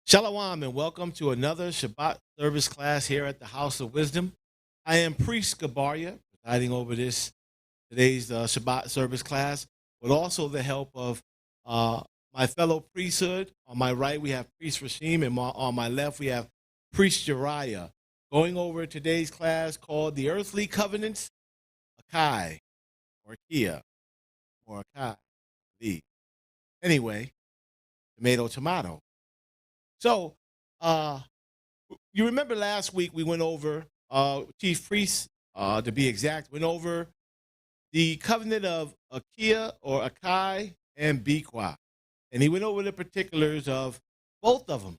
Shalom and welcome to another Shabbat service class here at the House of Wisdom. I am Priest Gabaria, presiding over today's Shabbat service class, with also the help of my fellow priesthood. On my right, we have Priest Rashim, and on my left, we have Priest Jariah, going over today's class called The Earthly Covenants, Akae, or Kia, or Akae. Anyway, tomato. So, you remember last week we went over, Chief Priest, to be exact, went over the covenant of Akia or Akae and Biqua. And he went over the particulars of both of them.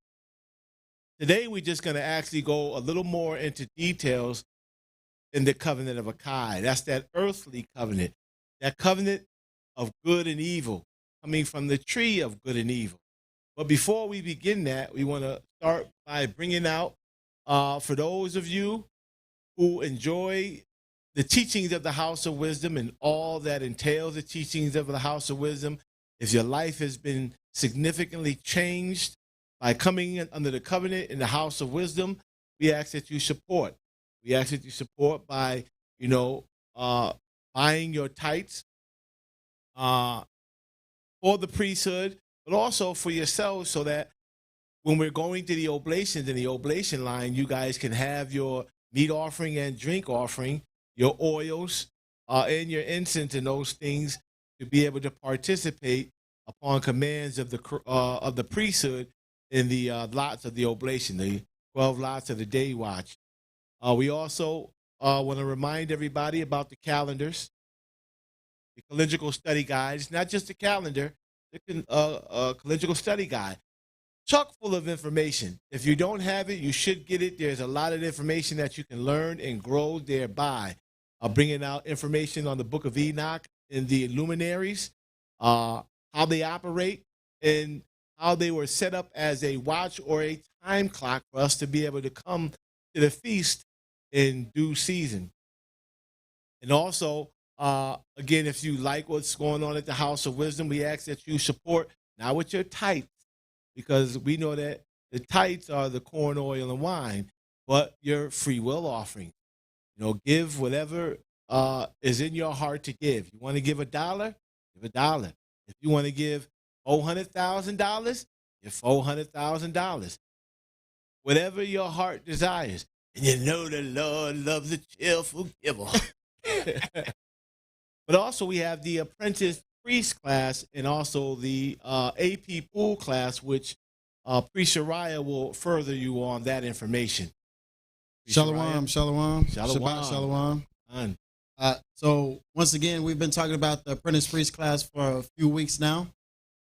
Today we're just going to actually go a little more into details in the covenant of Akae. That's that earthly covenant, that covenant of good and evil, coming from the tree of good and evil. But before we begin that, we want to start by bringing out, for those of you who enjoy the teachings of the House of Wisdom and all that entails the teachings of the House of Wisdom, if your life has been significantly changed by coming under the covenant in the House of Wisdom, we ask that you support. We ask that you support by, buying your tithes for the priesthood, but also for yourselves, so that when we're going to the oblations in the oblation line, you guys can have your meat offering and drink offering, your oils, and your incense and those things to be able to participate upon commands of the priesthood in the lots of the oblation, the 12 lots of the day watch. We also want to remind everybody about the calendars, the calendrical study guides, not just the calendar, the calendrical study guide, chock full of information. If you don't have it, you should get it. There's a lot of information that you can learn and grow thereby. Bringing out information on the Book of Enoch and the luminaries, how they operate, and how they were set up as a watch or a time clock for us to be able to come to the feast in due season. And also, again, if you like what's going on at the House of Wisdom, we ask that you support, not with your tithes, because we know that the tithes are the corn, oil, and wine, but your free will offering. Give whatever is in your heart to give. You want to give $1, give $1. If you want to give $400,000, give $400,000. Whatever your heart desires. And you know the Lord loves a cheerful giver. But also we have the apprentice priest class and also the AP pool class, which Priest Uriah will further you on that information. Shalom, shalom, Shabbat, shalom. So once again, we've been talking about the apprentice priest class for a few weeks now.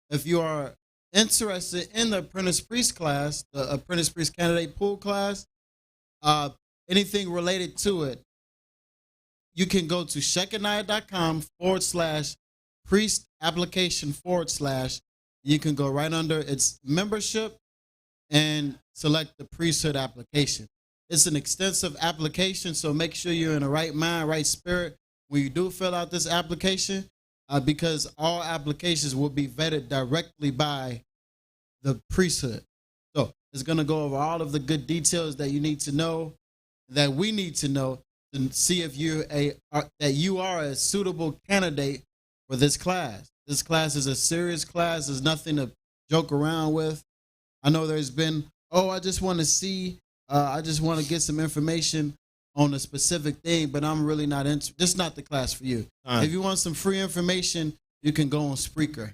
If you are interested in the apprentice priest class, the apprentice priest candidate pool class, anything related to it, you can go to Shekinah.com/priesthood priest application /. You can go right under its membership and select the priesthood application. It's an extensive application, so make sure you're in the right mind, right spirit when you do fill out this application, because all applications will be vetted directly by the priesthood. So it's going to go over all of the good details that you need to know, that we need to know, and see if that you are a suitable candidate for this class. This class is a serious class. There's nothing to joke around with. I know there's been, I just want to see, I just want to get some information on a specific thing, but I'm really not into. This is not the class for you. If you want some free information, you can go on Spreaker,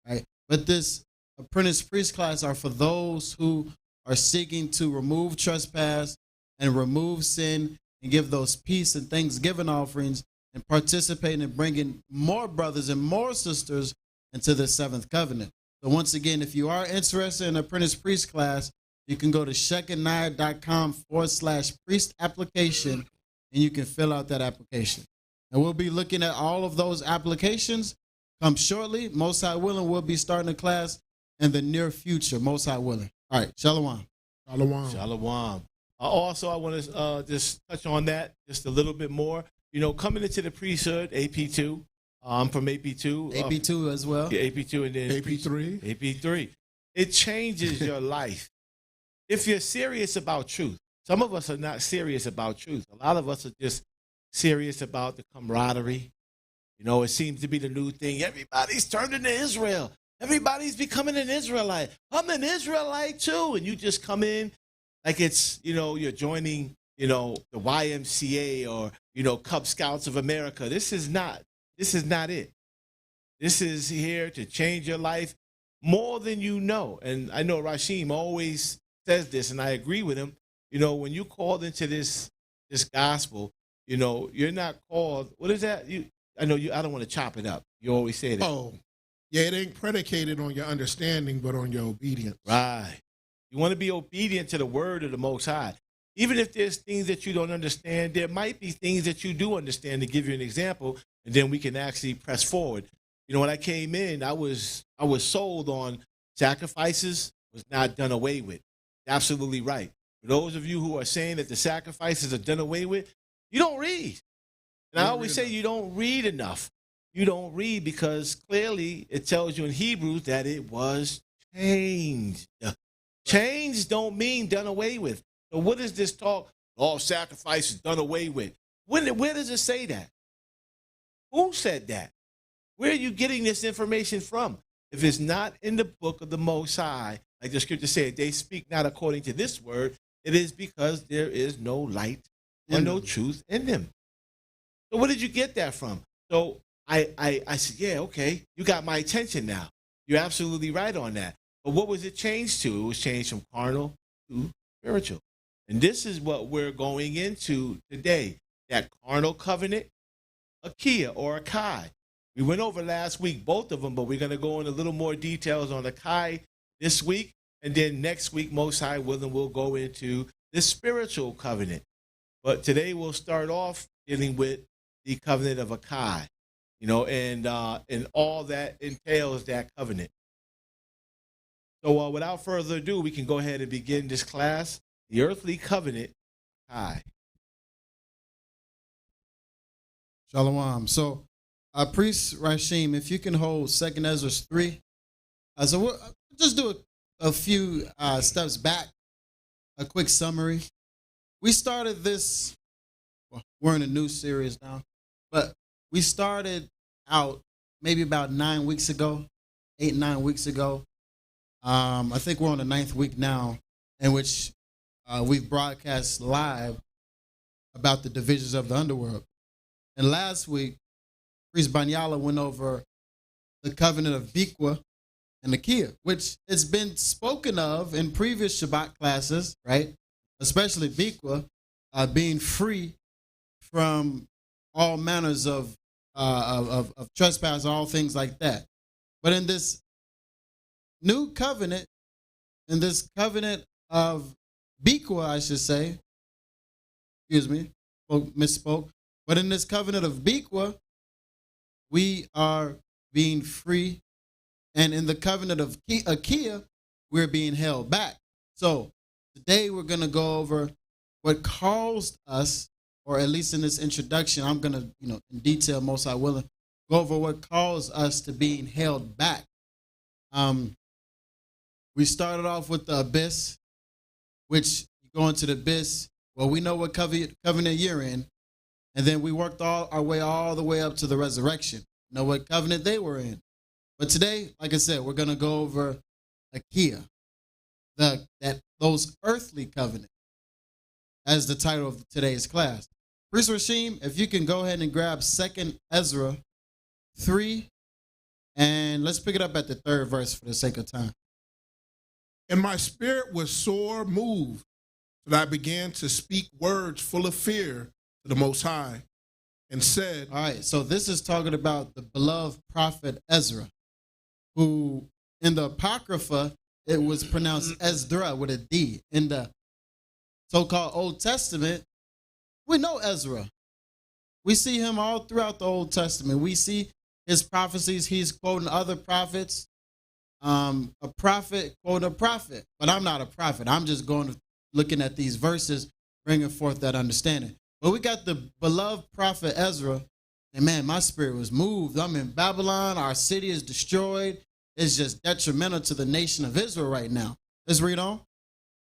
right? But this apprentice priest class are for those who are seeking to remove trespass and remove sin and give those peace and thanksgiving offerings and participate in bringing more brothers and more sisters into the seventh covenant. So once again, if you are interested in apprentice priest class, you can go to shekinah.com /priest application, and you can fill out that application. And we'll be looking at all of those applications come shortly. Most High willing, we'll be starting a class in the near future, most High willing. All right, Shalom. Shalom. Shalom. Also, I want to just touch on that just a little bit more. You know, coming into the priesthood, AP2. I'm from AP2. AP2 as well. Yeah, AP2 and then AP3. AP3. It changes your life. If you're serious about truth. Some of us are not serious about truth. A lot of us are just serious about the camaraderie. You know, it seems to be the new thing. Everybody's turned into Israel. Everybody's becoming an Israelite. I'm an Israelite too. And you just come in like it's, you know, you're joining, you know, the YMCA or, you know, Cub Scouts of America. This is not it. This is here to change your life more than you know. And I know Rashim always says this, and I agree with him. You know, when you called into this gospel, you know, you're not called. What is that? I don't want to chop it up. You always say that. Oh, yeah, it ain't predicated on your understanding, but on your obedience. Right. You want to be obedient to the word of the Most High. Even if there's things that you don't understand, there might be things that you do understand. To give you an example, and then we can actually press forward. You know, when I came in, I was sold on sacrifices was not done away with. Absolutely right. For those of you who are saying that the sacrifices are done away with, you don't read. And I always say you don't read enough. You don't read because clearly it tells you in Hebrews that it was changed. Changed don't mean done away with. So what is this talk? All sacrifices done away with. Where does it say that? Who said that? Where are you getting this information from? If it's not in the book of the Most High, like the scripture said, they speak not according to this word, it is because there is no light or no truth in them. So where did you get that from? So I said, yeah, okay, you got my attention now. You're absolutely right on that. But what was it changed to? It was changed from carnal to spiritual. And this is what we're going into today, that carnal covenant, Akae or Akae. We went over last week, both of them, but we're going to go into a little more details on Akae this week. And then next week, Most High willing, we'll go into the spiritual covenant. But today we'll start off dealing with the covenant of Akae, you know, and all that entails that covenant. So without further ado, we can go ahead and begin this class, the earthly covenant, Akae. Shalom. So, Priest Rashim, if you can hold 2nd Ezra 3. So we'll just do a few steps back, a quick summary. We started this, well, we're in a new series now, but we started out maybe about 9 weeks ago, 8-9 weeks ago. I think we're on the 9th week now, in which we've broadcast live about the divisions of the underworld. And last week, Priest Banyala went over the covenant of Bikwa and Akae, which has been spoken of in previous Shabbat classes, right? Especially Bikwa being free from all manners of trespass, all things like that. But in this new covenant, in this covenant of Bikwa, I should say, excuse me, misspoke. But in this covenant of Bikwa, we are being free. And in the covenant of Akae, we're being held back. So today we're going to go over what caused us, or at least in this introduction, I'm going to, in detail, most I will, go over what caused us to being held back. We started off with the abyss, which you go into the abyss. Well, we know what covenant you're in. And then we worked our way all the way up to the resurrection. Know what covenant they were in. But today, like I said, we're going to go over Akae, those earthly covenants, as the title of today's class. Priest Rashim, if you can go ahead and grab 2nd Ezra 3, and let's pick it up at the 3rd verse for the sake of time. And my spirit was sore moved, that I began to speak words full of fear to the Most High, and said... All right, so this is talking about the beloved prophet Ezra, who in the Apocrypha, it was pronounced Esdra with a D. In the so-called Old Testament, we know Ezra. We see him all throughout the Old Testament. We see his prophecies. He's quoting other prophets. A prophet quoting a prophet. But I'm not a prophet. I'm just looking at these verses, bringing forth that understanding. But we got the beloved prophet Ezra. And man, my spirit was moved. I'm in Babylon. Our city is destroyed. It's just detrimental to the nation of Israel right now. Let's read on.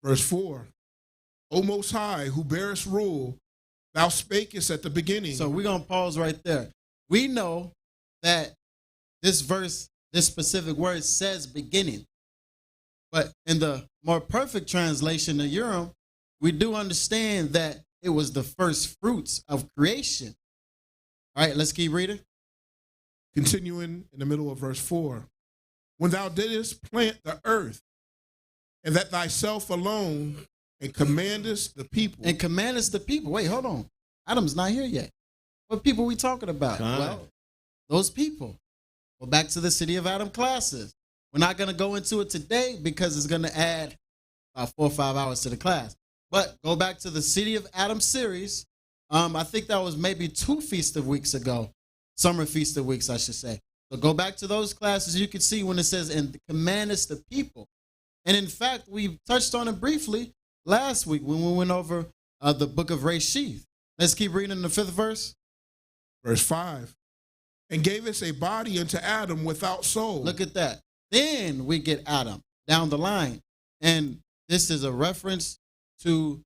Verse 4. O Most High, who bearest rule, thou spakest at the beginning. So we're going to pause right there. We know that this verse, this specific word says beginning. But in the more perfect translation of Urim, we do understand that it was the first fruits of creation. All right, let's keep reading. Continuing in the middle of verse 4. When thou didst plant the earth, and that thyself alone, and commandest the people. And commandest the people. Wait, hold on. Adam's not here yet. What people we talking about? God. Well, those people. Go back to the City of Adam classes. We're not going to go into it today because it's going to add about 4 or 5 hours to the class. But go back to the City of Adam series. I think that was maybe 2 Feast of Weeks ago. Summer Feast of Weeks, I should say. So go back to those classes. You can see when it says, and commandest the people. And in fact, we touched on it briefly last week when we went over the book of Reshith. Let's keep reading the 5th verse. Verse 5. And gave us a body unto Adam without soul. Look at that. Then we get Adam down the line. And this is a reference to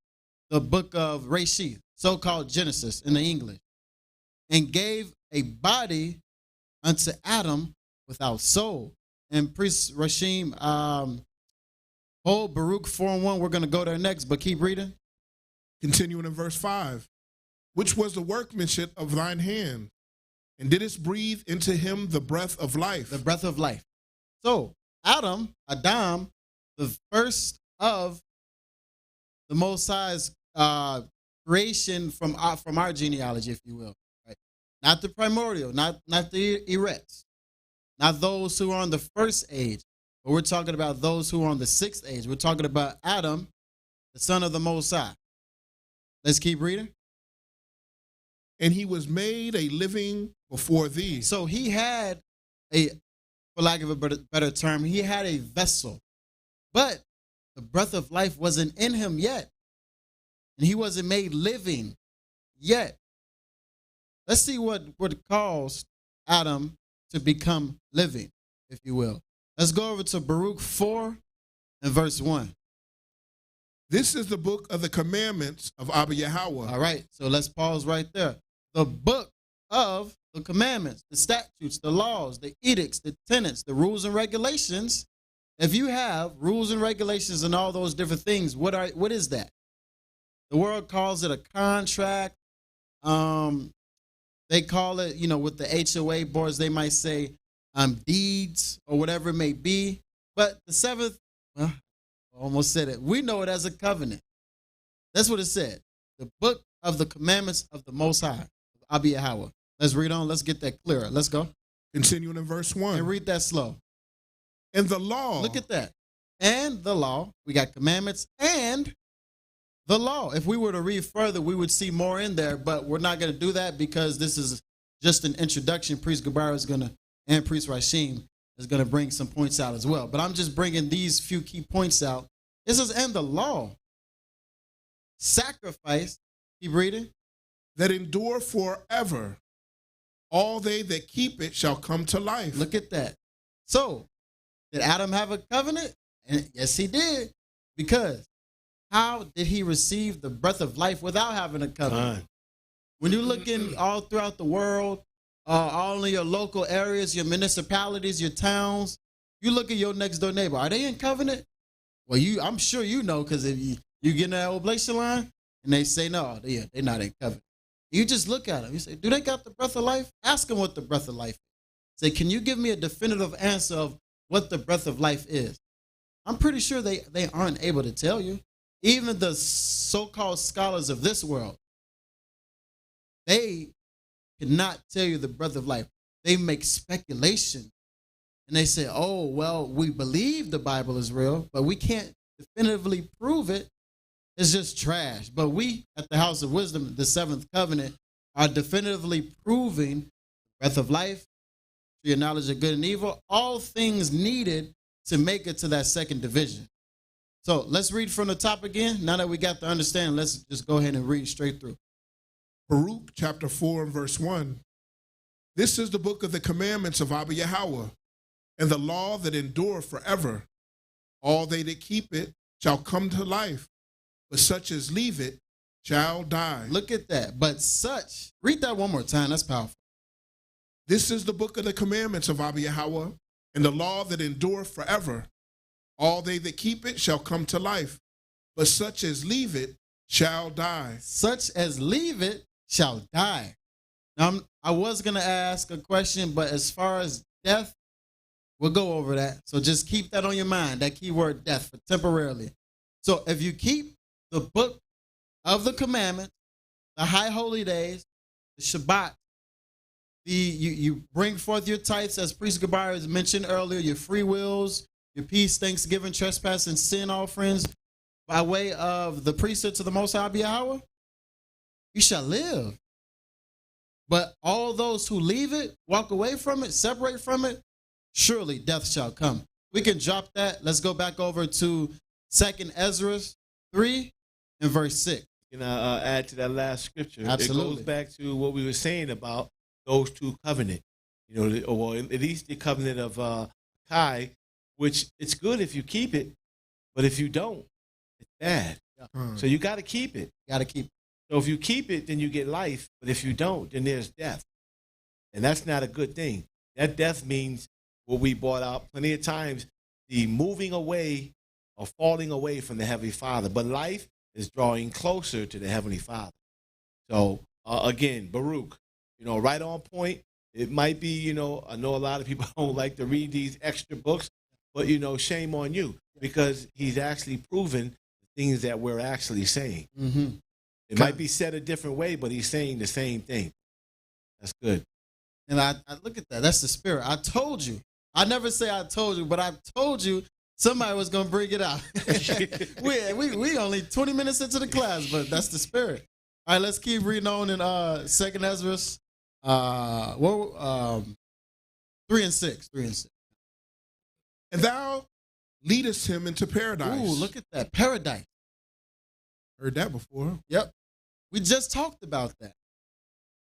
the book of Reshith, so-called Genesis in the English. And gave a body unto Adam without soul. And Priest Rashim, Baruch 4:1, we're going to go there next, but keep reading. Continuing in verse 5. Which was the workmanship of thine hand, and didst breathe into him the breath of life. The breath of life. So Adam, the first of the Most High's creation from our genealogy, if you will. Right? Not the primordial, not the erects, not those who are on the first age, but we're talking about those who are on the 6th age. We're talking about Adam, the son of the Most High. Let's keep reading. And he was made a living before thee. So he had for lack of a better term, he had a vessel, but the breath of life wasn't in him yet. And he wasn't made living yet. Let's see what caused Adam to become living, if you will. Let's go over to Baruch 4 and verse 1. This is the book of the commandments of Abba Yahweh. All right, so let's pause right there. The book of the commandments, the statutes, the laws, the edicts, the tenets, the rules and regulations. If you have rules and regulations and all those different things, what is that? The world calls it a contract. They call it, with the HOA boards, they might say deeds or whatever it may be. But the 7th, I almost said it. We know it as a covenant. That's what it said. The book of the commandments of the Most High, Abba Yahweh. Let's read on. Let's get that clearer. Let's go. Continuing in verse 1. And read that slow. And the law. Look at that. And the law. We got commandments and the law. If we were to read further, we would see more in there, but we're not going to do that because this is just an introduction. Priest Gabar is going to and Priest Rashim is going to bring some points out as well. But I'm just bringing these few key points out. It says, and the law, sacrifice, keep reading, that endure forever. All they that keep it shall come to life. Look at that. So, did Adam have a covenant? And yes, he did. Because how did he receive the breath of life without having a covenant? When you look in all throughout the world, all in your local areas, your municipalities, your towns, you look at your next door neighbor. Are they in covenant? Well, I'm sure you know, because if you get in that oblation line and they say no, they're not in covenant. You just look at them. You say, do they got the breath of life? Ask them what the breath of life is. Say, can you give me a definitive answer of what the breath of life is? I'm pretty sure they aren't able to tell you. Even the so-called scholars of this world, they cannot tell you the breath of life. They make speculation. And they say, oh, well, we believe the Bible is real, but we can't definitively prove it. It's just trash. But we at the House of Wisdom, the seventh covenant, are definitively proving the breath of life, tree of knowledge of good and evil, all things needed to make it to that second division. So let's read from the top again. Now that we got the understanding, let's just go ahead and read straight through. Baruch chapter 4 and verse 1. This is the book of the commandments of Abba Yahweh, and the law that endure forever. All they that keep it shall come to life, but such as leave it shall die. Look at that. But such, read that one more time. That's powerful. This is the book of the commandments of Abba Yahweh, and the law that endure forever. All they that keep it shall come to life, but such as leave it shall die. Such as leave it shall die. Now, I was going to ask a question, but as far as death, we'll go over that. So just keep that on your mind, that keyword death, for temporarily. So if you keep the book of the commandments, the high holy days, the Shabbat, you bring forth your tithes, as Priest Gabar has mentioned earlier, your free wills, your peace, thanksgiving, trespass, and sin offerings by way of the priesthood to the Most High Yahweh, you shall live. But all those who leave it, walk away from it, separate from it, surely death shall come. We can drop that. Let's go back over to 2nd Ezra 3 and verse 6. Can I add to that last scripture? Absolutely. It goes back to what we were saying about those two covenants. You know, or at least the covenant of Akae, which it's good if you keep it, but if you don't, it's bad. Yeah. So you got to keep it. Got to keep it. So if you keep it, then you get life. But if you don't, then there's death. And that's not a good thing. That death means what we brought out plenty of times, the moving away or falling away from the Heavenly Father. But life is drawing closer to the Heavenly Father. So again, Baruch, you know, right on point. It might be, you know, I know a lot of people don't like to read these extra books, but, you know, shame on you, because he's actually proven the things that we're actually saying. Mm-hmm. It might be said a different way, but he's saying the same thing. That's good. And I look at that. That's the spirit. I told you. I never say I told you, but I told you somebody was going to bring it out. we only 20 minutes into the class, but that's the spirit. All right, let's keep reading on in 2nd Ezra 3 and 6. 3 and 6. And thou leadest him into paradise. Ooh, look at that. Paradise. Heard that before. Yep. We just talked about that.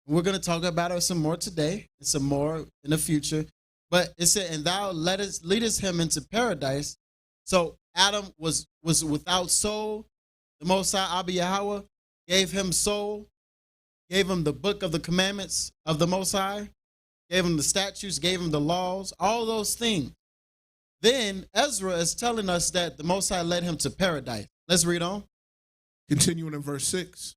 We're going to talk about it some more today and some more in the future. But it said, and thou leadest him into paradise. So Adam was without soul. The Most High Abba Yahweh gave him soul, gave him the book of the commandments of the Most High, gave him the statutes, gave him the laws, all those things. Then Ezra is telling us that the Most High led him to paradise. Let's read on. Continuing in verse 6.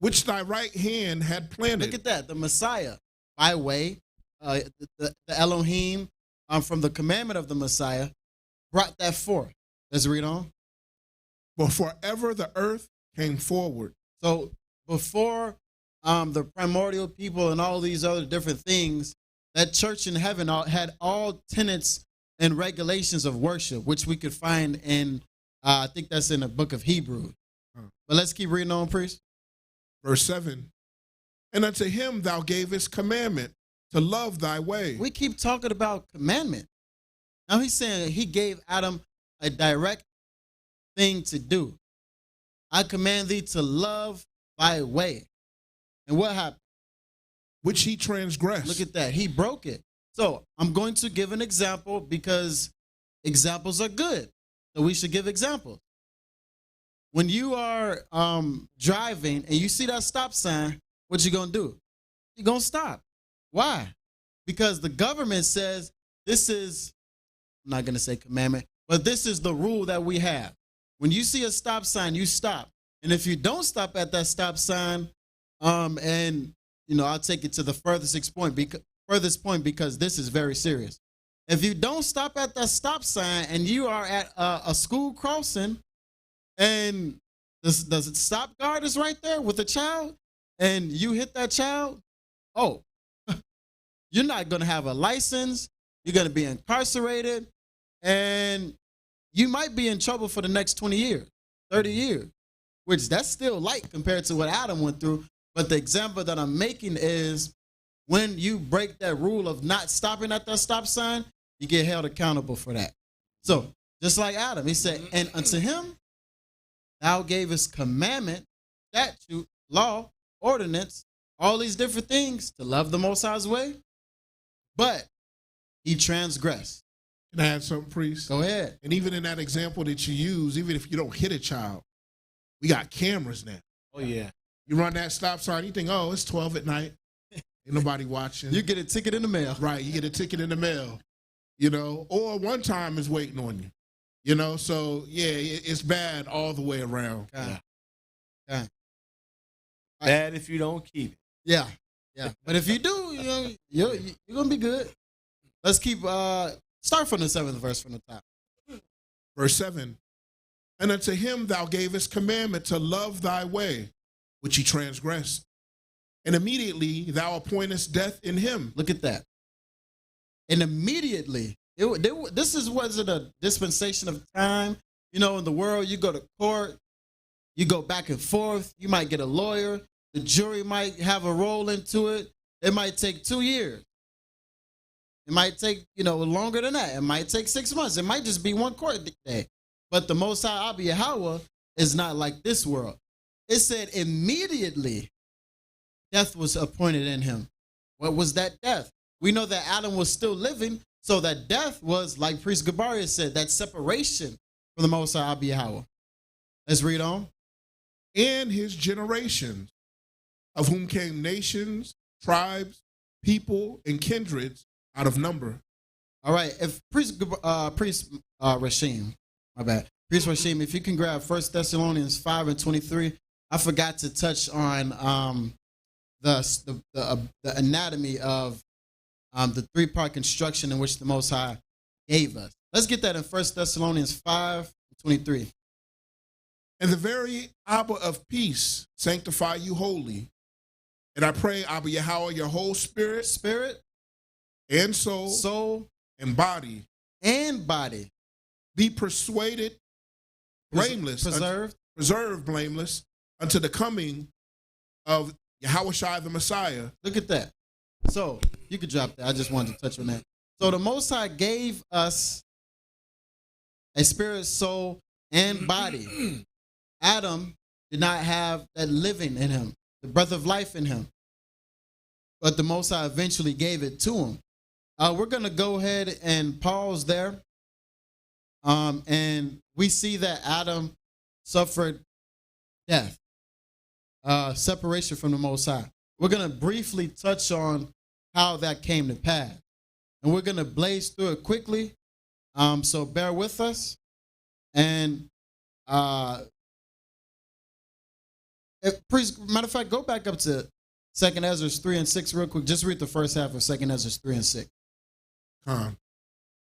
Which thy right hand had planted. Look at that. The Messiah, by way, the Elohim, from the commandment of the Messiah, brought that forth. Let's read on. For forever the earth came forward. So before the primordial people and all these other different things, that church in heaven had all tenets and regulations of worship, which we could find in, I think that's in the book of Hebrews. But let's keep reading on, priest. Verse 7. And unto him thou gavest commandment to love thy way. We keep talking about commandment. Now he's saying he gave Adam a direct thing to do. I command thee to love thy way. And what happened? Which he transgressed. Look at that. He broke it. So I'm going to give an example because examples are good. So we should give examples. When you are driving and you see that stop sign, what you going to do? You're going to stop. Why? Because the government says this is, I'm not going to say commandment, but this is the rule that we have. When you see a stop sign, you stop. And if you don't stop at that stop sign, and I'll take it to the furthest point because this is very serious. If you don't stop at that stop sign and you are at a school crossing and the stop guard is right there with a child and you hit that child, oh, you're not going to have a license. You're going to be incarcerated and you might be in trouble for the next 20 years, 30 years, which that's still light compared to what Adam went through. But the example that I'm making is when you break that rule of not stopping at that stop sign, you get held accountable for that. So just like Adam, he said, and unto him, thou gavest commandment, statute, law, ordinance, all these different things to love the Most High's way. But he transgressed. Can I add something, priest? Go ahead. And even in that example that you use, even if you don't hit a child, we got cameras now. Oh, yeah. You run that stop sign, you think, oh, it's 12 at night. Ain't nobody watching. You get a ticket in the mail. Right, you get a ticket in the mail, or one time is waiting on you, So, yeah, it's bad all the way around. Yeah. Bad if you don't keep it. Yeah. But if you do, you're going to be good. Let's keep, start from the 7th verse from the top. Verse 7, and unto him thou gavest commandment to love thy way, which he transgressed. And immediately thou appointest death in him. Look at that. And immediately, wasn't a dispensation of time. In the world, you go to court, you go back and forth, you might get a lawyer, the jury might have a role into it. It might take 2 years. It might take, longer than that. It might take 6 months. It might just be one court day. But the Most High Yahweh is not like this world. It said immediately death was appointed in him. What was that death? We know that Adam was still living, so that death was, like Priest Gabaria said, that separation from the Most High Yahweh. Let's read on. And his generations, of whom came nations, tribes, people, and kindreds out of number. All right, if Priest Rashim, my bad. Priest Rashim, if you can grab 1 Thessalonians 5:23. I forgot to touch on the anatomy of the three-part construction in which the Most High gave us. Let's get that in 1 Thessalonians 5:23. And the very Abba of peace sanctify you wholly. And I pray, Abba Yahweh, your whole spirit, and soul, and body, be persuaded, blameless, preserved blameless, unto the coming of Yahushua the Messiah. Look at that. So you could drop that. I just wanted to touch on that. So the Most High gave us a spirit, soul, and body. Adam did not have that living in him, the breath of life in him. But the Most High eventually gave it to him. We're going to go ahead and pause there. And we see that Adam suffered death, separation from the Most High. We're going to briefly touch on how that came to pass. And we're going to blaze through it quickly. So bear with us. And matter of fact, go back up to 2nd Ezra 3 and 6 real quick. Just read the first half of 2nd Ezra 3 and 6. And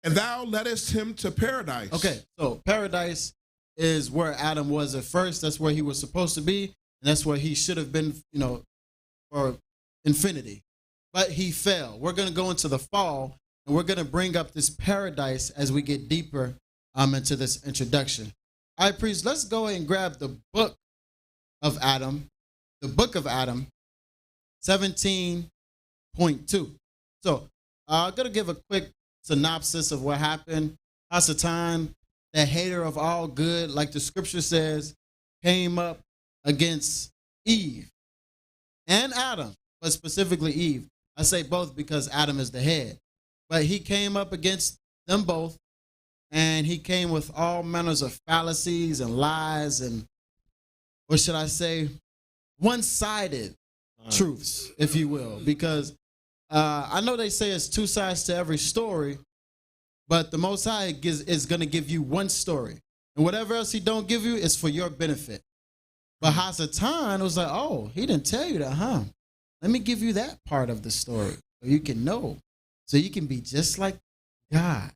thou leddest him to paradise. Okay, so paradise is where Adam was at first. That's where he was supposed to be. And that's where he should have been, for infinity. But he fell. We're going to go into the fall, and we're going to bring up this paradise as we get deeper into this introduction. All right, priest, let's go and grab the book of Adam, 17.2. So I'm going to give a quick synopsis of what happened. Hasatan, the hater of all good, like the scripture says, came up against Eve and Adam, but specifically Eve. I say both because Adam is the head. But he came up against them both, and he came with all manners of fallacies and lies and, what should I say, one-sided truths, if you will, because I know they say it's two sides to every story, but the Most High is going to give you one story, and whatever else he don't give you is for your benefit. But Hasatan was like, oh, he didn't tell you that, huh? Let me give you that part of the story so you can know, so you can be just like God.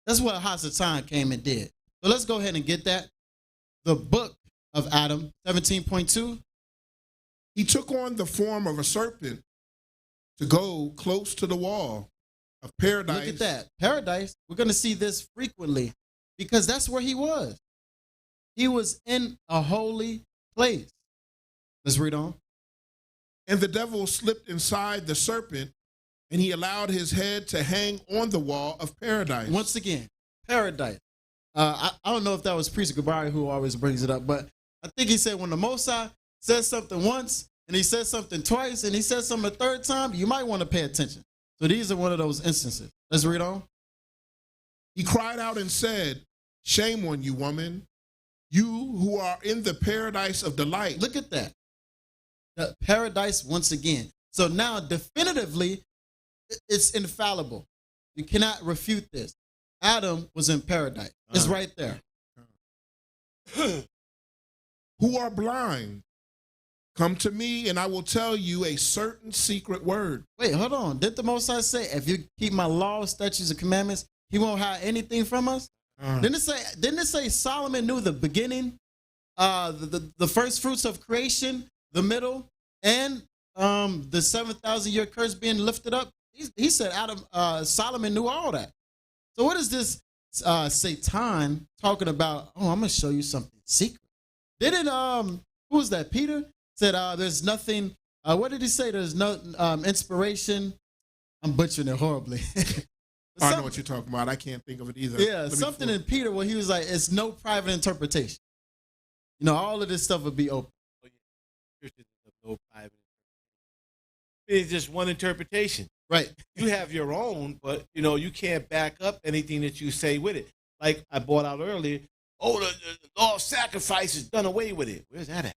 That's what Hasatan came and did. So let's go ahead and get that. The book of Adam, 17.2. He took on the form of a serpent to go close to the wall of paradise. Look at that. Paradise. We're going to see this frequently because that's where he was. He was in a holy place. Let's read on. And the devil slipped inside the serpent, and he allowed his head to hang on the wall of paradise. Once again, paradise. I don't know if that was Priest Gabari who always brings it up, but I think he said when the Most High says something once, and he says something twice, and he says something a third time, you might want to pay attention. So these are one of those instances. Let's read on. He cried out and said, shame on you, woman, you who are in the paradise of delight. Look at that. The paradise once again. So now definitively, it's infallible. You cannot refute this. Adam was in paradise. It's right there. Who are blind, come to me and I will tell you a certain secret word. Wait, hold on. Did the Most High say, if you keep my laws, statutes, and commandments, he won't hide anything from us? Didn't it say Solomon knew the beginning, the first fruits of creation, the middle, and the 7,000-year curse being lifted up? He said Solomon knew all that. So what is this Satan talking about? Oh, I'm going to show you something secret. Didn't, who was that? Peter said there's nothing, what did he say? There's no inspiration. I'm butchering it horribly. I know what you're talking about. I can't think of it either. Yeah, something in Peter where he was like, it's no private interpretation. You know, all of this stuff would be open. No private. It's just one interpretation. Right. You have your own, but, you know, you can't back up anything that you say with it. Like I brought out earlier, the law of sacrifice is done away with it. Where's that at?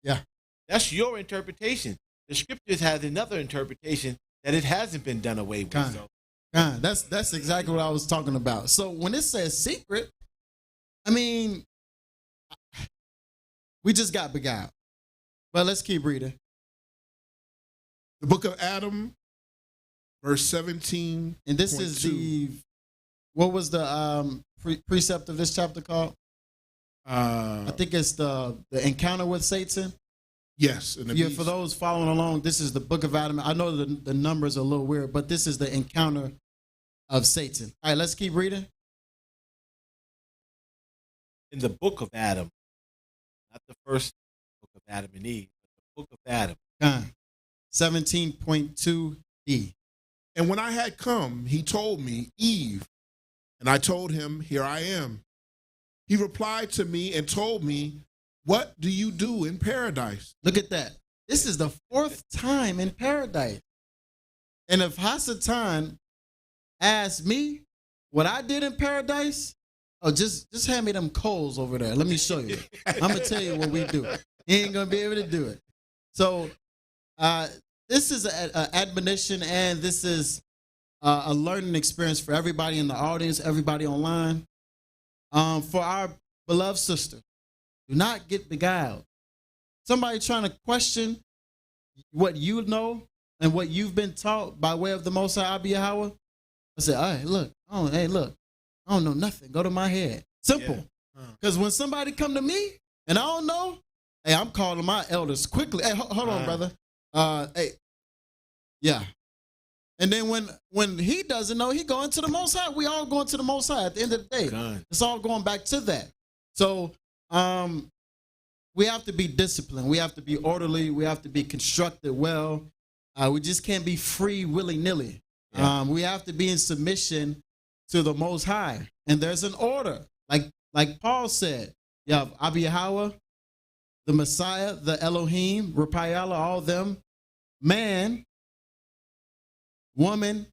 Yeah. That's your interpretation. The scriptures has another interpretation that it hasn't been done away with. That's exactly what I was talking about. So when it says secret, I mean, we just got beguiled. But let's keep reading. The book of Adam, verse 17. And this is what was the precept of this chapter called? I think it's the encounter with Satan. Yes. Yeah, for those following along, this is the book of Adam. I know the numbers are a little weird, but this is the encounter of Satan. All right, let's keep reading. In the book of Adam, not the first book of Adam and Eve, but the book of Adam. 17.2d. And when I had come, he told me, Eve, and I told him, here I am. He replied to me and told me, what do you do in paradise? Look at that. This is the fourth time in paradise. And if Hasatan asked me what I did in paradise, oh, just hand me them coals over there. Let me show you. I'm going to tell you what we do. He ain't going to be able to do it. So this is an admonition, and this is a learning experience for everybody in the audience, everybody online. For our beloved sister, do not get beguiled. Somebody trying to question what you know and what you've been taught by way of the Most High Yahweh. I said, all right, look, I don't know nothing. Go to my head. Simple. Because when somebody come to me and I don't know, hey, I'm calling my elders quickly. Hey, hold on, brother. Hey, yeah. And then when he doesn't know, he going to the Most High. We all going to the Most High at the end of the day. God. It's all going back to that. So we have to be disciplined. We have to be orderly. We have to be constructed well. We just can't be free willy-nilly. Yeah. We have to be in submission to the Most High. And there's an order. Like Paul said, you have Abiyahwa, the Messiah, the Elohim, Rapayala, all of them, man, woman,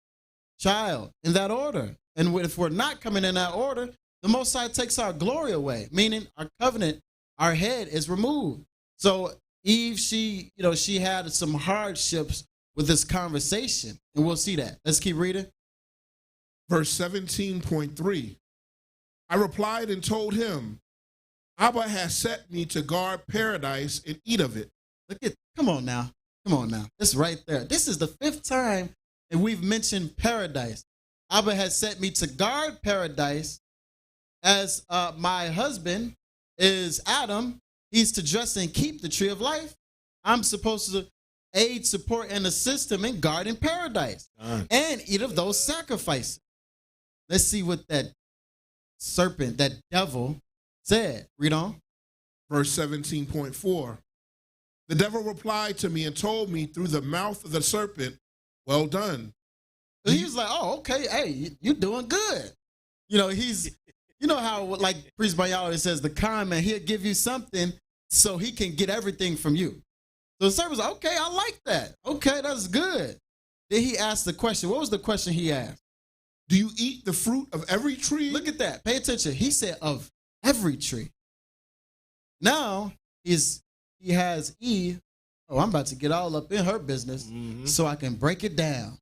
child, in that order. And if we're not coming in that order, the Most High takes our glory away, meaning our covenant, our head is removed. So Eve, she had some hardships with this conversation, and we'll see that. Let's keep reading. Verse 17.3. I replied and told him, Abba has set me to guard paradise and eat of it. Come on now. This right there. This is the 5th time that we've mentioned paradise. Abba has set me to guard paradise, as my husband is Adam. He's to dress and keep the tree of life. I'm supposed to aid, support, and assist him in guarding paradise and eat of those sacrifices. Let's see what that serpent, that devil, said. Read on. Verse 17.4. The devil replied to me and told me through the mouth of the serpent, well done. So he was like, oh, okay, hey, you're doing good. You know how, like Priest Bayala says, the con man, he'll give you something so he can get everything from you. So the serpent was like, okay, I like that. Okay, that's good. Then he asked the question. What was the question he asked? Do you eat the fruit of every tree? Look at that. Pay attention. He said of every tree. Now he has Eve. Oh, I'm about to get all up in her business so I can break it down.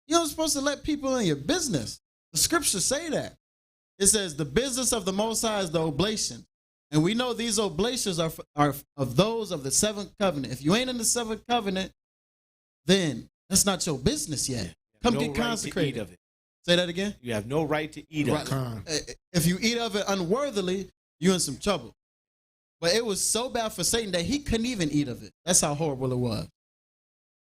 You're not supposed to let people in your business. The scriptures say that. It says the business of the Most High is the oblation. And we know these oblations are of those of the 7th covenant. If you ain't in the 7th covenant, then that's not your business yet. Come get consecrated. Of it. Say that again. You have no right to eat of it. If you eat of it unworthily, you're in some trouble. But it was so bad for Satan that he couldn't even eat of it. That's how horrible it was.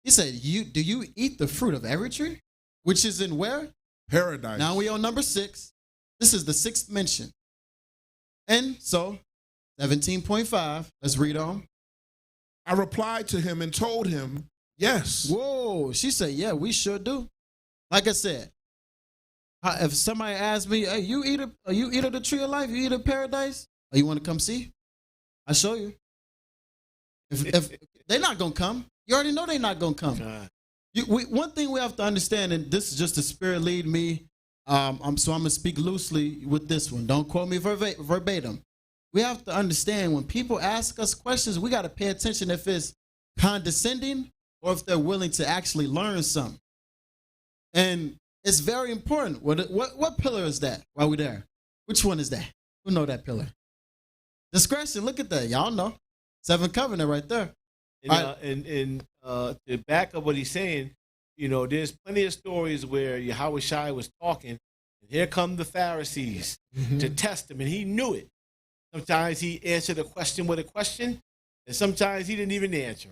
He said, do you eat the fruit of every tree? Which is in where? Paradise. Now we on number 6. This is the 6th mention. And so, 17.5, let's read on. I replied to him and told him, yes. Whoa, she said, yeah, we sure do. Like I said, if somebody asks me, hey, you eat of the tree of life? You eat of paradise? Oh, you want to come see? I'll show you. If they're not going to come, you already know they're not going to come. One thing we have to understand, and this is just the Spirit lead me, so I'm going to speak loosely with this one. Don't quote me verbatim. We have to understand when people ask us questions, we got to pay attention if it's condescending or if they're willing to actually learn something. And it's very important. What pillar is that while we're there? Which one is that? Who know that pillar? Discretion. Look at that. Y'all know. 7th covenant right there. And to back up what he's saying, there's plenty of stories where Yahweh was talking, and here come the Pharisees to test him, and he knew it. Sometimes he answered a question with a question, and sometimes he didn't even answer.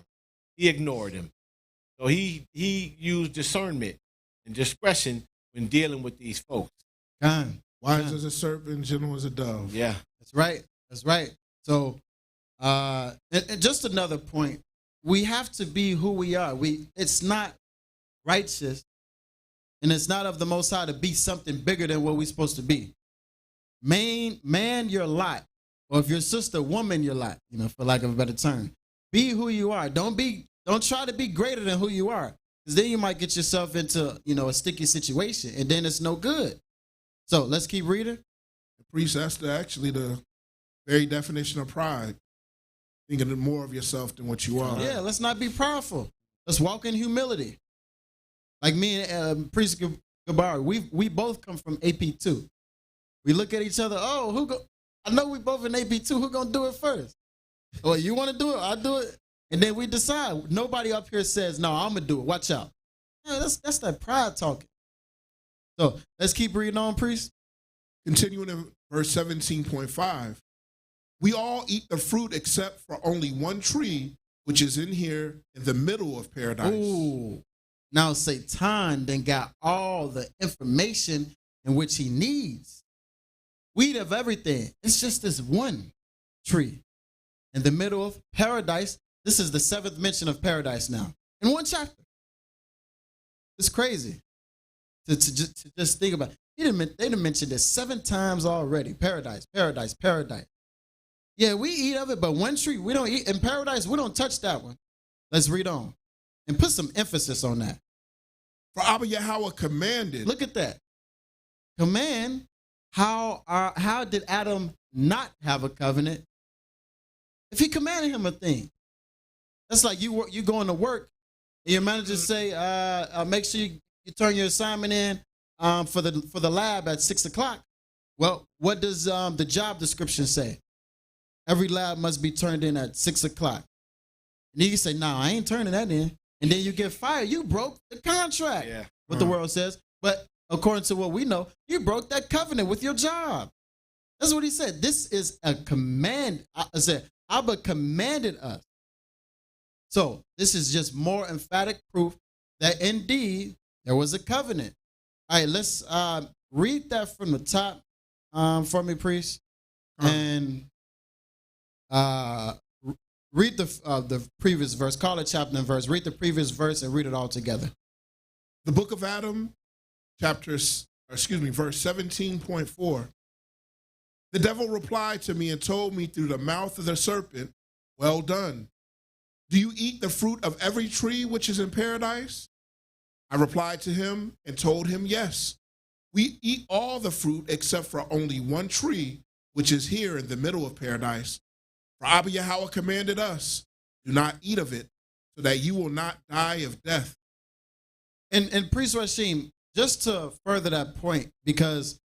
He ignored him. So he used discernment and discretion when dealing with these folks. Wise as a serpent, gentle as a dove. Yeah, that's right. That's right. So, and just another point. We have to be who we are. It's not righteous, and it's not of the Most High to be something bigger than what we're supposed to be. Man your lot, or if your sister, woman your lot, for lack of a better term. Be who you are. Don't try to be greater than who you are, because then you might get yourself into, a sticky situation, and then it's no good. So let's keep reading. The priest, that's actually the very definition of pride. Thinking more of yourself than what you are. Yeah, let's not be prideful. Let's walk in humility. Like me and Priest Gabari, we both come from AP2. We look at each other, I know we both in AP2, who gonna do it first? Well, you wanna do it, I'll do it. And then we decide. Nobody up here says, no, I'm gonna do it, watch out. Yeah, that's that pride talking. So let's keep reading on, Priest. Continuing in verse 17.5. We all eat the fruit except for only one tree, which is in here in the middle of paradise. Ooh. Now Satan then got all the information in which he needs. We eat of everything. It's just this one tree in the middle of paradise. This is the 7th mention of paradise now. in one chapter. It's crazy to just think about it. They done mentioned this 7 times already. Paradise, paradise, paradise. Yeah, we eat of it, but one tree we don't eat. In paradise, we don't touch that one. Let's read on and put some emphasis on that. For Abba Yahweh commanded. Look at that. Command. How did Adam not have a covenant if he commanded him a thing? That's like you going to work and your manager say, make sure you turn your assignment in for the lab at 6 o'clock. Well, what does the job description say? Every lab must be turned in at 6 o'clock. And then you say, no, I ain't turning that in. And then you get fired. You broke the contract, what the world says. But according to what we know, you broke that covenant with your job. That's what he said. This is a command. I said, Abba commanded us. So this is just more emphatic proof that indeed there was a covenant. All right, let's read that from the top for me, priest. And read the previous verse. Call it chapter and verse. Read the previous verse and read it all together. The book of Adam, verse 17.4. The devil replied to me and told me through the mouth of the serpent, well done. Do you eat the fruit of every tree which is in paradise? I replied to him and told him, yes. We eat all the fruit except for only one tree, which is here in the middle of paradise. For Abba Yahweh commanded us, do not eat of it, so that you will not die of death. And Priest Rashim, just to further that point, because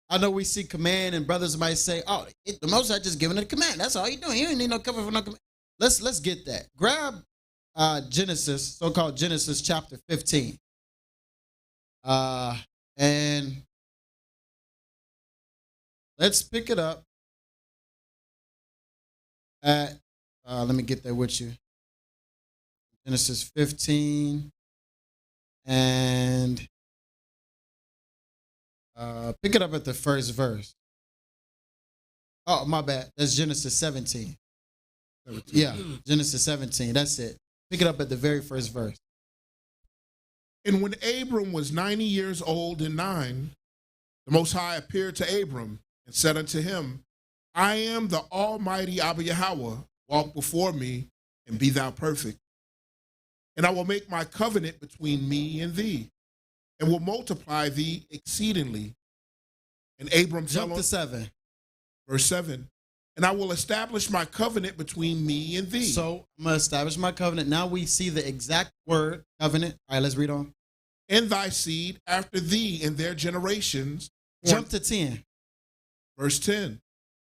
I know we see command and brothers might say, oh, the Most High just giving it a command. That's all you're doing. You don't need no cover for no command. Let's get that. Grab Genesis, so-called Genesis chapter 15. And let's pick it up at, let me get there with you. Genesis 15 and pick it up at the first verse. Oh, my bad. That's Genesis 17. Yeah, Genesis 17. That's it. Pick it up at the very first verse. And when Abram was 90 years old and 9, the Most High appeared to Abram and said unto him, I am the Almighty Abba Yahweh. Walk before me and be thou perfect. And I will make my covenant between me and thee, and will multiply thee exceedingly. And Abram jump to 7. Verse 7. And I will establish my covenant between me and thee. So I'm going to establish my covenant. Now we see the exact word, covenant. All right, let's read on. And thy seed after thee in their generations. Jump to 10. Verse 10.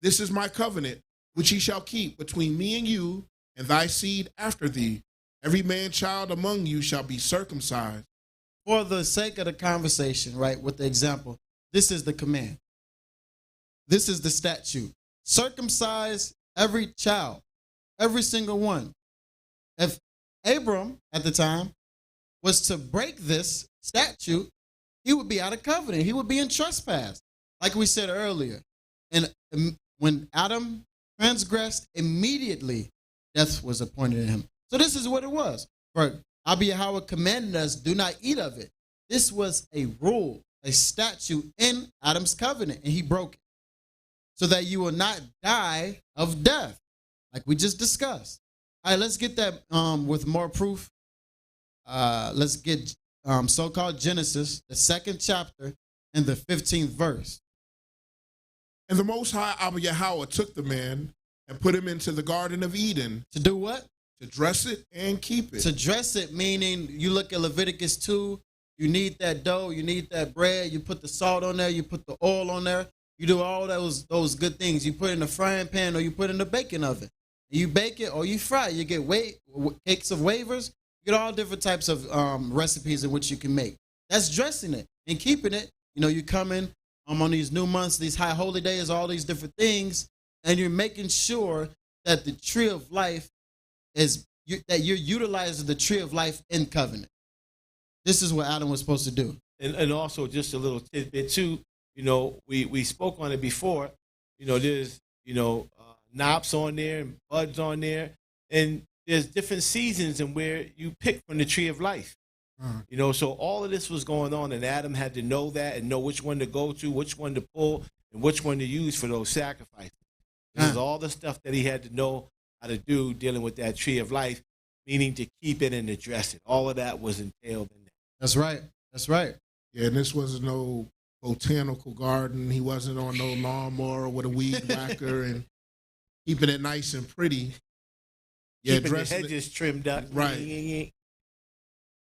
This is my covenant, which ye shall keep between me and you and thy seed after thee. Every man child among you shall be circumcised. For the sake of the conversation, right, with the example, this is the command. This is the statute. Circumcise every child, every single one. If Abram at the time was to break this statute, he would be out of covenant. He would be in trespass, like we said earlier. And when Adam transgressed, immediately death was appointed to him. So this is what it was. For Abba Yahweh commanded us, do not eat of it. This was a rule, a statute in Adam's covenant, and he broke it. So that you will not die of death, like we just discussed. All right, let's get that with more proof. Let's get so-called Genesis, the 2nd chapter, and the 15th verse. And the Most High Abba Yahweh took the man and put him into the Garden of Eden. To do what? To dress it and keep it. To dress it, meaning you look at Leviticus 2, you need that dough, you need that bread, you put the salt on there, you put the oil on there. You do all those good things. You put it in the frying pan or you put it in the baking oven. You bake it or you fry it. You get cakes of wafers. You get all different types of recipes in which you can make. That's dressing it and keeping it. You know, you come in on these new months, these high holy days, all these different things, and you're making sure that the tree of life that you're utilizing the tree of life in covenant. This is what Adam was supposed to do. And also just a little tidbit too. You know, we spoke on it before. You know, there's, knops on there and buds on there. And there's different seasons and where you pick from the tree of life. You know, so all of this was going on, and Adam had to know that and know which one to go to, which one to pull, and which one to use for those sacrifices. This is all the stuff that he had to know how to do dealing with that tree of life, meaning to keep it and address it. All of that was entailed in that. That's right. That's right. Yeah, and this was no botanical garden. He wasn't on no lawnmower with a weed whacker and keeping it nice and pretty. Yeah, keeping the hedges trimmed up. Right.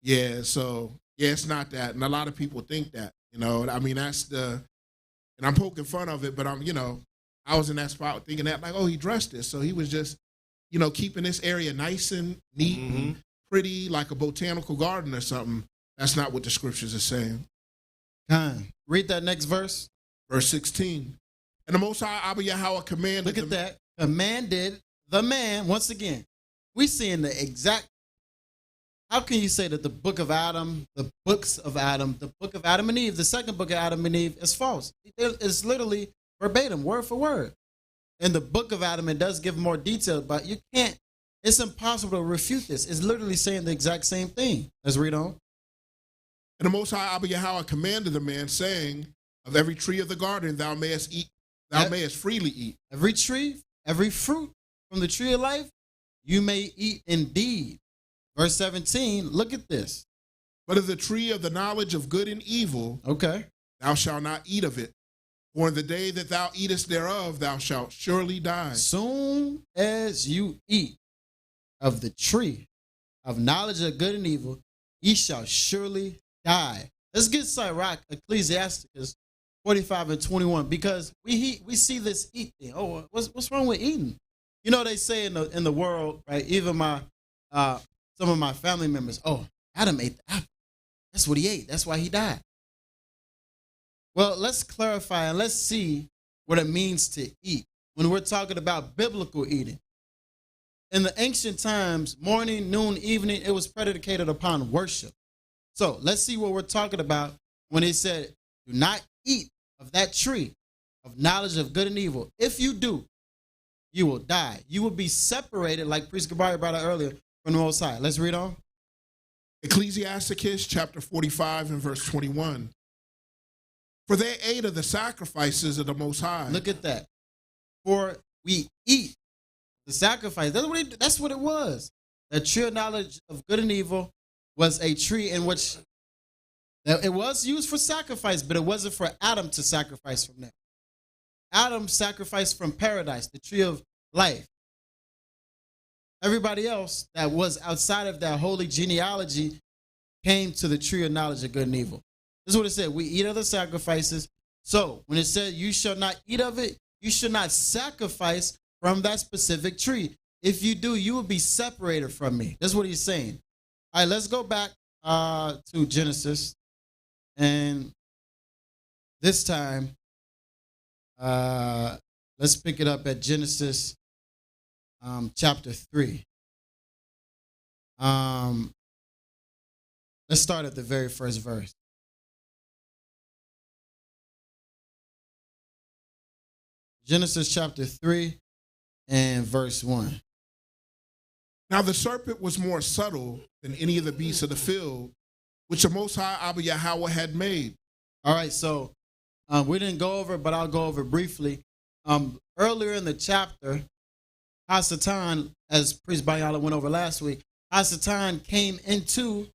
Yeah, so, yeah, it's not that. And a lot of people think that, you know. I mean, that's the, and I'm poking fun of it, but I'm, you know, I was in that spot thinking that, like, oh, he dressed this. So he was just, you know, keeping this area nice and neat and pretty, like a botanical garden or something. That's not what the scriptures are saying. Read that next verse. Verse 16. And the Most High Abba Yahweh commanded. Look at that. Commanded the man, once again, we seeing the exact. How can you say that the book of Adam, the books of Adam, the book of Adam and Eve, the second book of Adam and Eve is false? It's literally verbatim, word for word. In the book of Adam, it does give more detail, but you can't, it's impossible to refute this. It's literally saying the exact same thing. Let's read on. And the Most High Abba Yahweh commanded the man, saying, of every tree of the garden thou mayest eat, thou mayest freely eat. Every tree, every fruit from the tree of life, you may eat indeed. Verse 17, look at this. But of the tree of the knowledge of good and evil, thou shalt not eat of it. For in the day that thou eatest thereof, thou shalt surely die. Soon as you eat of the tree of knowledge of good and evil, ye shall surely die. Let's get Sirach, Ecclesiasticus 45 and 21, because we see this eat thing. Oh, what's wrong with eating? You know, they say in the world, right? Even my some of my family members, oh, Adam ate the apple. That's what he ate. That's why he died. Well, let's clarify and let's see what it means to eat when we're talking about biblical eating. In the ancient times, morning, noon, evening, it was predicated upon worship. So let's see what we're talking about when he said, do not eat of that tree of knowledge of good and evil. If you do, you will die. You will be separated, like Priest Gabari brought out earlier, from the Most High. Let's read on. Ecclesiasticus chapter 45 and verse 21. For they ate of the sacrifices of the Most High. Look at that. For we eat the sacrifice. That's what it was. The tree of knowledge of good and evil was a tree in which it was used for sacrifice, but it wasn't for Adam to sacrifice from that. Adam sacrificed from paradise, the tree of life. Everybody else that was outside of that holy genealogy came to the tree of knowledge of good and evil. This is what it said. We eat of the sacrifices. So when it said you shall not eat of it, you should not sacrifice from that specific tree. If you do, you will be separated from me. That's what he's saying. All right, let's go back to Genesis. And this time, let's pick it up at Genesis chapter 3. Let's start at the very first verse. Genesis chapter 3 and verse 1. Now the serpent was more subtle than any of the beasts of the field, which the Most High Abba Yahweh had made. All right, so we didn't go over it, but I'll go over it briefly. Earlier in the chapter, Hasatan, as Priest Bayala went over last week, Hasatan came into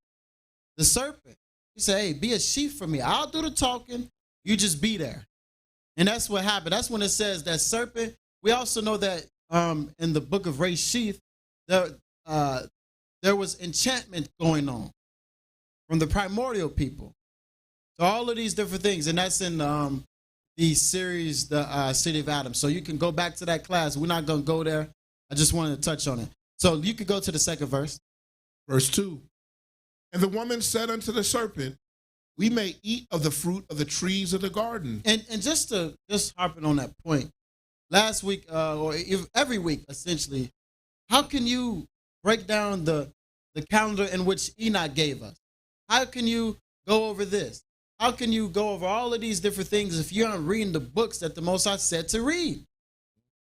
the serpent. He said, hey, be a sheep for me. I'll do the talking. You just be there. And that's what happened. That's when it says that serpent. We also know that in the book of Reshith, there was enchantment going on from the primordial people. So all of these different things, and that's in the series, the City of Adam. So you can go back to that class. We're not going to go there. I just wanted to touch on it. So you could go to the second verse. Verse 2. And the woman said unto the serpent, we may eat of the fruit of the trees of the garden. And just harping on that point, last week, or every week, essentially, how can you break down the calendar in which Enoch gave us? How can you go over this? How can you go over all of these different things if you aren't reading the books that the Most High said to read?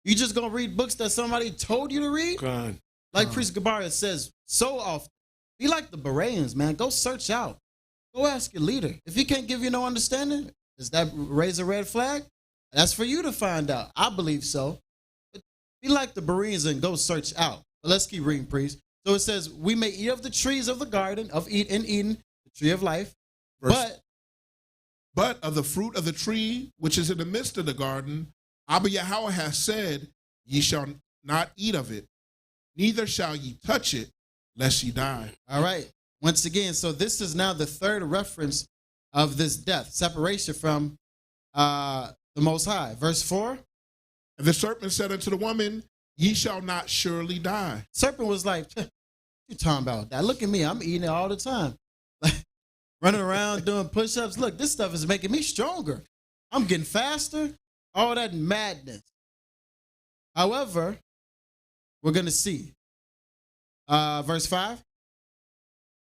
You just going to read books that somebody told you to read? God. Like Priest Gabaria says so often, be like the Bereans, man. Go search out. Go ask your leader. If he can't give you no understanding, does that raise a red flag? That's for you to find out. I believe so. But be like the Bereans and go search out. But let's keep reading, priest. So it says, we may eat of the trees of the garden of Eden, the tree of life, but of the fruit of the tree which is in the midst of the garden, Abba Yahweh has said, ye shall not eat of it, neither shall ye touch it, lest ye die. All right. Once again, so this is now the third reference of this death, separation from the Most High. Verse 4. And the serpent said unto the woman, ye shall not surely die. Serpent was like, what you talking about that? Look at me. I'm eating it all the time. Running around doing push-ups. Look, this stuff is making me stronger. I'm getting faster. All that madness. However, we're going to see. Verse 5.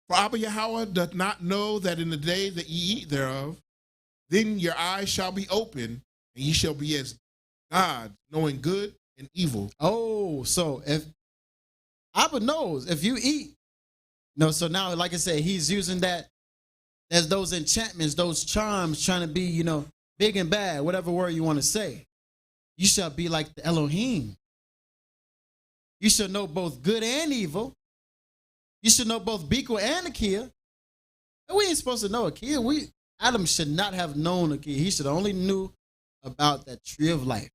For Abba Yahweh doth not know that in the day that ye eat thereof, then your eyes shall be open, and ye shall be as God, knowing good and evil. Oh, so if Abba knows if you eat, no, so now, like I said, he's using that as those enchantments, those charms, trying to be, big and bad, whatever word you want to say. You shall be like the Elohim. You shall know both good and evil. You should know both Bikku and Akae. And we ain't supposed to know Akae. Adam should not have known Akae. He should only knew about that tree of life.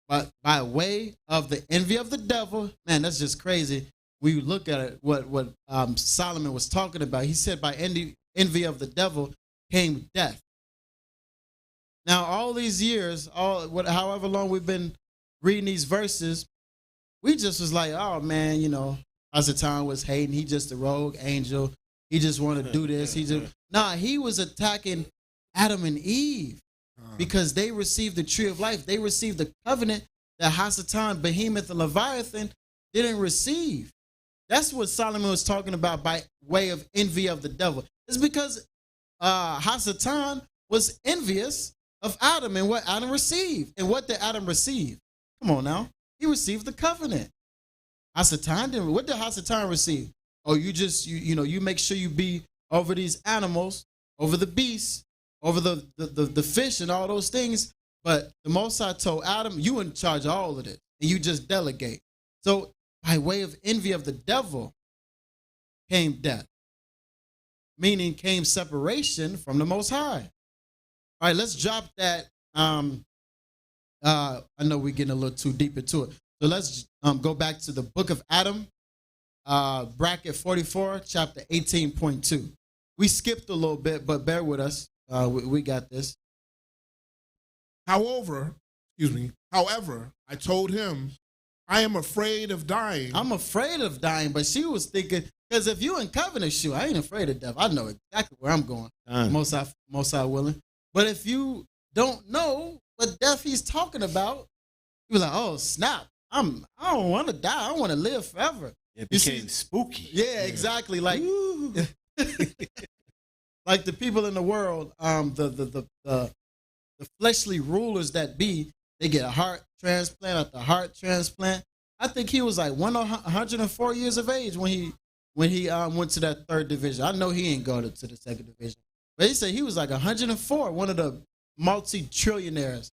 But by way of the envy of the devil, man, that's just crazy. We look at it, what Solomon was talking about. He said by envy of the devil came death. Now, all these years, however long we've been reading these verses, we just was like, oh, man, Hasatan was hating. He just a rogue angel. He just wanted to do this. He was attacking Adam and Eve because they received the tree of life. They received the covenant that Hasatan, Behemoth, and Leviathan didn't receive. That's what Solomon was talking about by way of envy of the devil. It's because Hasatan was envious of Adam and what Adam received. And what did Adam receive? Come on now. He received the covenant. Hasatan didn't. What did Hasatan receive? Oh, you make sure you be over these animals, over the beasts, over the fish and all those things. But the Most High told Adam, you in charge of all of it, and you just delegate. So by way of envy of the devil came death, meaning came separation from the Most High. All right, let's drop that. I know we're getting a little too deep into it. So let's go back to the book of Adam, bracket 44, chapter 18.2. We skipped a little bit, but bear with us. We got this. However, I told him, I am afraid of dying. I'm afraid of dying, but she was thinking, because if you in covenant, I ain't afraid of death. I know exactly where I'm going. Most High willing. But if you don't know what death he's talking about, he was like, oh, snap. I don't want to die. I want to live forever. It became spooky. Yeah, exactly. Like, like the people in the world, the fleshly rulers that be, they get a heart transplant after heart transplant. I think he was like 104 years of age when he went to that third division. I know he ain't going to the second division, but he said he was like 104, one of the multi-trillionaires.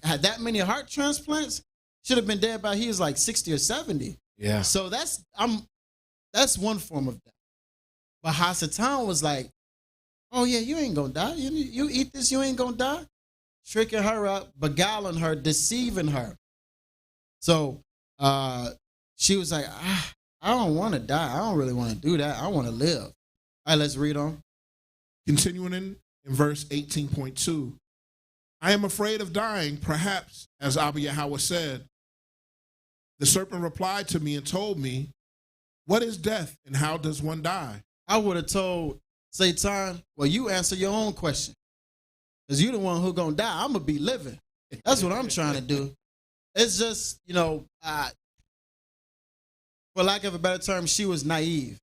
Had that many heart transplants, should have been dead by he was like 60 or 70. Yeah. So that's one form of death. But Hasatan was like, oh yeah, you ain't gonna die. You eat this, you ain't gonna die. Tricking her up, beguiling her, deceiving her. So she was like, I don't want to die. I don't really want to do that. I want to live. All right, let's read on. Continuing in verse 18.2. I am afraid of dying, perhaps, as Abba Yahweh said. The serpent replied to me and told me, what is death and how does one die? I would have told Satan, well, you answer your own question. Because you're the one who's going to die. I'm going to be living. That's what I'm trying to do. It's just, for lack of a better term, she was naive.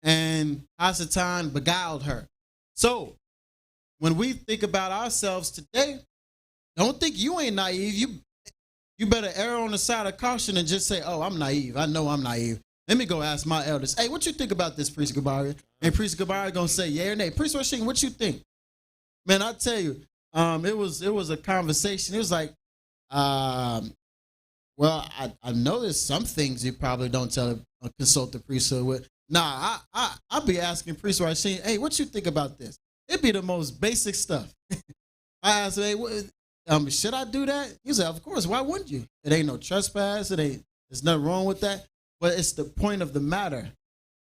And Hasatan beguiled her. So, when we think about ourselves today, don't think you ain't naive. you better err on the side of caution and just say, oh, I'm naive. I know I'm naive. Let me go ask my elders. Hey, what you think about this, Priest Gabari? And Priest Gabari gonna say yay or nay. Priest Washington, what you think? Man, I tell you, it was a conversation. It was like, well, I know there's some things you probably don't consult the priesthood with. Nah, I'll be asking Priest Washington, hey, what you think about this? It'd be the most basic stuff. I asked him, hey, should I do that? He said, of course, why wouldn't you? It ain't no trespass. There's nothing wrong with that. But it's the point of the matter.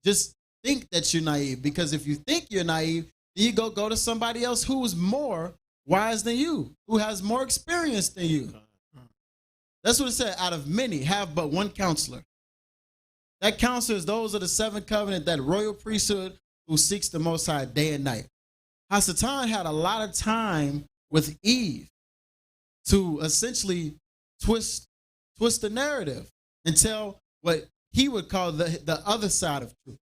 Just think that you're naive, because if you think you're naive, then you go to somebody else who's more wise than you, who has more experience than you. That's what it said. Out of many, have but one counselor. That counselor is those of the seventh covenant, that royal priesthood who seeks the Most High day and night. Hasatan had a lot of time with Eve to essentially twist the narrative and tell what he would call the other side of truth.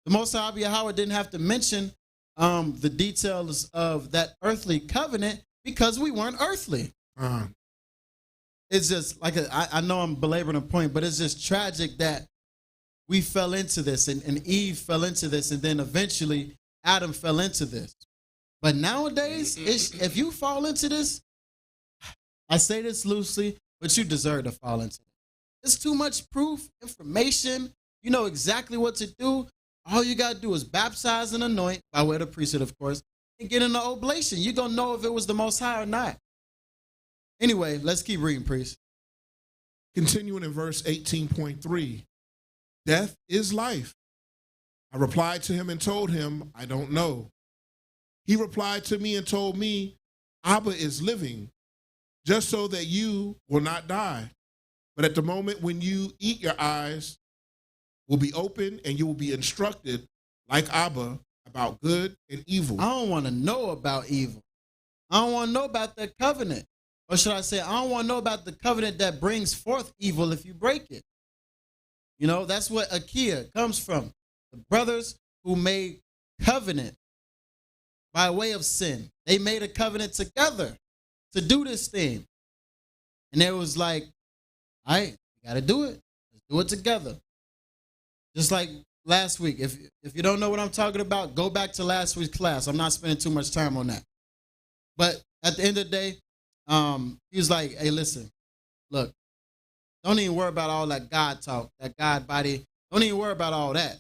The Most High Yahweh didn't have to mention the details of that earthly covenant because we weren't earthly. It's just like, I know I'm belaboring a point, but it's just tragic that we fell into this and Eve fell into this, and then eventually Adam fell into this. But nowadays, if you fall into this, I say this loosely, but you deserve to fall into it. It's too much proof, information. You know exactly what to do. All you got to do is baptize and anoint, by way of the priesthood, of course, and get in the oblation. You're going to know if it was the Most High or not. Anyway, let's keep reading, priest. Continuing in verse 18.3, death is life. I replied to him and told him, I don't know. He replied to me and told me, Abba is living, just so that you will not die. But at the moment when you eat, your eyes will be open and you will be instructed, like Abba, about good and evil. I don't want to know about evil. I don't want to know about that covenant. Or should I say, I don't want to know about the covenant that brings forth evil if you break it. You know, that's what Akae comes from. The brothers who made covenant by way of sin. They made a covenant together to do this thing. And it was like, all right, you got to do it. Let's do it together. Just like last week. If you don't know what I'm talking about, go back to last week's class. I'm not spending too much time on that. But at the end of the day, he was like, hey, listen, look, don't even worry about all that God talk, that God body. Don't even worry about all that.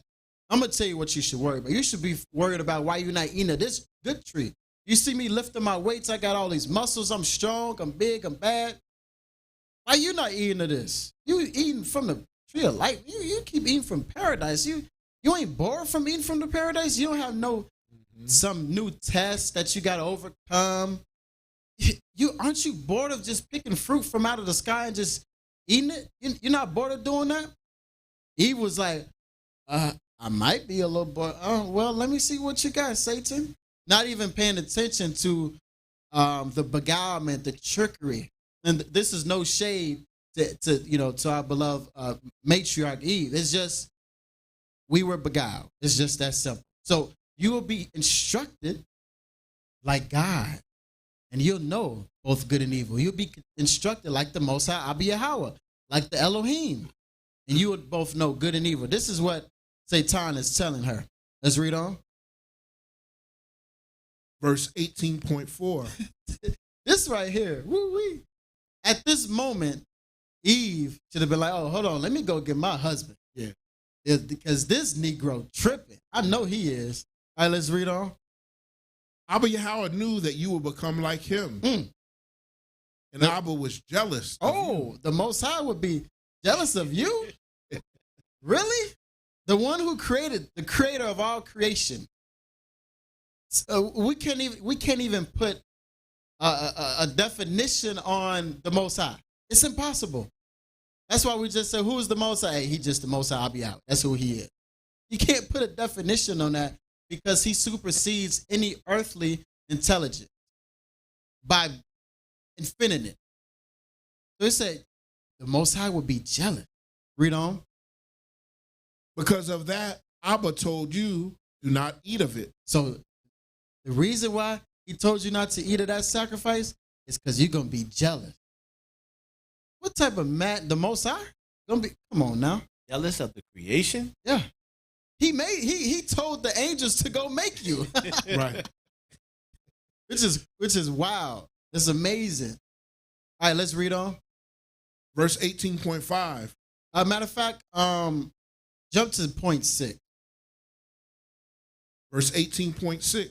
I'm going to tell you what you should worry about. You should be worried about why you're not eating of this good tree. You see me lifting my weights. I got all these muscles. I'm strong. I'm big. I'm bad. Why you not eating of this? You eating from the tree of life. You keep eating from paradise. You ain't bored from eating from the paradise. You don't have some new test that you got to overcome. Aren't you bored of just picking fruit from out of the sky and just eating it? You're not bored of doing that? Eve was like, I might be a little bored. Well, let me see what you got, Satan. Not even paying attention to the beguilement, the trickery. And this is no shade to our beloved matriarch Eve. It's just, we were beguiled. It's just that simple. So you will be instructed like God. And you'll know both good and evil. You'll be instructed like the Most High Yahweh, like the Elohim. And you would both know good and evil. This is what Satan is telling her. Let's read on. Verse 18.4. This right here. Woo-wee. At this moment, Eve should have been like, oh, hold on. Let me go get my husband. Yeah. Because this Negro tripping. I know he is. All right, let's read on. Abba Yahweh knew that you would become like him. And Abba was jealous. The Most High would be jealous of you? Really? The one who created, the creator of all creation. So we can't even put a definition on the Most High. It's impossible. That's why we just say, who is the Most High? Hey, he's just the Most High. I'll be out. That's who he is. You can't put a definition on that, because he supersedes any earthly intelligence by infinite. So it said the Most High would be jealous. Read on. Because of that, Abba told you, do not eat of it. So the reason why he told you not to eat of that sacrifice is because you're going to be jealous. What type of man? The Most High? Gonna be? Come on now. Jealous of the creation? Yeah. He told the angels to go make you. Right. Which is wild. It's amazing. All right, let's read on. Verse 18.5. Matter of fact, jump to point 6. Verse 18.6.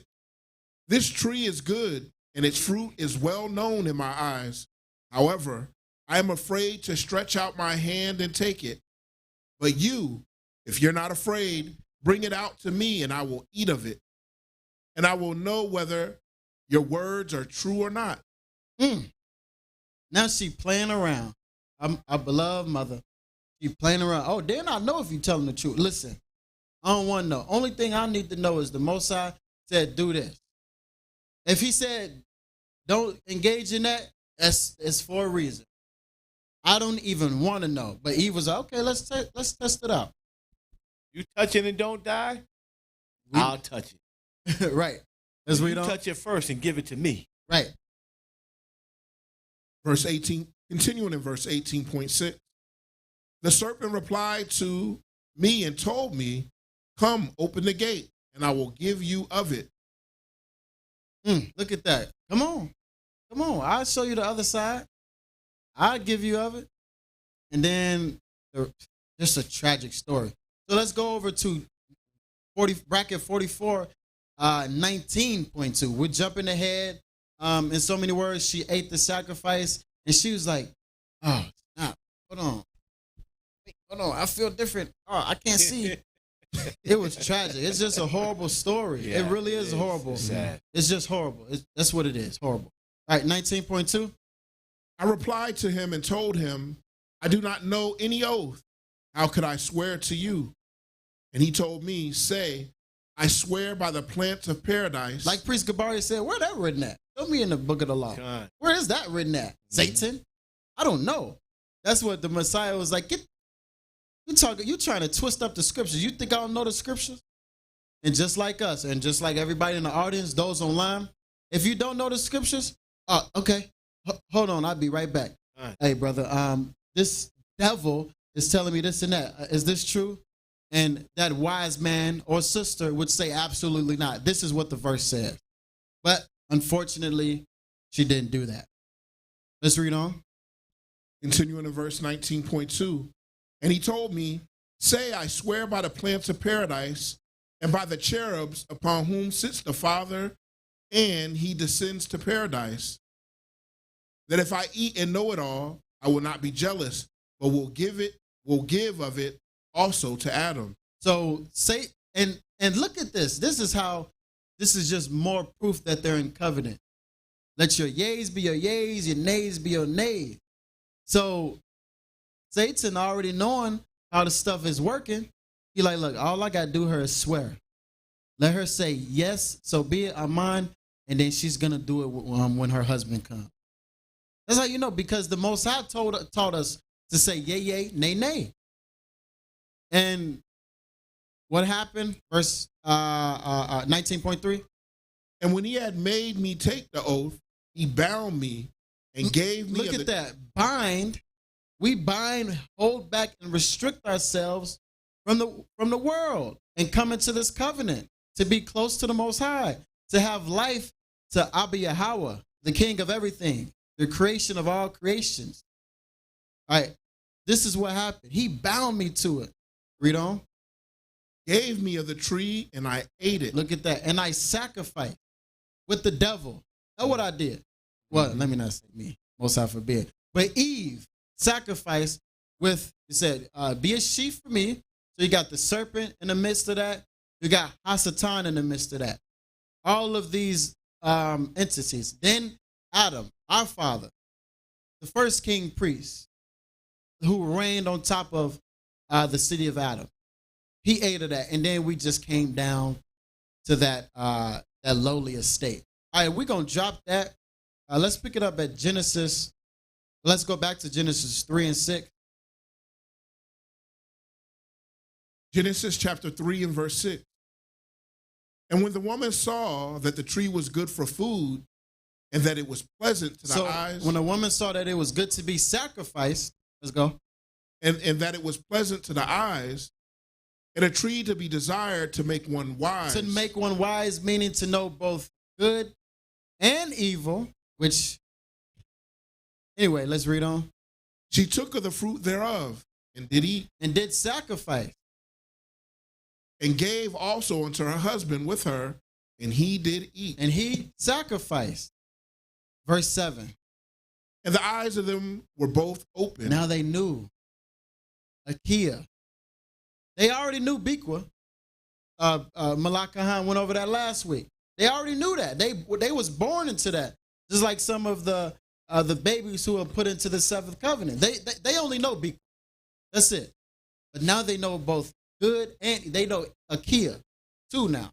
This tree is good, and its fruit is well known in my eyes. However, I am afraid to stretch out my hand and take it. But you, if you're not afraid, bring it out to me, and I will eat of it. And I will know whether your words are true or not. Now she playing around. Our beloved mother. She playing around. Oh, then I know if you're telling the truth. Listen, I don't want to know. Only thing I need to know is the Most High said, do this. If he said, don't engage in that, it's for a reason. I don't even want to know. But Eve was like, okay, let's test it out. You touch it and don't die, I'll touch it. Right. Let's read on. You touch it first and give it to me. Right. Verse 18, continuing in verse 18.6. The serpent replied to me and told me, come, open the gate, and I will give you of it. Look at that. Come on. I'll show you the other side. I'll give you of it. And then just a tragic story. So let's go over to bracket 44, 19.2. We're jumping ahead. In so many words, she ate the sacrifice, and she was like, oh, snap. Hold on. I feel different. Oh, I can't see. It was tragic. It's just a horrible story. Yeah, it really is horrible. It's just horrible. That's what it is. Horrible. All right, 19.2. I replied to him and told him, I do not know any oath. How could I swear to you? And he told me, say, I swear by the plants of paradise. Like Priest Gabari said, where that written at? Show me in the book of the law. God. Where is that written at? Satan? I don't know. That's what the Messiah was like. You trying to twist up the scriptures. You think I don't know the scriptures? And just like us, and just like everybody in the audience, those online, if you don't know the scriptures, okay, hold on, I'll be right back. Right. Hey, brother, this devil is telling me this and that. Is this true? And that wise man or sister would say, absolutely not. This is what the verse says. But unfortunately, she didn't do that. Let's read on. Continuing in verse 19.2. And he told me, say, I swear by the plants of paradise and by the cherubs upon whom sits the Father, and he descends to paradise, that if I eat and know it all, I will not be jealous, but will give of it also to Adam. So say, and look at this. This is just more proof that they're in covenant. Let your yeas be your yeas, your nays be your nays. So Satan already knowing how the stuff is working, he like, look, all I got to do her is swear. Let her say, yes, so be it, I'm mine, and then she's going to do it when her husband comes. That's how you know, because the Most High taught us to say yay, yay, nay, nay. And what happened? Verse 19.3. And when he had made me take the oath, he bound me and gave me. Look at that. Bind. We bind, hold back, and restrict ourselves from the world and come into this covenant to be close to the Most High, to have life to Abba, the King of everything, the creation of all creations. All right, this is what happened. He bound me to it. Read on. Gave me of the tree, and I ate it. Look at that. And I sacrificed with the devil. That's what I did. Well, let me not say me. Most High forbid. But Eve sacrificed with, he said, be a sheep for me. So you got the serpent in the midst of that. You got Hasatan in the midst of that. All of these entities. Then Adam, our father, the first king priest, who reigned on top of the city of Adam. He ate of that. And then we just came down to that lowly estate. All right, we're going to drop that. Let's pick it up at Genesis. Let's go back to Genesis 3 and 6. Genesis chapter 3 and verse 6. And when the woman saw that the tree was good for food, and that it was pleasant to the eyes. When a woman saw that it was good to be sacrificed, let's go. And that it was pleasant to the eyes, and a tree to be desired to make one wise. To make one wise, meaning to know both good and evil, which, anyway, let's read on. She took of the fruit thereof, and did eat. And did sacrifice. And gave also unto her husband with her, and he did eat. And he sacrificed. Verse 7. And the eyes of them were both open. Now they knew. Akae. They already knew Bikwa. Malakahan went over that last week. They already knew that. They was born into that. Just like some of the babies who were put into the seventh covenant. They only know Bikwa. That's it. But now they know both good and they know Akae too now.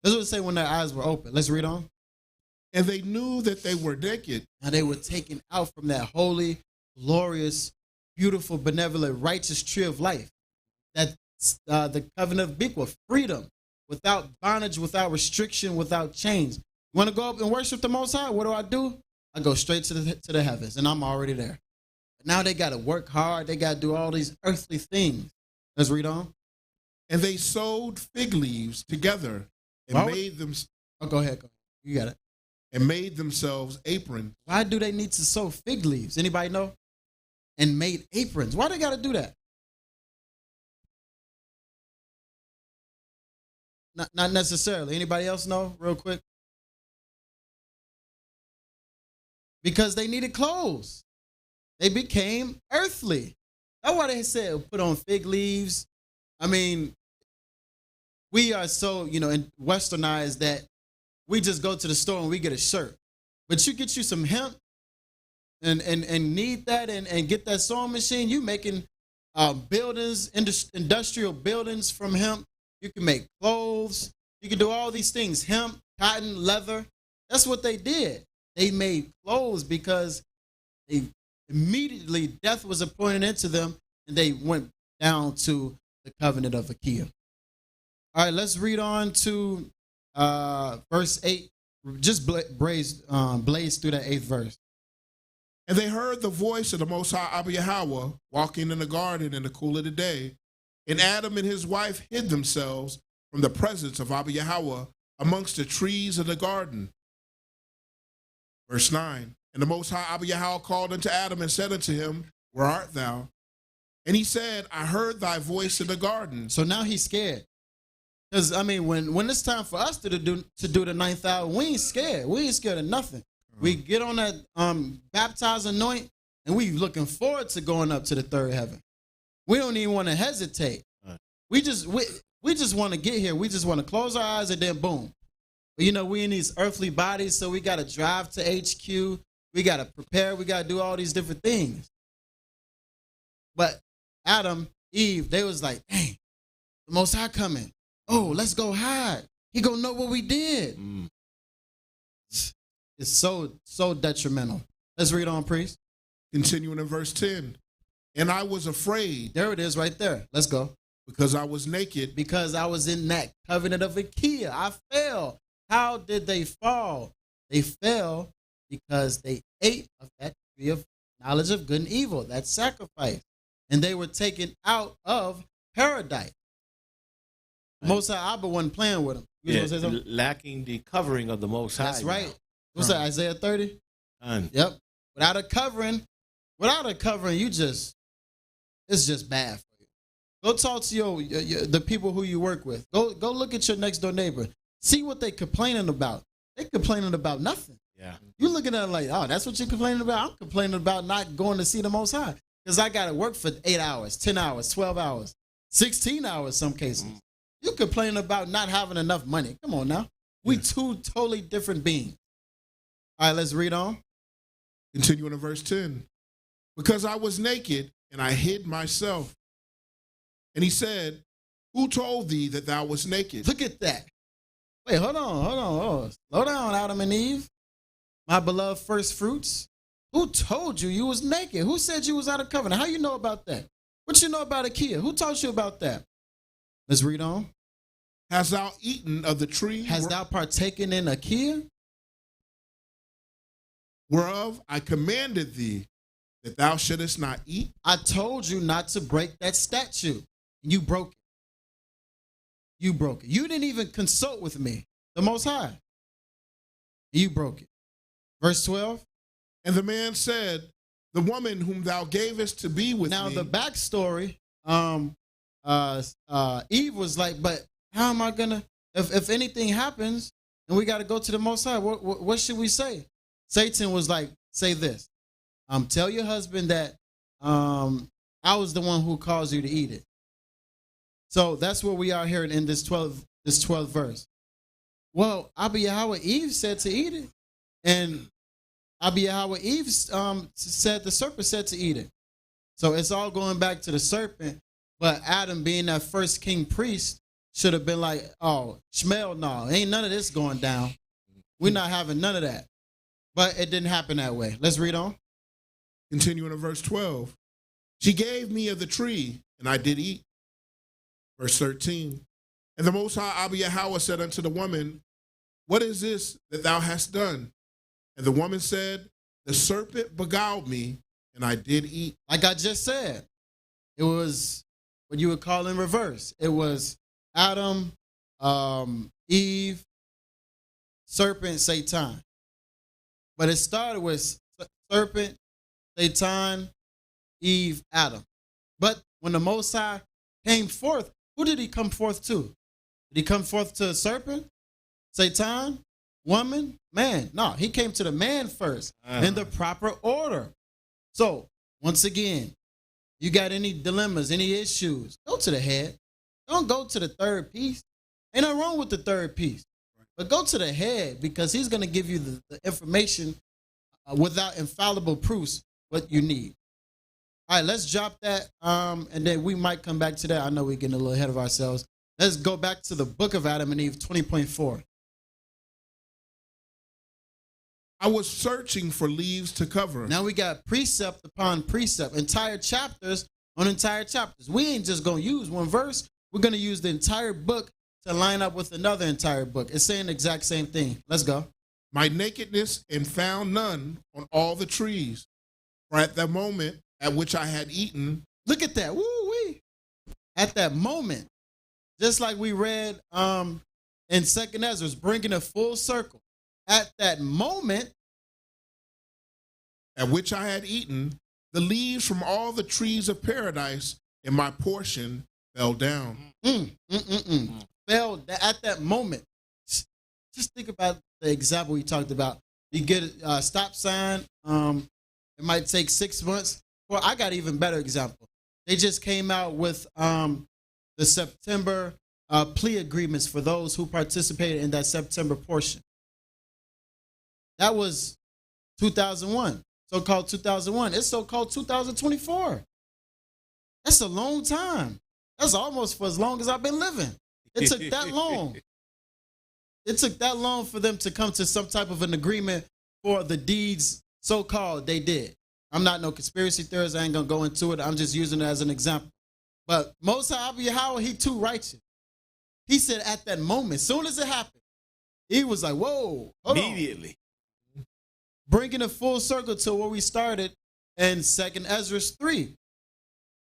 That's what it say when their eyes were open. Let's read on. And they knew that they were naked. Now they were taken out from that holy, glorious, beautiful, benevolent, righteous tree of life. That's the covenant of Bikwa, freedom, without bondage, without restriction, without chains. You want to go up and worship the Most High? What do? I go straight to the heavens, and I'm already there. But now they got to work hard. They got to do all these earthly things. Let's read on. And they sewed fig leaves together and made them. Oh, go ahead. You got it. And made themselves aprons. Why do they need to sew fig leaves? Anybody know? And made aprons. Why they got to do that? Not necessarily. Anybody else know? Real quick. Because they needed clothes. They became earthly. That's why they said put on fig leaves. I mean, we are so, westernized that we just go to the store and we get a shirt. But you get you some hemp and need that and get that sewing machine. You making buildings, industrial buildings from hemp. You can make clothes. You can do all these things. Hemp, cotton, leather. That's what they did. They made clothes because they immediately death was appointed into them and they went down to the covenant of Akae. All right, let's read on to verse 8. Just blaze through that 8th verse. And they heard the voice of the Most High Yahweh walking in the garden in the cool of the day. And Adam and his wife hid themselves from the presence of Yahweh amongst the trees of the garden. Verse 9. And the Most High Yahweh called unto Adam and said unto him, Where art thou? And he said, I heard thy voice in the garden. So now he's scared. Because, I mean, when it's time for us to do the 9th hour, we ain't scared. We ain't scared of nothing. We get on that baptize, anoint, and we looking forward to going up to the third heaven. We don't even want to hesitate. We just want to get here. We just want to close our eyes and then boom. But, we in these earthly bodies, so we got to drive to HQ. We got to prepare. We got to do all these different things. But Adam, Eve, they was like, dang, the Most High coming. Oh, let's go hide. He gonna know what we did. It's so detrimental. Let's read on, priest. Continuing in verse 10. And I was afraid. There it is right there. Let's go. Because I was naked. Because I was in that covenant of Akae. I fell. How did they fall? They fell because they ate of that tree of knowledge of good and evil, that sacrifice. And they were taken out of paradise. Most High Abba wasn't playing with them. Lacking the covering of the Most High. That's right. What's that, Isaiah 30? Yep. Without a covering, it's just bad for you. Go talk to the people who you work with. Go look at your next door neighbor. See what they complaining about. They complaining about nothing. Yeah. You looking at it like, oh, that's what you're complaining about? I'm complaining about not going to see the Most High. Because I got to work for 8 hours, 10 hours, 12 hours, 16 hours some cases. You complaining about not having enough money. Come on now. We two totally different beings. All right, let's read on. Continuing in verse 10. Because I was naked and I hid myself. And he said, Who told thee that thou wast naked? Look at that. Wait, hold on. Slow down, Adam and Eve. My beloved first fruits. Who told you was naked? Who said you was out of covenant? How you know about that? What you know about Akae? Who taught you about that? Let's read on. Hast thou eaten of the tree? Hast thou partaken in Akae? whereof I commanded thee that thou shouldest not eat? I told you not to break that statute. You broke it. You broke it. You didn't even consult with me, the Most High. You broke it. Verse 12. And the man said, the woman whom thou gavest to be with now, me. Now, the backstory, Eve was like, but how am I going to, if anything happens and we got to go to the Most High, what should we say? Satan was like, say this. Tell your husband that I was the one who caused you to eat it. So that's where we are here in this 12th verse. Well, Abba Eve said to eat it. And Abba Eve said, the serpent said to eat it. So it's all going back to the serpent. But Adam, being that first king priest, should have been like, oh, Shmuel, no, ain't none of this going down. We're not having none of that. But it didn't happen that way. Let's read on. Continuing in verse 12. She gave me of the tree, and I did eat. Verse 13. And the Most High Abba said unto the woman, what is this that thou hast done? And the woman said, the serpent beguiled me, and I did eat. Like I just said, it was what you would call in reverse. It was Adam, Eve, serpent, Satan. But it started with serpent, Satan, Eve, Adam. But when the Most High came forth, who did he come forth to? Did he come forth to a serpent, Satan, woman, man? No, he came to the man first in the proper order. So, once again, you got any dilemmas, any issues, go to the head. Don't go to the third piece. Ain't nothing wrong with the third piece. But go to the head because he's going to give you the information without infallible proofs what you need. All right, let's drop that, and then we might come back to that. I know we're getting a little ahead of ourselves. Let's go back to the book of Adam and Eve, 20.4. I was searching for leaves to cover. Now we got precept upon precept, entire chapters on entire chapters. We ain't just going to use one verse. We're going to use the entire book to line up with another entire book. It's saying the exact same thing. Let's go. My nakedness and found none on all the trees. For at the moment at which I had eaten. Look at that. Woo-wee. At that moment. Just like we read in 2nd Ezra, bringing a full circle. At that moment. At which I had eaten, the leaves from all the trees of paradise in my portion fell down. Fell at that moment. Just think about the example we talked about. You get a stop sign. It might take 6 months. Well, I got an even better example. They just came out with the September plea agreements for those who participated in that September portion. That was 2001, so-called 2001. It's so-called 2024. That's a long time. That's almost for as long as I've been living. It took that long. It took that long for them to come to some type of an agreement for the deeds so-called they did. I'm not no conspiracy theorist. I ain't going to go into it. I'm just using it as an example. But Most High Yahweh, he too righteous. He said at that moment, as soon as it happened, he was like, whoa. Immediately. Bringing it full circle to where we started in 2nd Ezra 3.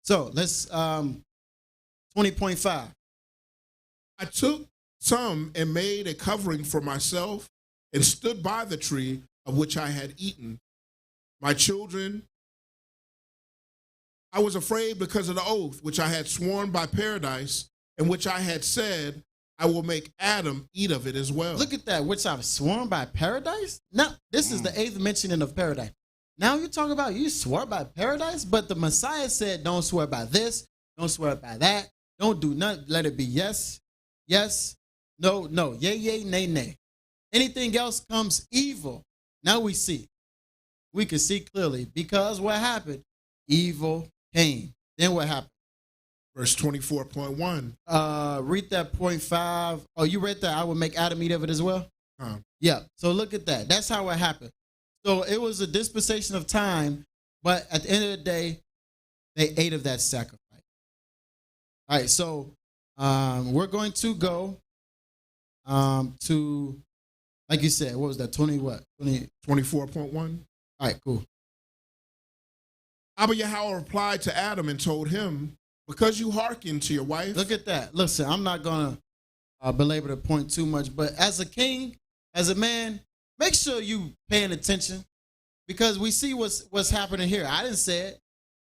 So let's, 20.5. I took some and made a covering for myself and stood by the tree of which I had eaten. My children, I was afraid because of the oath which I had sworn by paradise and which I had said, I will make Adam eat of it as well. Look at that, which I've sworn by paradise? Now, this is the 8th mentioning of paradise. Now you're talking about you swore by paradise, but the Messiah said, don't swear by this, don't swear by that, don't do nothing, let it be yes, yes, no, no, yay, yay, nay, nay. Anything else comes evil. Now we see. We can see clearly because what happened? Evil came. Then what happened? Verse 24.1. Read that 0.5. Oh, you read that? I will make Adam eat of it as well? Yeah. So look at that. That's how it happened. So it was a dispensation of time, but at the end of the day, they ate of that sacrifice. All right. So we're going to go to, Like you said, what was that? 20 what? 24.1. All right, cool. Abba Yahweh replied to Adam and told him, because you hearken to your wife. Look at that. Listen, I'm not going to belabor the point too much, but as a king, as a man, make sure you paying attention because we see what's happening here. I didn't say it.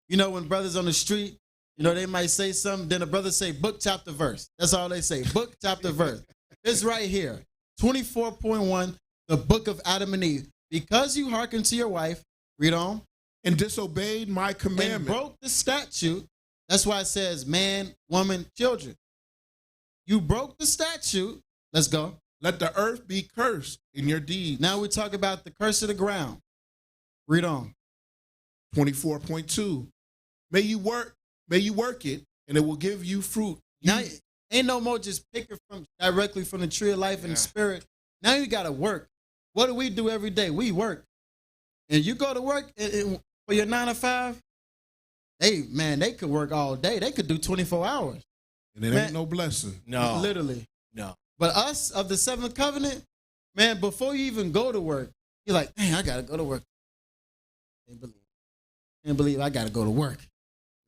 You know, when brothers on the street, you know, they might say something, then a brother say book, chapter, verse. That's all they say, book, chapter, verse. It's right here, 24.1, the book of Adam and Eve. Because you hearken to your wife, read on. And disobeyed my commandment. And broke the statute. That's why it says man, woman, children. You broke the statute. Let's go. Let the earth be cursed in your deeds. Now we talk about the curse of the ground. Read on. 24.2. May you work it, and it will give you fruit. Now ain't no more just picking directly from the tree of life and the spirit. Now you gotta work. What do we do every day? We work. And you go to work for your 9 to 5. They could work all day. They could do 24 hours. And it ain't no blessing. No. Literally. No. But us of the seventh covenant, man, before you even go to work, you're like, man, I got to go to work. Can't believe I got to go to work.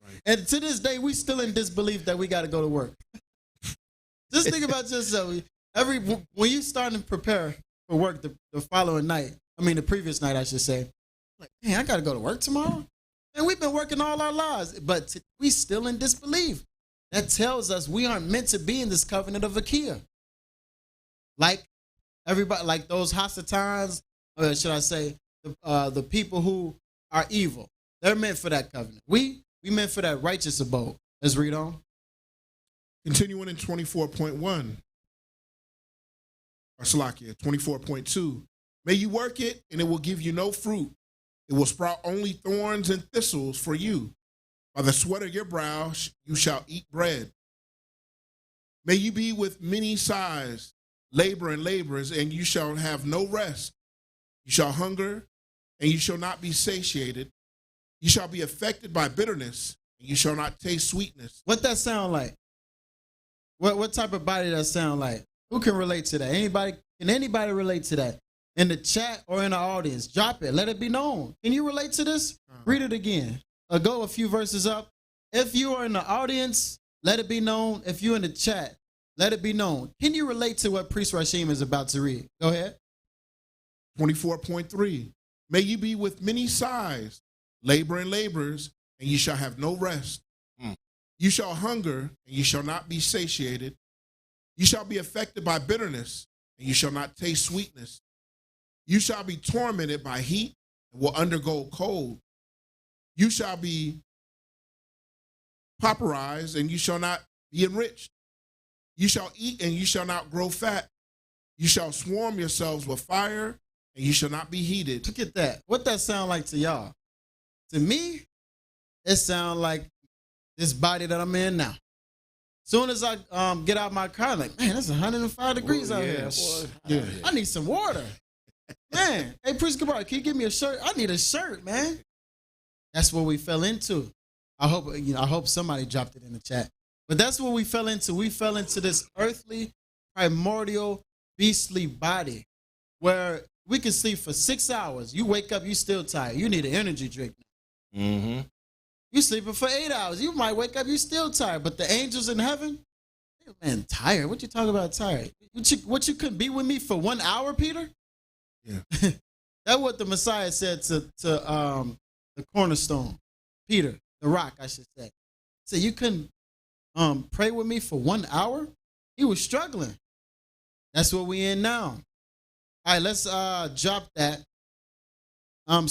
Right. And to this day, we still in disbelief that we got to go to work. Just think about yourself. When you start to prepare for work the following night, the previous night, I should say, like, man, I got to go to work tomorrow. And we've been working all our lives, but we still in disbelief. That tells us we aren't meant to be in this covenant of Akae. Like everybody, like those Hasatans, or should I say, the people who are evil. They're meant for that covenant. We meant for that righteous abode. Let's read on. Continuing in 24.1. Or Salakia, 24.2. May you work it, and it will give you no fruit. It will sprout only thorns and thistles for you. By the sweat of your brow you shall eat bread. May you be with many sighs, labor and laborers, and you shall have no rest. You shall hunger, and you shall not be satiated. You shall be affected by bitterness, and you shall not taste sweetness. What that sound like? What type of body that sound like? Who can relate to that? Can anybody relate to that? In the chat or in the audience, drop it. Let it be known. Can you relate to this? Read it again. Go a few verses up. If you are in the audience, let it be known. If you're in the chat, let it be known. Can you relate to what Priest Rashim is about to read? Go ahead. 24.3. May you be with many sighs, labor and laborers, and you shall have no rest. You shall hunger, and you shall not be satiated. You shall be affected by bitterness, and you shall not taste sweetness. You shall be tormented by heat and will undergo cold. You shall be pauperized, and you shall not be enriched. You shall eat, and you shall not grow fat. You shall swarm yourselves with fire, and you shall not be heated. Look at that. What that sound like to y'all? To me, it sound like this body that I'm in now. Soon as I get out my car, I'm like, man, it's 105 degrees out here. Boy. Yeah. I need some water. Man, hey, Priest Gabar, can you give me a shirt? I need a shirt, man. That's what we fell into. I hope somebody dropped it in the chat. But that's what we fell into. We fell into this earthly, primordial, beastly body where we can sleep for 6 hours. You wake up, you still tired. You need an energy drink now. Mm-hmm. You sleeping for 8 hours. You might wake up, you still tired. But the angels in heaven, man, tired. What you talking about tired? What you couldn't be with me for 1 hour, Peter? Yeah. That's what the Messiah said to the cornerstone, Peter, the rock, I should say. He said, you couldn't pray with me for 1 hour? He was struggling. That's what we in now. All right, let's drop that. I'm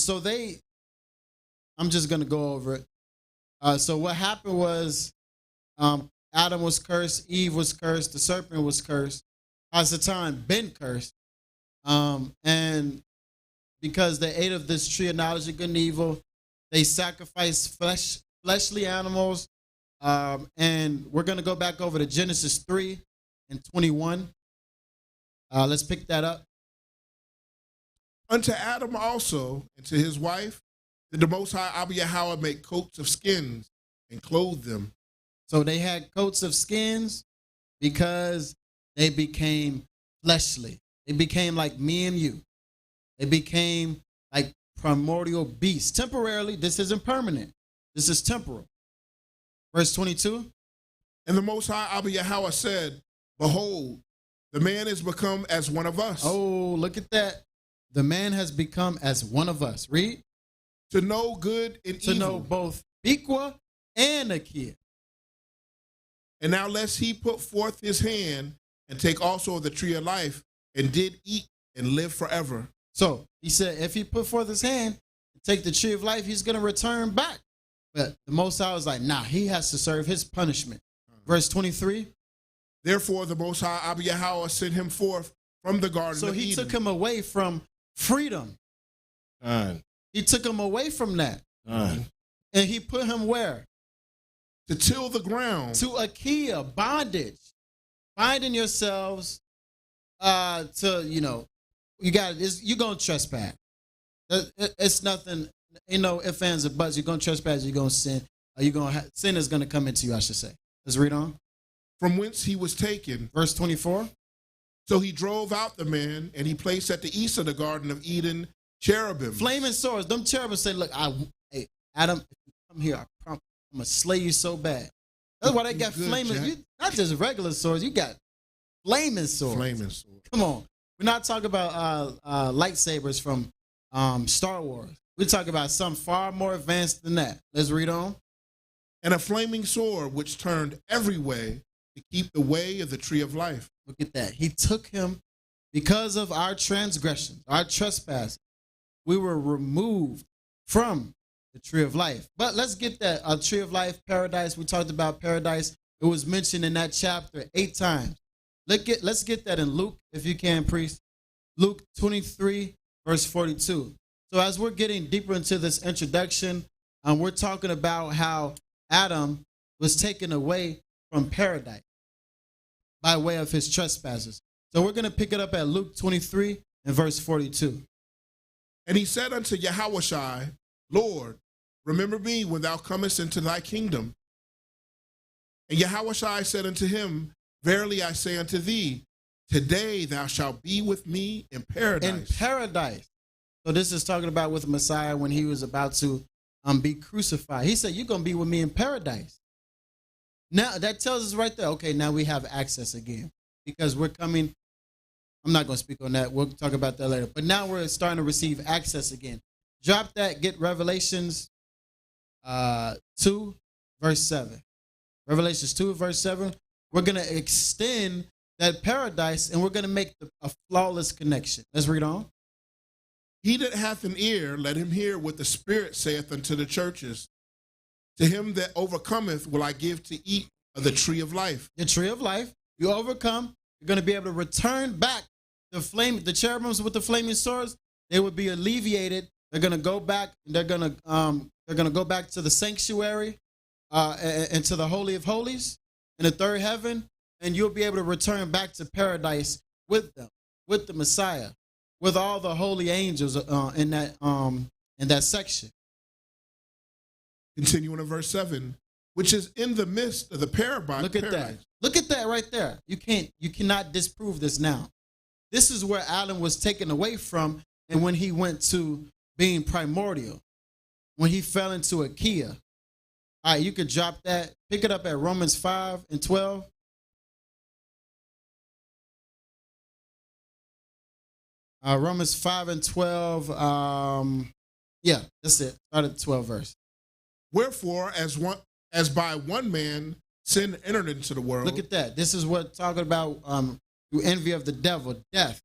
just going to go over it. So what happened was Adam was cursed, Eve was cursed, the serpent was cursed. Hasatan been cursed. And because they ate of this tree of knowledge of good and evil, they sacrificed fleshly animals. And we're going to go back over to Genesis 3 and 21. Let's pick that up. Unto Adam also, and to his wife, did the Most High Abba Yahweh make coats of skins and clothe them. So they had coats of skins because they became fleshly. They became like me and you. They became like primordial beasts. Temporarily, this isn't permanent. This is temporal. Verse 22. And the Most High Abba Yahweh said, behold, the man is become as one of us. Oh, look at that. The man has become as one of us. Read. To know good and evil. To know both Biqua and Akae. And now lest he put forth his hand and take also of the tree of life and did eat and live forever. So he said, if he put forth his hand and take the tree of life, he's going to return back. But the Most High was like, nah, he has to serve his punishment. Verse 23. Therefore, the Most High Abba Yahweh sent him forth from the garden of Eden. So he took him away from freedom. He took him away from that. And he put him where? To till the ground. To Akae, bondage. Binding yourselves to, you know, you're going to trespass. It's nothing, ain't no ifs, ands, or buts. You're going to trespass, you're going to sin. Sin is going to come into you, I should say. Let's read on. From whence he was taken. Verse 24. So he drove out the man, and he placed at the east of the Garden of Eden cherubim. Flaming swords. Them cherubim say, look, hey, Adam, if you come here, I promise I'm going to slay you so bad. That's why they got flaming, not just regular swords, you got flaming swords. Flaming swords. Come on. We're not talking about lightsabers from Star Wars. We're talking about something far more advanced than that. Let's read on. And a flaming sword which turned every way to keep the way of the tree of life. Look at that. He took him because of our transgressions, our trespass. We were removed from the tree of life. But let's get that tree of life, paradise. We talked about paradise. It was mentioned in that chapter 8 times. Let's get that in Luke, if you can, priest. Luke 23, verse 42. So as we're getting deeper into this introduction, we're talking about how Adam was taken away from paradise by way of his trespasses. So we're going to pick it up at Luke 23 and verse 42. And he said unto Yahushua, Lord, remember me when thou comest into thy kingdom. And Yahushua said unto him, verily I say unto thee, today thou shalt be with me in paradise. In paradise. So this is talking about with Messiah when he was about to be crucified. He said, you're going to be with me in paradise. Now that tells us right there, okay, now we have access again because we're coming. I'm not going to speak on that. We'll talk about that later. But now we're starting to receive access again. Drop that, get Revelations 2, verse 7. Revelations 2, verse 7. We're going to extend that paradise and we're going to make a flawless connection. Let's read on. He that hath an ear, let him hear what the Spirit saith unto the churches. To him that overcometh will I give to eat of the tree of life. The tree of life. You overcome, you're going to be able to return back the cherubims with the flaming swords. They will be alleviated. They're going to go back. They're going to go back to the sanctuary and to the Holy of Holies in the third heaven, and you'll be able to return back to paradise with them, with the Messiah, with all the holy angels in that section. Continuing in verse 7, which is in the midst of the paradise. Look at that. Look at that right there. You cannot disprove this now. This is where Adam was taken away from, and when he went to being primordial, when he fell into Akae. All right, you could drop that. Pick it up at Romans 5 and 12. Romans 5 and 12. Yeah, that's it. Start at the 12th verse. Wherefore, as by one man sin entered into the world. Look at that. This is what talking about through envy of the devil, death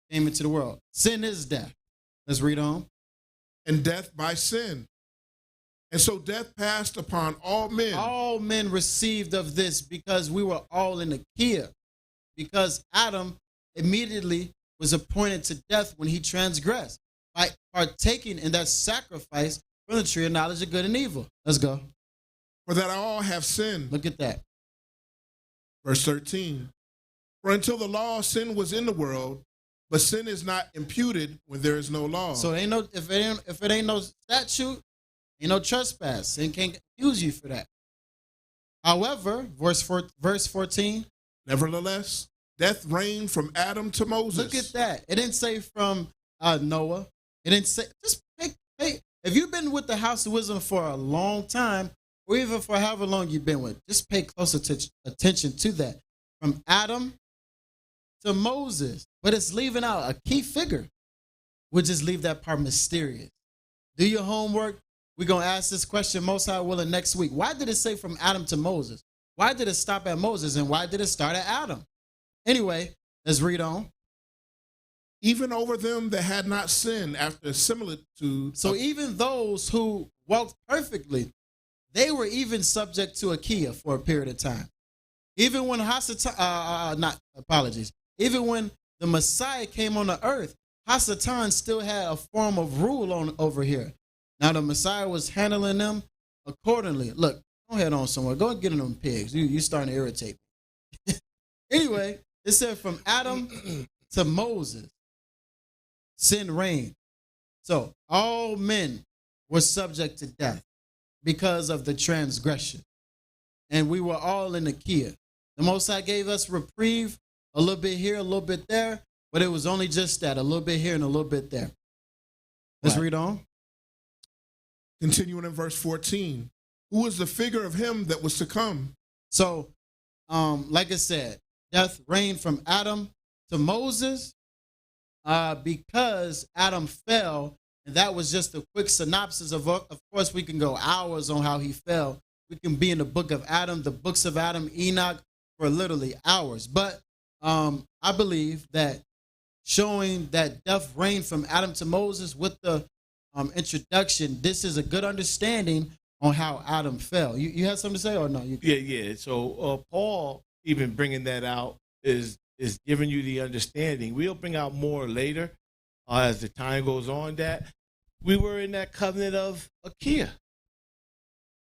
came into the world. Sin is death. Let's read on. And death by sin. And so death passed upon all men. All men received of this because we were all in Akae. Because Adam immediately was appointed to death when he transgressed by partaking in that sacrifice from the tree of knowledge of good and evil. Let's go. For that all have sinned. Look at that. Verse 13. For until the law, sin was in the world, but sin is not imputed when there is no law. So if it ain't no statute, ain't no trespass. Sin can't accuse you for that. However, verse 14. Nevertheless, death reigned from Adam to Moses. Look at that. It didn't say from Noah. It didn't say, just pay. If you've been with the House of Wisdom for a long time, or even for however long you've been with, just pay close attention to that. From Adam to Moses. But it's leaving out a key figure. We'll just leave that part mysterious. Do your homework. We're going to ask this question, most high willing, next week. Why did it say from Adam to Moses? Why did it stop at Moses, and why did it start at Adam? Anyway, let's read on. Even over them that had not sinned after similitude. So even those who walked perfectly, they were even subject to Akae for a period of time. Even when even when the Messiah came on the earth, Hasatan still had a form of rule over here. Now the Messiah was handling them accordingly. Look, go ahead on somewhere. Go and get in them pigs. You starting to irritate me. Anyway, it said from Adam to Moses, sin reigned. So all men were subject to death because of the transgression. And we were all in Akae. The Most High gave us reprieve, a little bit here, a little bit there, but it was only just that, a little bit here and a little bit there. Let's read on. Continuing in verse 14. Who is the figure of him that was to come? So, like I said, death reigned from Adam to Moses because Adam fell, and that was just a quick synopsis of course, we can go hours on how he fell. We can be in the book of Adam, the books of Adam, Enoch, for literally hours. But I believe that showing that death reigned from Adam to Moses with the introduction, this is a good understanding on how Adam fell. You had something to say or no? Yeah. So Paul, even bringing that out, is giving you the understanding. We'll bring out more later as the time goes on that we were in that covenant of Akae.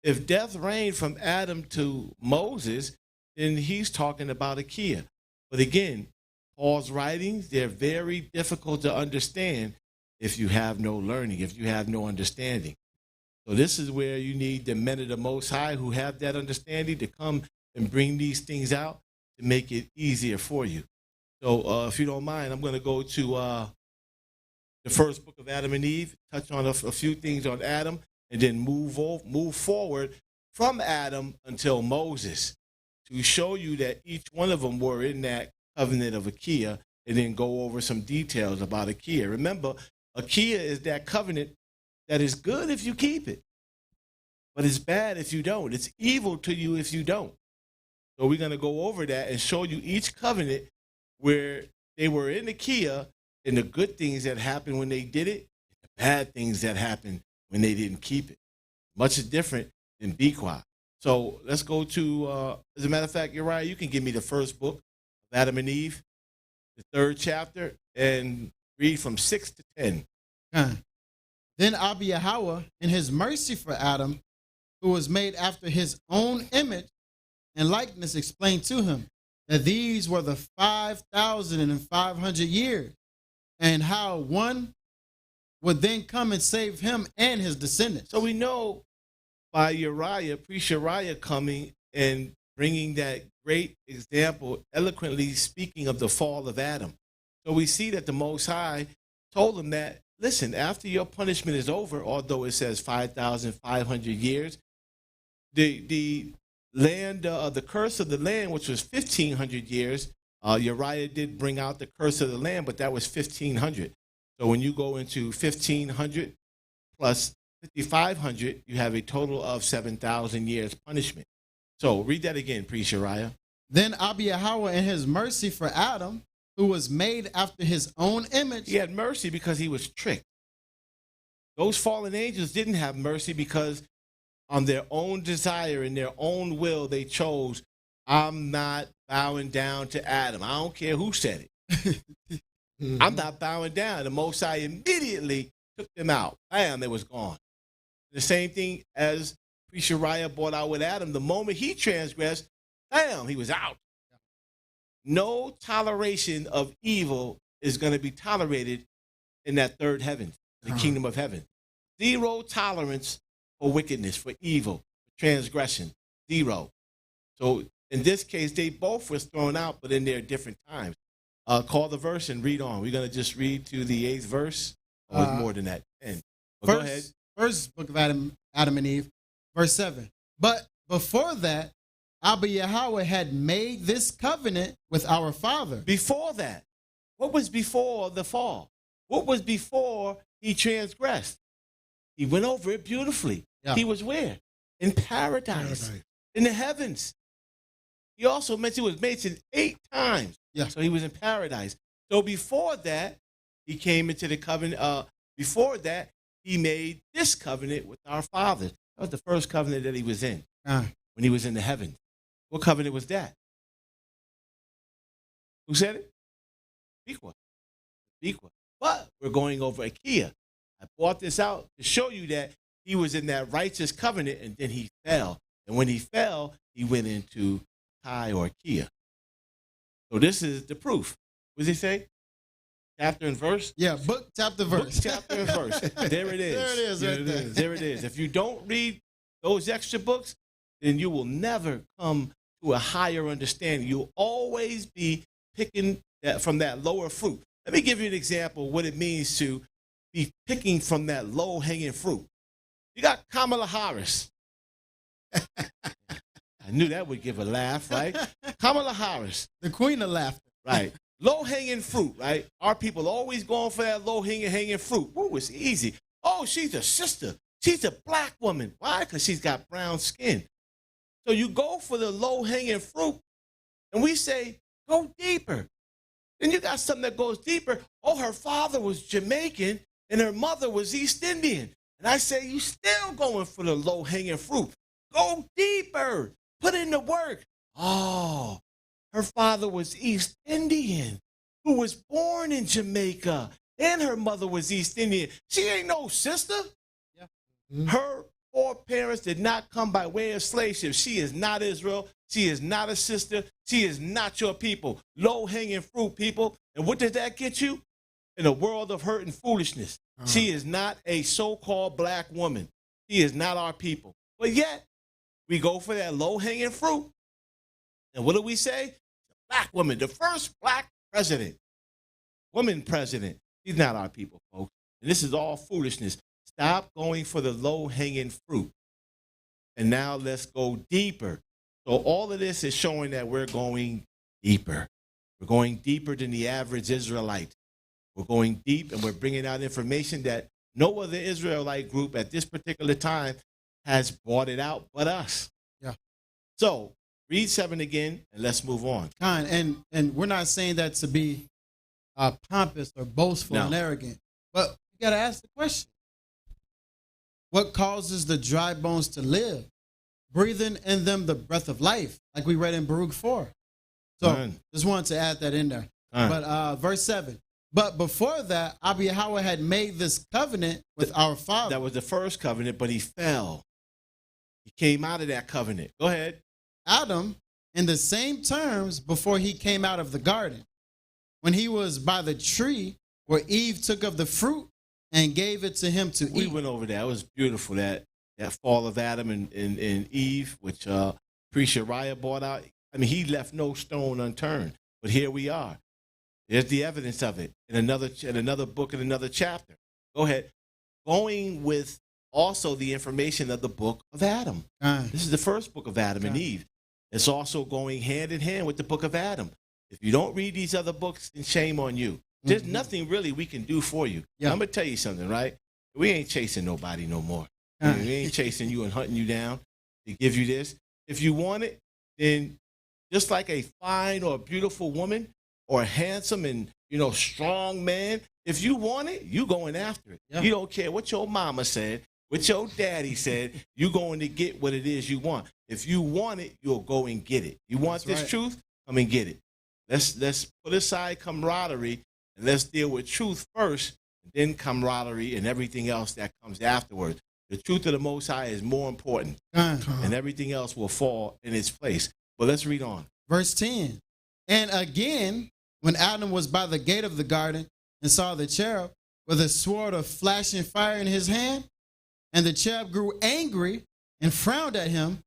If death reigned from Adam to Moses, then he's talking about Akae. But again, Paul's writings, they're very difficult to understand if you have no learning, if you have no understanding. So this is where you need the men of the Most High who have that understanding to come and bring these things out to make it easier for you. So if you don't mind, I'm going to go to the first book of Adam and Eve, touch on a few things on Adam, and then move forward from Adam until Moses to show you that each one of them were in that covenant of Akae, and then go over some details about Akae. Remember, Akae is that covenant that is good if you keep it, but it's bad if you don't. It's evil to you if you don't. So we're going to go over that and show you each covenant where they were in Akae and the good things that happened when they did it, and the bad things that happened when they didn't keep it. Much different than be quiet. So let's go to, as a matter of fact, Uriah, you can give me the first book of Adam and Eve, the 3rd chapter, and read from 6 to 10. Then Yahweh, in his mercy for Adam, who was made after his own image and likeness, explained to him that these were the 5,500 years, and how one would then come and save him and his descendants. So we know by Uriah, priest Uriah coming and bringing that great example, eloquently speaking of the fall of Adam. So we see that the Most High told him that, listen, after your punishment is over, although it says 5,500 years, the land, the curse of the land, which was 1,500 years, Uriah did bring out the curse of the land, but that was 1,500. So when you go into 1,500 plus 5,500, you have a total of 7,000 years punishment. So read that again, priest Uriah. Then Yahweh, in his mercy for Adam, who was made after his own image. He had mercy because he was tricked. Those fallen angels didn't have mercy because on their own desire and their own will, they chose, I'm not bowing down to Adam. I don't care who said it. I'm not bowing down. The Most High immediately took them out. Bam, it was gone. The same thing as priest Uriah brought out with Adam. The moment he transgressed, bam, he was out. No toleration of evil is going to be tolerated in that third heaven, the kingdom of heaven. Zero tolerance for wickedness, for evil, for transgression. Zero. So In this case, they both was thrown out, but in their different times. Call the verse and read on. We're going to just read to the 8th verse, or more than that. 10. Go ahead. First book of Adam and Eve, verse 7. But before that, Abba Yahweh had made this covenant with our father. Before that, what was before the fall? What was before he transgressed? He went over it beautifully. Yeah. He was where? In paradise. In the heavens. He also mentioned, it was mentioned 8 times. Yeah. So he was in paradise. So before that, he came into the covenant. Before that, he made this covenant with our fathers. That was the first covenant that he was in when he was in the heavens. What covenant was that? Who said it? Equal. But we're going over Akae. I brought this out to show you that he was in that righteous covenant, and then he fell. And when he fell, he went into Akae or Akae. So this is the proof. What does he say? Chapter and verse? Yeah, book, chapter, verse. Book, chapter, and verse. There it is. There it is, right there. There it is. If you don't read those extra books, then you will never come to a higher understanding. You'll always be picking from that lower fruit. Let me give you an example of what it means to be picking from that low-hanging fruit. You got Kamala Harris. I knew that would give a laugh, right? Kamala Harris. The queen of laughter. Right. Low-hanging fruit, right? Our people always going for that low-hanging fruit. Woo, it's easy. Oh, she's a sister. She's a black woman. Why? Because she's got brown skin. So you go for the low-hanging fruit, and we say, go deeper. Then you got something that goes deeper. Oh, her father was Jamaican, and her mother was East Indian. And I say, you still going for the low-hanging fruit. Go deeper. Put in the work. Oh, her father was East Indian, who was born in Jamaica, and her mother was East Indian. She ain't no sister. Yeah. Mm-hmm. Her foreparents did not come by way of slave ship. She is not Israel. She is not a sister. She is not your people. Low-hanging fruit, people. And what does that get you? In a world of hurt and foolishness. She is not a so-called black woman. She is not our people. But yet, we go for that low-hanging fruit. And what do we say? The black woman, the first black president, woman president. She's not our people, folks. And this is all foolishness. Stop going for the low-hanging fruit. And now let's go deeper. So all of this is showing that we're going deeper. We're going deeper than the average Israelite. We're going deep, and we're bringing out information that no other Israelite group at this particular time has brought it out but us. Yeah. So read 7 again, and let's move on. And we're not saying that to be pompous or boastful and arrogant, but you got to ask the question. What causes the dry bones to live? Breathing in them the breath of life, like we read in Baruch 4. So just wanted to add that in there. But verse 7. But before that, Abba Yahweh had made this covenant with our father. That was the first covenant, but he fell. He came out of that covenant. Go ahead. Adam, in the same terms before he came out of the garden, when he was by the tree where Eve took of the fruit and gave it to him to eat. We went over that. It was beautiful, that fall of Adam and Eve, which priest Uriah brought out. I mean, he left no stone unturned. But here we are. There's the evidence of it in another book, in another chapter. Go ahead. Going with also the information of the book of Adam. This is the first book of Adam and Eve. It's also going hand in hand with the book of Adam. If you don't read these other books, then shame on you. There's nothing really we can do for you. I'm going to tell you something, right? We ain't chasing nobody no more. We ain't chasing you and hunting you down to give you this. If you want it, then just like a fine or beautiful woman, or a handsome and, strong man, if you want it, you going after it. Yeah. You don't care what your mama said, what your daddy said, you going to get what it is you want. If you want it, you'll go and get it. You want this truth? Come and get it. Let's put aside camaraderie and let's deal with truth first, and then camaraderie and everything else that comes afterwards. The truth of the Most High is more important, and everything else will fall in its place. But let's read on. Verse 10. And again, when Adam was by the gate of the garden and saw the cherub with a sword of flashing fire in his hand, and the cherub grew angry and frowned at him,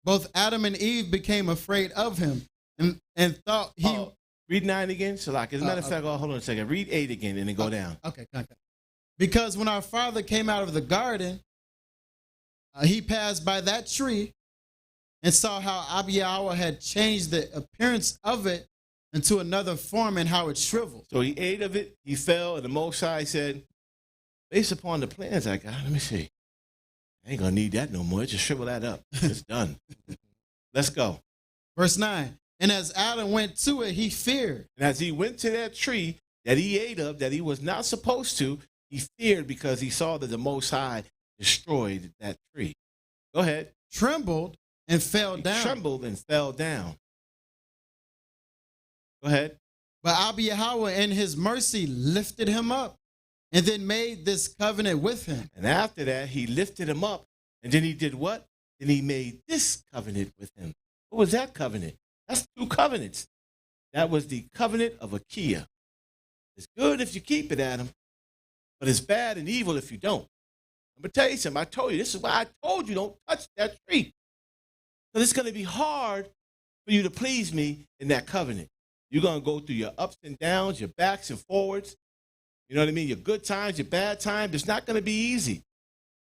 both Adam and Eve became afraid of him and thought he... Read 9 again, Shalak. As a matter of fact, hold on a second. Read 8 again and then go down. Okay. Because when our father came out of the garden, he passed by that tree and saw how Abiyahwa had changed the appearance of it into another form and how it shriveled. So he ate of it, he fell, and the Most High said, based upon the plans I got, let me see. I ain't going to need that no more. Just shrivel that up. It's done. Let's go. Verse 9. And as Adam went to it, he feared. And as he went to that tree that he ate of, that he was not supposed to, he feared because he saw that the Most High destroyed that tree. Go ahead. Trembled and fell down. Trembled and fell down. Go ahead. But Abiyahwa in his mercy lifted him up and then made this covenant with him. And after that, he lifted him up. And then he did what? Then he made this covenant with him. What was that covenant? That's 2 covenants. That was the covenant of Akae. It's good if you keep it, Adam, but it's bad and evil if you don't. I'm going to tell you something. I told you, this is why I told you don't touch that tree. So it's going to be hard for you to please me in that covenant. You're going to go through your ups and downs, your backs and forwards. You know what I mean? Your good times, your bad times. It's not going to be easy.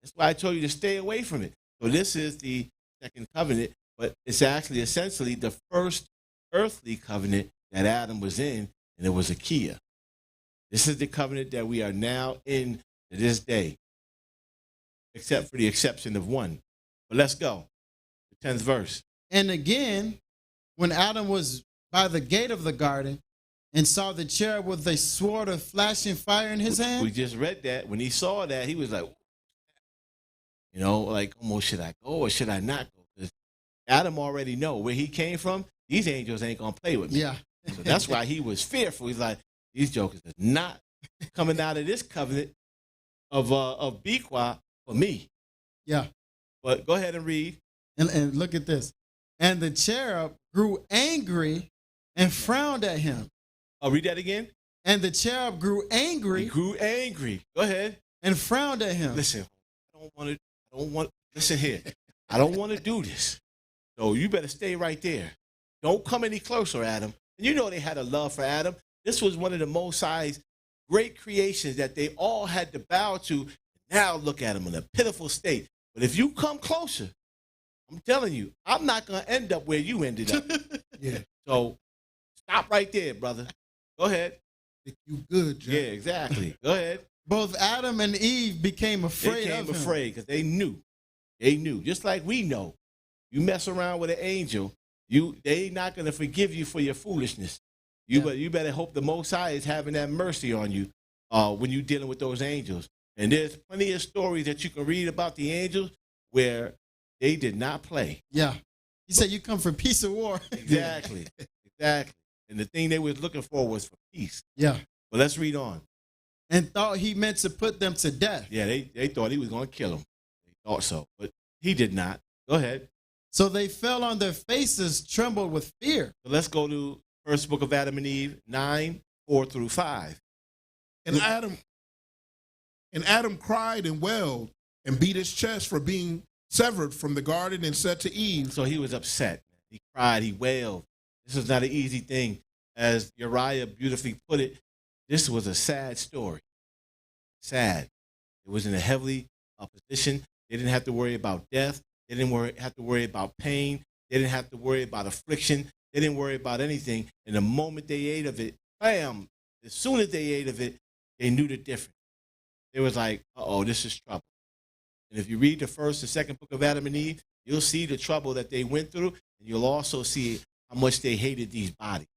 That's why I told you to stay away from it. So this is the second covenant. But it's actually essentially the first earthly covenant that Adam was in, and it was Akae. This is the covenant that we are now in to this day, except for the exception of one. But let's go. The 10th verse. And again, when Adam was by the gate of the garden and saw the cherub with a sword of flashing fire in his hand. We just read that. When he saw that, he was like, you know, like, almost should I go or should I not go? Adam already know where he came from. These angels ain't going to play with me. Yeah. So that's why he was fearful. He's like, these jokers are not coming out of this covenant of Biqua for me. Yeah. But go ahead and read. And look at this. And the cherub grew angry and frowned at him. Oh, read that again. And the cherub grew angry. He grew angry. Go ahead. And frowned at him. Listen, listen here. I don't want to do this. So you better stay right there. Don't come any closer, Adam. And you know they had a love for Adam. This was one of the Most High's great creations that they all had to bow to. Now look at him in a pitiful state. But if you come closer, I'm telling you, I'm not going to end up where you ended up. Yeah. So stop right there, brother. Go ahead. You good, Jack. Yeah, exactly. Go ahead. Both Adam and Eve became afraid of him. They became afraid because they knew. They knew. Just like we know. You mess around with an angel, they not going to forgive you for your foolishness. You better hope the Most High is having that mercy on you when you're dealing with those angels. And there's plenty of stories that you can read about the angels where they did not play. Yeah. He said you come for peace or war. Exactly. Exactly. And the thing they was looking for was for peace. Yeah. But let's read on. And thought he meant to put them to death. Yeah, they thought he was going to kill them. They thought so. But he did not. Go ahead. So they fell on their faces, trembled with fear. So let's go to first book of Adam and Eve, 9:4-5. And Adam cried and wailed and beat his chest for being severed from the garden and said to Eve. So he was upset. He cried, he wailed. This was not an easy thing. As Uriah beautifully put it, this was a sad story. Sad. It was in a heavily position. They didn't have to worry about death. They didn't have to worry about pain. They didn't have to worry about affliction. They didn't worry about anything. And the moment they ate of it, bam, as soon as they ate of it, they knew the difference. They was like, uh-oh, this is trouble. And if you read the first and second book of Adam and Eve, you'll see the trouble that they went through, and you'll also see how much they hated these bodies.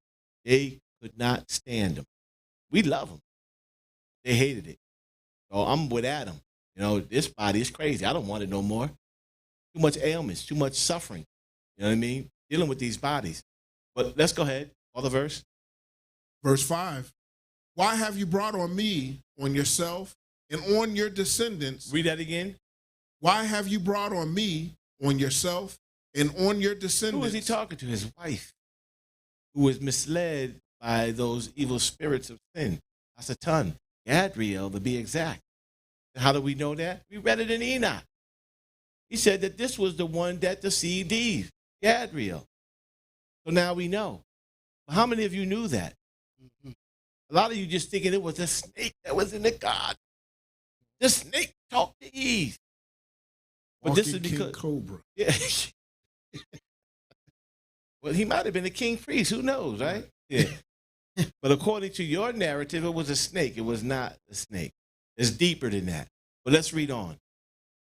They could not stand them. We love them. They hated it. So I'm with Adam. You know, this body is crazy. I don't want it no more. Too much ailments, too much suffering. You know what I mean? Dealing with these bodies. But let's go ahead. Other verse. Verse 5. Why have you brought on me, on yourself, and on your descendants? Read that again. Why have you brought on me, on yourself, and on your descendants? Who is he talking to? His wife, who was misled by those evil spirits of sin. Hasatan, Gadriel, to be exact. How do we know that? We read it in Enoch. He said that this was the one that deceived Eve. Gadriel. So now we know. How many of you knew that? A lot of you just thinking it was a snake that was in the garden. The snake talked to Eve. But this is because Cobra. Yeah. Well, he might have been a king priest. Who knows, right? Yeah. But according to your narrative, it was a snake. It was not a snake. It's deeper than that. But let's read on.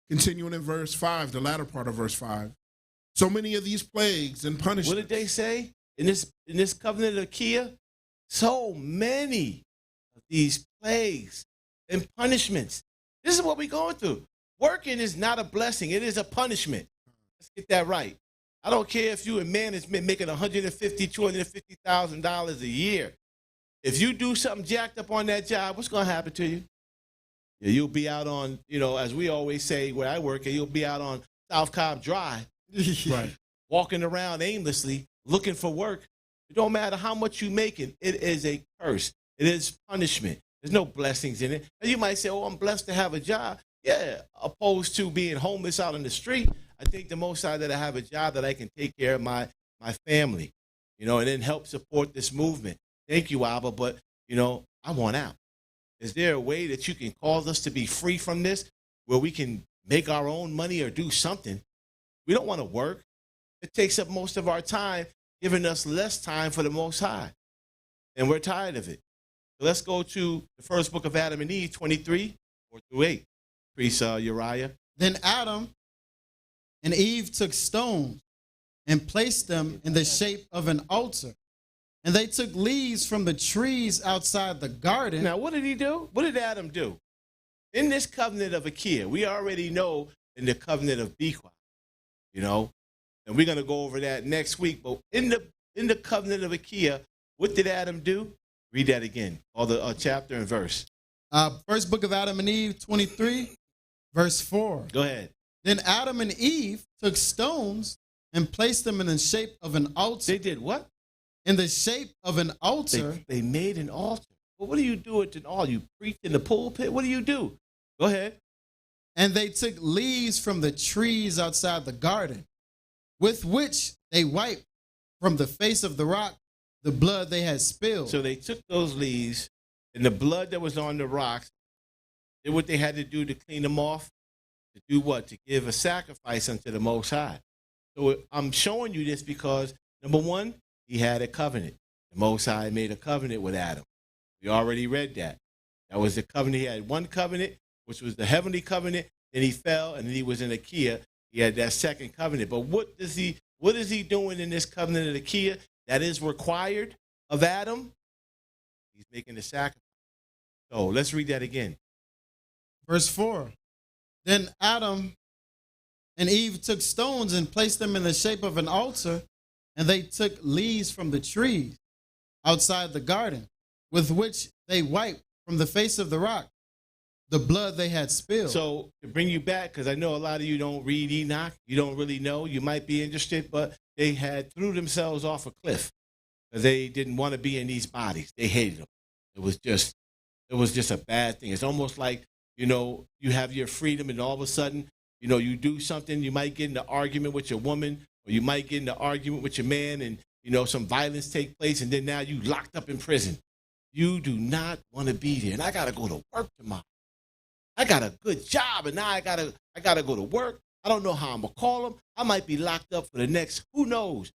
Continuing in verse 5, the latter part of verse 5. So many of these plagues and punishments. What did they say in this covenant of Akae? So many of these plagues and punishments. This is what we're going through. Working is not a blessing. It is a punishment. Let's get that right. I don't care if you're in management making $150,000, $250,000 a year. If you do something jacked up on that job, what's going to happen to you? Yeah, you'll be out on, as we always say where I work, you'll be out on South Cobb Drive, Right. walking around aimlessly, looking for work. It don't matter how much you're making. It is a curse. It is punishment. There's no blessings in it. And you might say, oh, I'm blessed to have a job. Yeah, opposed to being homeless out in the street. I think the most side that I have a job that I can take care of my family, and then help support this movement. Thank you, Abba, but, I want out. Is there a way that you can cause us to be free from this, where we can make our own money or do something? We don't want to work. It takes up most of our time, giving us less time for the Most High. And we're tired of it. So let's go to the first book of Adam and Eve, 23, 4-8. Priest Uriah. Then Adam and Eve took stones and placed them in the shape of an altar. And they took leaves from the trees outside the garden. Now, what did he do? What did Adam do? In this covenant of Akae, we already know in the covenant of Bequa, and we're going to go over that next week. But in the covenant of Akae, what did Adam do? Read that again, all the chapter and verse. First book of Adam and Eve, 23, verse 4. Go ahead. Then Adam and Eve took stones and placed them in the shape of an altar. They did what? In the shape of an altar. They made an altar. Well, what do you do at an altar? You preach in the pulpit? What do you do? Go ahead. And they took leaves from the trees outside the garden, with which they wiped from the face of the rock the blood they had spilled. So they took those leaves and the blood that was on the rocks, did what they had to do to clean them off. To do what? To give a sacrifice unto the Most High. So I'm showing you this because, number one, he had a covenant. The Most High made a covenant with Adam. We already read that. That was the covenant. He had one covenant, which was the heavenly covenant. Then he fell, and then he was in Akae. He had that second covenant. But what is he doing in this covenant of Akae that is required of Adam? He's making a sacrifice. So let's read that again. Verse 4. Then Adam and Eve took stones and placed them in the shape of an altar, and they took leaves from the trees outside the garden, with which they wiped from the face of the rock the blood they had spilled. So to bring you back, because I know a lot of you don't read Enoch, you don't really know, you might be interested, but they had threw themselves off a cliff because they didn't want to be in these bodies. They hated them. It was just a bad thing. It's almost like, you have your freedom and all of a sudden, you do something, you might get in an argument with your woman, or you might get in an argument with your man and, some violence take place, and then now you locked up in prison. You do not want to be there. And I got to go to work tomorrow. I got a good job, and now I gotta go to work. I don't know how I'm going to call them. I might be locked up for the next, who knows,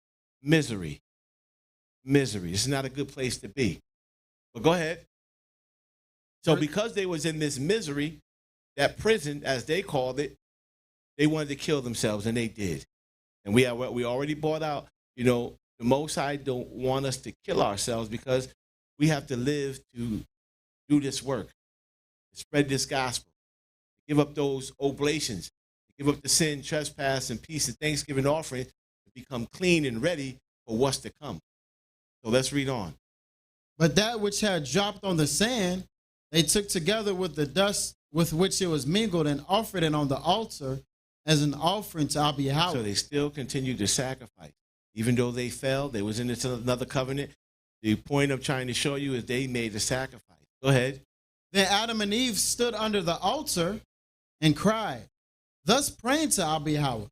misery. Misery. This is not a good place to be. But go ahead. So because they was in this misery, that prison, as they called it, they wanted to kill themselves, and they did. And we already brought out, the Most High don't want us to kill ourselves because we have to live to do this work, to spread this gospel, to give up those oblations, to give up the sin, trespass, and peace and thanksgiving offering, to become clean and ready for what's to come. So let's read on. But that which had dropped on the sand, they took together with the dust with which it was mingled and offered it on the altar as an offering to Yahweh. So they still continued to sacrifice. Even though they fell, they was in another covenant. The point I'm trying to show you is they made the sacrifice. Go ahead. Then Adam and Eve stood under the altar and cried, thus praying to Yahweh,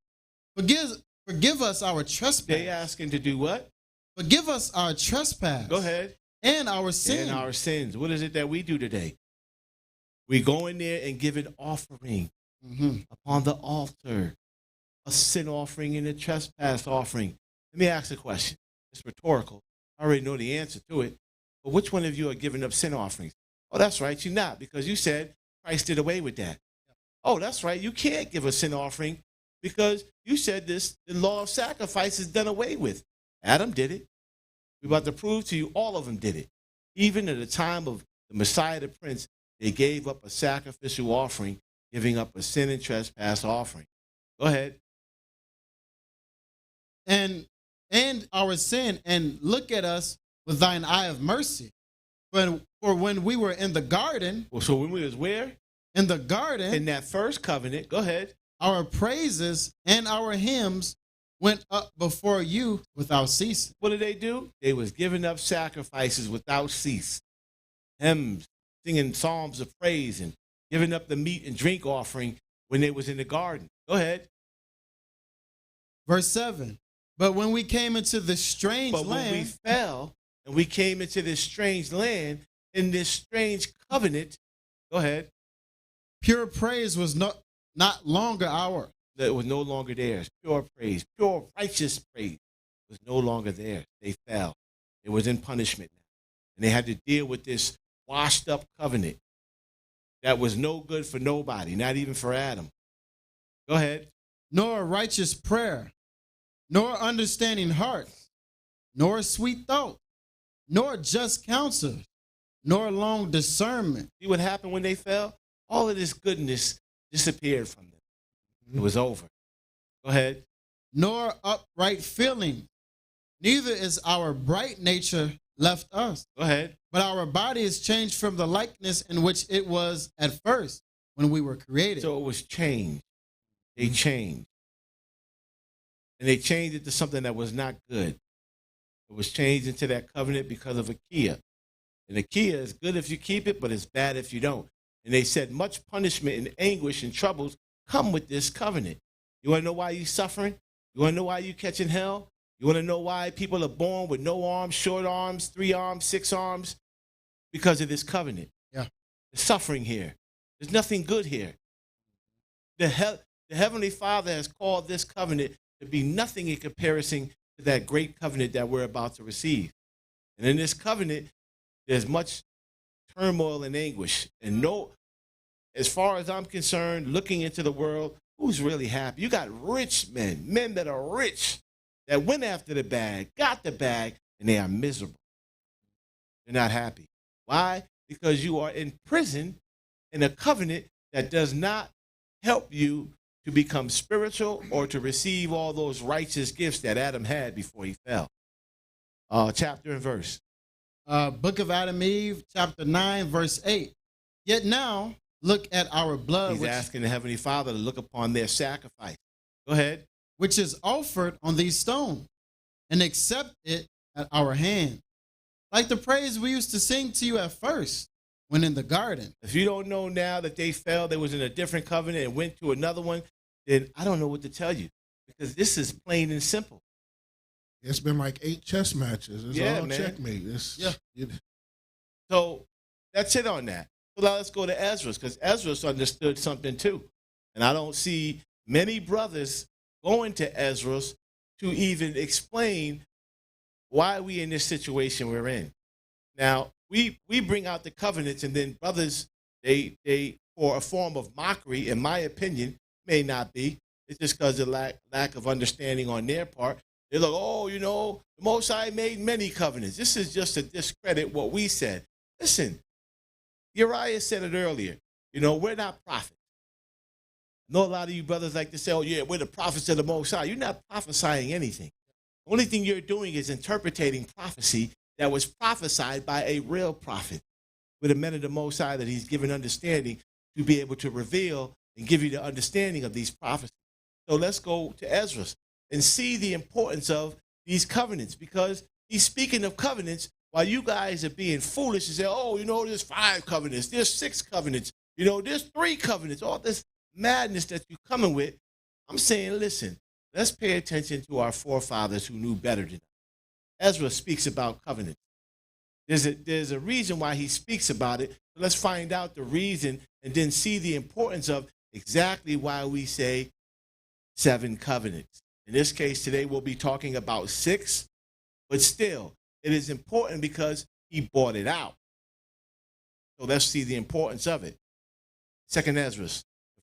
forgive us our trespass. They asking to do what? Forgive us our trespass. Go ahead. And our sins. And our sins. What is it that we do today? We go in there and give an offering upon the altar, a sin offering and a trespass offering. Let me ask a question. It's rhetorical. I already know the answer to it. But which one of you are giving up sin offerings? Oh, that's right. You're not, because you said Christ did away with that. Oh, that's right. You can't give a sin offering because you said the law of sacrifice is done away with. Adam did it. We're about to prove to you all of them did it. Even at the time of the Messiah, the Prince, they gave up a sacrificial offering, giving up a sin and trespass offering. Go ahead. And our sin, and look at us with thine eye of mercy. For when we were in the garden. Well, so when we was where? In the garden. In that first covenant. Go ahead. Our praises and our hymns went up before you without ceasing. What did they do? They was giving up sacrifices without cease. Hymns, singing psalms of praise, and giving up the meat and drink offering when they was in the garden. Go ahead. Verse 7. But when we came into this strange land. But when we fell and we came into this strange land, in this strange covenant, go ahead. Pure praise was not longer ours. It was no longer theirs. Pure praise, pure righteous praise was no longer theirs. They fell. It was in punishment now. And they had to deal with this washed up covenant that was no good for nobody, not even for Adam. Go ahead. Nor a righteous prayer, nor understanding heart, nor a sweet thought, nor just counsel, nor long discernment. See what happened when they fell? All of this goodness disappeared from them. It was over. Go ahead. Nor upright feeling, neither is our bright nature left us. Go ahead. But our body is changed from the likeness in which it was at first when we were created. So it was changed. They changed. And they changed it to something that was not good. It was changed into that covenant because of Akae. And Akae is good if you keep it, but it's bad if you don't. And they said much punishment and anguish and troubles come with this covenant. You want to know why you're suffering? You want to know why you're catching hell? You want to know why people are born with no arms, short arms, 3 arms, 6 arms? Because of this covenant. Yeah. There's suffering here. There's nothing good here. The Heavenly Father has called this covenant to be nothing in comparison to that great covenant that we're about to receive. And in this covenant, there's much turmoil and anguish. And as far as I'm concerned, looking into the world, who's really happy? You got rich men that are rich, that went after the bag, got the bag, and they are miserable. They're not happy. Why? Because you are in prison in a covenant that does not help you to become spiritual or to receive all those righteous gifts that Adam had before he fell. Chapter and verse. Book of Adam Eve, chapter 9, verse 8. Yet now, look at our blood. He's asking the Heavenly Father to look upon their sacrifice. Go ahead. Which is offered on these stones, and accept it at our hand. Like the praise we used to sing to you at first, when in the garden. If you don't know now that they fell, they was in a different covenant and went to another one, then I don't know what to tell you. Because this is plain and simple. It's been like 8 chess matches. It's all man. checkmate. So that's it on that. So now let's go to Ezra, because Ezra understood something too. And I don't see many brothers going to Ezra to even explain why we in this situation we're in. Now, we bring out the covenants, and then brothers, they for a form of mockery, in my opinion, may not be. It's just because of lack of understanding on their part. They're like, oh, the Most High made many covenants. This is just to discredit what we said. Listen, Uriah said it earlier. We're not prophets. I know a lot of you brothers like to say, oh, yeah, we're the prophets of the Most High. You're not prophesying anything. The only thing you're doing is interpreting prophecy that was prophesied by a real prophet with a men of the Most High that he's given understanding to be able to reveal and give you the understanding of these prophecies. So let's go to Ezra and see the importance of these covenants, because he's speaking of covenants while you guys are being foolish and say, oh, there's 5 covenants, there's 6 covenants, there's 3 covenants, all this madness that you're coming with. I'm saying, listen, let's pay attention to our forefathers who knew better than us. Ezra speaks about covenants. There's a reason why he speaks about it. So let's find out the reason and then see the importance of exactly why we say 7 covenants. In this case, today we'll be talking about 6, but still, it is important because he brought it out. So let's see the importance of it. 2nd Ezra, the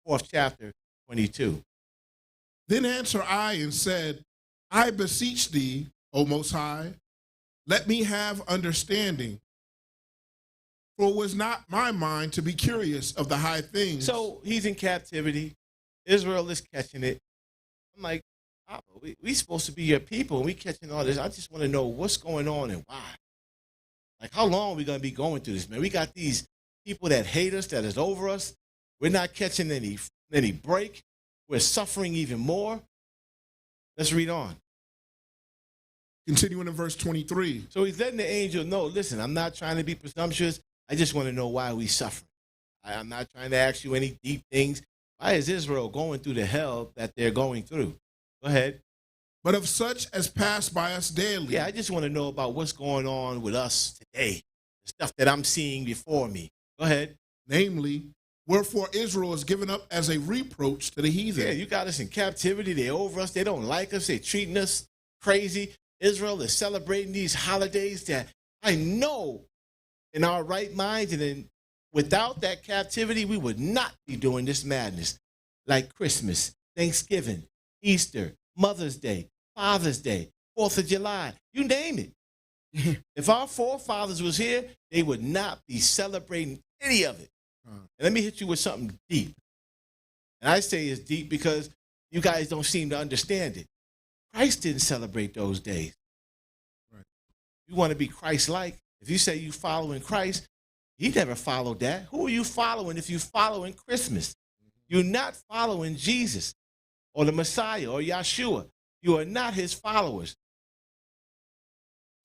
4th chapter, 22. Then answered I and said, I beseech thee, O Most High, let me have understanding. For it was not my mind to be curious of the high things. So he's in captivity. Israel is catching it. I'm like, we supposed to be your people, and we catching all this. I just want to know what's going on and why. Like, how long are we going to be going through this, man? We got these people that hate us, that is over us. We're not catching any break. We're suffering even more. Let's read on. Continuing in verse 23. So he's letting the angel know, listen, I'm not trying to be presumptuous. I just want to know why we suffer. I'm not trying to ask you any deep things. Why is Israel going through the hell that they're going through? Go ahead. But of such as pass by us daily. Yeah, I just want to know about what's going on with us today. The stuff that I'm seeing before me. Go ahead. Namely, wherefore Israel is given up as a reproach to the heathen. Yeah, you got us in captivity. They're over us. They don't like us. They're treating us crazy. Israel is celebrating these holidays that I know in our right minds, and then without that captivity, we would not be doing this madness. Like Christmas, Thanksgiving, Easter, Mother's Day, Father's Day, 4th of July, you name it. If our forefathers was here, they would not be celebrating any of it. And let me hit you with something deep. And I say it's deep because you guys don't seem to understand it. Christ didn't celebrate those days. Right. You want to be Christ-like. If you say you following Christ, he never followed that. Who are you following if you're following Christmas? You're not following Jesus or the Messiah or Yeshua. You are not his followers.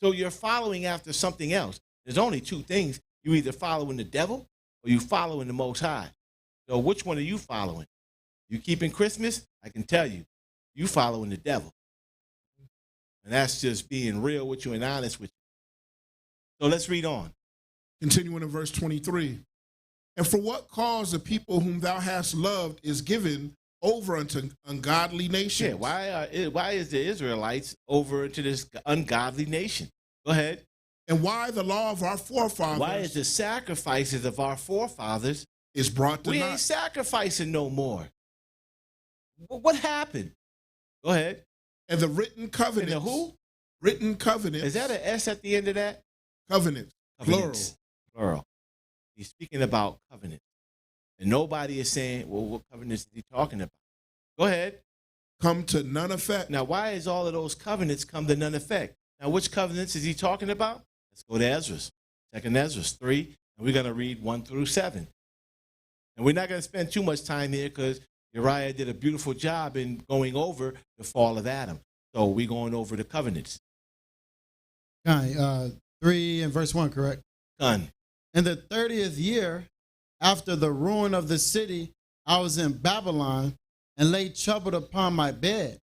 So you're following after something else. There's only 2 things. You either following the devil or you following the Most High. So which one are you following? You keeping Christmas? I can tell you, you following the devil. And that's just being real with you and honest with you. So let's read on. Continuing in verse 23. And for what cause the people whom thou hast loved is given over unto ungodly nations? Yeah, why is the Israelites over to this ungodly nation? Go ahead. And why the law of our forefathers? Why is the sacrifices of our forefathers is brought to we naught? ain't sacrificing no more. What happened? Go ahead. And the written covenants. And the who? Written covenants. Is that an S at the end of that? Covenants. Plural. He's speaking about covenants. And nobody is saying, well, what covenants is he talking about? Go ahead. Come to none effect. Now, why is all of those covenants come to none effect? Now, which covenants is he talking about? Let's go to Ezra. 2nd Ezra 3, and we're going to read 1 through 7. And we're not going to spend too much time here because Uriah did a beautiful job in going over the fall of Adam. So we're going over the covenants. 3 and verse 1, correct? Done. In the 30th year, after the ruin of the city, I was in Babylon and lay troubled upon my bed,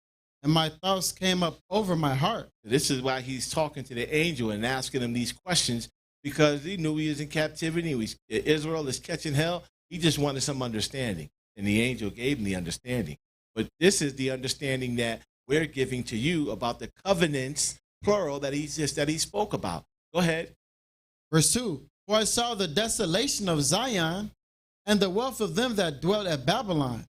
and my thoughts came up over my heart. This is why he's talking to the angel and asking him these questions, because he knew he was in captivity. Israel is catching hell. He just wanted some understanding, and the angel gave him the understanding. But this is the understanding that we're giving to you about the covenants, plural, that he spoke about. Go ahead. Verse 2, for I saw the desolation of Zion and the wealth of them that dwelt at Babylon,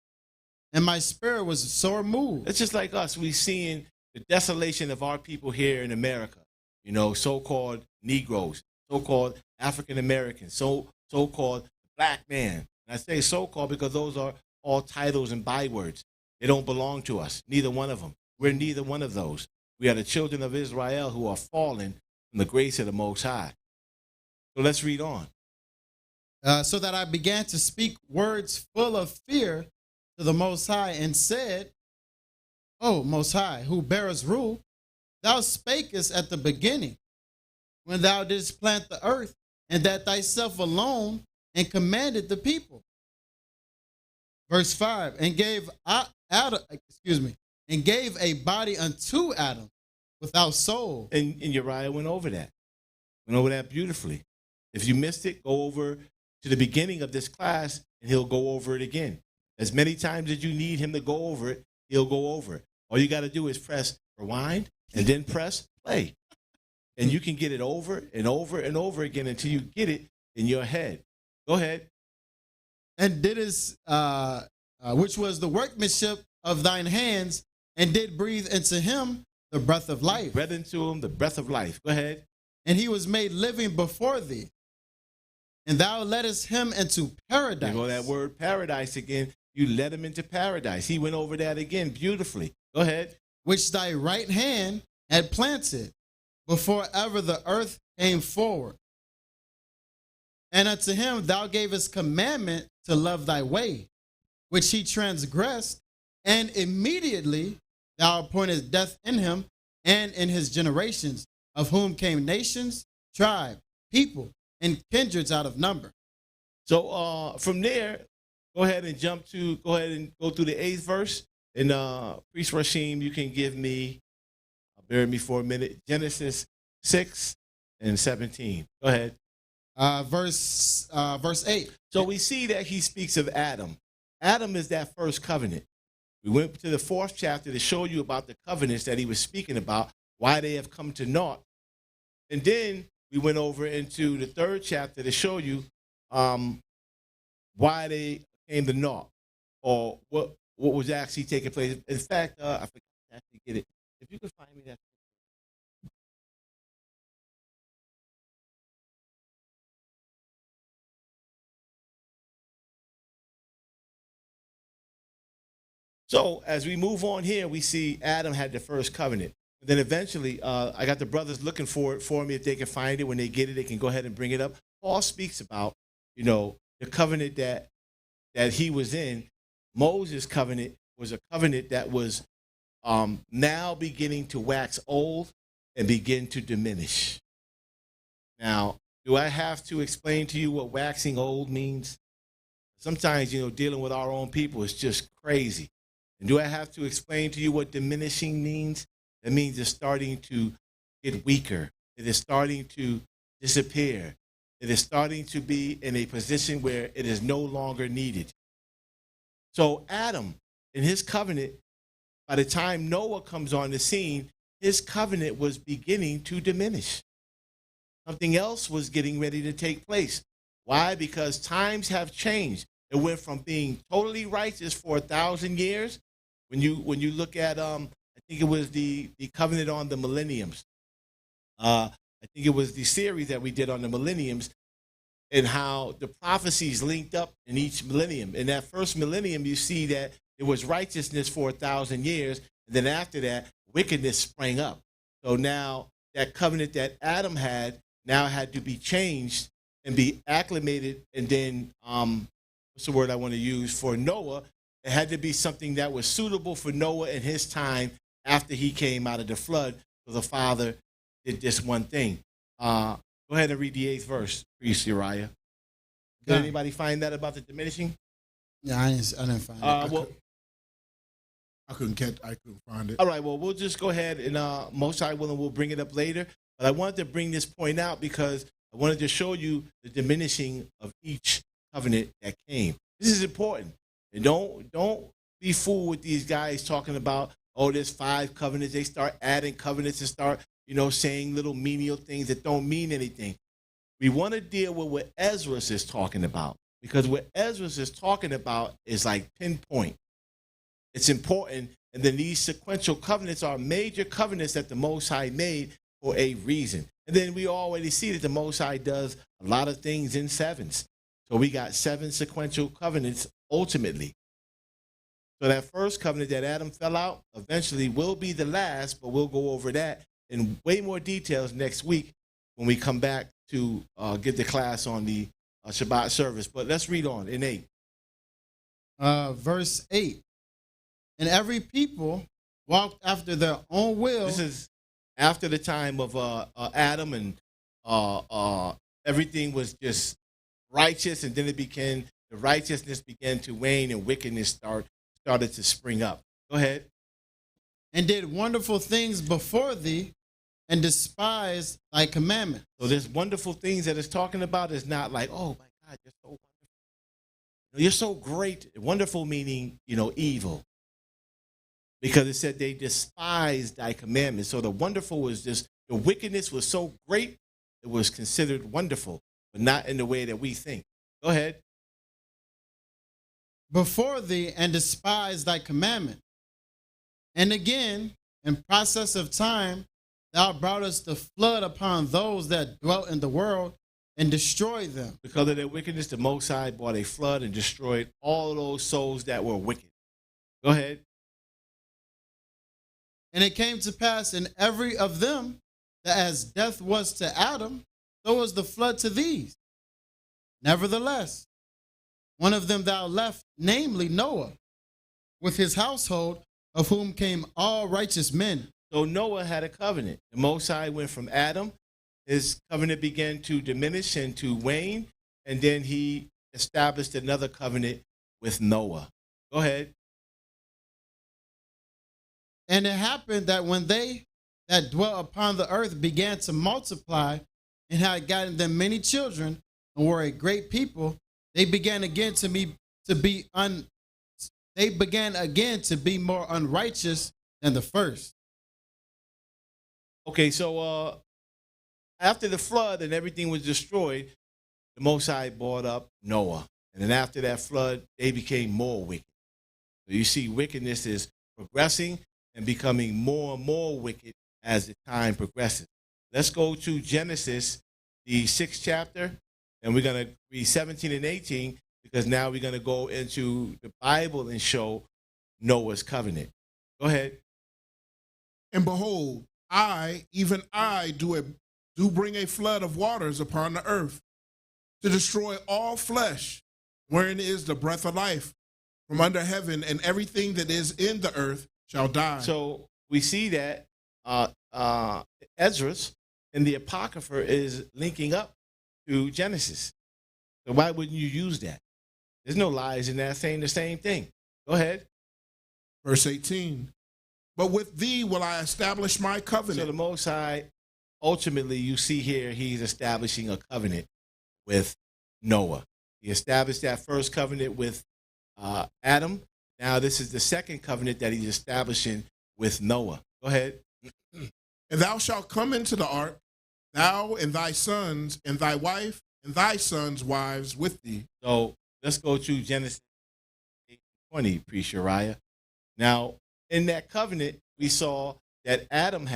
and my spirit was sore moved. It's just like us. We seeing the desolation of our people here in America, you know, so-called Negroes, so-called African Americans, so-called black man. And I say so-called because those are all titles and bywords. They don't belong to us, neither one of them. We're neither one of those. We are the children of Israel who are fallen from the grace of the Most High. So let's read on. So that I began to speak words full of fear to the Most High and said, O Most High, who bearest rule, thou spakest at the beginning, when thou didst plant the earth, and that thyself alone, and commanded the people. Verse 5, and gave and gave a body unto Adam without soul. And Uriah went over that. Went over that beautifully. If you missed it, go over to the beginning of this class and he'll go over it again. As many times as you need him to go over it, he'll go over it. All you got to do is press rewind and then press play. And you can get it over and over and over again until you get it in your head. Go ahead. And did his, which was the workmanship of thine hands, and did breathe into him the breath of life. Breathe into him the breath of life. Go ahead. And he was made living before thee. And thou leddest him into paradise. You go that word paradise again. You led him into paradise. He went over that again beautifully. Go ahead. Which thy right hand had planted before ever the earth came forward. And unto him thou gavest commandment to love thy way, which he transgressed, and immediately thou appointest death in him and in his generations, of whom came nations, tribe, people, and kindreds out of number. So from there, go ahead and go through the 8th verse. And Priest Rashim, you can give me, bear with me for a minute, Genesis 6 and 17. Go ahead. Verse 8. So we see that he speaks of Adam. Adam is that first covenant. We went to the 4th chapter to show you about the covenants that he was speaking about, why they have come to naught. And then we went over into the 3rd chapter to show you why they came to naught, or what was actually taking place. In fact, I forgot to actually get it. If you could find me that. So as we move on here, we see Adam had the first covenant. And then eventually, I got the brothers looking for it for me. If they can find it, when they get it, they can go ahead and bring it up. Paul speaks about, the covenant that he was in. Moses' covenant was a covenant that was now beginning to wax old and begin to diminish. Now, do I have to explain to you what waxing old means? Sometimes, dealing with our own people is just crazy. And do I have to explain to you what diminishing means? That means it's starting to get weaker. It is starting to disappear. It is starting to be in a position where it is no longer needed. So Adam, in his covenant, by the time Noah comes on the scene, his covenant was beginning to diminish. Something else was getting ready to take place. Why? Because times have changed. It went from being totally righteous for 1,000 years. When you look at I think it was the covenant on the millenniums. I think it was the series that we did on the millenniums, and how the prophecies linked up in each millennium. In that first millennium, you see that it was righteousness for 1,000 years, and then after that, wickedness sprang up. So now that covenant that Adam had now had to be changed and be acclimated, and then what's the word I want to use for Noah? It had to be something that was suitable for Noah in his time after he came out of the flood. So the Father did this one thing. Go ahead and read the 8th verse, Priest Uriah. Did anybody find that about the diminishing? Yeah, I didn't find it. I couldn't find it. All right, well, we'll just go ahead and Most High willing, we'll bring it up later. But I wanted to bring this point out because I wanted to show you the diminishing of each covenant that came. This is important. And don't be fooled with these guys talking about, there's 5 covenants. They start adding covenants and start, saying little menial things that don't mean anything. We want to deal with what Ezra is talking about, because what Ezra is talking about is like pinpoint. It's important. And then these sequential covenants are major covenants that the Most High made for a reason. And then we already see that the Most High does a lot of things in 7s. So we got 7 sequential covenants ultimately. So that first covenant that Adam fell out eventually will be the last, but we'll go over that in way more details next week when we come back to get the class on the Shabbat service. But let's read on in 8. Verse 8. And every people walked after their own will. This is after the time of Adam, and everything was just righteous, and then the righteousness began to wane, and wickedness started to spring up. Go ahead. and did wonderful things before thee, and despised thy commandment. So there's wonderful things that it's talking about is not like, oh my God, you're so wonderful. You're so great. Wonderful meaning, evil. Because it said they despised thy commandments. So the wonderful was just, the wickedness was so great, it was considered wonderful, but not in the way that we think. Go ahead. Before thee, and despised thy commandment. And again, in process of time, thou broughtest the flood upon those that dwelt in the world, and destroyed them. Because of their wickedness, the Most High brought a flood and destroyed all those souls that were wicked. Go ahead. And it came to pass in every of them that as death was to Adam, so was the flood to these. Nevertheless, one of them thou left, namely Noah, with his household, of whom came all righteous men. So Noah had a covenant. The Most High went from Adam. His covenant began to diminish and to wane, and then he established another covenant with Noah. Go ahead. And it happened that when they that dwelt upon the earth began to multiply and had gotten them many children and were a great people, they began again to be more unrighteous than the first. Okay, so after the flood and everything was destroyed, the Most High brought up Noah. And then after that flood, they became more wicked. So you see, wickedness is progressing and becoming more and more wicked as the time progresses. Let's go to Genesis, the 6th chapter, and we're going to read 17 and 18, because now we're going to go into the Bible and show Noah's covenant. Go ahead. And behold, I, even I, do bring a flood of waters upon the earth, to destroy all flesh, wherein is the breath of life, from under heaven, and everything that is in the earth shall die. So we see that Esdras and the Apocrypha is linking up to Genesis. So why wouldn't you use that? There's no lies in that saying the same thing. Go ahead. Verse 18. But with thee will I establish my covenant. So the Most High, ultimately, you see here, he's establishing a covenant with Noah. He established that first covenant with Adam. Now this is the second covenant that he's establishing with Noah. Go ahead. And thou shalt come into the ark, thou and thy sons, and thy wife, and thy sons' wives with thee. So let's go to Genesis 8:20, Priest Uriah. Now, in that covenant, we saw that Adam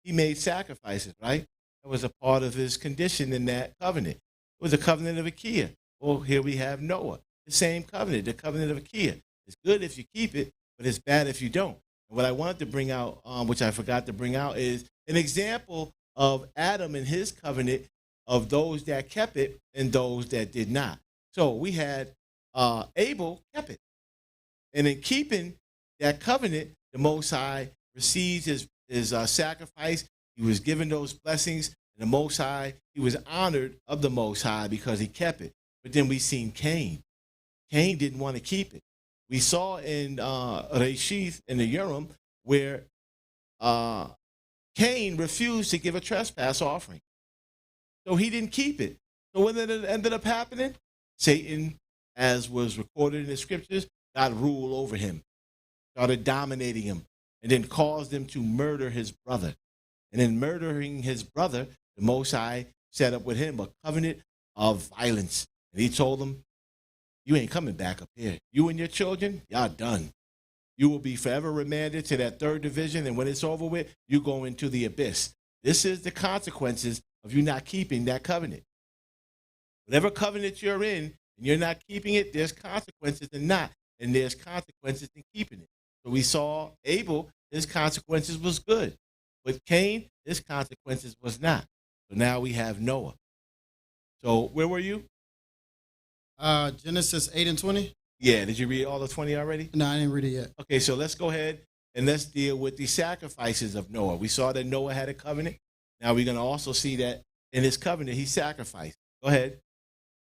he made sacrifices, right? That was a part of his condition in that covenant. It was a covenant of Akae. Well, here we have Noah, the same covenant, the covenant of Akae. It's good if you keep it, but it's bad if you don't. And what I wanted to bring out, which I forgot to bring out, is an example of Adam and his covenant of those that kept it and those that did not. So we had Abel kept it. And in keeping that covenant, the Most High receives his sacrifice. He was given those blessings. And the Most High, he was honored of the Most High because he kept it. But then we seen Cain. Cain didn't want to keep it. We saw in Reshith in the Urim where Cain refused to give a trespass offering. So he didn't keep it. So what ended up happening? Satan, as was recorded in the scriptures, got rule over him, started dominating him, and then caused him to murder his brother. And in murdering his brother, the Most High set up with him a covenant of violence. And he told him, you ain't coming back up here. You and your children, y'all done. You will be forever remanded to that 3rd division, and when it's over with, you go into the abyss. This is the consequences of you not keeping that covenant. Whatever covenant you're in, and you're not keeping it, there's consequences in not, and there's consequences in keeping it. So we saw Abel, his consequences was good. With Cain, his consequences was not. So now we have Noah. So where were you? Genesis 8 and 20. Yeah, did you read all the 20 already? No, I didn't read it yet. Okay, so let's go ahead and let's deal with the sacrifices of Noah. We saw that Noah had a covenant. Now we're going to also see that in his covenant, he sacrificed. Go ahead.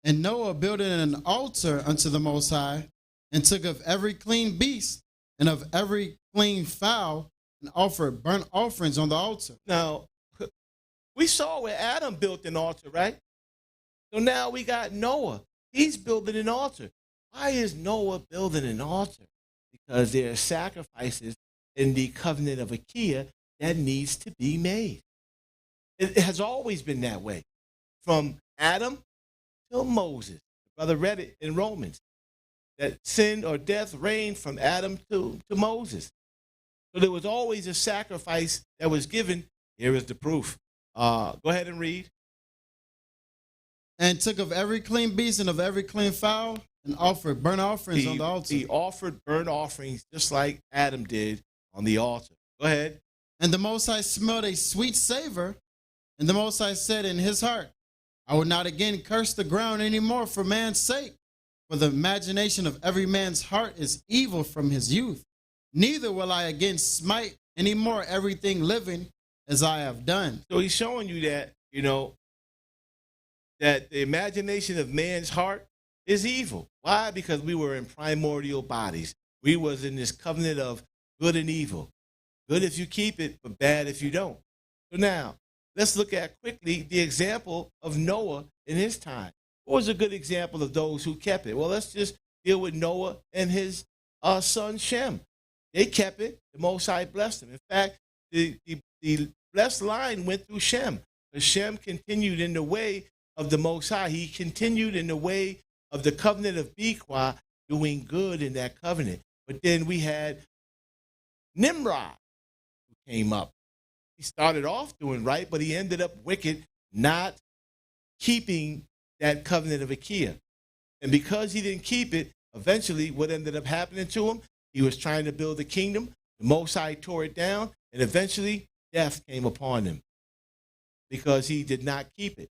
And Noah builded an altar unto the Most High, and took of every clean beast, and of every clean fowl, and offered burnt offerings on the altar. Now, we saw where Adam built an altar, right? So now we got Noah. He's building an altar. Why is Noah building an altar? Because there are sacrifices in the covenant of Akae that needs to be made. It has always been that way. From Adam till Moses. Brother read it in Romans. That sin or death reigned from Adam to Moses. So there was always a sacrifice that was given. Here is the proof. Go ahead and read. And took of every clean beast and of every clean fowl and offered burnt offerings on the altar. He offered burnt offerings just like Adam did on the altar. Go ahead. And the Most High smelled a sweet savor. And the Most High said in his heart, I will not again curse the ground anymore for man's sake. For the imagination of every man's heart is evil from his youth. Neither will I again smite anymore everything living as I have done. So he's showing you that, that the imagination of man's heart is evil. Why? Because we were in primordial bodies. We was in this covenant of good and evil. Good if you keep it, but bad if you don't. So now, let's look at quickly the example of Noah in his time. What was a good example of those who kept it? Well, let's just deal with Noah and his son Shem. They kept it. The Most High blessed them. In fact, the blessed line went through Shem. But Shem continued in the way of the Most High. He continued in the way of the covenant of Bequah, doing good in that covenant. But then we had Nimrod, who came up. He started off doing right, but he ended up wicked, not keeping that covenant of Akae. And because he didn't keep it, eventually what ended up happening to him, he was trying to build a kingdom. The Most High tore it down, and eventually death came upon him because he did not keep it.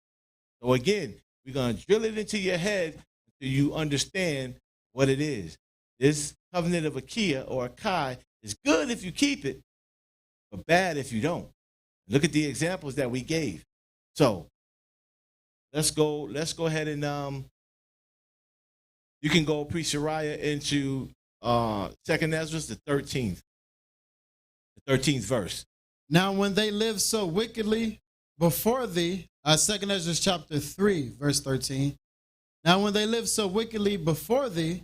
So again, we're going to drill it into your head until you understand what it is. This covenant of Akae or Akae is good if you keep it, but bad if you don't. Look at the examples that we gave. So let's go ahead and you can go pre-Shariah into 2nd Ezra, the 13th verse. Now when they lived so wickedly before thee, 2nd Ezra chapter 3, verse 13. Now when they lived so wickedly before thee,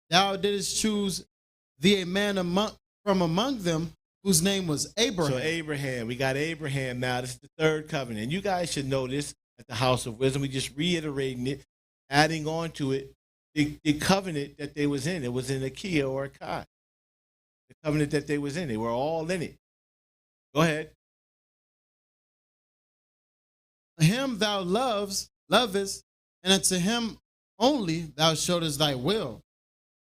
thou didst choose thee a man from among them whose name was Abraham. So Abraham, we got Abraham now. This is the third covenant. You guys should know this at the House of Wisdom. We just reiterating it, adding on to it, the covenant that they was in. It was in Akae or Akae. The covenant that they was in. They were all in it. Go ahead. Him thou lovest, and unto him only thou showedest thy will,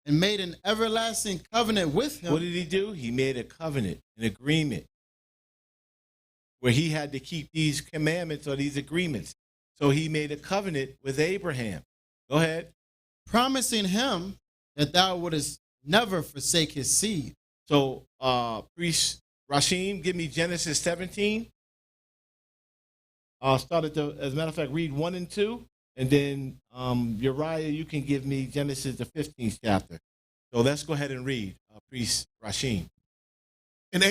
and made an everlasting covenant with him. What did he do? He made a covenant, an agreement, where he had to keep these commandments or these agreements. So he made a covenant with Abraham. Go ahead. Promising him that thou wouldest never forsake his seed. So, Priest Rashim, give me Genesis 17. I'll start as a matter of fact, read 1 and 2. And then Uriah, you can give me Genesis, the 15th chapter. So let's go ahead and read, Priest Rashim. And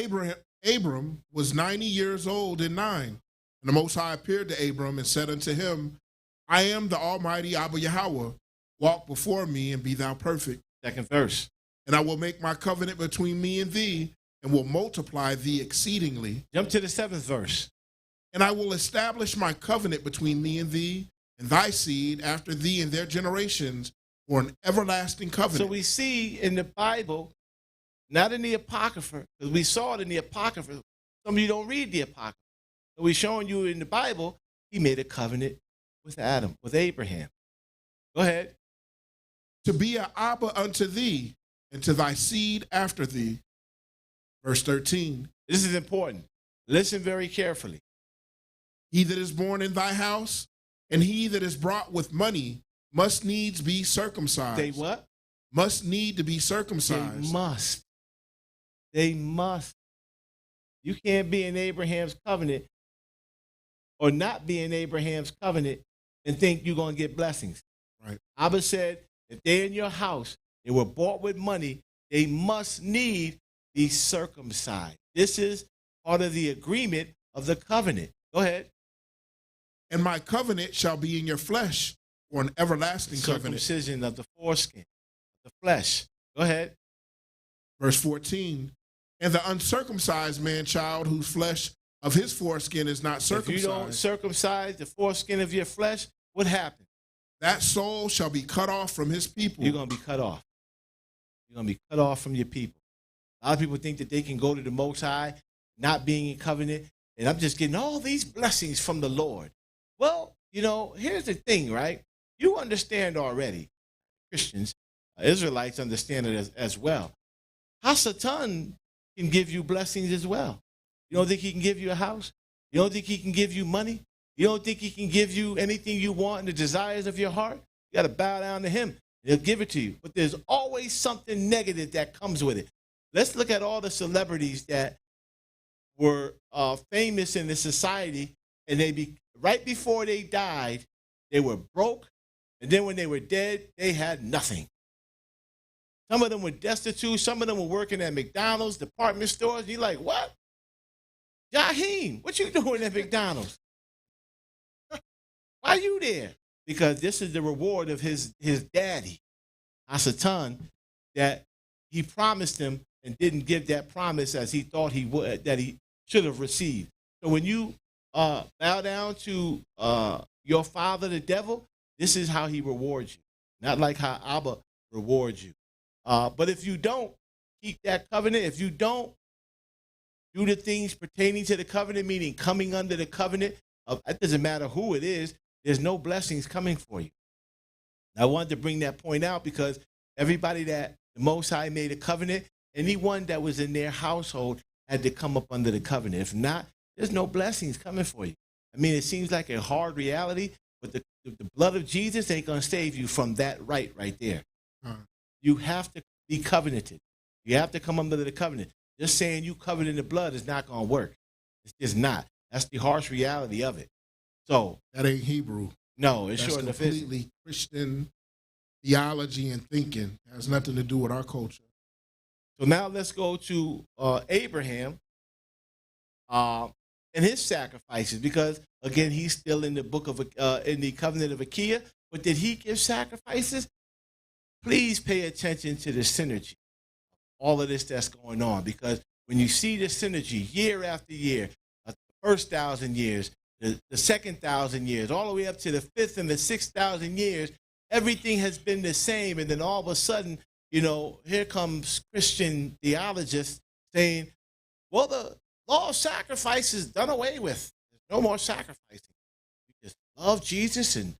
Abram was 90 years old and 9. And the Most High appeared to Abram and said unto him, I am the Almighty Abba Yahweh. Walk before me and be thou perfect. 2nd verse. And I will make my covenant between me and thee, and will multiply thee exceedingly. Jump to the 7th verse. And I will establish my covenant between me and thee, and thy seed after thee and their generations, for an everlasting covenant. So we see in the Bible, not in the Apocrypha, because we saw it in the Apocrypha. Some of you don't read the Apocrypha. So we're showing you in the Bible, he made a covenant with Adam, with Abraham. Go ahead. To be an Abba unto thee, and to thy seed after thee. Verse 13. This is important. Listen very carefully. He that is born in thy house, and he that is brought with money, must needs be circumcised. They what? Must need to be circumcised. They must. They must. You can't be in Abraham's covenant or not be in Abraham's covenant and think you're going to get blessings. Right. Abba said, if they're in your house, they were bought with money, they must need be circumcised. This is part of the agreement of the covenant. Go ahead. And my covenant shall be in your flesh for an everlasting covenant. Circumcision of the foreskin, the flesh. Go ahead. Verse 14. And the uncircumcised man child whose flesh of his foreskin is not circumcised. If you don't circumcise the foreskin of your flesh, what happens? That soul shall be cut off from his people. You're going to be cut off. You're going to be cut off from your people. A lot of people think that they can go to the Most High, not being in covenant, and I'm just getting all these blessings from the Lord. Well, you know, here's the thing, right? You understand already, Christians, Israelites understand it as well. Satan can give you blessings as well. You don't think he can give you a house? You don't think he can give you money? You don't think he can give you anything you want and the desires of your heart? You got to bow down to him. He'll give it to you. But there's always something negative that comes with it. Let's look at all the celebrities that were famous in the society, and right before they died, they were broke, and then when they were dead, they had nothing. Some of them were destitute. Some of them were working at McDonald's, department stores. And you're like, what? Jaheem, what you doing at McDonald's? Why are you there? Because this is the reward of his daddy, Satan, that he promised him and didn't give that promise as he thought he would, that he should have received. So when you bow down to your father, the devil, this is how he rewards you. Not like how Abba rewards you. But if you don't keep that covenant, if you don't do the things pertaining to the covenant, meaning coming under the covenant, it doesn't matter who it is, there's no blessings coming for you. I wanted to bring that point out because everybody that the Most High made a covenant, anyone that was in their household had to come up under the covenant. If not, there's no blessings coming for you. I mean, it seems like a hard reality, but the blood of Jesus ain't going to save you from that right there. You have to be covenanted. You have to come under the covenant. Just saying you covered in the blood is not going to work. It's just not. That's the harsh reality of it. So that ain't Hebrew. No, it's sure enough. That's completely Christian theology and thinking. It has nothing to do with our culture. So now let's go to Abraham and his sacrifices, because again, he's still in the book of in the covenant of Akae. But did he give sacrifices? Please pay attention to the synergy, all of this that's going on, because when you see the synergy year after year, the first 1,000 years, the second 1,000 years, all the way up to the 5th and the 6,000 years, everything has been the same. And then all of a sudden, you know, here comes Christian theologists saying, well, the law of sacrifice is done away with. There's no more sacrificing. We just love Jesus and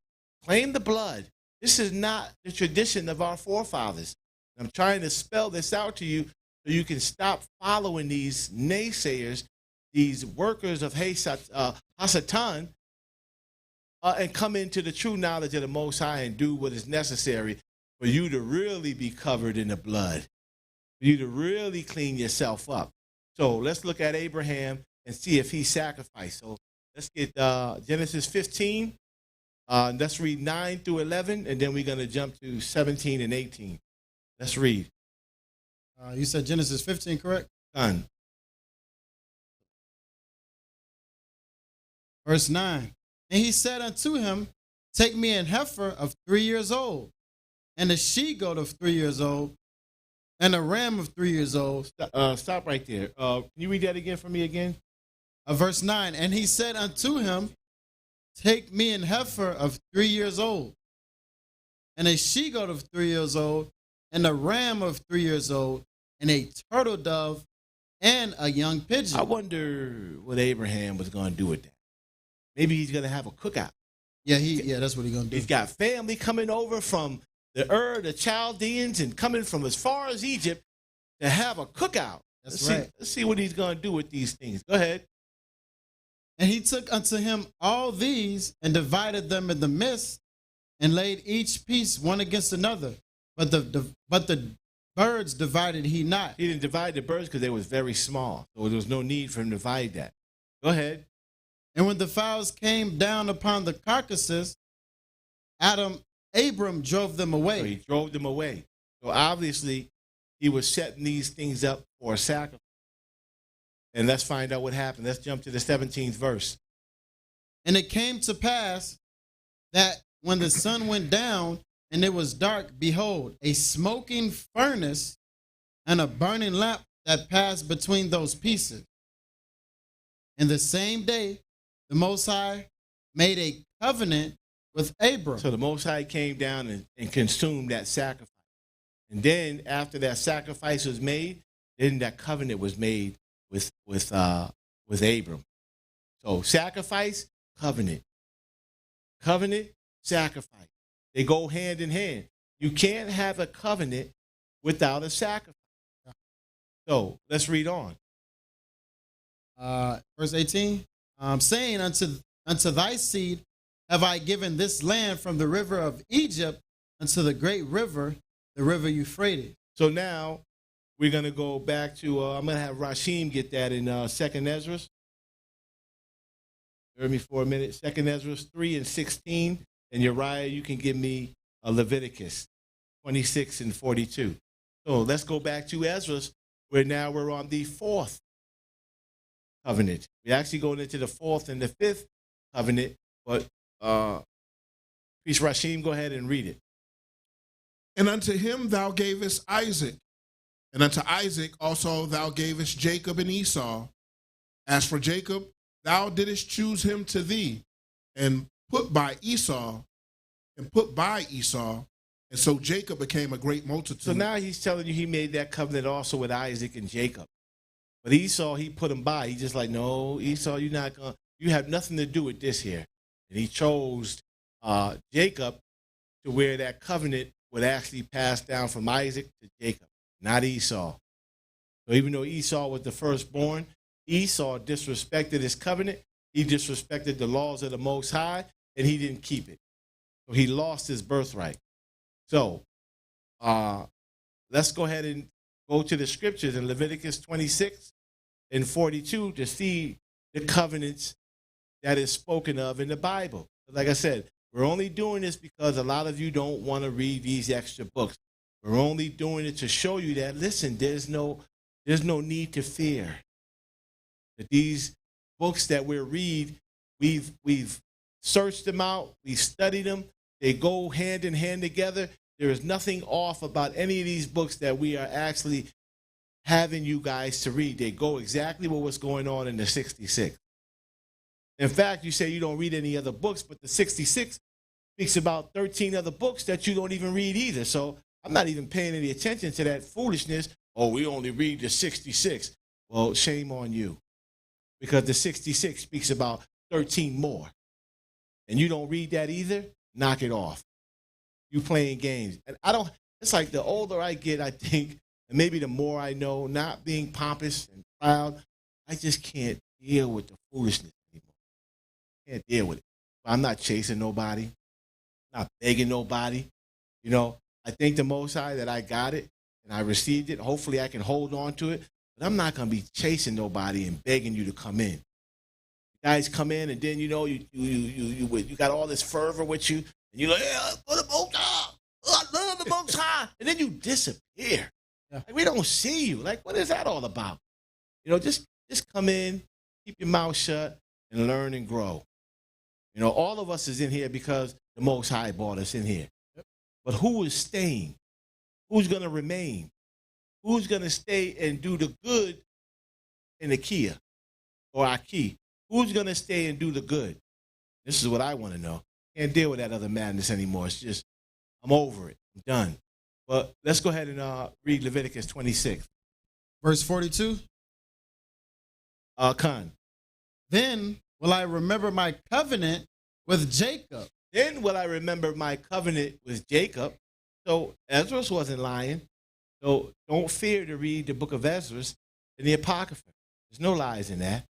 claim the blood. This is not the tradition of our forefathers. I'm trying to spell this out to you so you can stop following these naysayers, these workers of Satan, and come into the true knowledge of the Most High and do what is necessary for you to really be covered in the blood, for you to really clean yourself up. So let's look at Abraham and see if he sacrificed. So let's get Genesis 15. Let's read 9 through 11, and then we're going to jump to 17 and 18. Let's read. You said Genesis 15, correct? Done. Verse 9. And he said unto him, take me an heifer of 3 years old, and a she-goat of 3 years old, and a ram of 3 years old. Stop right there. Can you read that again for me again? Verse 9. And he said unto him, take me an heifer of 3 years old, and a she-goat of 3 years old, and a ram of 3 years old, and a turtle dove, and a young pigeon. I wonder what Abraham was going to do with that. Maybe he's going to have a cookout. Yeah, that's what he's going to do. He's got family coming over from the Chaldeans, and coming from as far as Egypt to have a cookout. That's right. Let's see what he's going to do with these things. Go ahead. And he took unto him all these and divided them in the midst, and laid each piece one against another. But the birds divided he not. He didn't divide the birds because they was very small. So there was no need for him to divide that. Go ahead. And when the fowls came down upon the carcasses, Abram drove them away. So he drove them away. So obviously he was setting these things up for a sacrifice. And let's find out what happened. Let's jump to the 17th verse. And it came to pass that when the sun went down and it was dark, behold, a smoking furnace and a burning lamp that passed between those pieces. And the same day, the Most High made a covenant with Abram. So the Most High came down and consumed that sacrifice. And then after that sacrifice was made, then that covenant was made with Abram. So sacrifice, covenant. Covenant, sacrifice. They go hand in hand. You can't have a covenant without a sacrifice. So let's read on. Verse 18, saying unto thy seed have I given this land from the river of Egypt unto the great river, the river Euphrates. So now we're going to go back to, I'm going to have Rashim get that in 2nd Ezra. Hear me for a minute. 2nd Ezra 3 and 16. And Uriah, you can give me Leviticus 26 and 42. So let's go back to Ezra, where now we're on the 4th covenant. We're actually going into the 4th and the 5th covenant, but Priest Rashim, go ahead and read it. And unto him thou gavest Isaac, and unto Isaac also thou gavest Jacob and Esau. As for Jacob, thou didst choose him to thee, and put by Esau, and so Jacob became a great multitude. So now he's telling you he made that covenant also with Isaac and Jacob. But Esau, he put him by. He's just like, no, Esau, you have nothing to do with this here. And he chose Jacob to where that covenant would actually pass down from Isaac to Jacob, not Esau. So even though Esau was the firstborn, Esau disrespected his covenant. He disrespected the laws of the Most High, and he didn't keep it. So he lost his birthright. So let's go ahead and go to the scriptures in Leviticus 26 and 42 to see the covenants that is spoken of in the Bible. Like I said, we're only doing this because a lot of you don't want to read these extra books. We're only doing it to show you that, listen, there's no need to fear. That these books that we read, we've searched them out, we've studied them. They go hand in hand together. There is nothing off about any of these books that we are actually having you guys to read. They go exactly with what's going on in the 66. In fact, you say you don't read any other books, but the 66 speaks about 13 other books that you don't even read either. So I'm not even paying any attention to that foolishness. Oh, we only read the 66. Well, shame on you. Because the 66 speaks about 13 more. And you don't read that either, knock it off. You playing games. And it's like the older I get, I think, and maybe the more I know, not being pompous and proud, I just can't deal with the foolishness anymore. Can't deal with it. I'm not chasing nobody, not begging nobody. You know, I thank the Most High that I got it and I received it. Hopefully I can hold on to it, but I'm not going to be chasing nobody and begging you to come in. You guys come in and then, you know, you got all this fervor with you and you're like, yeah, for the Most High. I love the Most High. And then you disappear. Yeah. Like, we don't see you. Like, what is that all about? You know, just come in, keep your mouth shut, and learn and grow. You know, all of us is in here because the Most High brought us in here. Yep. But who is staying? Who's going to remain? Who's going to stay and do the good in the Kia or our key? Who's going to stay and do the good? This is what I want to know. Can't deal with that other madness anymore. It's just, I'm over it. I'm done. But let's go ahead and read Leviticus 26. Verse 42. Khan. Then will I remember my covenant with Jacob. Then will I remember my covenant with Jacob. So Ezra wasn't lying. So don't fear to read the book of Ezra and the Apocrypha. There's no lies in that.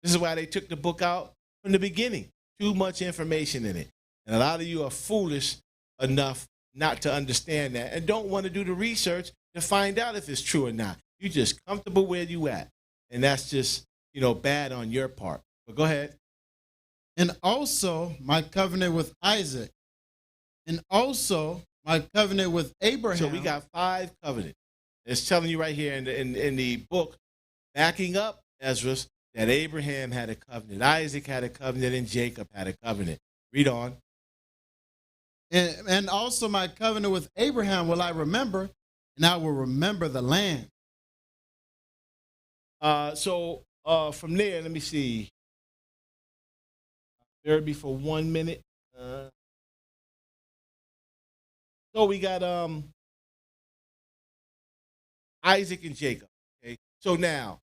This is why they took the book out from the beginning. Too much information in it. And a lot of you are foolish enough not to understand that and don't want to do the research to find out if it's true or not. You're just comfortable where you at. And that's just, you know, bad on your part. But go ahead. And also my covenant with Isaac. And also My covenant with Abraham. So we got 5 covenants. It's telling you right here in the book, backing up Ezra, that Abraham had a covenant, Isaac had a covenant, and Jacob had a covenant. Read on. And also my covenant with Abraham will I remember, and I will remember the land. So from there, let me see. Bear me for 1 minute. So we got Isaac and Jacob. Okay. So now,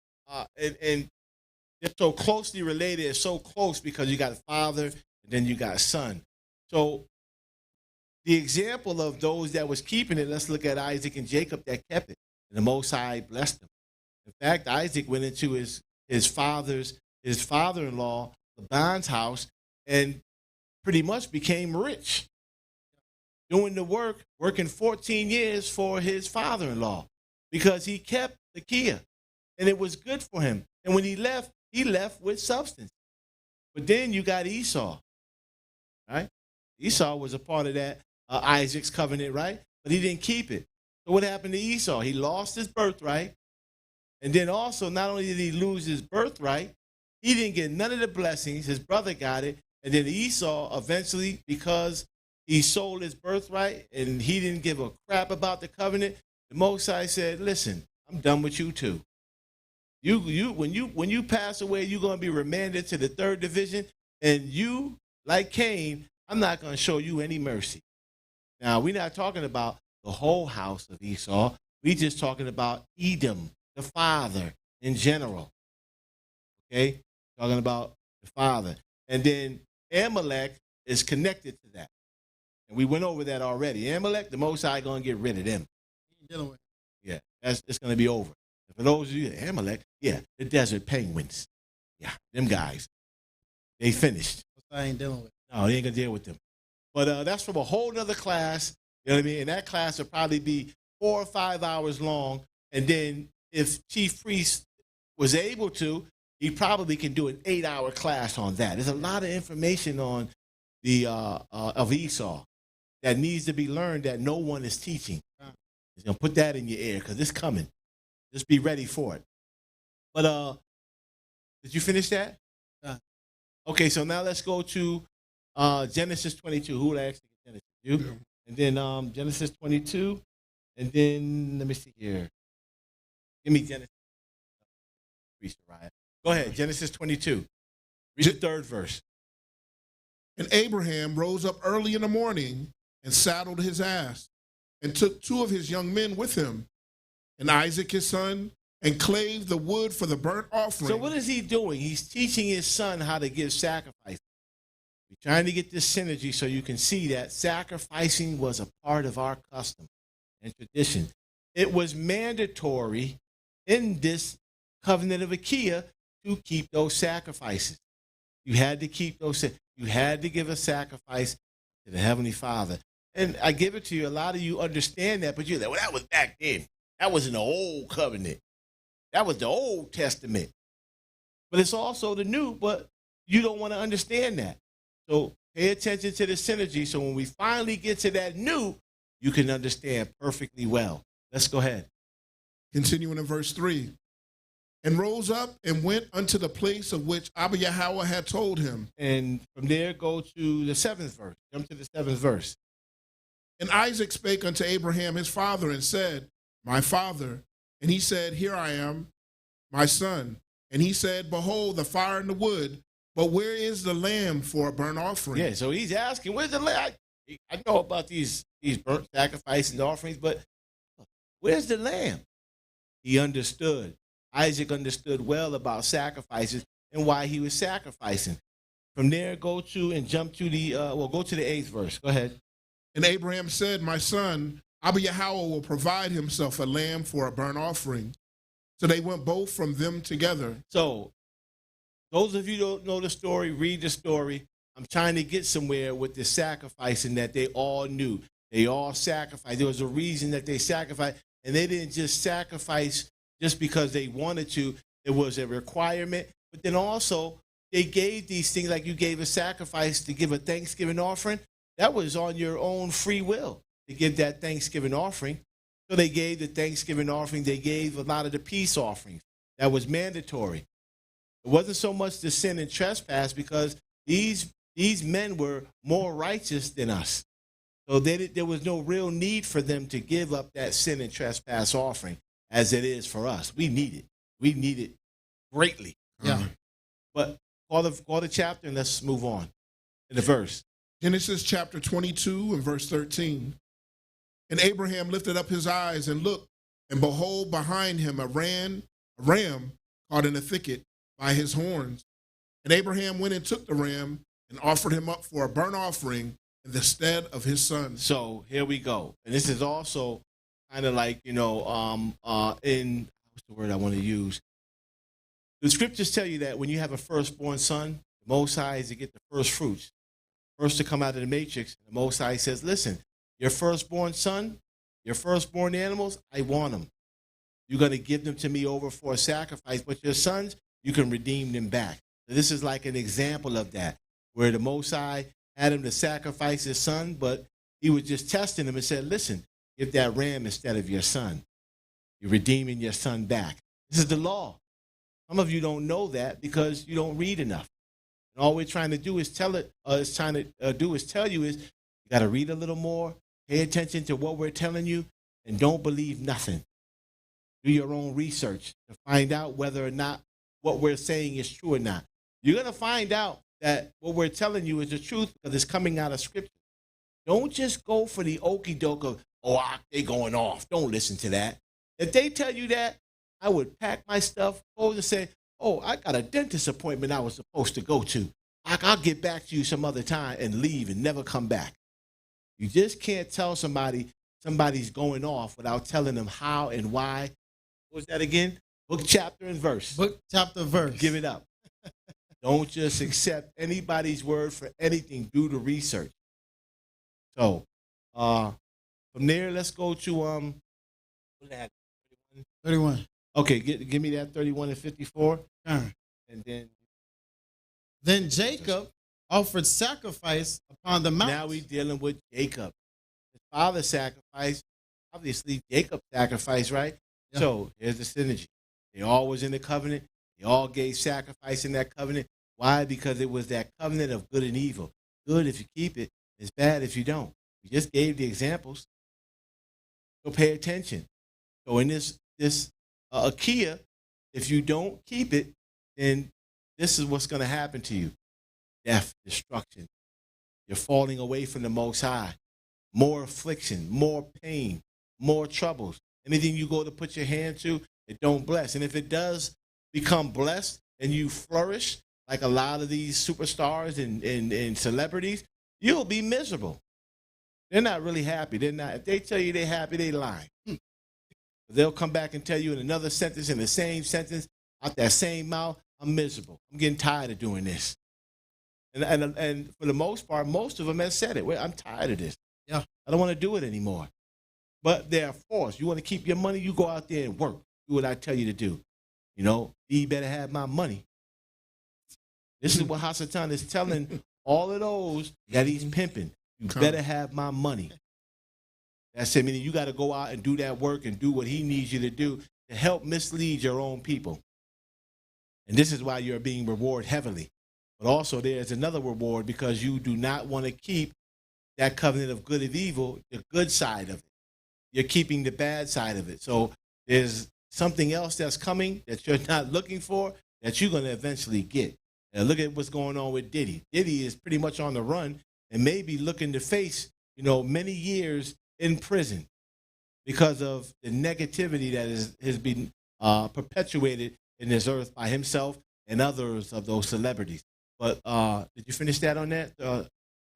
and they're so closely related. It's so close because you got a father and then you got a son. So the example of those that was keeping it, let's look at Isaac and Jacob that kept it. And the Most High blessed them. In fact, Isaac went into his father-in-law, Laban's house, and pretty much became rich, doing the work, working 14 years for his father-in-law because he kept the Kia, and it was good for him. And when he left with substance. But then you got Esau, right? Esau was a part of that Isaac's covenant, right? But he didn't keep it. So what happened to Esau? He lost his birthright. And then also, not only did he lose his birthright, he didn't get none of the blessings. His brother got it. And then Esau eventually, because he sold his birthright and he didn't give a crap about the covenant, the Most High said, listen, I'm done with you too. When you pass away, you're going to be remanded to the 3rd division. And you, like Cain, I'm not going to show you any mercy. Now, we're not talking about the whole house of Esau. We're just talking about Edom, the father in general. Okay? Talking about the father. And then Amalek is connected to that. And we went over that already. Amalek, the Most High going to get rid of them. Yeah, it's going to be over. And for those of you, Amalek, yeah, the desert penguins. Yeah, them guys. They finished. I ain't dealing with. No, they ain't going to deal with them. But that's from a whole nother class. You know what I mean? And that class will probably be 4 or 5 hours long. And then if Chief Priest was able to, he probably can do an 8-hour class on that. There's a lot of information on the of Esau that needs to be learned that no one is teaching. He's going to put that in your ear because it's coming. Just be ready for it. But did you finish that? Yeah. Okay, so now let's go to Genesis 22. Who would actually get Genesis? You? Yeah. And then Genesis 22. And then, let me see here. Give me Genesis. Go ahead, Genesis 22. Read the 3rd verse. And Abraham rose up early in the morning and saddled his ass and took 2 of his young men with him, and Isaac his son, and clave the wood for the burnt offering. So what is he doing? He's teaching his son how to give sacrifice. We're trying to get this synergy so you can see that sacrificing was a part of our custom and tradition. It was mandatory in this covenant of Akae to keep those sacrifices. You had to keep those. You had to give a sacrifice to the Heavenly Father. And I give it to you. A lot of you understand that, but you're like, well, that was back then. That was in the old covenant. That was the Old Testament. But it's also the new, but you don't want to understand that. So pay attention to the synergy. So when we finally get to that new, you can understand perfectly well. Let's go ahead. Continuing in verse 3. And rose up and went unto the place of which Abba had told him. And from there, go to the 7th verse. Jump to the 7th verse. And Isaac spake unto Abraham his father and said, My father. And he said, Here I am, my son. And he said, Behold, the fire and the wood, but where is the lamb for a burnt offering? Yeah, so he's asking, where's the lamb? I know about these burnt sacrifices and offerings, but where's the lamb? He understood. Isaac understood well about sacrifices and why he was sacrificing. From there, go to and jump to the, go to the 8th verse. Go ahead. And Abraham said, My son, Abba will provide himself a lamb for a burnt offering. So they went both from them together. So those of you who don't know the story, read the story. I'm trying to get somewhere with the sacrificing that they all knew. They all sacrificed. There was a reason that they sacrificed, and they didn't just sacrifice just because they wanted to. It was a requirement. But then also, they gave these things, like you gave a sacrifice to give a Thanksgiving offering. That was on your own free will. to give that Thanksgiving offering. So they gave the Thanksgiving offering. They gave a lot of the peace offerings. That was mandatory. It wasn't so much the sin and trespass because these men were more righteous than us. So there was no real need for them to give up that sin and trespass offering as it is for us. We need it. We need it greatly. Yeah. But call the chapter and let's move on in the verse. Genesis chapter 22 and verse 13. And Abraham lifted up his eyes and looked, and behold, behind him a ram caught in a thicket by his horns. And Abraham went and took the ram and offered him up for a burnt offering in the stead of his son. So here we go. And this is also kind of like, in, what's the word I want to use? The scriptures tell you that when you have a firstborn son, the Most High is to get the first fruits. First to come out of the matrix. The Most High says, listen, your firstborn son, your firstborn animals, I want them. You're going to give them to me over for a sacrifice, but your sons, you can redeem them back. So this is like an example of that, where the Most High had him to sacrifice his son, but he was just testing him and said, listen, give that ram instead of your son. You're redeeming your son back. This is the law. Some of you don't know that because you don't read enough. And all we're trying to do is tell you is you got to read a little more, pay attention to what we're telling you, and don't believe nothing. Do your own research to find out whether or not what we're saying is true or not. You're going to find out that what we're telling you is the truth because it's coming out of Scripture. Don't just go for the okie doke of, they going off. Don't listen to that. If they tell you that, I would pack my stuff, go and say, I got a dentist appointment I was supposed to go to. I'll get back to you some other time and leave and never come back. You just can't tell somebody's going off without telling them how and why. What was that again? Book, chapter, and verse. Book, chapter, verse. Give it up. Don't just accept anybody's word for anything. Do the research. So, from there, let's go to 31. Okay, give me that 31 and 54. And then Jacob offered sacrifice upon the mountain. Now we're dealing with Jacob. His father sacrificed. Obviously, Jacob sacrificed, right? Yeah. So here's the synergy. They all was in the covenant. They all gave sacrifice in that covenant. Why? Because it was that covenant of good and evil. Good if you keep it. It's bad if you don't. We just gave the examples. So pay attention. So in this Akae, if you don't keep it, then this is what's going to happen to you. Death, destruction. You're falling away from the Most High. More affliction, more pain, more troubles. Anything you go to put your hand to, it don't bless. And if it does become blessed and you flourish, like a lot of these superstars and celebrities, you'll be miserable. They're not really happy. They're not. If they tell you they're happy, they lie. They'll come back and tell you in another sentence, in the same sentence, out that same mouth, I'm miserable. I'm getting tired of doing this. And for the most part, most of them have said it. I'm tired of this. Yeah, I don't want to do it anymore. But they're forced. You want to keep your money, you go out there and work. Do what I tell you to do. You better have my money. This is what Hasatan is telling all of those that he's pimping. You better have my money. That's it. Meaning you got to go out and do that work and do what he needs you to do to help mislead your own people. And this is why you're being rewarded heavily. But also there's another reward because you do not want to keep that covenant of good and evil, the good side of it. You're keeping the bad side of it. So there's something else that's coming that you're not looking for that you're going to eventually get. And look at what's going on with Diddy. Diddy is pretty much on the run and maybe looking to face, many years in prison because of the negativity that has been perpetuated in this earth by himself and others of those celebrities. But did you finish that on that?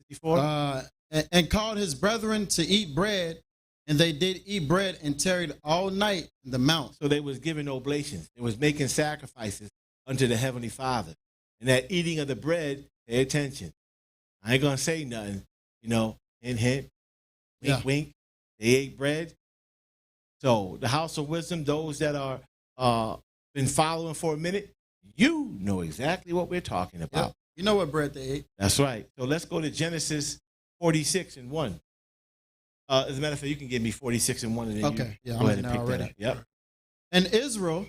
54? And called his brethren to eat bread, and they did eat bread and tarried all night in the mount. So they was giving oblations. They was making sacrifices unto the Heavenly Father. And that eating of the bread, pay attention. I ain't going to say nothing, hint, hint, wink, wink. They ate bread. So the house of wisdom, those that are been following for a minute, you know exactly what we're talking about. Yeah. You know what bread they ate. That's right. So let's go to Genesis 46 and 1. As a matter of fact, you can give me 46 and 1 and then okay. you Yeah, go I'm ahead in and there pick that already. up. Yep. And Israel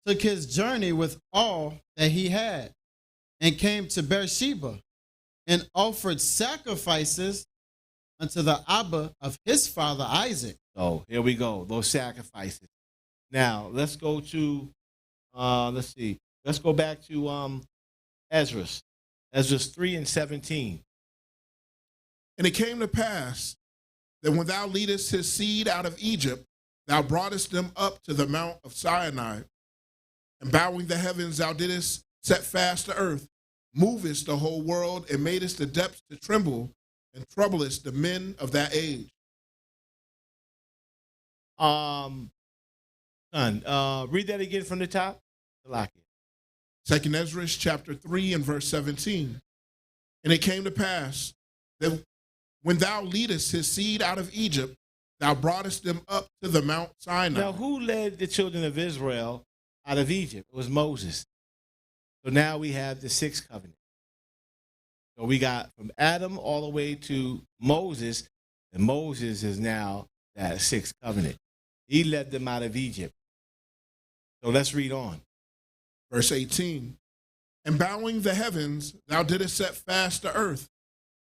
took his journey with all that he had and came to Beersheba and offered sacrifices unto the Abba of his father Isaac. So here we go, those sacrifices. Now let's go to, let's see, let's go back to Ezra's 3 and 17. And it came to pass that when thou leadest his seed out of Egypt, thou broughtest them up to the Mount of Sinai, and bowing the heavens, thou didst set fast the earth, movest the whole world, and madest the depths to tremble, and troublest the men of that age. Son, read that again from the top. Second Ezra chapter 3 and verse 17. And it came to pass that when thou leadest his seed out of Egypt, thou broughtest them up to the Mount Sinai. Now, who led the children of Israel out of Egypt? It was Moses. So now we have the sixth covenant. So we got from Adam all the way to Moses, and Moses is now that sixth covenant. He led them out of Egypt. So let's read on. Verse 18. And bowing the heavens, thou didst set fast the earth,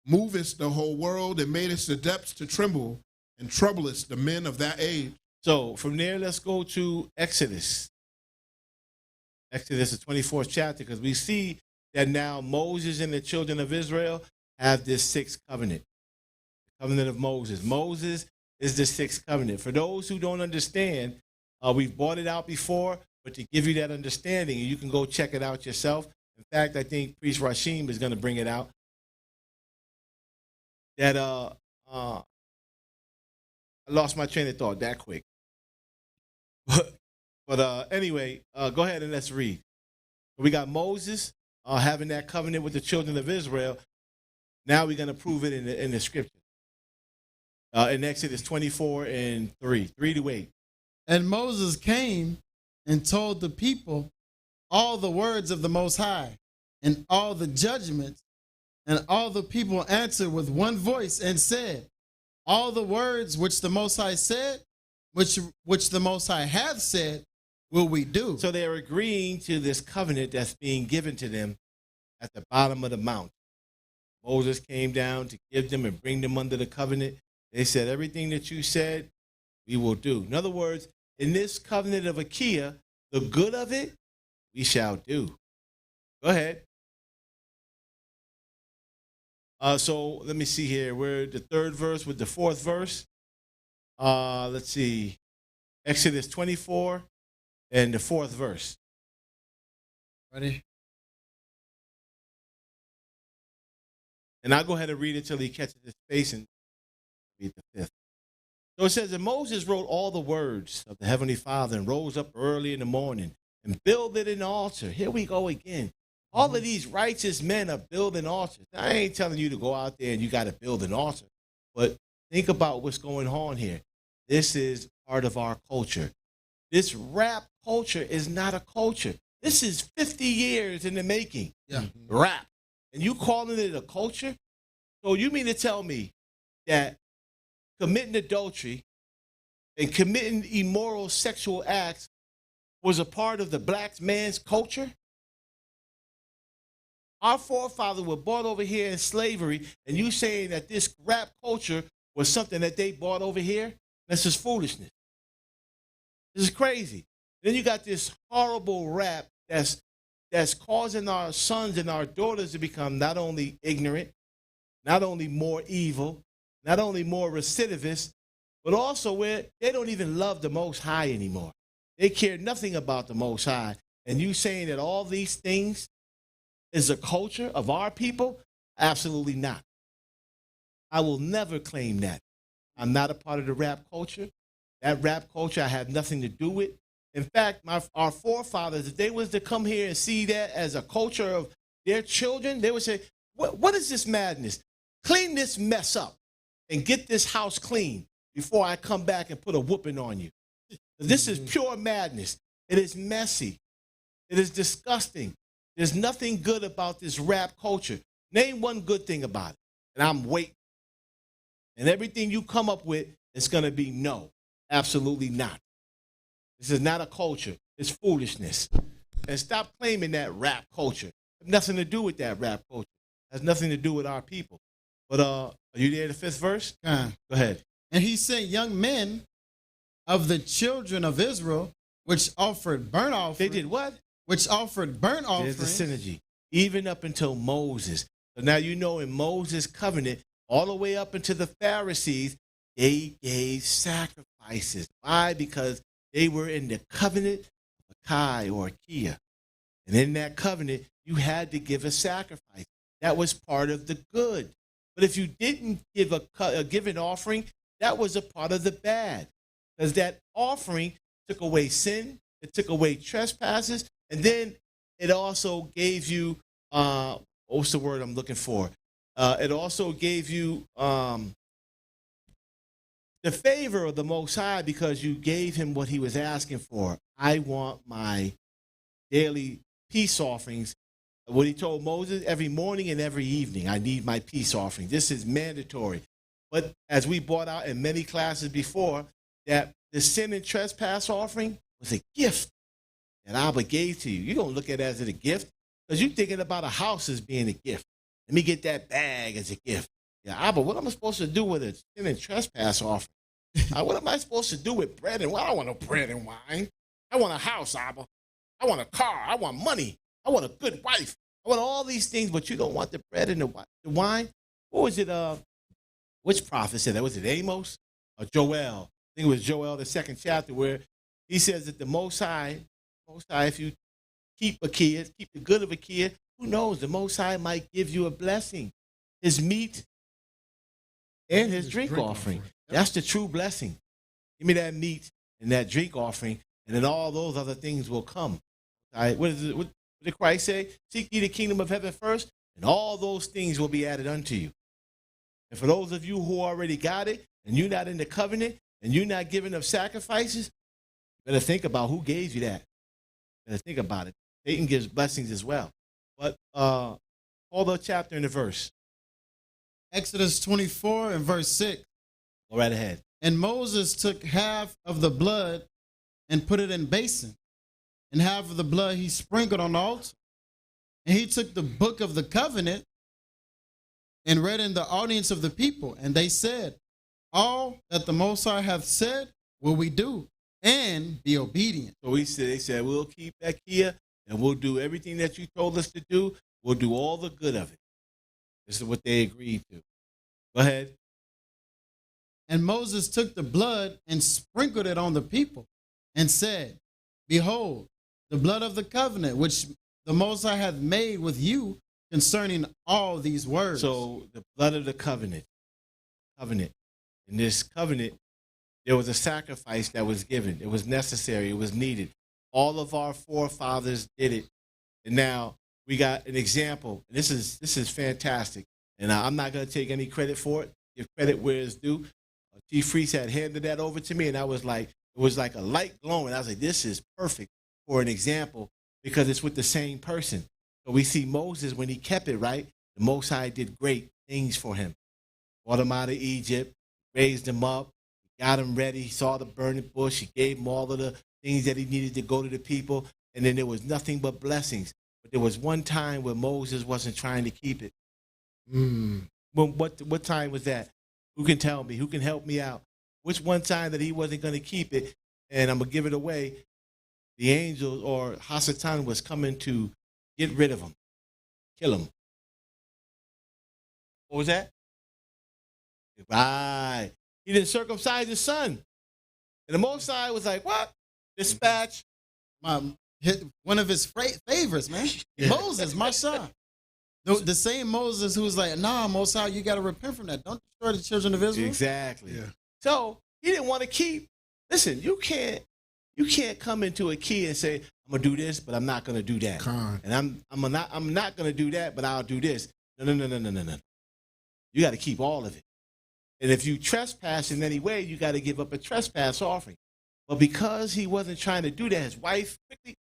movest the whole world, and madest the depths to tremble, and troublest the men of that age. So from there, let's go to Exodus. Exodus, the 24th chapter, because we see that now Moses and the children of Israel have this sixth covenant, the covenant of Moses. Moses is the sixth covenant. For those who don't understand, we've brought it out before, but to give you that understanding, you can go check it out yourself. In fact, I think Priest Rashim is going to bring it out. That I lost my train of thought that quick. But anyway, go ahead and let's read. We got Moses having that covenant with the children of Israel. Now we're going to prove it in the scripture. In Exodus 24 and 3 to 8. And Moses came and told the people all the words of the Most High and all the judgments, and all the people answered with one voice and said, all the words which the Most High said, which the Most High hath said, will we do. So they're agreeing to this covenant that's being given to them at the bottom of the mountain. Moses came down to give them and bring them under the covenant. They said, everything that you said, we will do. In other words, in this covenant of Akae, the good of it, we shall do. Go ahead. So let me see here. We're the third verse with the fourth verse. Let's see. Exodus 24 and the fourth verse. Ready? And I'll go ahead and read it till he catches his face and read the fifth. So it says, and Moses wrote all the words of the Heavenly Father and rose up early in the morning and builded an altar. Here we go again. All of these righteous men are building altars. Now, I ain't telling you to go out there and you got to build an altar, but think about what's going on here. This is part of our culture. This rap culture is not a culture. This is 50 years in the making. Yeah. Rap. And you calling it a culture? So you mean to tell me that committing adultery and committing immoral sexual acts was a part of the black man's culture? Our forefathers were brought over here in slavery, and you saying that this rap culture was something that they brought over here? That's just foolishness. This is crazy. Then you got this horrible rap that's causing our sons and our daughters to become not only ignorant, not only more evil, not only more recidivist, but also where they don't even love the Most High anymore. They care nothing about the Most High. And you saying that all these things is a culture of our people? Absolutely not. I will never claim that. I'm not a part of the rap culture. That rap culture I have nothing to do with. In fact, our forefathers, if they was to come here and see that as a culture of their children, they would say, what is this madness? Clean this mess up and get this house clean before I come back and put a whooping on you. This is pure madness. It is messy. It is disgusting. There's nothing good about this rap culture. Name one good thing about it, and I'm waiting. And everything you come up with it's going to be no, absolutely not. This is not a culture. It's foolishness. And stop claiming that rap culture. It has nothing to do with that rap culture. It has nothing to do with our people. But are you there, the 5th verse? Go ahead. And he sent young men of the children of Israel, which offered burnt offerings. They did what? Which offered burnt offerings. There's the synergy. Even up until Moses. So now you know in Moses' covenant, all the way up into the Pharisees, they gave sacrifices. Why? Because they were in the covenant of Akae or Akae. And in that covenant, you had to give a sacrifice. That was part of the good. But if you didn't give an offering, that was a part of the bad. Because that offering took away sin, it took away trespasses, and then it also gave you, what's the word I'm looking for? It also gave you the favor of the Most High because you gave him what he was asking for. I want my daily peace offerings. What he told Moses, every morning and every evening, I need my peace offering. This is mandatory. But as we brought out in many classes before, that the sin and trespass offering was a gift that Abba gave to you. You're going to look at it as a gift because you're thinking about a house as being a gift. Let me get that bag as a gift. Yeah, Abba, what am I supposed to do with a sin and trespass offering? What am I supposed to do with bread and wine? I don't want no bread and wine. I want a house, Abba. I want a car. I want money. I want a good wife. I want all these things, but you don't want the bread and the wine? What was it? Which prophet said that? Was it Amos or Joel? I think it was Joel, the 2nd chapter, where he says that the Most High, if you keep Akae, keep the good of Akae, who knows? The Most High might give you a blessing. His meat and his drink offering. That's the true blessing. Give me that meat and that drink offering, and then all those other things will come. All right, what did Christ say? Seek ye the kingdom of heaven first, and all those things will be added unto you. And for those of you who already got it, and you're not in the covenant, and you're not giving up sacrifices, you better think about who gave you that. You better think about it. Satan gives blessings as well. But all the chapter and the verse. Exodus 24 and verse 6. Go right ahead. And Moses took half of the blood and put it in basin, and half of the blood he sprinkled on the altar. And he took the book of the covenant and read in the audience of the people. And they said, all that the Most High hath said will we do, and be obedient. So they said, we'll keep that Kia, and we'll do everything that you told us to do. We'll do all the good of it. This is what they agreed to. Go ahead. And Moses took the blood and sprinkled it on the people and said, behold, the blood of the covenant, which the Most High hath made with you concerning all these words. So the blood of the covenant. In this covenant, there was a sacrifice that was given. It was necessary. It was needed. All of our forefathers did it. And now we got an example. This is fantastic. And I'm not going to take any credit for it. Give credit where it's due. Chief Priest had handed that over to me, and it was like a light glowing. I was like, this is perfect for an example because it's with the same person. So we see Moses, when he kept it right, the Most High did great things for him. Brought him out of Egypt, raised him up, got him ready. He saw the burning bush. He gave him all of the things that he needed to go to the people. And then there was nothing but blessings. But there was one time where Moses wasn't trying to keep it. What time was that? Who can tell me? Who can help me out? Which one time that he wasn't going to keep it and I'm going to give it away? The angel or Hasatan was coming to get rid of him, kill him. What was that? Right. He didn't circumcise his son. And the Most High was like, what? Dispatch. One of his favorites, man. Yeah. Moses, my son. The same Moses who was like, nah, Most High, you got to repent from that. Don't destroy the children of Israel. Exactly. Yeah. So he didn't want to keep. Listen, you can't come into a key and say, I'm gonna do this, but I'm not gonna do that. And I'm not gonna do that, but I'll do this. No. You got to keep all of it. And if you trespass in any way, you got to give up a trespass offering. But because he wasn't trying to do that, his wife quickly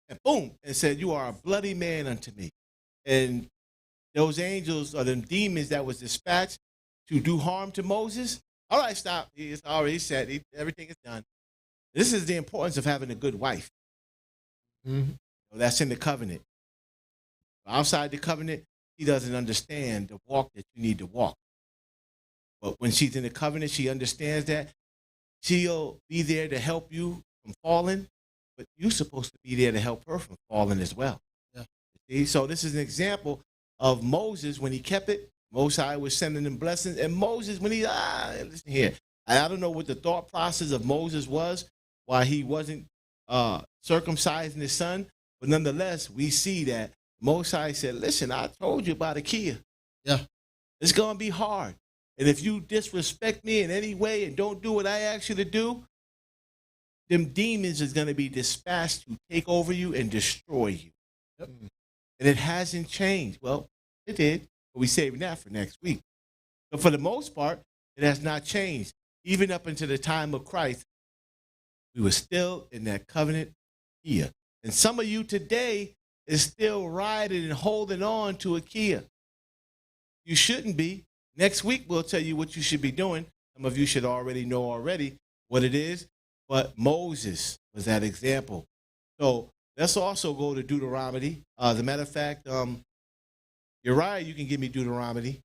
and boom, and said, you are a bloody man unto me. And those angels or them demons that was dispatched to do harm to Moses, all right, stop. It's already said. Everything is done. This is the importance of having a good wife. Mm-hmm. So that's in the covenant. Outside the covenant, he doesn't understand the walk that you need to walk. But when she's in the covenant, she understands that she'll be there to help you from falling, but you're supposed to be there to help her from falling as well. Yeah. See? So this is an example of Moses when he kept it. Most High was sending them blessings. And Moses, when he, listen here, I don't know what the thought process of Moses was, why he wasn't circumcising his son. But nonetheless, we see that Most High said, listen, I told you about Akae. Yeah. It's going to be hard. And if you disrespect me in any way and don't do what I ask you to do, them demons is going to be dispatched to take over you and destroy you. Yep. And it hasn't changed. Well, it did. But we're saving that for next week. But for the most part, it has not changed. Even up until the time of Christ, we were still in that covenant here. And some of you today is still riding and holding on to Akae. You shouldn't be. Next week, we'll tell you what you should be doing. Some of you should already know what it is. But Moses was that example. So let's also go to Deuteronomy. As a matter of fact, Uriah, you can give me Deuteronomy,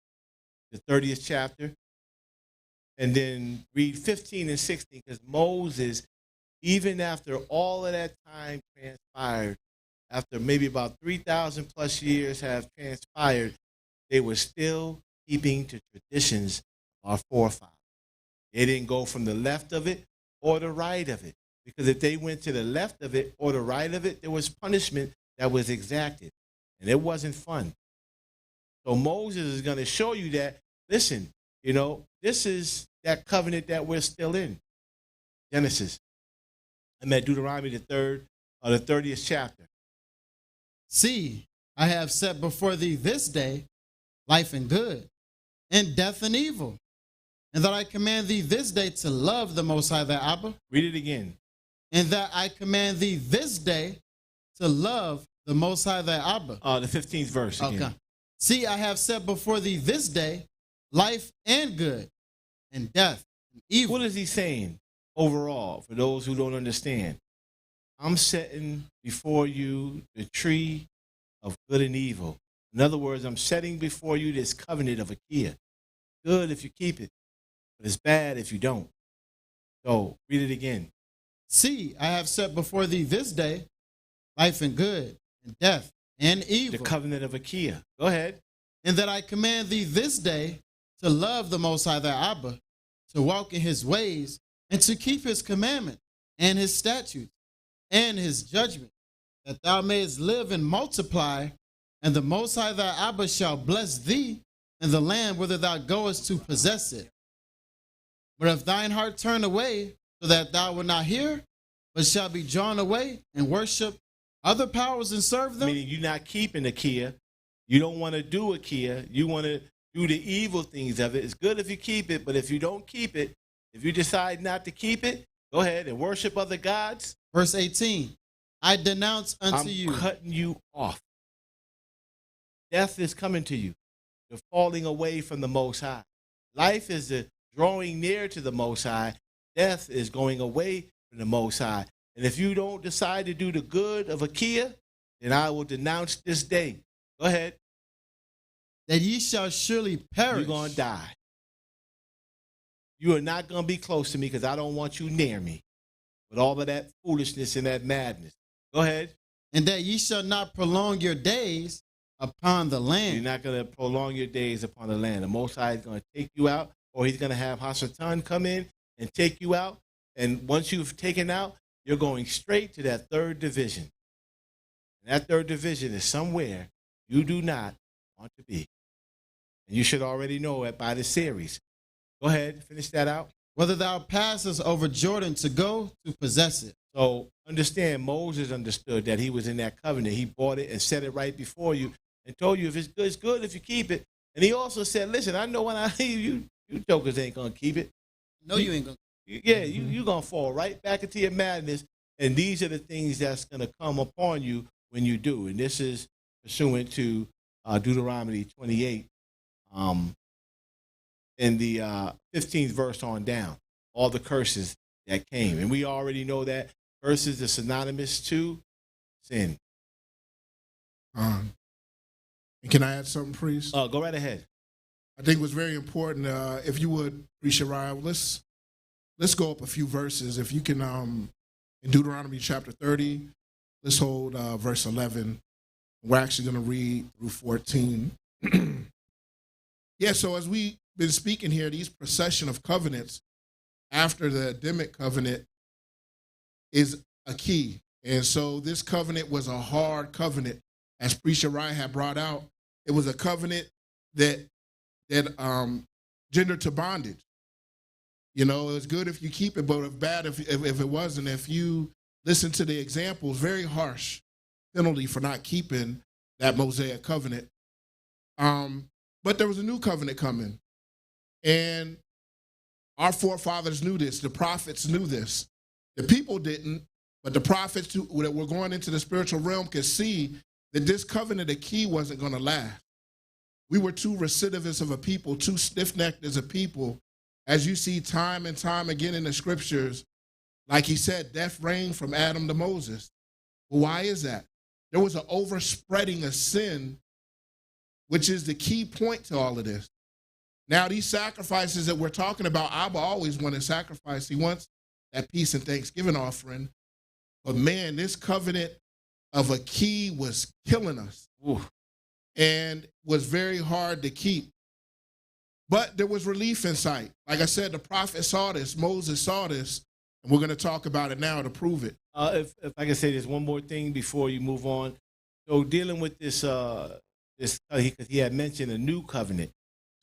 the 30th chapter, and then read 15 and 16, because Moses, even after all of that time transpired, after maybe about 3,000 plus years have transpired, they were still keeping to traditions of our forefathers. They didn't go from the left of it or the right of it, because if they went to the left of it or the right of it, there was punishment that was exacted, and it wasn't fun. So Moses is going to show you that, listen, this is that covenant that we're still in. Genesis. I'm at Deuteronomy, the 30th chapter. See, I have set before thee this day life and good, and death and evil, and that I command thee this day to love the Most High thy Abba. Read it again. And that I command thee this day to love the Most High thy Abba. The 15th verse again. Okay. See, I have set before thee this day life and good, and death and evil. What is he saying overall, for those who don't understand? I'm setting before you the tree of good and evil. In other words, I'm setting before you this covenant of Akae. Good if you keep it, but it's bad if you don't. So read it again. See, I have set before thee this day life and good, and death and evil. The covenant of Akae. Go ahead. And that I command thee this day to love the Most High thy Abba, to walk in his ways, and to keep his commandments and his statutes and his judgment, that thou mayest live and multiply, and the Most High thy Abba shall bless thee in the land whither thou goest to possess it. But if thine heart turn away, so that thou wilt not hear, but shall be drawn away and worship other powers and serve them. Meaning you're not keeping Akae. You don't want to do Akae. You want to do the evil things of it. It's good if you keep it, but if you don't keep it, if you decide not to keep it, go ahead and worship other gods. Verse 18, I denounce unto you. I'm cutting you off. Death is coming to you. You're falling away from the Most High. Life is the drawing near to the Most High. Death is going away from the Most High. And if you don't decide to do the good of Akae, then I will denounce this day. Go ahead. That ye shall surely perish. You're going to die. You are not going to be close to me, because I don't want you near me with all of that foolishness and that madness. Go ahead. And that ye shall not prolong your days upon the land. You're not going to prolong your days upon the land. The Most High is going to take you out, or he's going to have Hasatan come in and take you out. And once you've taken out, you're going straight to that third division. And that third division is somewhere you do not want to be. And you should already know it by the series. Go ahead, finish that out. Whether thou passest over Jordan to go to possess it. So understand, Moses understood that he was in that covenant. He bought it and set it right before you and told you if it's good if you keep it. And he also said, listen, I know when I leave you, you jokers ain't going to keep it. No, you ain't going to. Yeah, you're going to fall right back into your madness. And these are the things that's going to come upon you when you do. And this is pursuant to Deuteronomy 28. And in the 15th verse on down, all the curses that came. And we already know that curses are synonymous to sin. And can I add something, priest? Go right ahead. I think it was very important. If you would, priest Shariah, let's go up a few verses. If you can, in Deuteronomy chapter 30, let's hold verse 11. We're actually going to read through 14. Yeah, so as we've been speaking here, these procession of covenants after the Adamic covenant is a key. And so this covenant was a hard covenant. As Priest Shariah had brought out, it was a covenant that gendered to bondage. You know, it's good if you keep it, but it's bad if it wasn't. If you listen to the examples, very harsh penalty for not keeping that Mosaic covenant. But there was a new covenant coming. And our forefathers knew this. The prophets knew this. The people didn't, but the prophets that were going into the spiritual realm could see that this covenant, the key, wasn't going to last. We were too recidivist of a people, too stiff-necked as a people. As you see time and time again in the scriptures, like he said, death reigned from Adam to Moses. Well, why is that? There was an overspreading of sin, which is the key point to all of this. Now, these sacrifices that we're talking about, Abba always wanted sacrifice. He wants that peace and thanksgiving offering. But man, this covenant of a key was killing us. Ooh. And was very hard to keep. But there was relief in sight. Like I said, the prophet saw this, Moses saw this, and we're going to talk about it now to prove it. If I can say this one more thing before you move on. So dealing with this, because he had mentioned a new covenant.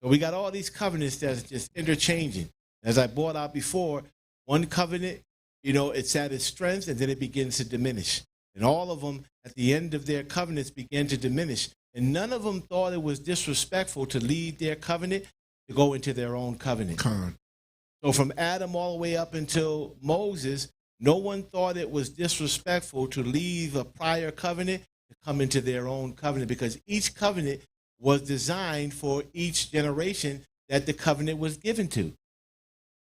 So we got all these covenants that's just interchanging. As I brought out before, one covenant, you know, it's at its strength and then it begins to diminish. And all of them at the end of their covenants began to diminish. And none of them thought it was disrespectful to leave their covenant to go into their own covenant. So from Adam all the way up until Moses, no one thought it was disrespectful to leave a prior covenant to come into their own covenant, because each covenant was designed for each generation that the covenant was given to.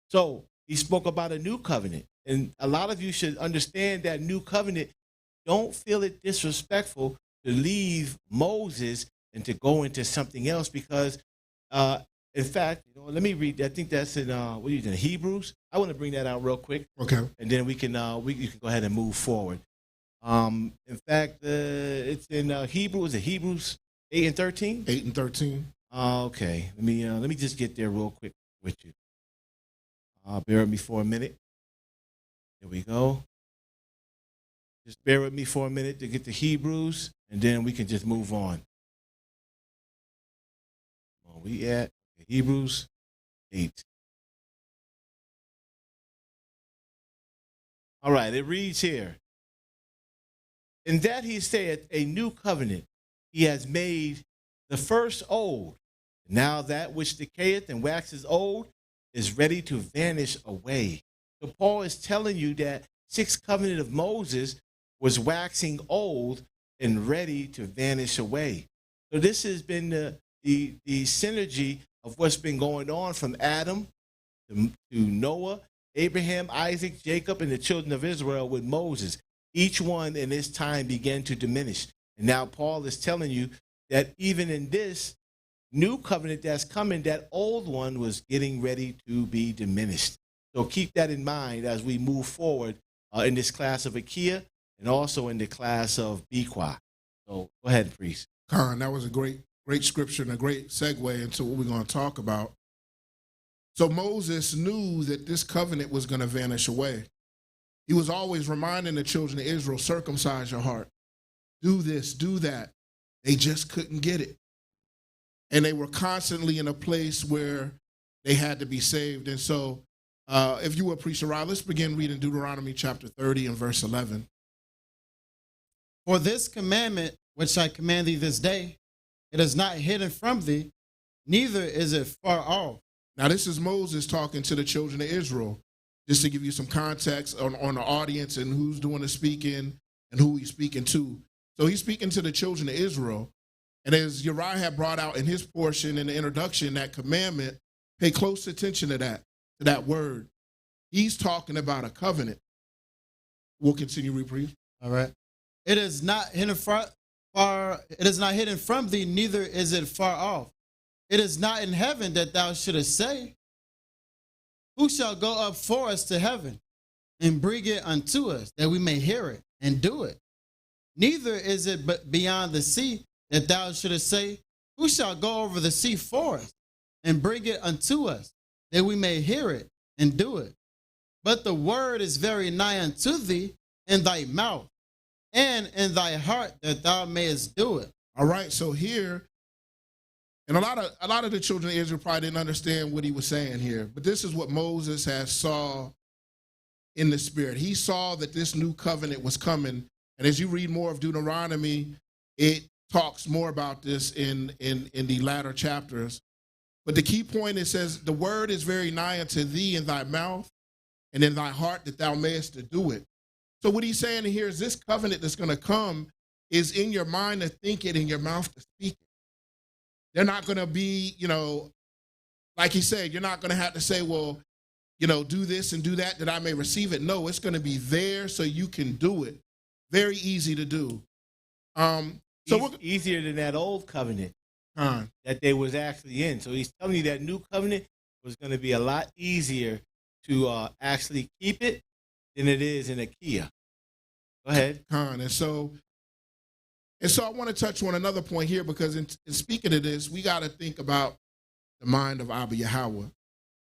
So he spoke about a new covenant. And a lot of you should understand that new covenant. Don't feel it disrespectful to leave Moses and to go into something else, because in fact, you know, let me read. I think that's in what are you doing? Hebrews. I want to bring that out real quick. Okay. And then you can go ahead and move forward. In fact, it's in Hebrews. Hebrews 8 and 13. 8 and 13. Okay. Let me just get there real quick with you. Bear with me for a minute. Here we go. Just bear with me for a minute to get to Hebrews, and then we can just move on. Where we at? Hebrews 8. All right, it reads here. In that he saith, a new covenant he has made, the first old. Now that which decayeth and waxes old is ready to vanish away. So Paul is telling you that sixth covenant of Moses was waxing old and ready to vanish away. So this has been the synergy of what's been going on from Adam to Noah, Abraham, Isaac, Jacob, and the children of Israel with Moses. Each one in this time began to diminish. And now Paul is telling you that even in this new covenant that's coming, that old one was getting ready to be diminished. So keep that in mind as we move forward in this class of Akae and also in the class of Bequa. So go ahead, priest. Khan, that was a great scripture and a great segue into what we're going to talk about. So Moses knew that this covenant was going to vanish away. He was always reminding the children of Israel, circumcise your heart. Do this, do that. They just couldn't get it. And they were constantly in a place where they had to be saved. And so if you will, Priest Shariah, let's begin reading Deuteronomy chapter 30 and verse 11. For this commandment which I command thee this day, it is not hidden from thee, neither is it far off. Now this is Moses talking to the children of Israel, just to give you some context on the audience and who's doing the speaking and who he's speaking to. So he's speaking to the children of Israel. And as Uriah had brought out in his portion in the introduction, that commandment Pay close attention to that word. He's talking about a covenant. We'll continue, reprieve. All right. It is not hidden it is not hidden from thee, neither is it far off. It is not in heaven that thou shouldest say, who shall go up for us to heaven and bring it unto us, that we may hear it and do it? Neither is it but beyond the sea that thou shouldest say, who shall go over the sea for us and bring it unto us, that we may hear it and do it? But the word is very nigh unto thee, in thy mouth and in thy heart, that thou mayest do it. All right, so here, and a lot of the children of Israel probably didn't understand what he was saying here, but this is what Moses has saw in the spirit. He saw that this new covenant was coming, and as you read more of Deuteronomy, it talks more about this in the latter chapters. But the key point, it says, the word is very nigh unto thee, in thy mouth and in thy heart, that thou mayest to do it. So what he's saying here is this covenant that's going to come is in your mind to think it, in your mouth to speak it. They're not going to be, like he said, you're not going to have to say, well, do this and do that I may receive it. No, it's going to be there so you can do it. Very easy to do. So easier than that old covenant that they was actually in. So he's telling you that new covenant was going to be a lot easier to actually keep it than it is in a Kia. Go ahead. And so I want to touch on another point here, because in speaking of this, we got to think about the mind of Abba Yahweh.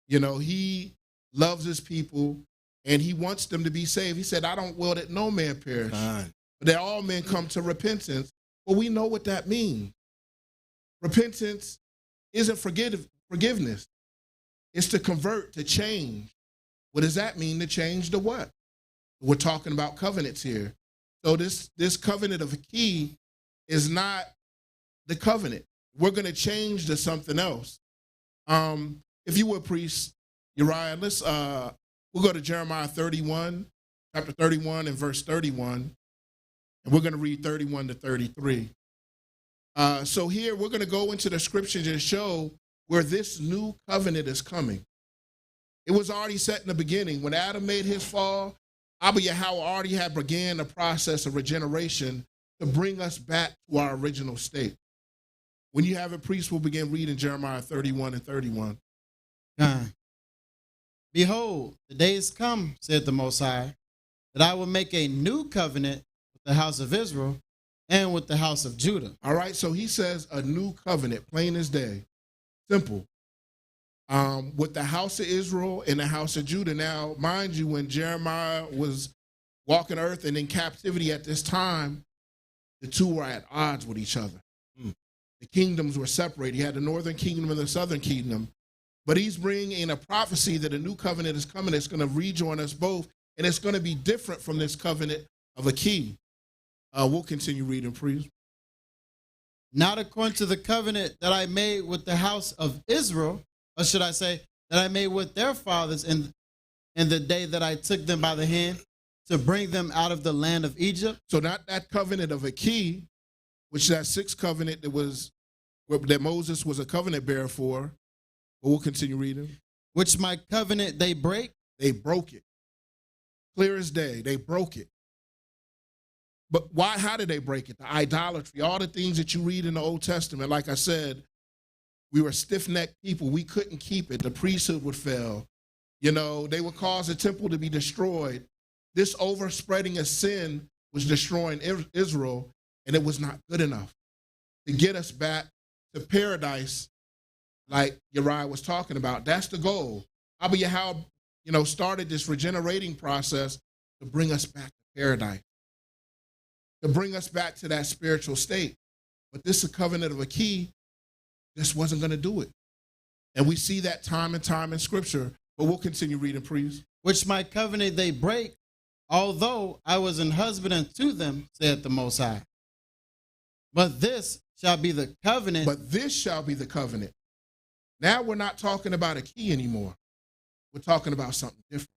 He loves his people and he wants them to be saved. He said, I don't will that no man perish, but that all men come to repentance. Well, we know what that means. Repentance isn't forgiveness. It's to convert, to change. What does that mean, to change to what? We're talking about covenants here. So this covenant of a key is not the covenant. We're going to change to something else. If you would, priest Uriah, we'll go to Jeremiah 31, chapter 31 and verse 31. And we're going to read 31 to 33. So here we're going to go into the scriptures and show where this new covenant is coming. It was already set in the beginning. When Adam made his fall, Abba Yahweh already had began the process of regeneration to bring us back to our original state. When you have it, priest, we'll begin reading Jeremiah 31 and 31. Behold, the days come, said the Most High, that I will make a new covenant with the house of Israel and with the house of Judah. All right, so he says a new covenant, plain as day, simple. With the house of Israel and the house of Judah. Now, mind you, when Jeremiah was walking earth and in captivity at this time, the two were at odds with each other. The kingdoms were separated. He had the northern kingdom and the southern kingdom. But he's bringing in a prophecy that a new covenant is coming. It's going to rejoin us both, and it's going to be different from this covenant of a key. We'll continue reading, priest. Not according to the covenant that I made with the house of Israel, or should I say, that I made with their fathers in the day that I took them by the hand to bring them out of the land of Egypt. So not that covenant of a key, which that sixth covenant that Moses was a covenant bearer for. But we'll continue reading. Which my covenant they break. They broke it. Clear as day, they broke it. But why? How did they break it? The idolatry, all the things that you read in the Old Testament. Like I said, we were stiff-necked people. We couldn't keep it. The priesthood would fail. They would cause the temple to be destroyed. This overspreading of sin was destroying Israel, and it was not good enough to get us back to paradise like Uriah was talking about. That's the goal. Abba Yahweh, started this regenerating process to bring us back to paradise, to bring us back to that spiritual state. But this covenant of a key just wasn't going to do it. And we see that time and time in Scripture. But we'll continue reading, priest. Which my covenant they break, although I was an husband unto them, said the Most High. But this shall be the covenant. But this shall be the covenant. Now we're not talking about a key anymore. We're talking about something different.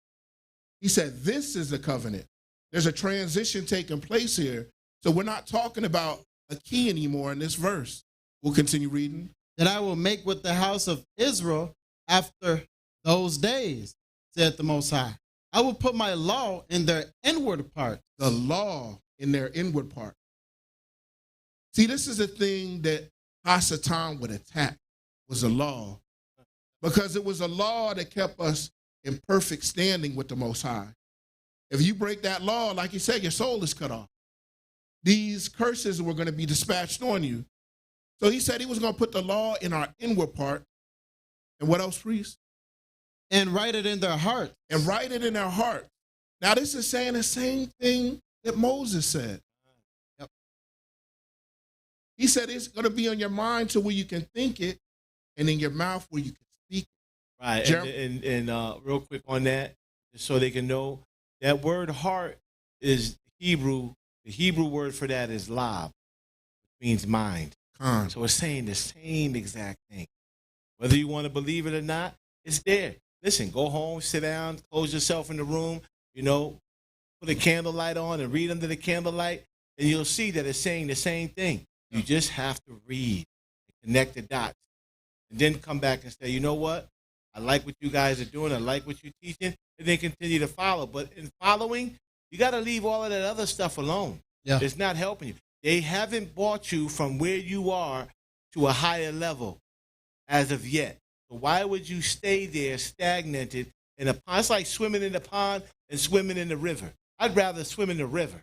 He said, this is the covenant. There's a transition taking place here. So we're not talking about a key anymore in this verse. We'll continue reading. That I will make with the house of Israel after those days, said the Most High. I will put my law in their inward part. The law in their inward part. See, this is the thing that Hasatan would attack, was the law. Because it was a law that kept us in perfect standing with the Most High. If you break that law, like you said, your soul is cut off. These curses were going to be dispatched on you. So he said he was going to put the law in our inward part. And what else, priest? And write it in their heart. And write it in their heart. Now, this is saying the same thing that Moses said. Yep. He said it's going to be on your mind to where you can think it, and in your mouth where you can speak it. Right. And real quick on that, just so they can know, that word heart is Hebrew. The Hebrew word for that is lab, which means mind. So it's saying the same exact thing. Whether you want to believe it or not, it's there. Listen, go home, sit down, close yourself in the room, put a candlelight on and read under the candlelight, and you'll see that it's saying the same thing. You just have to read and connect the dots. And then come back and say, you know what? I like what you guys are doing. I like what you're teaching. And then continue to follow. But in following, you got to leave all of that other stuff alone. Yeah. It's not helping you. They haven't brought you from where you are to a higher level as of yet. So why would you stay there stagnated in a pond? It's like swimming in the pond and swimming in the river. I'd rather swim in the river.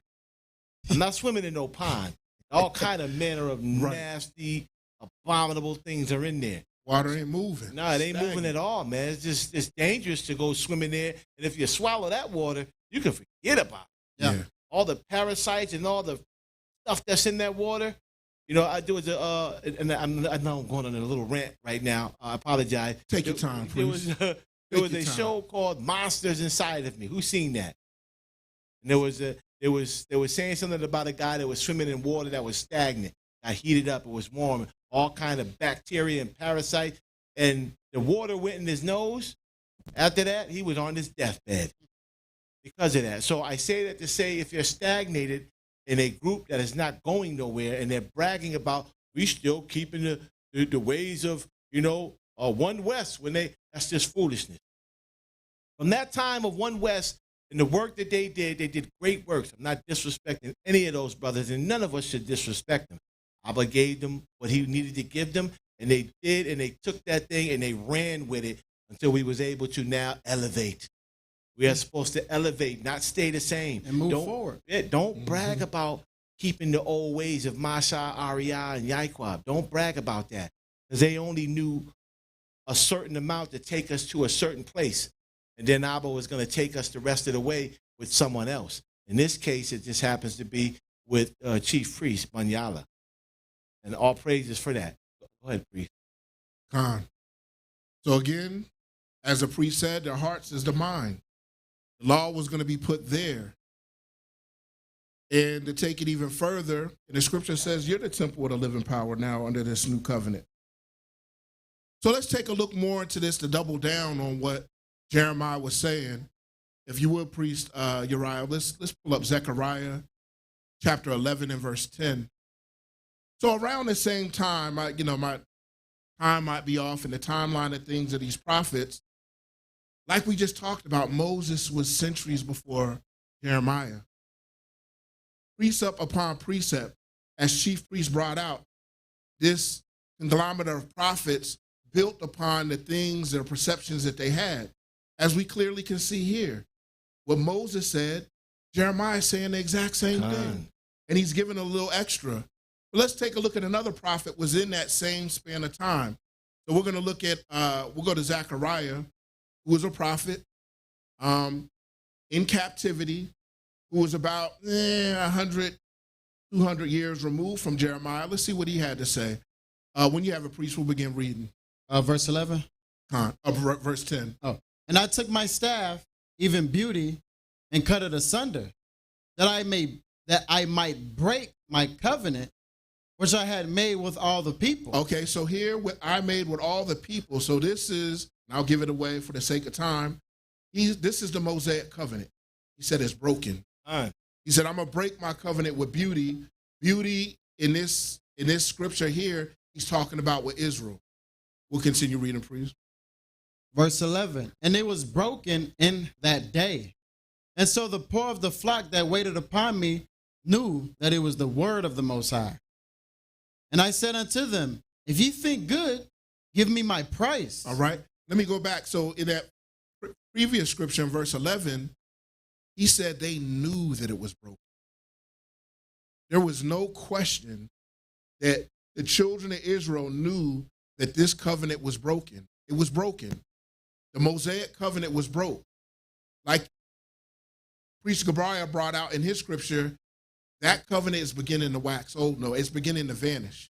I'm not swimming in no pond. All kind of manner of nasty, abominable things are in there. Water ain't moving. No, it ain't moving at all, man. It's dangerous to go swimming there. And if you swallow that water, you can forget about it. Yeah. All the parasites and all the stuff that's in that water. There was and I know I'm going on a little rant right now. I apologize. Take your time, please. There was a show called Monsters Inside of Me. Who's seen that? And they were saying something about a guy that was swimming in water that was stagnant. Got heated up. It was warm. All kind of bacteria and parasites. And the water went in his nose. After that, he was on his deathbed because of that. So I say that to say, if you're stagnated in a group that is not going nowhere and they're bragging about, we still keeping the ways of, One West, that's just foolishness. From that time of One West and the work that they did great works. I'm not disrespecting any of those brothers, and none of us should disrespect them. Abba gave them what he needed to give them, and they did, and they took that thing and they ran with it until we was able to now elevate. We are supposed to elevate, not stay the same. And move forward. Yeah, don't brag about keeping the old ways of Masha, Ariyah, and Yaikwab. Don't brag about that, because they only knew a certain amount to take us to a certain place. And then Abba was going to take us the rest of the way with someone else. In this case, it just happens to be with Chief Priest Banyala. And all praises for that. Go ahead, priest. Khan. So again, as the priest said, their hearts is the mind. The law was going to be put there. And to take it even further, and the scripture says you're the temple of the living power now under this new covenant. So let's take a look more into this to double down on what Jeremiah was saying. If you would, priest Uriah, let's pull up Zechariah chapter 11 and verse 10. So around the same time, my time might be off in the timeline of things of these prophets. Like we just talked about, Moses was centuries before Jeremiah. Precept upon precept, as chief priest brought out, this conglomerate of prophets built upon the things, their perceptions that they had. As we clearly can see here, what Moses said, Jeremiah is saying the exact same thing. And he's giving a little extra. But let's take a look at another prophet was in that same span of time. So we're going to look at, we'll go to Zechariah, who was a prophet in captivity, who was about 100, 200 years removed from Jeremiah. Let's see what he had to say. When you have a priest, we'll begin reading. Verse 11? Verse 10. Oh. And I took my staff, even beauty, and cut it asunder, that I might break my covenant, which I had made with all the people. Okay, so here what I made with all the people. So this is, and I'll give it away for the sake of time. This is the Mosaic covenant. He said it's broken. He said, I'm gonna break my covenant with beauty. Beauty in this scripture here, he's talking about with Israel. We'll continue reading, please. Verse 11, and it was broken in that day. And so the poor of the flock that waited upon me knew that it was the word of the Most High. And I said unto them, if ye think good, give me my price. All right. Let me go back. So in that previous scripture in verse 11, he said they knew that it was broken. There was no question that the children of Israel knew that this covenant was broken. It was broken. The Mosaic covenant was broke. Like Priest Gabriel brought out in his scripture, that covenant is beginning to wax old. No, it's beginning to vanish.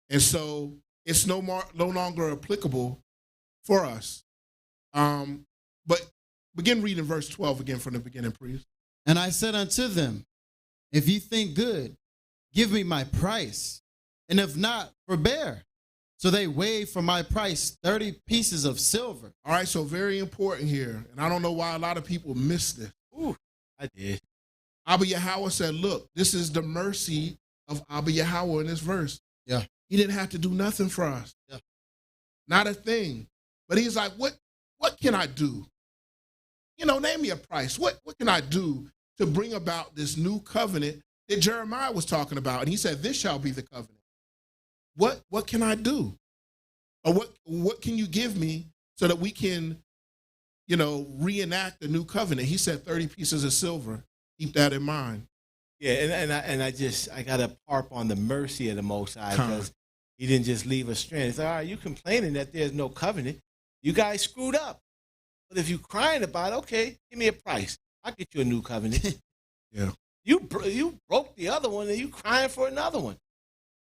And so it's no longer applicable for us. But begin reading verse 12 again from the beginning, priest. And I said unto them, if ye think good, give me my price, and if not, forbear. So they weighed for my price 30 pieces of silver. All right, so very important here. And I don't know why a lot of people miss this. Ooh, I did. Abba Yahweh said, look, this is the mercy of Abba Yahweh in this verse. Yeah. He didn't have to do nothing for us. Yeah. Not a thing. But he's like, what can I do? You know, name me a price. What can I do to bring about this new covenant that Jeremiah was talking about? And he said, this shall be the covenant. What can I do? Or what can you give me so that we can, you know, reenact the new covenant? He said 30 pieces of silver. Keep that in mind. Yeah, and I got to harp on the mercy of the Most High, because he didn't just leave us stranded. It's all right, you complaining that there's no covenant. You guys screwed up. But if you crying about it, okay, give me a price. I'll get you a new covenant. Yeah. You broke the other one and you crying for another one.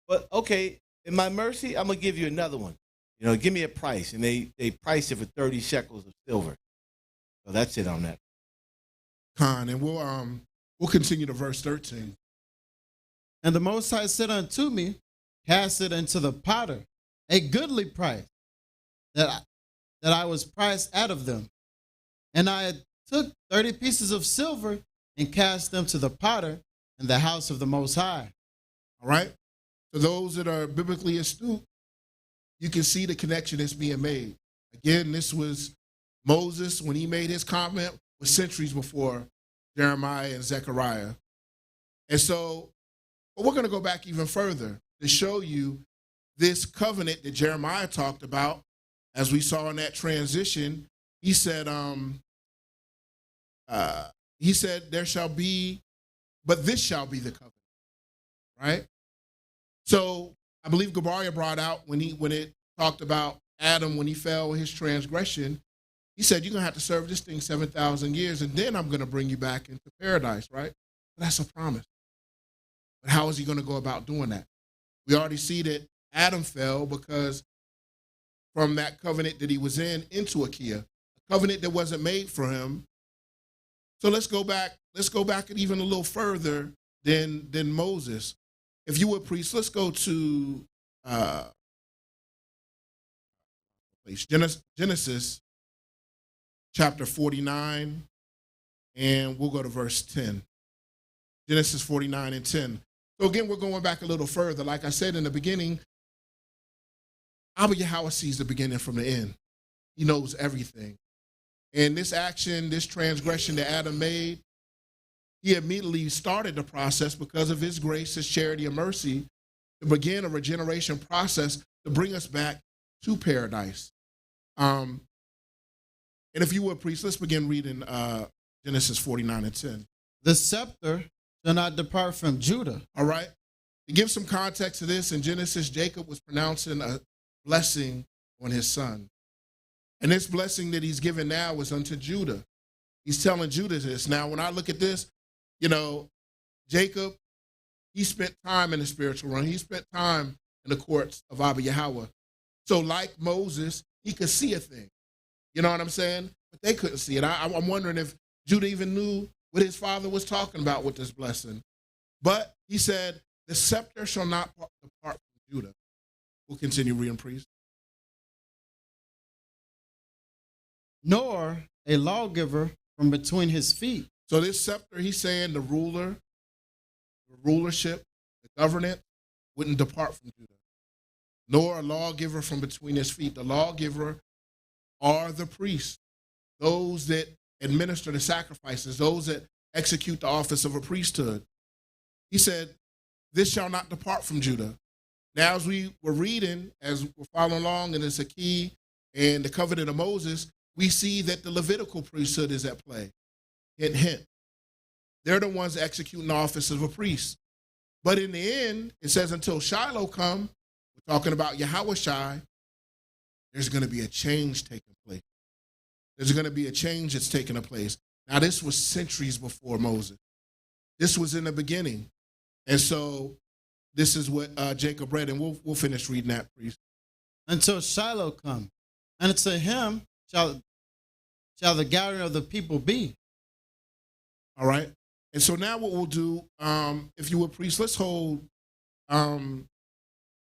But okay, in my mercy, I'm going to give you another one. You know, give me a price. And they priced it for 30 shekels of silver. So that's it on that. And we'll continue to verse 13. And the Most High said unto me, cast it into the potter, a goodly price, that I was priced out of them. And I took 30 pieces of silver and cast them to the potter in the house of the Most High. All right? For those that are biblically astute, you can see the connection that's being made. Again, this was Moses, when he made his comment, was centuries before Jeremiah and Zechariah. And so, but we're going to go back even further to show you this covenant that Jeremiah talked about. As we saw in that transition, he said, there shall be, but this shall be the covenant, right? So I believe Gabriel brought out when it talked about Adam, when he fell in his transgression, he said, you're going to have to serve this thing 7,000 years, and then I'm going to bring you back into paradise, right? That's a promise. But how is he going to go about doing that? We already see that Adam fell because from that covenant that he was in into Akae, a covenant that wasn't made for him. So let's go back even a little further than Moses. If you would, priest, let's go to Genesis chapter 49, and we'll go to verse 10. Genesis 49 and 10. So again, we're going back a little further. Like I said in the beginning, Abba Yahweh sees the beginning from the end. He knows everything. And this action, this transgression that Adam made, he immediately started the process because of his grace, his charity, and mercy to begin a regeneration process to bring us back to paradise. And if you would, priest, let's begin reading Genesis 49 and 10. The scepter shall not depart from Judah. All right. To give some context to this, in Genesis, Jacob was pronouncing a blessing on his son. And this blessing that he's given now is unto Judah. He's telling Judah this. Now, when I look at this, you know, Jacob, he spent time in the spiritual realm. He spent time in the courts of Abba Yahweh. So like Moses, he could see a thing. You know what I'm saying? But they couldn't see it. I'm wondering if Judah even knew what his father was talking about with this blessing. But he said, the scepter shall not depart from Judah. We'll continue reading, priest. Nor a lawgiver from between his feet. So this scepter, he's saying the ruler, the rulership, the governance wouldn't depart from Judah. Nor a lawgiver from between his feet. The lawgiver are the priests, those that administer the sacrifices, those that execute the office of a priesthood. He said, this shall not depart from Judah. Now, as we were reading, as we're following along in this Akae and the covenant of Moses, we see that the Levitical priesthood is at play. Hint, hint. They're the ones executing the office of a priest. But in the end, it says until Shiloh come, we're talking about Yahushai, there's going to be a change taking place. There's going to be a change that's taking place. Now, this was centuries before Moses. This was in the beginning. And so this is what Jacob read, and we'll finish reading that, priest. Until Shiloh come, and to him shall the gathering of the people be. All right. And so now what we'll do, if you would, priest, let's hold, let's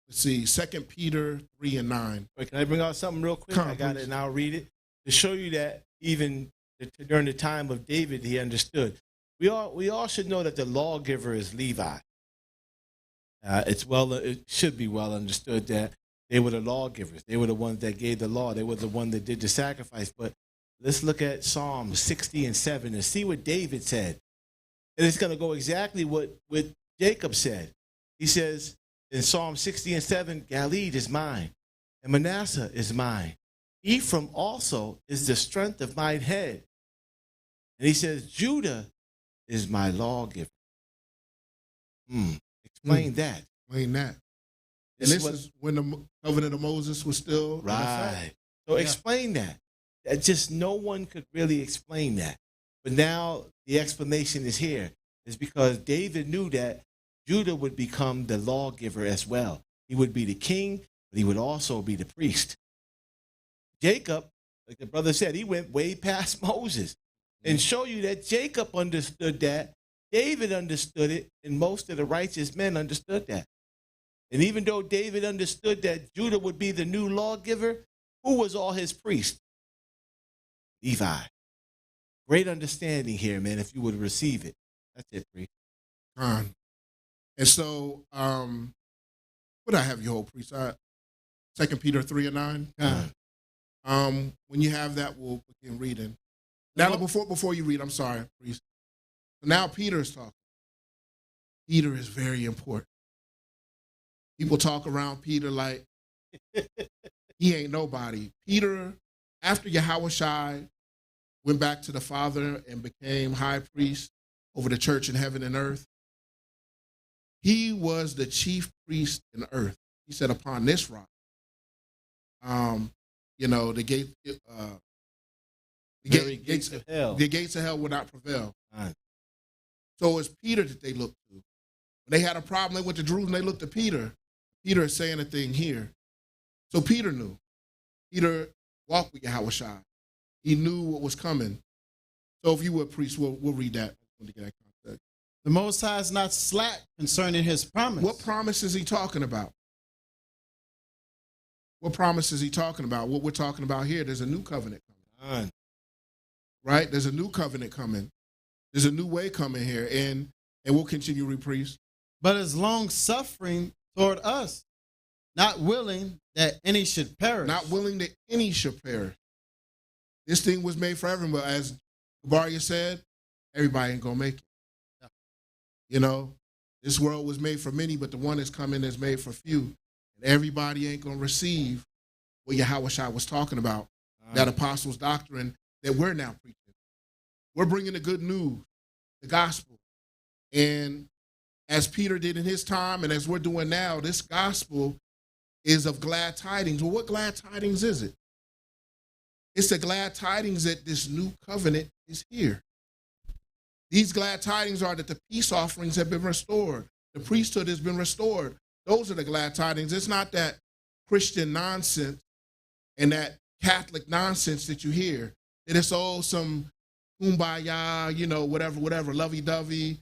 see, 2 Peter 3 and 9. Wait, can I bring out something real quick? I got it, and I'll read it to show you that even during the time of David, he understood. We all should know that the lawgiver is Levi. It should be well understood that they were the lawgivers. They were the ones that gave the law. They were the ones that did the sacrifice. But let's look at Psalm 60 and 7 and see what David said. And it's going to go exactly what Jacob said. He says in Psalm 60 and 7, Galeed is mine, and Manasseh is mine. Ephraim also is the strength of mine head. And he says, Judah is my lawgiver. Explain that. Explain that. And this is when the covenant of Moses was still right. So explain that. Just no one could really explain that. But now the explanation is here. It's because David knew that Judah would become the lawgiver as well. He would be the king, but he would also be the priest. Jacob, like the brother said, he went way past Moses and show you that Jacob understood that, David understood it, and most of the righteous men understood that. And even though David understood that Judah would be the new lawgiver, who was all his priests? Levi. Great understanding here, man, if you would receive it. That's it, priest. And so, what I have you hold, priest? 2 Peter 3 and 9. When you have that, we'll begin reading. Now, before you read, I'm sorry, priest. So now Peter is talking. Peter is very important. People talk around Peter like he ain't nobody. Peter, after Yahushai went back to the Father and became high priest over the church in heaven and earth, he was the chief priest in earth. He said, upon this rock, the gates of hell. The gates of hell will not prevail. Right. So it's Peter that they looked to. When they had a problem, they went to Jerusalem, they looked to Peter. Peter is saying a thing here. So Peter knew. Peter walked with Yahushua. He knew what was coming. So if you would, priest, we'll read that. The Most High is not slack concerning his promise. What promise is he talking about? What promise is he talking about? What we're talking about here, there's a new covenant coming. Right? There's a new covenant coming. There's a new way coming here. And we'll continue, read, priest. But as long suffering toward us, not willing that any should perish. Not willing that any should perish. This thing was made for everyone, but as Baria said, everybody ain't gonna make it. Yeah. You know, this world was made for many, but the one that's coming is made for few. And everybody ain't gonna receive what Yahushua was talking about, that apostles' doctrine that we're now preaching. We're bringing the good news, the gospel. And as Peter did in his time, and as we're doing now, this gospel is of glad tidings. Well, what glad tidings is it? It's the glad tidings that this new covenant is here. These glad tidings are that the peace offerings have been restored. The priesthood has been restored. Those are the glad tidings. It's not that Christian nonsense and that Catholic nonsense that you hear. That it's all some kumbaya, whatever, lovey-dovey,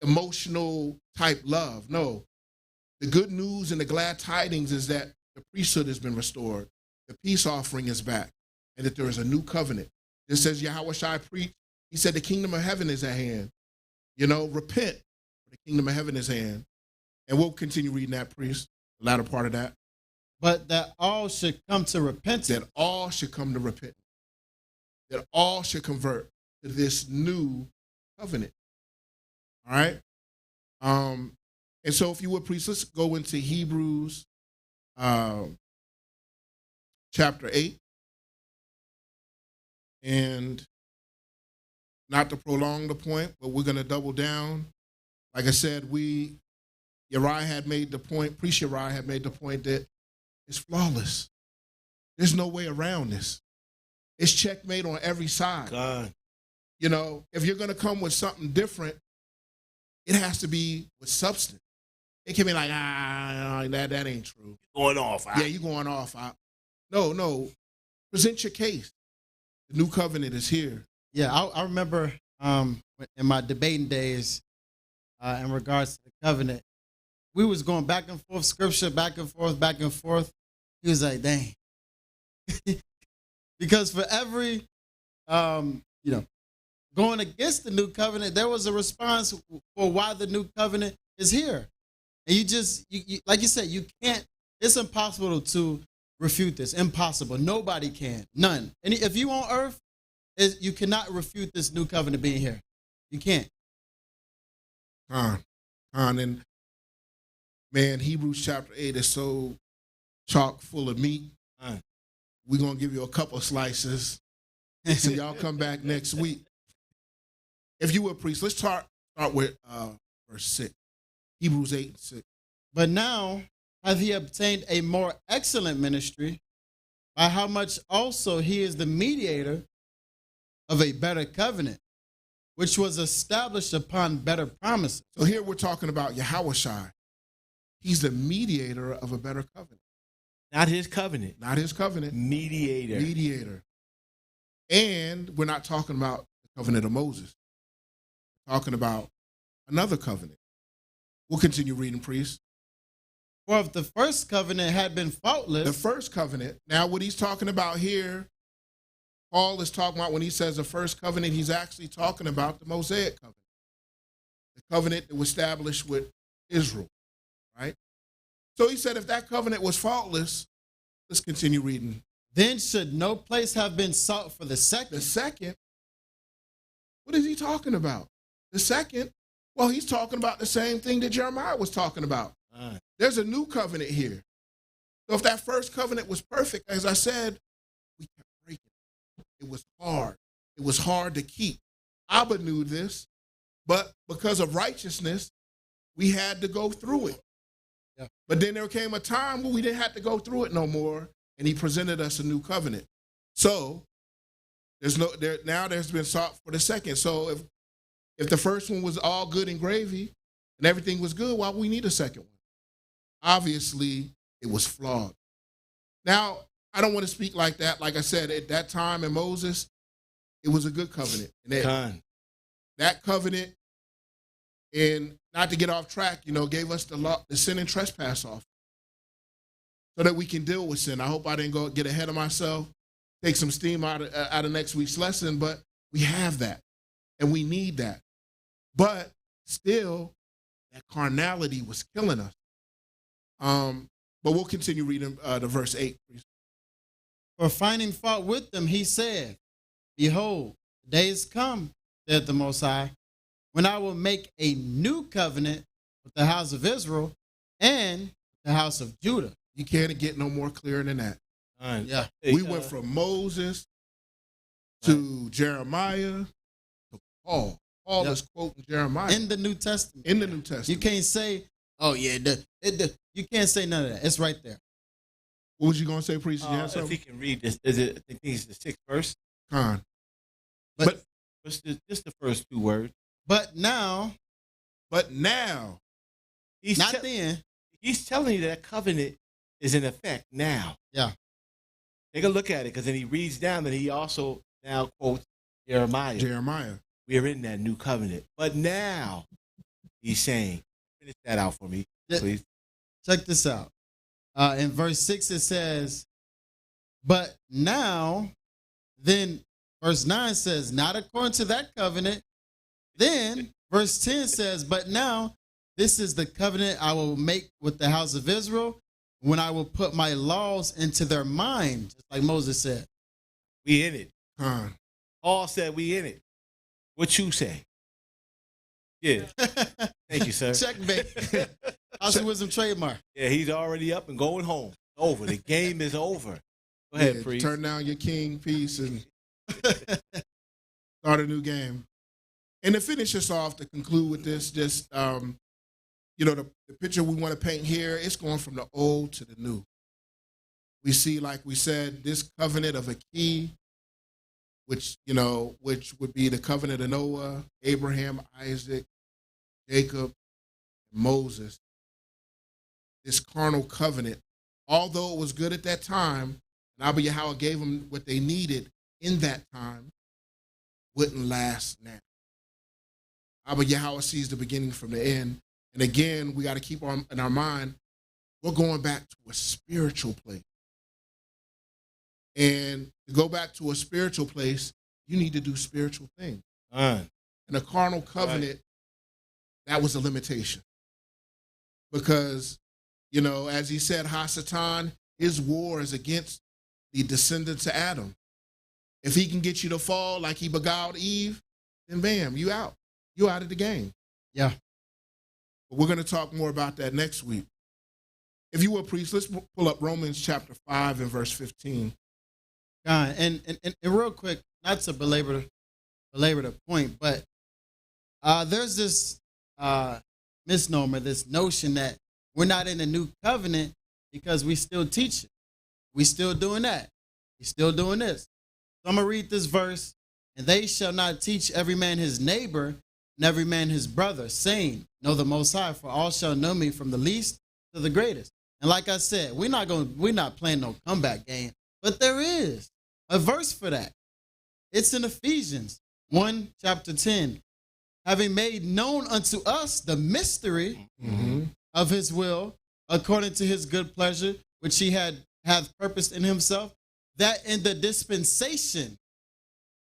emotional type love. No. The good news and the glad tidings is that the priesthood has been restored. The peace offering is back. And that there is a new covenant. It says Yahushua preached. He said the kingdom of heaven is at hand. Repent, for the kingdom of heaven is at hand. And we'll continue reading that, priest, the latter part of that. But that all should come to repentance. That all should come to repentance. That all should convert to this new covenant. All right? And so if you would, please, let's go into Hebrews chapter 8. And not to prolong the point, but we're going to double down. Like I said, Uriah had made the point, Priest Uriah had made the point that it's flawless. There's no way around this. It's checkmate on every side. God. You know, if you're going to come with something different, it has to be with substance. It can be like, that ain't true. You're going off. Yeah, you're going off. No. Present your case. The new covenant is here. Yeah, I remember in my debating days in regards to the covenant, we was going back and forth, scripture, back and forth. He was like, dang. Because for every, going against the new covenant, there was a response for why the new covenant is here. And you like you said, you can't, it's impossible to refute this. Impossible. Nobody can. None. And if you on earth, you cannot refute this new covenant being here. You can't. And man, Hebrews chapter 8 is so chock full of meat. We're going to give you a couple of slices. So y'all come back next week. If you would, priest, let's start with verse 6. Hebrews 8 and 6. But now hath he obtained a more excellent ministry, by how much also he is the mediator of a better covenant, which was established upon better promises. So here we're talking about Yahushua. He's the mediator of a better covenant. Not his covenant. Not his covenant. Mediator. And we're not talking about the covenant of Moses. We're talking about another covenant. We'll continue reading, priest. For if the first covenant had been faultless. The first covenant. Now what he's talking about here, Paul is talking about when he says the first covenant, he's actually talking about the Mosaic covenant. The covenant that was established with Israel, right? So he said if that covenant was faultless, let's continue reading. Then should no place have been sought for the second. The second? What is he talking about? The second? Well, he's talking about the same thing that Jeremiah was talking about. There's a new covenant here. So if that first covenant was perfect, as I said, we kept breaking it. It was hard. It was hard to keep. Abba knew this, but because of righteousness, we had to go through it. Yeah. But then there came a time where we didn't have to go through it no more, and he presented us a new covenant. So now there's been sought for the second. So if the first one was all good and gravy and everything was good, why would we need a second one? Obviously, it was flawed. Now, I don't want to speak like that. Like I said, at that time in Moses, it was a good covenant. And that covenant, and not to get off track, gave us the law, the sin and trespass off, so that we can deal with sin. I hope I didn't get ahead of myself, take some steam out of next week's lesson, but we have that, and we need that. But still, that carnality was killing us. But we'll continue reading the verse 8, please. For finding fault with them, he said, Behold, the days come, said the Most High, when I will make a new covenant with the house of Israel and the house of Judah. You can't get no more clear than that. Yeah. We went from Moses to Jeremiah to Paul. Paul is quoting Jeremiah. In the New Testament. In the New Testament. You can't say, oh, yeah, you can't say none of that. It's right there. What was you going to say, priest? If he can read this, I think it's the 6th verse. But just the first 2 words. But now. He's not then. He's telling you that covenant is in effect now. Yeah. Take a look at it, because then he reads down that he also now quotes Jeremiah. We are in that new covenant. But now, he's saying, finish that out for me, please. Check this out. In verse 6, it says, but now, then verse 9 says, not according to that covenant. Then verse 10 says, but now, this is the covenant I will make with the house of Israel when I will put my laws into their mind, just like Moses said. We in it. Huh. Paul said we in it. What you say? Yeah. Thank you, sir. Checkmate. House of Wisdom trademark. Yeah, he's already up and going home. Over. The game is over. Go ahead, Priest. Turn down your king piece and start a new game. And to finish us off, to conclude with this, just, the picture we want to paint here, it's going from the old to the new. We see, like we said, this covenant of a key, which would be the covenant of Noah, Abraham, Isaac, Jacob, and Moses. This carnal covenant, although it was good at that time, and Abba Yahweh gave them what they needed in that time, wouldn't last now. Abba Yahweh sees the beginning from the end. And again, we got to keep on in our mind, we're going back to a spiritual place. And to go back to a spiritual place, you need to do spiritual things. And a carnal covenant, that was a limitation. Because, as he said, Hasatan, his war is against the descendants of Adam. If he can get you to fall like he beguiled Eve, then bam, you out. You out of the game. Yeah. But we're going to talk more about that next week. If you will, Priest, let's pull up Romans chapter 5 and verse 15. And real quick, not to belabor the point, but there's this misnomer, this notion that we're not in the new covenant because we still teach it. We still doing that. We still doing this. So I'm going to read this verse. And they shall not teach every man his neighbor and every man his brother, saying, know the Most High, for all shall know me from the least to the greatest. And like I said, we're not playing no comeback game, but there is a verse for that. It's in Ephesians 1, chapter 10. Having made known unto us the mystery of his will, according to his good pleasure, which he hath purposed in himself, that in the dispensation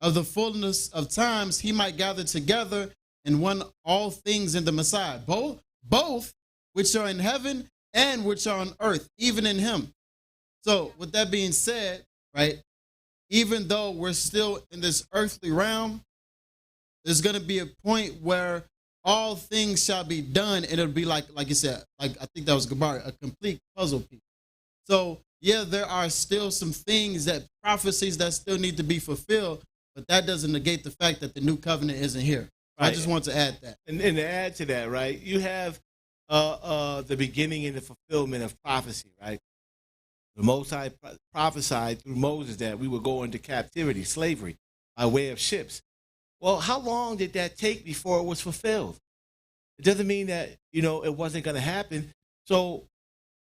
of the fullness of times he might gather together in one all things in the Messiah, both which are in heaven and which are on earth, even in him. So with that being said, right, even though we're still in this earthly realm, there's going to be a point where all things shall be done, and it'll be like you said, like I think that was Gabari, a complete puzzle piece. So yeah, there are still some things, that prophecies that still need to be fulfilled, but that doesn't negate the fact that the new covenant isn't here. Right. I just want to add that. And to add to that, right, you have the beginning and the fulfillment of prophecy, right? The Most High prophesied through Moses that we would go into captivity, slavery, by way of ships. Well, how long did that take before it was fulfilled? It doesn't mean that, it wasn't going to happen. So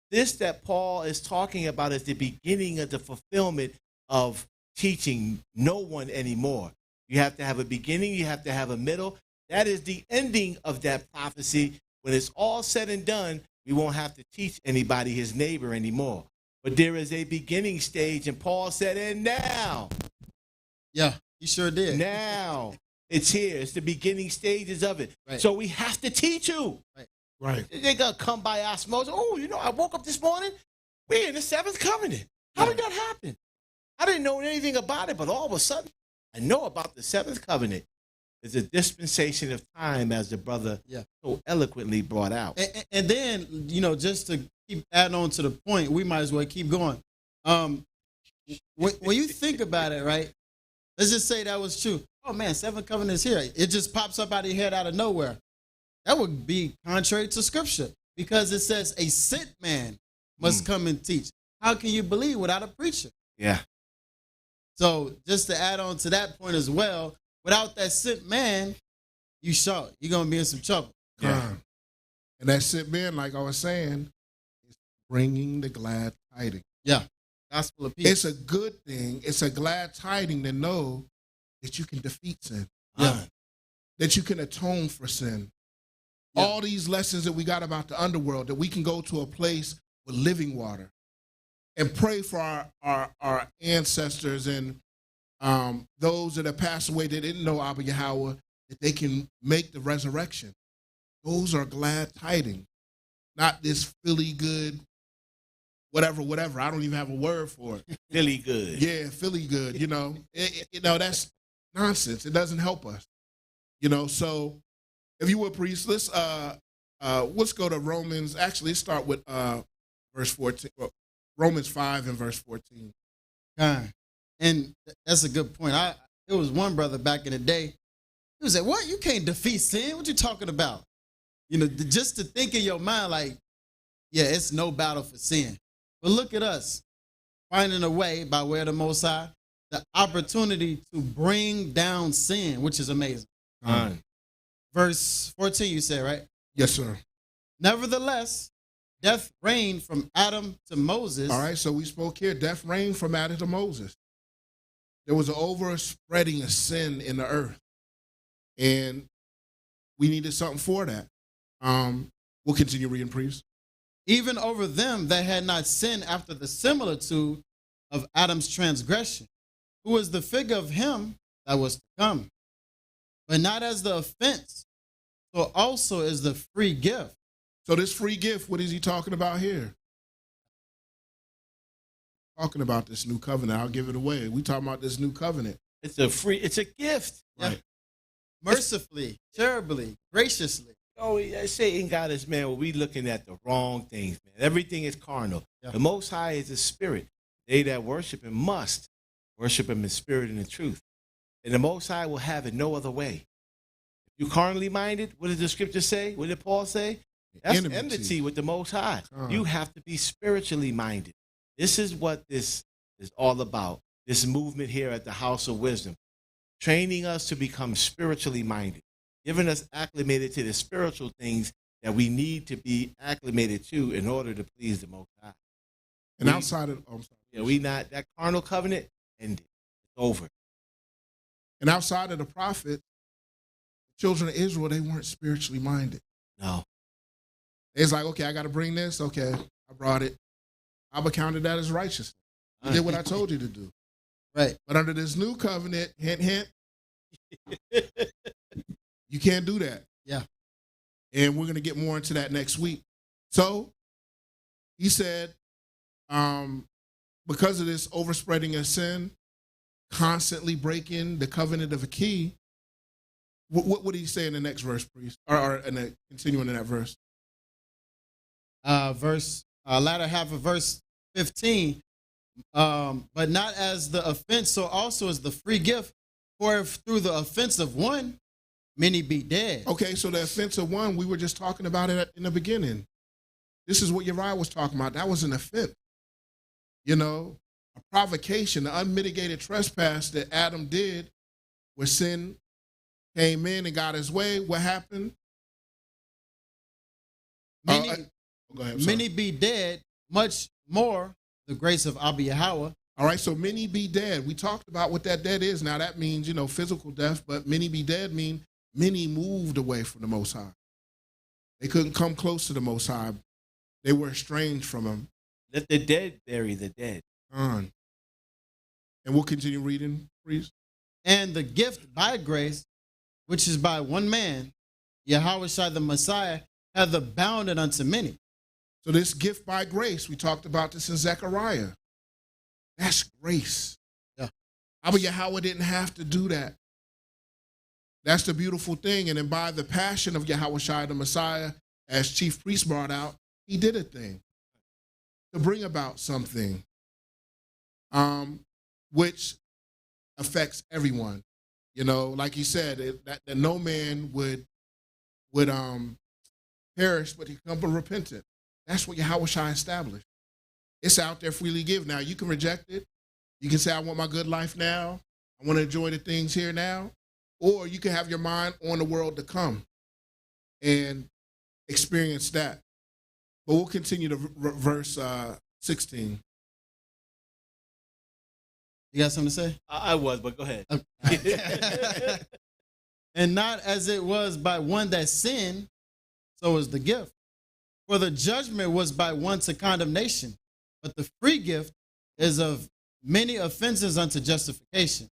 this that Paul is talking about is the beginning of the fulfillment of teaching no one anymore. You have to have a beginning. You have to have a middle. That is the ending of that prophecy. When it's all said and done, we won't have to teach anybody his neighbor anymore. But there is a beginning stage, and Paul said, and now. Yeah, he sure did. Now it's here. It's the beginning stages of it. Right. So we have to teach you. Right. They're going to come by osmosis. Oh, I woke up this morning. We're in the seventh covenant. How did that happen? I didn't know anything about it, but all of a sudden, I know about the seventh covenant. It's a dispensation of time, as the brother so eloquently brought out. And then, just to keep adding on to the point, we might as well keep going. When you think about it, right, let's just say that was true. Oh, man, seventh covenant is here. It just pops up out of your head out of nowhere. That would be contrary to Scripture, because it says a sent man must come and teach. How can you believe without a preacher? Yeah. So just to add on to that point as well, without that sent man, you're going to be in some trouble. Yeah. And that sent man, like I was saying, is bringing the glad tidings. Yeah. Gospel of peace. It's a good thing. It's a glad tiding to know that you can defeat sin. Yeah. That you can atone for sin. Yeah. All these lessons that we got about the underworld, that we can go to a place with living water and pray for our ancestors and those that have passed away that didn't know Abba Yahweh, that they can make the resurrection. Those are glad tidings, not this Philly good whatever. I don't even have a word for it. Philly good. Yeah, Philly good. That's nonsense. It doesn't help us. So if you would, priest, let's go to Romans. Actually, let's start with verse 14. Romans 5 and verse 14. And that's a good point. There was one brother back in the day. He was like, "What? You can't defeat sin? What you talking about?" Just to think in your mind, like, yeah, it's no battle for sin. But look at us, finding a way, by way of the Most High, the opportunity to bring down sin, which is amazing. Verse 14, you said, right? Yes, sir. Nevertheless, death reigned from Adam to Moses. All right, so we spoke here. Death reigned from Adam to Moses. There was an overspreading of sin in the earth. And we needed something for that. We'll continue reading, priest. Even over them that had not sinned after the similitude of Adam's transgression, who was the figure of him that was to come, but not as the offense, so also is the free gift. So this free gift, what is he talking about here? Talking about this new covenant. I'll give it away. We talking about this new covenant. It's a gift. Right. Mercifully, terribly, graciously. Oh, Satan got us, man. Well, we looking at the wrong things, man. Everything is carnal. Yeah. The Most High is a spirit. They that worship him must worship him in spirit and in truth. And the Most High will have it no other way. If you're carnally minded, what did the scripture say? What did Paul say? That's enmity with the Most High. You have to be spiritually minded. This is what this is all about. This movement here at the House of Wisdom. Training us to become spiritually minded. Giving us acclimated to the spiritual things that we need to be acclimated to in order to please the Most High. And outside of, that carnal covenant ended. It's over. And outside of the prophet, the children of Israel, they weren't spiritually minded. No. It's like, okay, I got to bring this. Okay, I brought it. I've accounted that as righteousness. You did what I told you to do. Right. But under this new covenant, hint, hint, you can't do that. Yeah. And we're going to get more into that next week. So he said, because of this overspreading of sin, constantly breaking the covenant of Akae, what would he say in the next verse, priest? Or continuing in that verse? Latter half of verse 15. But not as the offense, so also is the free gift. For if through the offense of one, many be dead. Okay, so the offense of one, we were just talking about it in the beginning. This is what Uriah was talking about. That was an offense. A provocation, the unmitigated trespass that Adam did, where sin came in and got his way. What happened? Many be dead, much more the grace of Abba Yahweh. All right, so many be dead. We talked about what that dead is. Now that means, physical death, but many be dead mean many moved away from the Most High. They couldn't come close to the Most High. They were estranged from him. Let the dead bury the dead. And we'll continue reading, priest. And the gift by grace, which is by one man, Yahushua the Messiah, hath abounded unto many. So this gift by grace, we talked about this in Zechariah. That's grace. Yeah. Abba Yahweh didn't have to do that. That's the beautiful thing. And then by the passion of Yahushua the Messiah, as chief priest brought out, he did a thing to bring about something which affects everyone. Like he said, that no man would perish, but he come but repentant. That's what Yahushua established. It's out there, freely give. Now, you can reject it. You can say, I want my good life now. I want to enjoy the things here now. Or you can have your mind on the world to come and experience that. But we'll continue to verse 16. You got something to say? I was, but go ahead. Okay. And not as it was by one that sinned, so is the gift. For the judgment was by one to condemnation, but the free gift is of many offenses unto justification.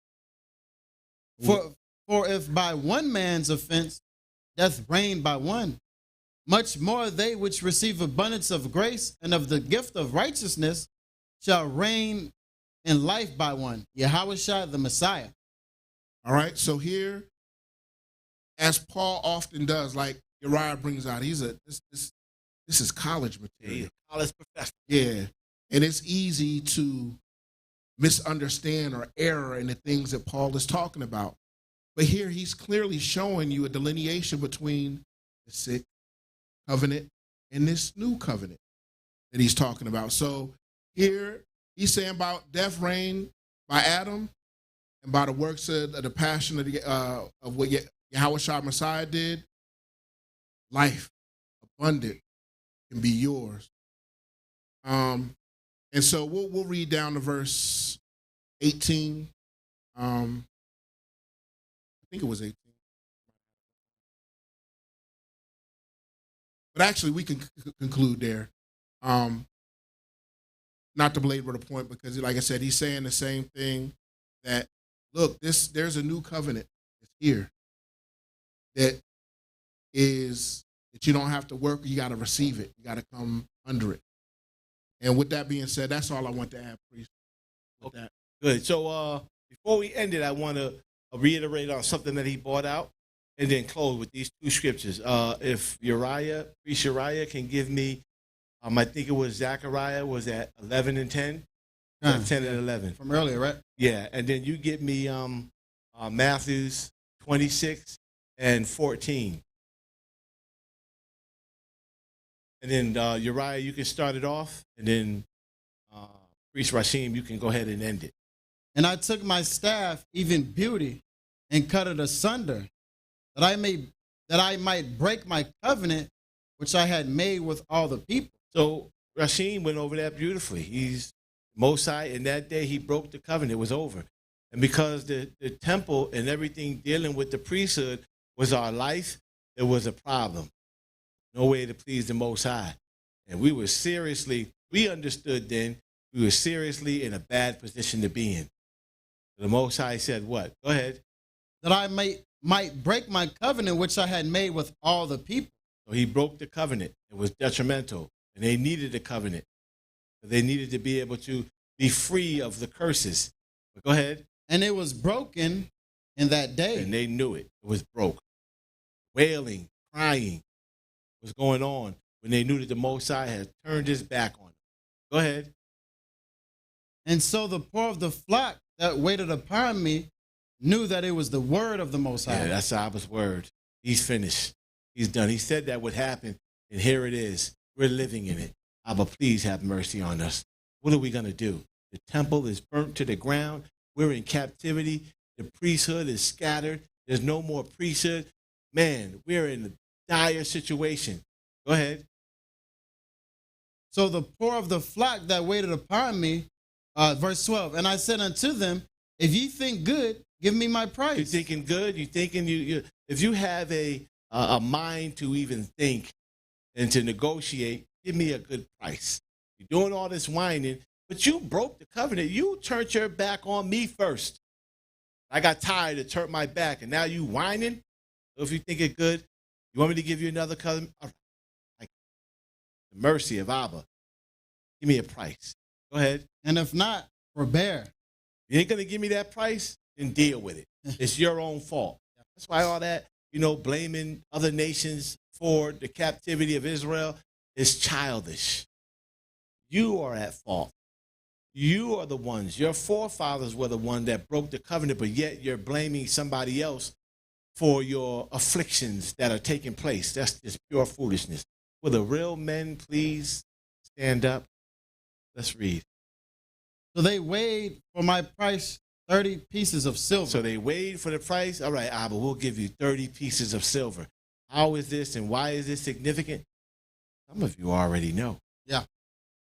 For if by one man's offense death reigned by one, much more they which receive abundance of grace and of the gift of righteousness shall reign in life by one, Yahushua the Messiah. All right, so here, as Paul often does, like Uriah brings out, this is college material. Yeah, college professor. Yeah, and it's easy to misunderstand or error in the things that Paul is talking about. But here he's clearly showing you a delineation between the sixth covenant and this new covenant that he's talking about. So here he's saying about death reigned by Adam and by the works of the passion of what Yahushua Messiah did. Life abundant can be yours. And so we'll read down to verse 18. I think it was 18. But actually, we can conclude there. Not to belabor the point, because like I said, he's saying the same thing, that, look, there's a new covenant that's here that you don't have to work, you got to receive it. You got to come under it. And with that being said, that's all I want to add, Priest. With that. Good. So before we end it, I want to reiterate on something that he brought out and then close with these two scriptures. If Priest Uriah can give me, I think it was Zechariah, was at 11 and 10? 10 and 11. From earlier, right? Yeah, and then you get me Matthew's 26 and 14. And then Uriah, you can start it off, and then Priest Rashim, you can go ahead and end it. And I took my staff, even beauty, and cut it asunder, that I might break my covenant which I had made with all the people. So Rashim went over that beautifully. He's Mosai, and that day he broke the covenant. It was over. And because the temple and everything dealing with the priesthood was our life, there was a problem. No way to please the Most High. And we understood then, we were seriously in a bad position to be in. The Most High said what? Go ahead. That I might break my covenant which I had made with all the people. So he broke the covenant. It was detrimental. And they needed a covenant. They needed to be able to be free of the curses. But go ahead. And it was broken in that day. And they knew it. It was broke. Wailing, crying was going on when they knew that the Most High had turned his back on them. Go ahead. And so the poor of the flock that waited upon me knew that it was the word of the Most High. Yeah, that's Abba's word. He's finished. He's done. He said that would happen, and here it is. We're living in it. Abba, please have mercy on us. What are we going to do? The temple is burnt to the ground. We're in captivity. The priesthood is scattered. There's no more priesthood. Man, we're in a dire situation. Go ahead. So the poor of the flock that waited upon me, verse 12, and I said unto them, if ye think good, give me my price. You're thinking good? You're thinking if you have a mind to even think and to negotiate, give me a good price. You're doing all this whining, but you broke the covenant. You turned your back on me first. I got tired to turn my back, and now you whining? So if you think it good, you want me to give you another covenant? All right. Like the mercy of Abba. Give me a price. Go ahead. And if not, forbear. You ain't going to give me that price? Then deal with it. It's your own fault. That's why all that, blaming other nations for the captivity of Israel is childish. You are at fault. You are the ones. Your forefathers were the one that broke the covenant, but yet you're blaming somebody else for your afflictions that are taking place. That's just pure foolishness. Will the real men please stand up? Let's read. So they weighed for my price 30 pieces of silver. So they weighed for the price? All right, Abba, we'll give you 30 pieces of silver. How is this and why is this significant? Some of you already know. Yeah.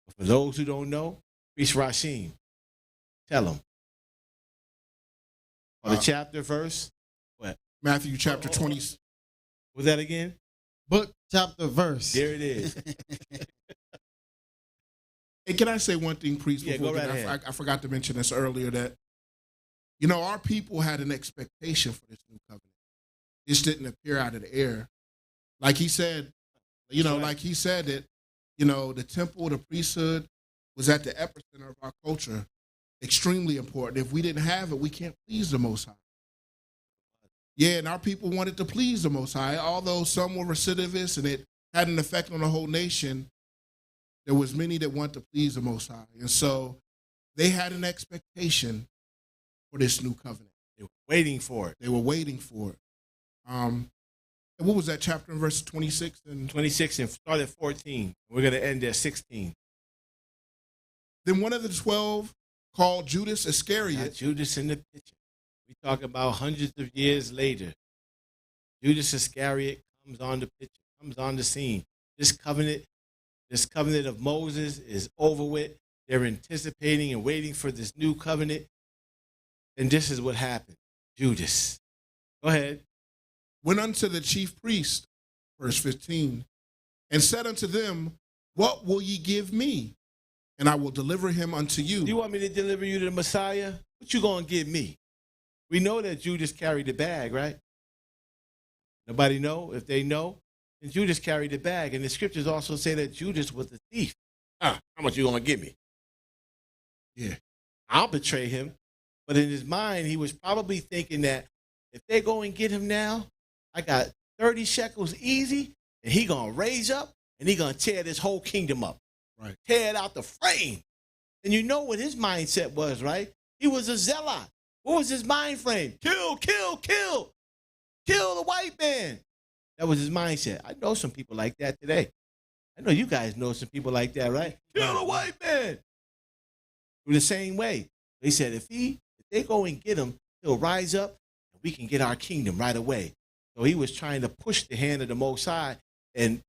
But for those who don't know, Priest Rashim, tell them. The chapter, verse, what? Matthew chapter 20. Was that again? Book, chapter, verse. There it is. Hey, can I say one thing, Priest? Yeah, go right ahead. I forgot to mention this earlier, that, our people had an expectation for this new covenant. This didn't appear out of the air. Like he said, You know, like he said that, you know, the temple, the priesthood was at the epicenter of our culture. Extremely important. If we didn't have it, we can't please the Most High. Yeah, and our people wanted to please the Most High. Although some were recidivists and it had an effect on the whole nation, there was many that want to please the Most High. And so they had an expectation for this new covenant. They were waiting for it. They were waiting for it. And what was that chapter in verse 26? 26 and start at 14. We're going to end at 16. Then one of the 12, called Judas Iscariot. Got Judas in the picture. We talk about hundreds of years later. Judas Iscariot comes on the picture, comes on the scene. This covenant of Moses is over with. They're anticipating and waiting for this new covenant. And this is what happened. Judas. Go ahead. Went unto the chief priest, verse 15, and said unto them, what will ye give me? And I will deliver him unto you. Do you want me to deliver you to the Messiah? What you going to give me? We know that Judas carried the bag, right? Nobody know? If they know, then Judas carried the bag. And the scriptures also say that Judas was a thief. How much you going to give me? Yeah. I'll betray him. But in his mind, he was probably thinking that if they go and get him now, I got 30 shekels easy, and he going to raise up, and he going to tear this whole kingdom up. Right. Tear it out the frame. And you know what his mindset was, right? He was a zealot. What was his mind frame? Kill, kill, kill. Kill the white man. That was his mindset. I know some people like that today. I know you guys know some people like that, right? Kill the white man. The same way. They said if they go and get him, he'll rise up and we can get our kingdom right away. So he was trying to push the hand of the Most High and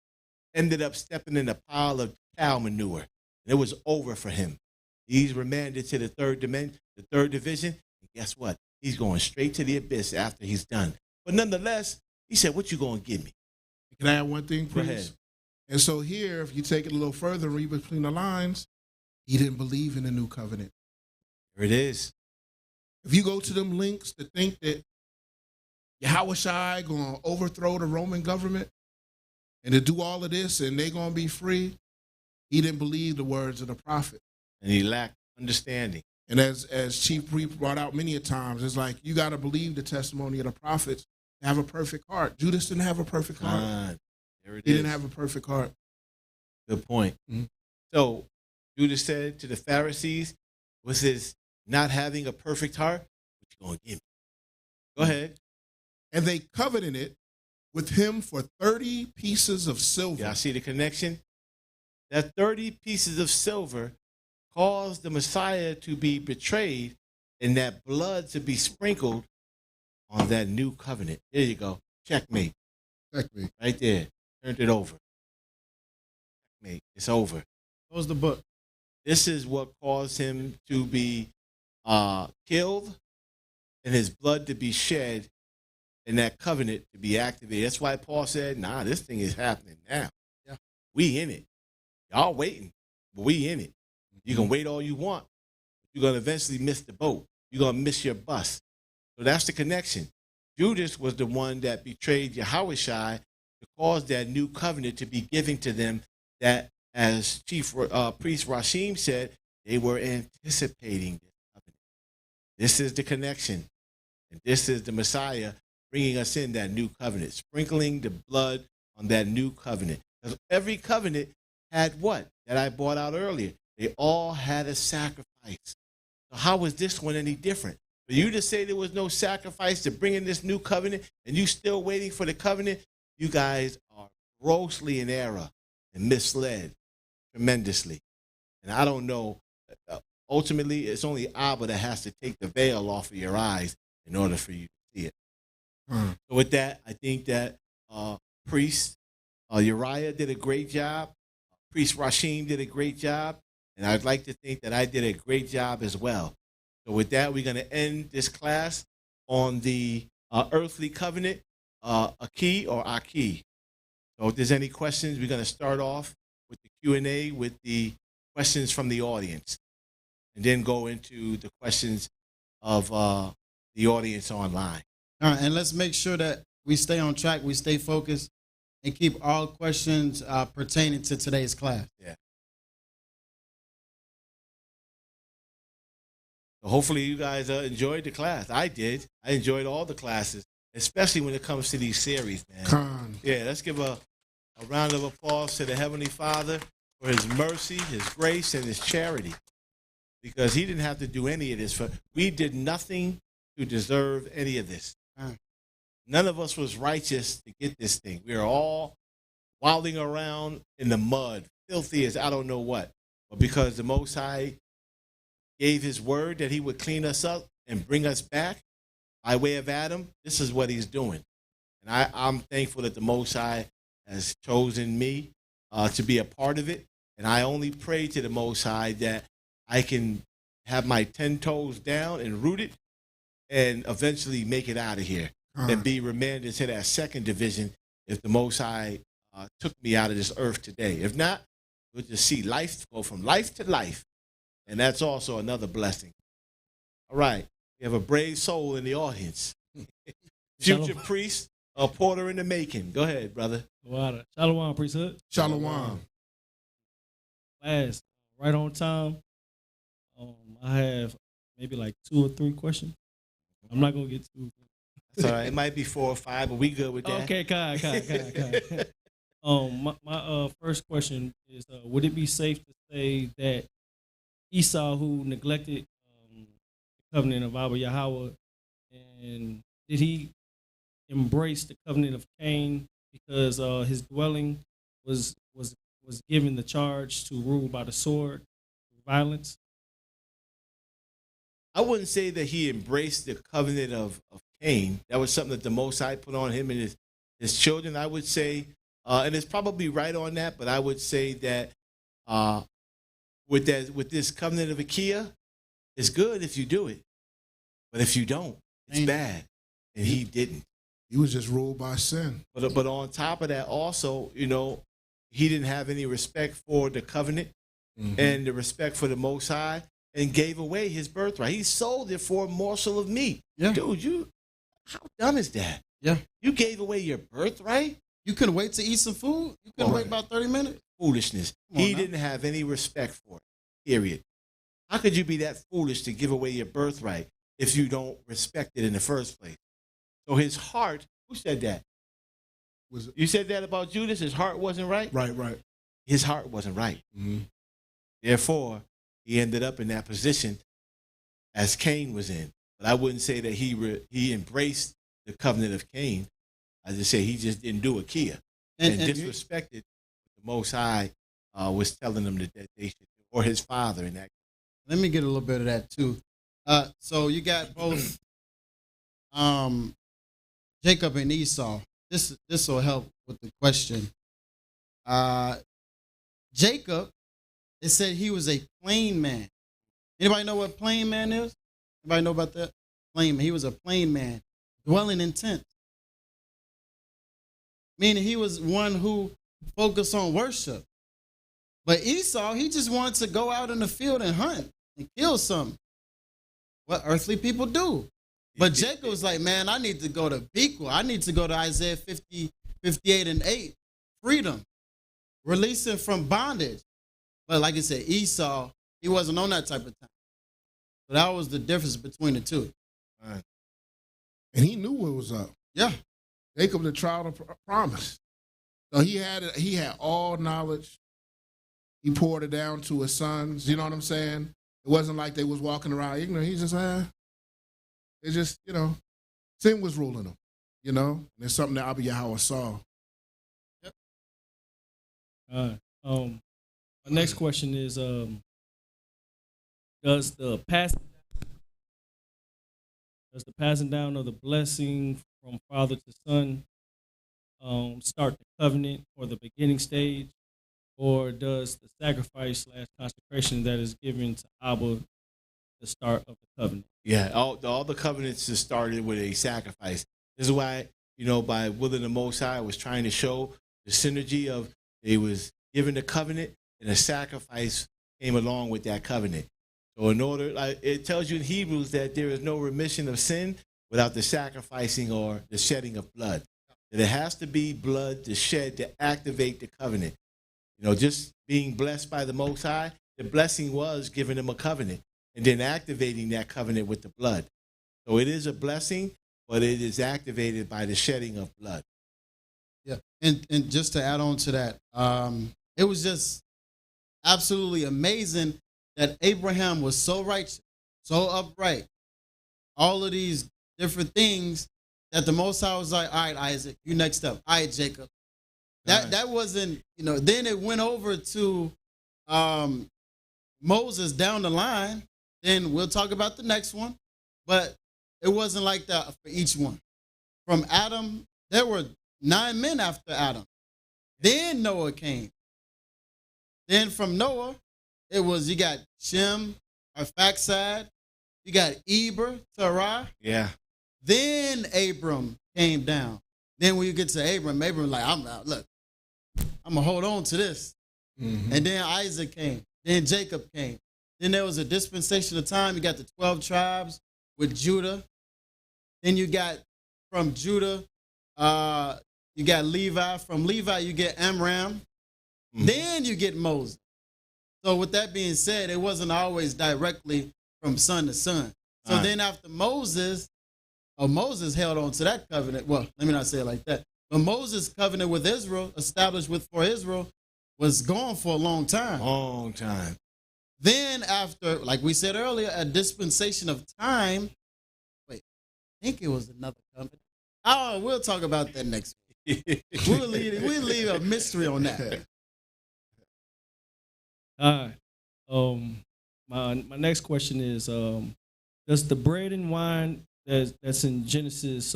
ended up stepping in a pile of cow manure. And it was over for him. He's remanded to the third division. And guess what? He's going straight to the abyss after he's done. But nonetheless, he said, what you going to give me? Can I add one thing, please? Go ahead. And so here, if you take it a little further and read between the lines, he didn't believe in the new covenant. There it is. If you go to them links to think that Yahweh going to overthrow the Roman government and to do all of this and they're going to be free, he didn't believe the words of the prophet. And he lacked understanding. And as Chief Priest brought out many a times, it's like you got to believe the testimony of the prophets to have a perfect heart. Judas didn't have a perfect heart. There it he is. didn't have a perfect heart. Good point. Mm-hmm. So Judas said to the Pharisees, was his not having a perfect heart? What you going to give me? Go ahead. And they coveted it with him for 30 pieces of silver. Y'all see the connection? That 30 pieces of silver caused the Messiah to be betrayed and that blood to be sprinkled on that new covenant. Here you go. Checkmate. Checkmate. Right there. Turned it over. Checkmate. It's over. Close the book. This is what caused him to be killed and his blood to be shed and that covenant to be activated. That's why Paul said, nah, this thing is happening now. Yeah. We in it. Y'all waiting, but we in it. You can wait all you want. You're going to eventually miss the boat. You're going to miss your bus. So that's the connection. Judas was the one that betrayed Yahweh to cause that new covenant to be given to them that, as Chief Priest Rashim said, they were anticipating this covenant. This is the connection. And this is the Messiah bringing us in that new covenant, sprinkling the blood on that new covenant. Because every covenant had what? That I brought out earlier. They all had a sacrifice. So how was this one any different? For you to say there was no sacrifice to bring in this new covenant and you still waiting for the covenant, you guys are grossly in error and misled tremendously. And I don't know, ultimately it's only Abba that has to take the veil off of your eyes in order for you to see it. So with that, I think that Priest Uriah did a great job. Priest Rashim did a great job. And I'd like to think that I did a great job as well. So with that, we're going to end this class on the earthly covenant, Akae or Akae. So if there's any questions, we're going to start off with the Q&A with the questions from the audience, and then go into the questions of the audience online. All right, and let's make sure that we stay on track, we stay focused. and keep all questions pertaining to today's class. Yeah. Hopefully you guys enjoyed the class. I did. I enjoyed all the classes, especially when it comes to these series, man. Yeah, let's give a round of applause to the Heavenly Father for his mercy, his grace, and his charity. Because he didn't have to do any of this. We did nothing to deserve any of this. None of us was righteous to get this thing. We are all wilding around in the mud, filthy as I don't know what. But because the Most High gave his word that he would clean us up and bring us back by way of Adam, this is what he's doing. And I'm thankful that the Most High has chosen me to be a part of it. And I only pray to the Most High that I can have my 10 toes down and rooted and eventually make it out of here and be remanded to that second division if the Most High took me out of this earth today. If not, we'll just see life go from life to life. And that's also another blessing. All right. We have a brave soul in the audience. Future priest, a porter in the making. Go ahead, brother. Shalom, priesthood. Shalom. Class, right on time. I have maybe like 2 or 3 questions. I'm not going to get too. That's all right. It might be 4 or 5, but we good with that. Okay, kind. My first question is, would it be safe to say that Esau, who neglected the covenant of Abba Yahweh, and did he embrace the covenant of Cain because his dwelling was given the charge to rule by the sword, violence? I wouldn't say that he embraced the covenant of Cain. That was something that the Most High put on him and his children. I would say, and it's probably right on that, but I would say that with this covenant of Akae, it's good if you do it. But if you don't, it's bad. And he didn't. He was just ruled by sin. But on top of that also, he didn't have any respect for the covenant and the respect for the Most High and gave away his birthright. He sold it for a morsel of meat. Yeah. Dude, how dumb is that? Yeah. You gave away your birthright? You couldn't wait to eat some food? You couldn't wait about 30 minutes? Foolishness. He didn't have any respect for it, period. How could you be that foolish to give away your birthright if you don't respect it in the first place? So his heart, who said that? You said that about Judas? His heart wasn't right? Right. His heart wasn't right. Therefore, he ended up in that position as Cain was in. But I wouldn't say that he embraced the covenant of Cain. I just say he just didn't do Akae and disrespected what the Most High was telling them that they should do, or his father in that. Let me get a little bit of that too. So you got both Jacob and Esau. This will help with the question. Jacob, it said he was a plain man. Anybody know what plain man is? Anybody know about that? Plain man. He was a plain man, dwelling in tents. Meaning he was one who focused on worship. But Esau, he just wanted to go out in the field and hunt and kill something. What earthly people do. But Jacob was like, man, I need to go to Bequah. I need to go to Isaiah 50, 58 and 8. Freedom. Releasing from bondage. But like I said, Esau, he wasn't on that type of time. So that was the difference between the two. Right. And he knew what was up. Yeah. Jacob, the child of promise. So he had all knowledge. He poured it down to his sons. You know what I'm saying? It wasn't like they was walking around ignorant. He just, it just, sin was ruling them, And it's something that Abba Yahweh saw. Yep. My next question is, does the passing down of the blessing from father to son start the covenant or the beginning stage, or does the sacrifice / consecration that is given to Abba the start of the covenant? Yeah, all the covenants just started with a sacrifice. This is why, by willing the Most High, was trying to show the synergy of they was given the covenant and a sacrifice came along with that covenant. So in order, it tells you in Hebrews that there is no remission of sin without the sacrificing or the shedding of blood. that it has to be blood to shed to activate the covenant. Just being blessed by the Most High, the blessing was giving them a covenant and then activating that covenant with the blood. So it is a blessing, but it is activated by the shedding of blood. Yeah, and just to add on to that, it was just absolutely amazing that Abraham was so righteous, so upright, all of these different things that the Most High was like, all right, Isaac, you next up. All right, Jacob. That wasn't, then it went over to Moses down the line. Then we'll talk about the next one. But it wasn't like that for each one. From Adam, there were 9 men after Adam. Then Noah came. Then from Noah, it was, you got Shem, Arphaxad, you got Eber, Terah. Yeah. Then Abram came down. Then when you get to Abram like, I'm going to hold on to this. Mm-hmm. And then Isaac came. Then Jacob came. Then there was a dispensation of time. You got the 12 tribes with Judah. Then you got from Judah, you got Levi. From Levi, you get Amram. Mm-hmm. Then you get Moses. So with that being said, it wasn't always directly from son to son. So then after Moses held on to that covenant. Well, let me not say it like that. But Moses' covenant with Israel, established for Israel, was gone for a long time. Long time. Then after, like we said earlier, a dispensation of time. Wait, I think it was another covenant. Oh, we'll talk about that next week. We'll leave a mystery on that. All right. My next question is, does the bread and wine that's in Genesis,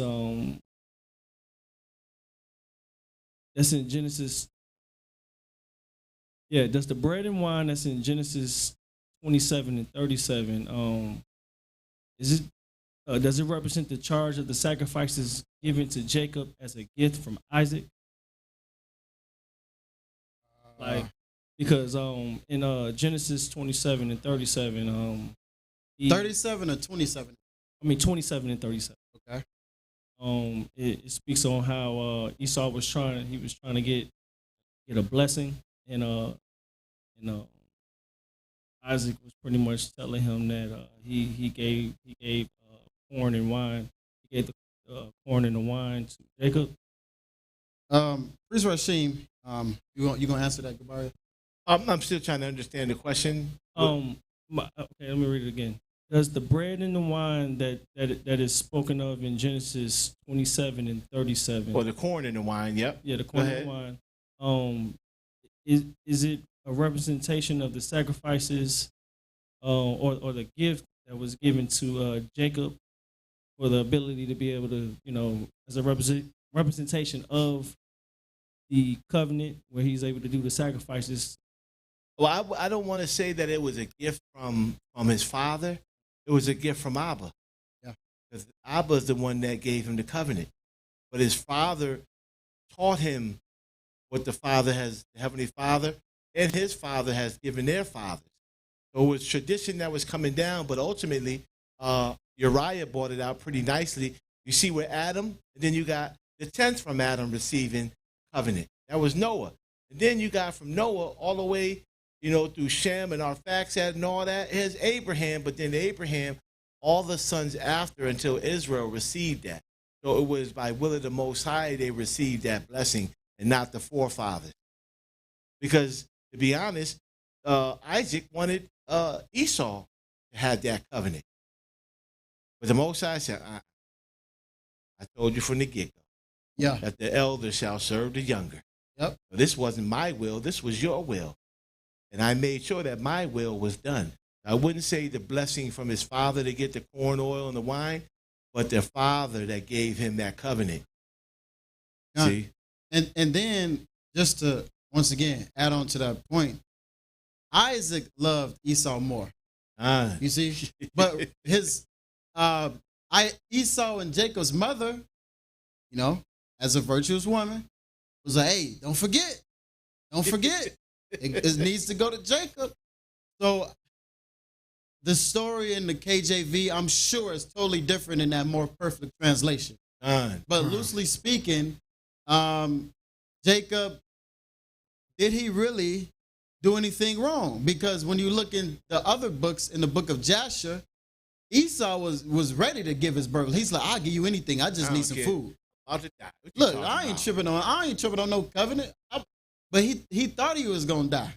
does the bread and wine that's in Genesis 27 and 37, does it represent the charge of the sacrifices given to Jacob as a gift from Isaac? Because in Genesis 27 and 37, 37 or 27? 27 and 37. Okay. It speaks on how Esau was trying to get a blessing, and Isaac was pretty much telling him that he gave corn and wine. He gave the corn and the wine to Jacob. Priest Rashim, you gonna answer that, Gabaria? I'm still trying to understand the question. Okay, let me read it again. Does the bread and the wine that is spoken of in Genesis 27 and 37? Or the corn and the wine, yep. Yeah, the corn and the wine. Is it a representation of the sacrifices or the gift that was given to Jacob for the ability to be able to, as a representation of the covenant where he's able to do the sacrifices? Well, I don't want to say that it was a gift from his father. It was a gift from Abba. Yeah. Because Abba is the one that gave him the covenant. But his father taught him what the Heavenly Father and his father has given their fathers. So it was tradition that was coming down, but ultimately, Uriah brought it out pretty nicely. You see where Adam, and then you got the 10th from Adam receiving covenant. That was Noah. And then you got from Noah all the way, through Shem and Arphaxad and all that. Here's Abraham, but then Abraham, all the sons after until Israel received that. So it was by will of the Most High they received that blessing and not the forefathers. Because, to be honest, Isaac wanted Esau to have that covenant. But the Most High said, I told you from the get-go that the elder shall serve the younger. Yep. So this wasn't my will, this was your will. And I made sure that my will was done. I wouldn't say the blessing from his father to get the corn oil and the wine, but the father that gave him that covenant. See? And then, just to, once again, add on to that point, Isaac loved Esau more. You see? But Esau and Jacob's mother, as a virtuous woman, was like, hey, don't forget. It needs to go to Jacob. So the story in the KJV, I'm sure, is totally different in that more perfect translation. But loosely speaking, Jacob, did he really do anything wrong? Because when you look in the other books, in the book of Jasher, Esau was ready to give his birth. He's like, I'll give you anything. I just need some food. Look, I ain't tripping on no covenant. But he thought he was gonna die.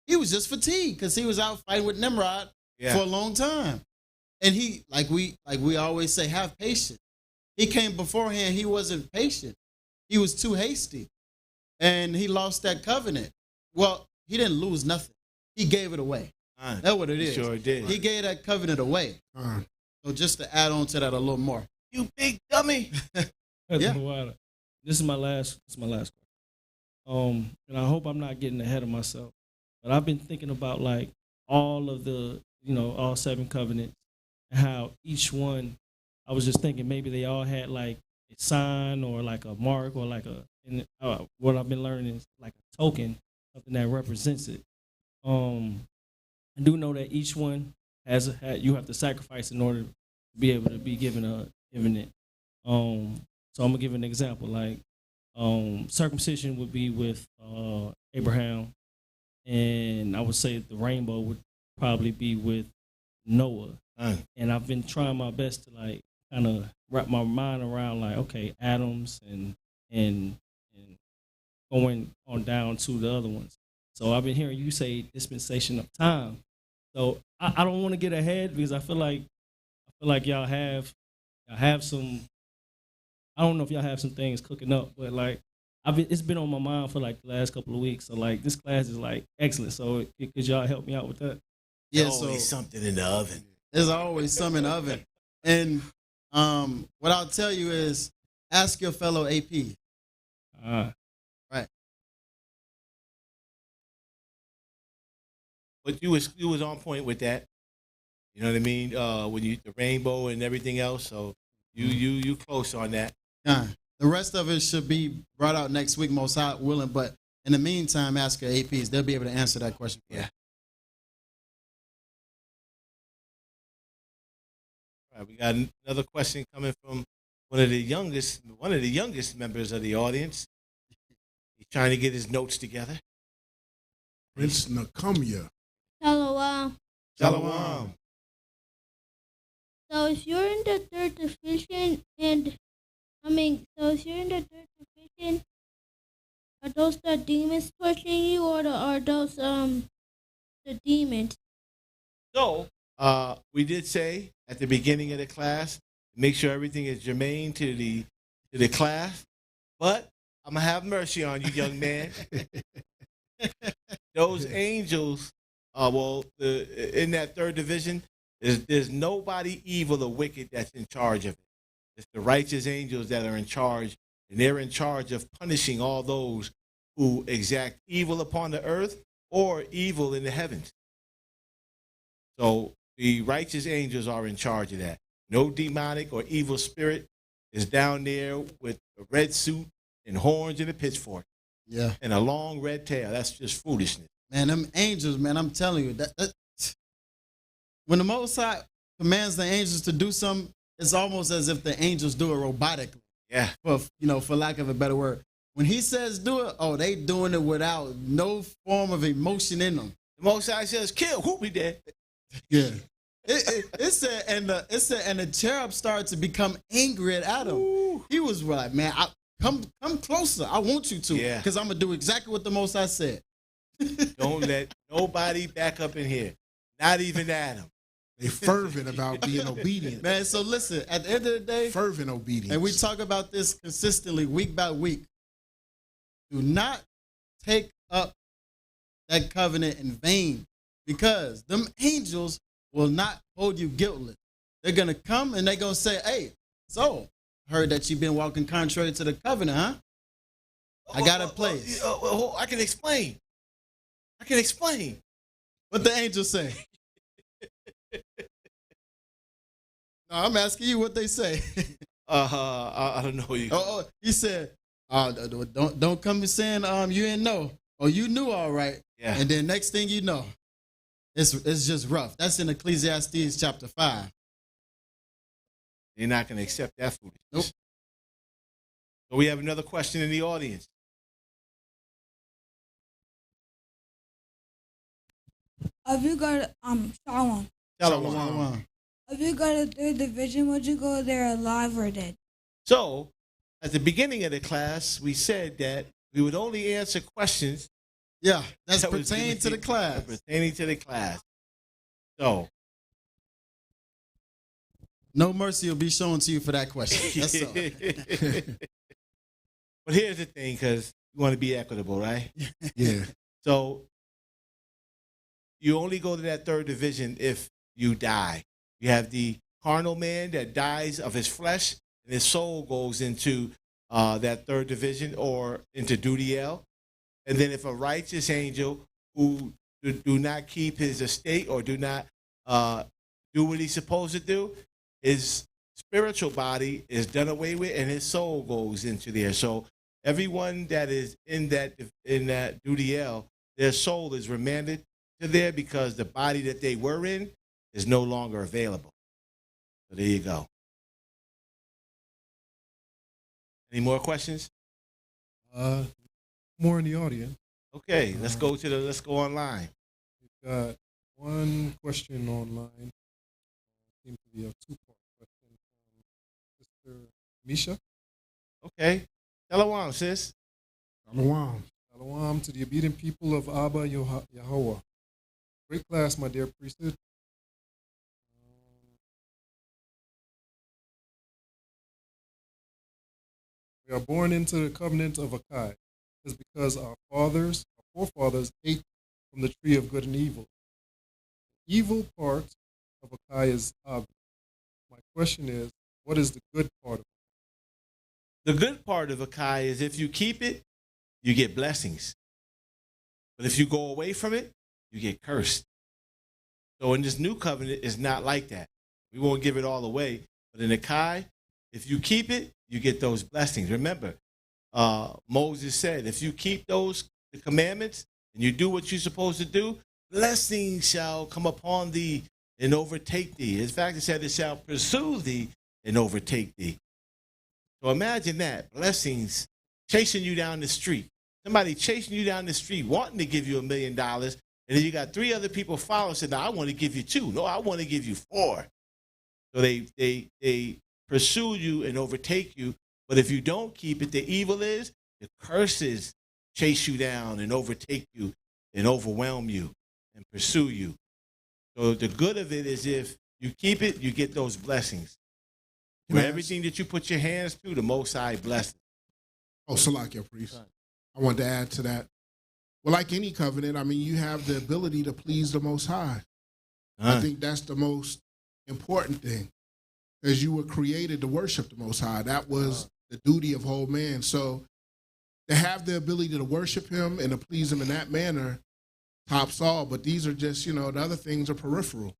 He was just fatigued because he was out fighting with Nimrod for a long time. And he, like we always say, have patience. He came beforehand, he wasn't patient. He was too hasty. And he lost that covenant. Well, he didn't lose nothing. He gave it away. That's what it is. Sure did. He gave that covenant away. So just to add on to that a little more. You big dummy. Yeah. This is my last question. And I hope I'm not getting ahead of myself. But I've been thinking about like all of the, all 7 covenants and how each one, I was just thinking maybe they all had like a sign or like a mark or like what I've been learning is like a token, something that represents it. I do know that each one you have to sacrifice in order to be able to be given it. So I'm gonna give an example. Like circumcision would be with Abraham, and I would say the rainbow would probably be with Noah. And I've been trying my best to like kind of wrap my mind around like, okay, Adam's and going on down to the other ones. So I've been hearing you say dispensation of time. So I don't want to get ahead because I feel like y'all have some. I don't know if y'all have some things cooking up, but like it's been on my mind for like the last couple of weeks. So like this class is like excellent. So could y'all help me out with that? Yeah, There's always something in the oven. There's always some in the oven. And what I'll tell you is ask your fellow AP. Right. But you was on point with that. You know what I mean? When the rainbow and everything else. So you close on that. The rest of it should be brought out next week, most high willing. But in the meantime, ask your APs. They'll be able to answer that question. Yeah. All right, we got another question coming from one of the youngest members of the audience. He's trying to get his notes together. Prince Nakumya. Shalom. Shalom. So if you're in the 3rd division are those the demons torturing you or are those the demons? So we did say at the beginning of the class, make sure everything is germane to the class. But I'm gonna have mercy on you, young man. Those angels, in that 3rd division, there's nobody evil or wicked that's in charge of it. It's the righteous angels that are in charge, and they're in charge of punishing all those who exact evil upon the earth or evil in the heavens. So the righteous angels are in charge of that. No demonic or evil spirit is down there with a red suit and horns and a pitchfork. Yeah. And a long red tail. That's just foolishness. Man, them angels, man, I'm telling you, that when the Most High commands the angels to do something, it's almost as if the angels do it robotically. Yeah. For lack of a better word. When he says do it, they doing it without no form of emotion in them. The Most High says, kill, who be dead? Yeah. It said, and the cherub started to become angry at Adam. Ooh. He was like, man, come closer. I want you to. Yeah. Because I'm going to do exactly what the Most High said. Don't let nobody back up in here. Not even Adam. They fervent about being obedient. Man, so listen, at the end of the day, fervent obedience. And we talk about this consistently week by week. Do not take up that covenant in vain, because them angels will not hold you guiltless. They're going to come and they're going to say, hey, so heard that you've been walking contrary to the covenant, huh? I got a place. I can explain. What the angels say? No, I'm asking you what they say. I don't know. He said, don't come saying you didn't know. Or you knew all right. Yeah. And then next thing you know, it's just rough. That's in Ecclesiastes chapter 5. You're not going to accept that foolishness. Nope. So we have another question in the audience. If you go to Shalom. Shalom. If you go to third division, would you go there alive or dead? So, at the beginning of the class, we said that we would only answer questions. Yeah, that's pertaining to the class. Pertaining to the class. So, no mercy will be shown to you for that question. That's all. But here's the thing, because you want to be equitable, right? Yeah. So, you only go to that third division if you die. You have the carnal man that dies of his flesh, and his soul goes into that third division or into Dudiel. And then if a righteous angel who do not keep his estate or do not do what he's supposed to do, his spiritual body is done away with and his soul goes into there. So everyone that is in that Dudiel, their soul is remanded to there because the body that they were in is no longer available. So there you go. Any more questions? More in the audience. Okay, let's go online. We've got one question online. Seems to be a two-part question from Sister Misha. Okay. Shalom, sis. Shalom. Shalom to the obedient people of Abba Yahweh. Great class, my dear priesthood. We are born into the covenant of Akae. It is because our forefathers ate from the tree of good and evil. The evil part of Akae is obvious. My question is, what is the good part of it? The good part of Akae is if you keep it, you get blessings. But if you go away from it, you get cursed. So in this new covenant, it's not like that. We won't give it all away. But in Akae, if you keep it, you get those blessings. Remember, Moses said, if you keep the commandments and you do what you're supposed to do, blessings shall come upon thee and overtake thee. In fact, it said it shall pursue thee and overtake thee. So imagine that, blessings chasing you down the street. Somebody chasing you down the street, wanting to give you $1 million, and then you got 3 other people following, saying, no, I want to give you 2. No, I want to give you 4. So they pursue you and overtake you. But if you don't keep it, the evil is the curses chase you down and overtake you and overwhelm you and pursue you. So the good of it is if you keep it, you get those blessings. For everything that you put your hands to, the Most High blesses. Oh, Salakia, priest. I want to add to that. Well, like any covenant, I mean, you have the ability to please the Most High. I think that's the most important thing. As you were created to worship the Most High. That was the duty of whole man. So to have the ability to worship him and to please him in that manner tops all. But these are just, the other things are peripheral.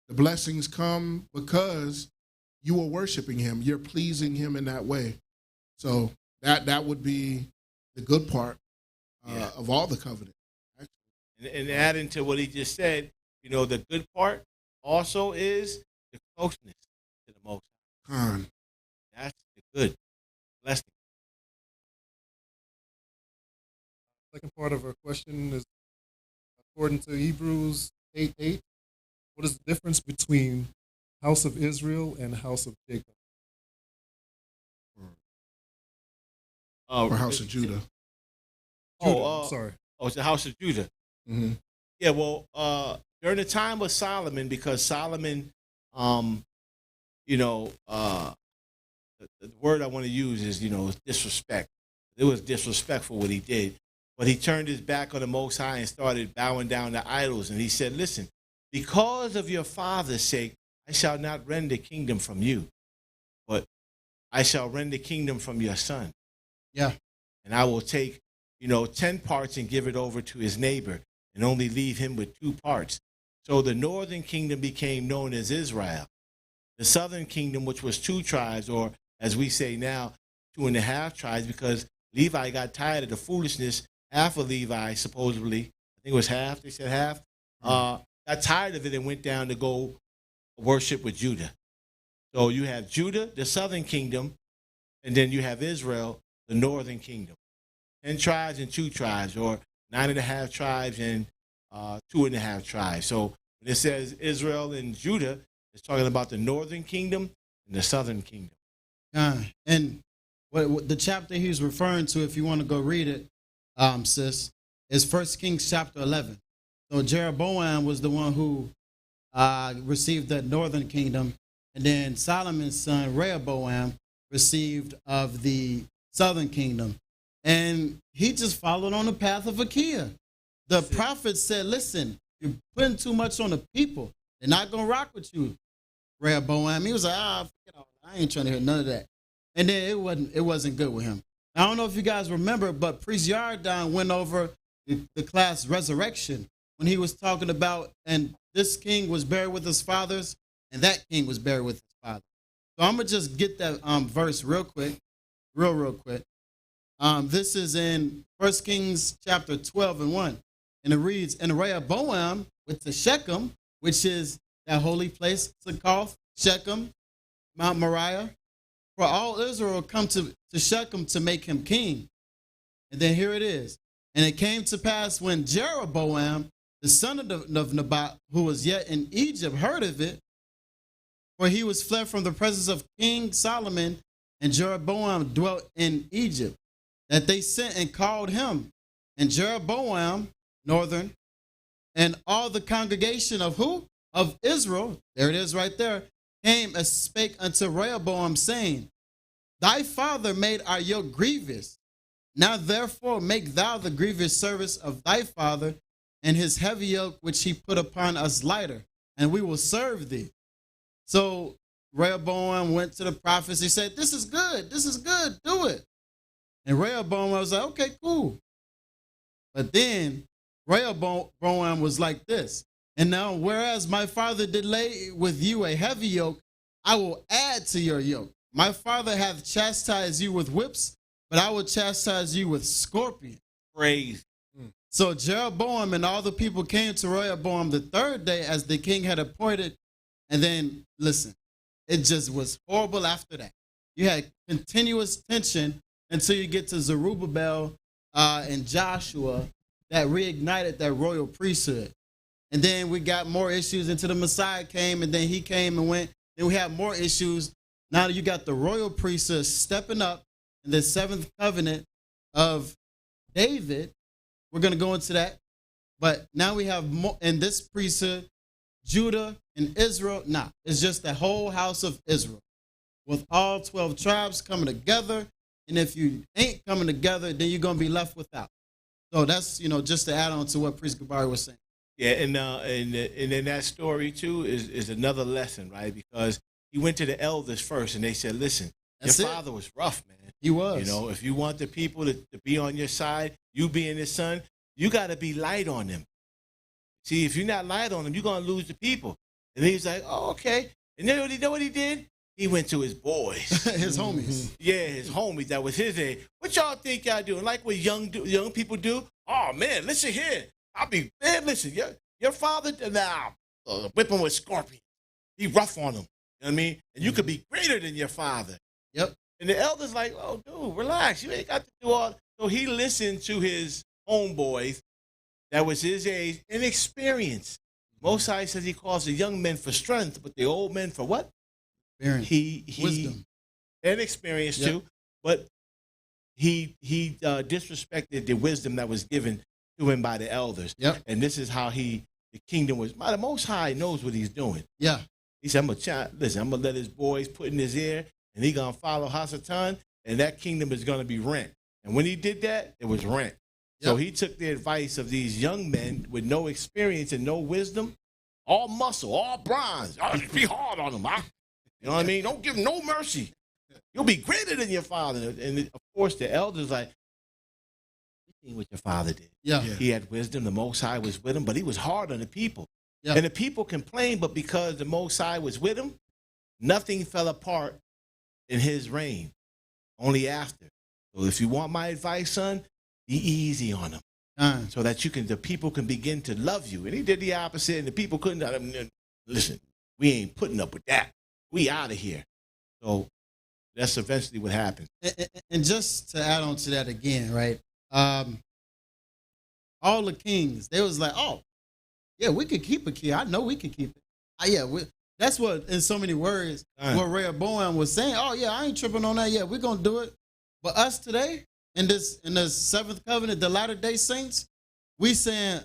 The blessings come because you are worshiping him. You're pleasing him in that way. So that would be the good part of all the covenant. And adding to what he just said, the good part also is the closeness to the Most High. That's the good blessing. Second part of our question is, according to Hebrews 8:8, what is the difference between house of Israel and house of Jacob? Or house of Judah. Sorry. Oh, it's the house of Judah. Mm-hmm. Yeah, well, during the time of Solomon, because Solomon, the word I want to use is, disrespect. It was disrespectful what he did. But he turned his back on the Most High and started bowing down to idols. And he said, listen, because of your father's sake, I shall not rend the kingdom from you, but I shall rend the kingdom from your son. Yeah. And I will take, 10 parts and give it over to his neighbor and only leave him with 2 parts. So the northern kingdom became known as Israel. The southern kingdom, which was 2 tribes, or as we say now, 2.5 tribes, because Levi got tired of the foolishness. Half of Levi, supposedly, I think it was half, they said half, got tired of it and went down to go worship with Judah. So you have Judah, the southern kingdom, and then you have Israel, the northern kingdom. 10 tribes and 2 tribes, or 9.5 tribes and 2.5 tribes. So when it says Israel and Judah, it's talking about the northern kingdom and the southern kingdom. And what the chapter he's referring to, if you want to go read it, sis, is 1 Kings chapter 11. So Jeroboam was the one who received the northern kingdom, and then Solomon's son Rehoboam received of the southern kingdom. And he just followed on the path of Akae. The prophet said, listen, you're putting too much on the people. They're not going to rock with you, Rehoboam. He was like, forget all that. I ain't trying to hear none of that. And then it wasn't good with him. I don't know if you guys remember, but Priest Yardan went over the class Resurrection when he was talking about, and this king was buried with his fathers, and that king was buried with his father. So I'm going to just get that verse real quick, real quick. This is in 1 Kings chapter 12 and 1. And it reads, and Rehoboam went to Shechem, which is that holy place, Succoth, Shechem, Mount Moriah, for all Israel come to Shechem to make him king. And then here it is. And it came to pass when Jeroboam, the son of Nebat, who was yet in Egypt, heard of it, for he was fled from the presence of King Solomon, and Jeroboam dwelt in Egypt, that they sent and called him. And Jeroboam, northern, and all the congregation of who? Of Israel, there it is right there, came and spake unto Rehoboam, saying, thy father made our yoke grievous. Now therefore make thou the grievous service of thy father, and his heavy yoke which he put upon us lighter, and we will serve thee. So Rehoboam went to the prophets. He said, this is good, do it. And Rehoboam was like, okay, cool. But then Rehoboam was like this. And now, whereas my father did lay with you a heavy yoke, I will add to your yoke. My father hath chastised you with whips, but I will chastise you with scorpions. Praise. So Jeroboam and all the people came to Rehoboam the third day as the king had appointed. And then, listen, it just was horrible after that. You had continuous tension until you get to Zerubbabel and Joshua that reignited that royal priesthood. And then we got more issues until the Messiah came, and then he came and went. Then we have more issues. Now you got the royal priesthood stepping up in the 7th covenant of David. We're going to go into that. But now we have more in this priesthood, Judah and Israel. Nah, it's just the whole house of Israel with all 12 tribes coming together. And if you ain't coming together, then you're going to be left without. So that's, just to add on to what Priest Gabari was saying. Yeah, and in that story, too, is another lesson, right? Because he went to the elders first, and they said, listen, your father was rough, man. He was. If you want the people to be on your side, you being his son, you got to be light on them. See, if you're not light on them, you're going to lose the people. And he's like, oh, okay. And then you know what he did? He went to his boys. His homies. Yeah, his homies. That was his age. What y'all think y'all doing? Like what young people do? Oh, man, listen here. Man, listen, your father, whip him with scorpions. Be rough on him. You know what I mean? And you could be greater than your father. Yep. And the elder's like, oh, dude, relax. You ain't got to do all. So he listened to his homeboys that was his age and experience. Most High says he calls the young men for strength, but the old men for what? Wisdom. And experience too. But he disrespected the wisdom that was given to him by the elders. Yep. And this is how the kingdom was. The Most High knows what he's doing. Yeah. He said, I'm going to let his boys put in his ear, and he's going to follow Hasatan, and that kingdom is going to be rent. And when he did that, it was rent. Yep. So he took the advice of these young men with no experience and no wisdom, all muscle, all bronze. Be hard on them, huh? You know what I mean? Don't give him no mercy. You'll be greater than your father. And of course, the elders like, you seen what your father did. Yeah. He had wisdom. The Most High was with him, but he was hard on the people. Yeah. And the people complained, but because the Most High was with him, nothing fell apart in his reign, only after. So if you want my advice, son, be easy on them, so that the people can begin to love you. And he did the opposite, and the people couldn't. Listen, we ain't putting up with that. We out of here. So That's eventually what happens. And just to add on to that again, right? All the kings, they was like, oh, yeah, we could keep a key. I know we could keep it. That's what, in so many words, what Rehoboam was saying. Oh, yeah, I ain't tripping on that. Yeah, we're going to do it. But us today, in the seventh covenant, the Latter-day Saints, we saying,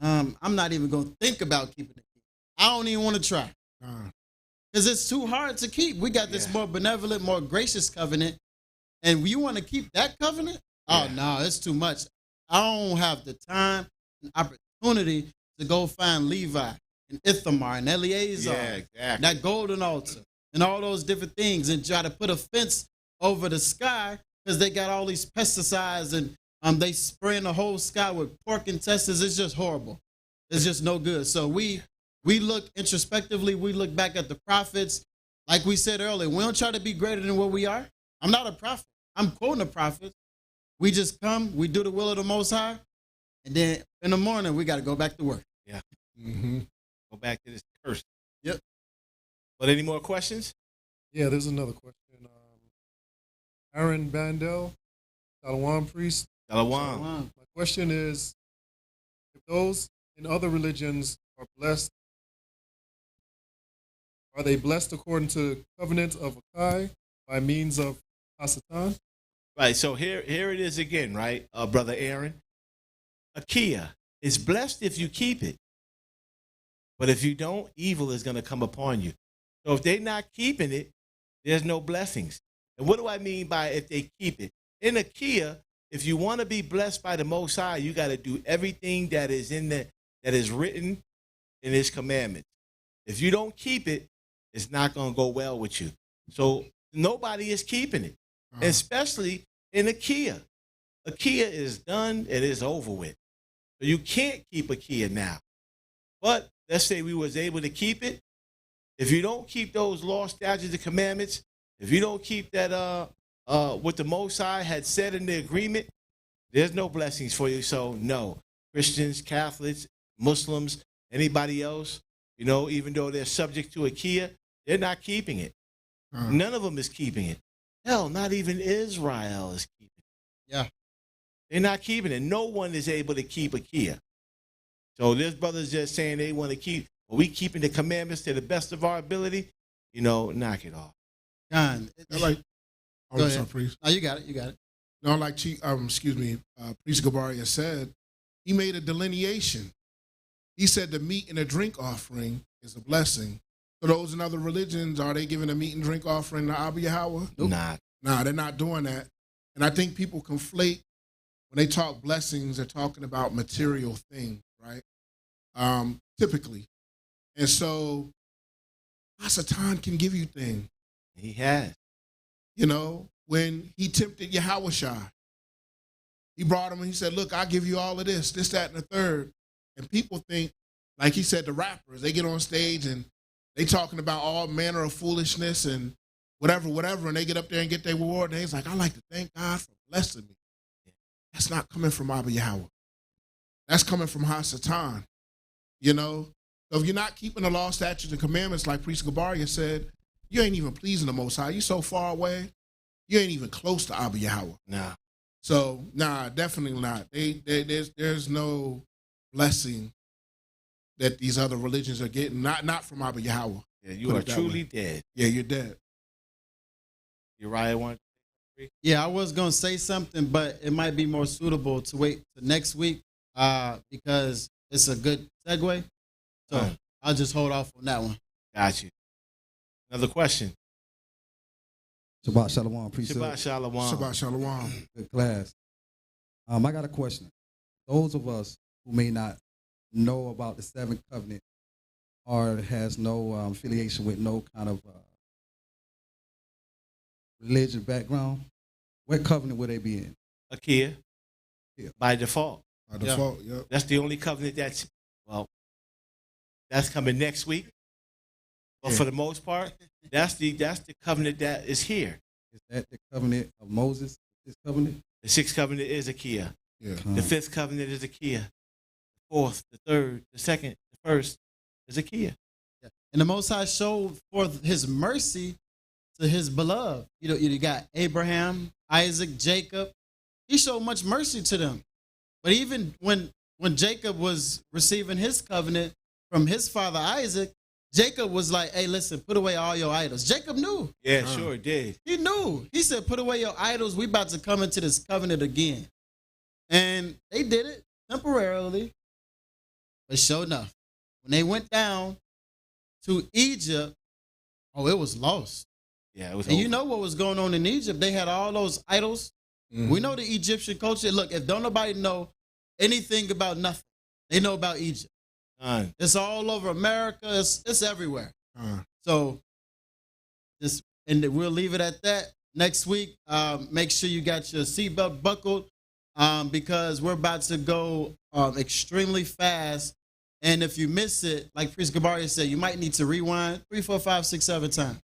I'm not even going to think about keeping the key. I don't even want to try. Because it's too hard to keep. We got this more benevolent, more gracious covenant. And you want to keep that covenant? Oh, no, it's too much. I don't have the time and opportunity to go find Levi and Ithamar and Eleazar, that golden altar, and all those different things, and try to put a fence over the sky because they got all these pesticides and they spraying the whole sky with pork intestines. It's just horrible. It's just no good. So we look introspectively. We look back at the prophets. Like we said earlier, we don't try to be greater than what we are. I'm not a prophet. I'm quoting a prophet. We just come, we do the will of the Most High, and then in the morning, we got to go back to work. Yeah. Go back to this curse. Yep. But any more questions? Yeah, there's another question. Aaron Bandel, Shalom priest. Shalom. My question is, if those in other religions are blessed, are they blessed according to the covenant of Akae by means of Hasatan? Right, so here it is again, right, Brother Aaron? Akae is blessed if you keep it. But if you don't, evil is going to come upon you. So if they're not keeping it, there's no blessings. And what do I mean by if they keep it? In Akae, if you want to be blessed by the Most High, you got to do everything that is that is written in His commandments. If you don't keep it, it's not going to go well with you. So nobody is keeping it. Especially in Akae. Akae is done, it is over with. So you can't keep Akae now. But let's say we was able to keep it. If you don't keep those law, statutes, and commandments, if you don't keep that what the Most High had said in the agreement, there's no blessings for you. So no, Christians, Catholics, Muslims, anybody else, even though they're subject to Akae, they're not keeping it. None of them is keeping it. Hell, not even Israel is keeping it. Yeah. They're not keeping it. No one is able to keep Akae. So this brother's just saying they want to keep, are we keeping the commandments to the best of our ability? Knock it off. John. I'm sorry, priest. No, you got it. No, like Priest Gabaria said, he made a delineation. He said the meat and the drink offering is a blessing. So those in other religions, are they giving a meat and drink offering to Abba Yahweh? Nope. Nah, they're not doing that. And I think people conflate, when they talk blessings, they're talking about material things, right? Typically. And so, Hasatan can give you things. He has. When he tempted Yahushua, he brought him and he said, look, I'll give you all of this, that, and the third. And people think, like he said, the rappers, they get on stage and they talking about all manner of foolishness and whatever, and they get up there and get their reward, and they's like, I like to thank God for blessing me. That's not coming from Abba Yahweh. That's coming from Hasatan. So if you're not keeping the law, statutes, and commandments, like Priest Gabaria said, you ain't even pleasing the Most High. You so far away, you ain't even close to Abba Yahweh. Nah. So, definitely not. There's no blessing that these other religions are getting, not from Abba Yahweh. Yeah, you are truly dead. Yeah, you're dead. Uriah want? Yeah, I was going to say something, but it might be more suitable to wait to next week because it's a good segue. So I'll just hold off on that one. Got you. Another question. Shabbat Shalom, priesthood. Shabbat Shalom. Shabbat Shalom. Good class. I got a question. Those of us who may not know about the seventh covenant or has no affiliation with no kind of religious background, what covenant would they be in? Akae. Yeah. By default. By default, yeah. That's the only covenant that's coming next week. But for the most part, that's the covenant that is here. Is that the covenant of Moses? This covenant? The sixth covenant is Akae. Yeah. The fifth covenant is Akae. The fourth, the third, the second, the first is Akae. Yeah. And the Most High showed forth His mercy to his beloved. You got Abraham, Isaac, Jacob. He showed much mercy to them. But even when Jacob was receiving his covenant from his father Isaac, Jacob was like, hey, listen, put away all your idols. Jacob knew. Yeah, sure did. He knew. He said, put away your idols. We about to come into this covenant again. And they did it temporarily. But sure enough, when they went down to Egypt, it was lost. Yeah, it was. And you know what was going on in Egypt? They had all those idols. Mm-hmm. We know the Egyptian culture. Look, if don't nobody know anything about nothing, they know about Egypt. It's all over America. It's everywhere. So, and we'll leave it at that. Next week, make sure you got your seatbelt buckled because we're about to go extremely fast. And if you miss it, like Priest Gabaria said, you might need to rewind 3, 4, 5, 6, 7 times.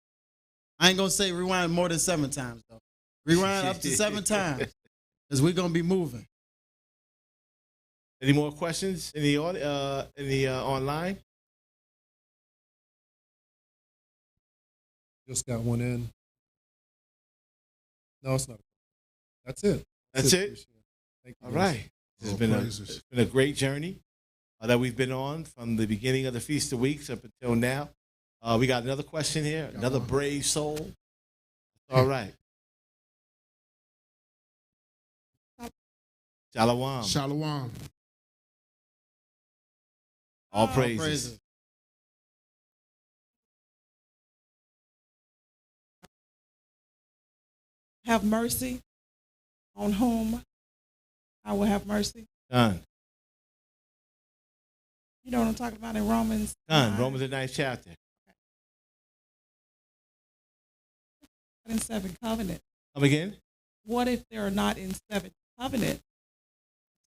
I ain't going to say rewind more than 7 times, though. Rewind up to 7 times because we're going to be moving. Any more questions in the online? Just got one in. No, it's not. That's it. That's it? Thank you. All right. It's been a great journey that we've been on from the beginning of the Feast of Weeks up until now. We got another question here. Another brave soul. All right. Shalom. Shalom. All praises. Have mercy on whom I will have mercy. Done. You know what I'm talking about in Romans? Done. Romans the 9th chapter. In 7 covenant. Come again? What if they're not in 7 covenant?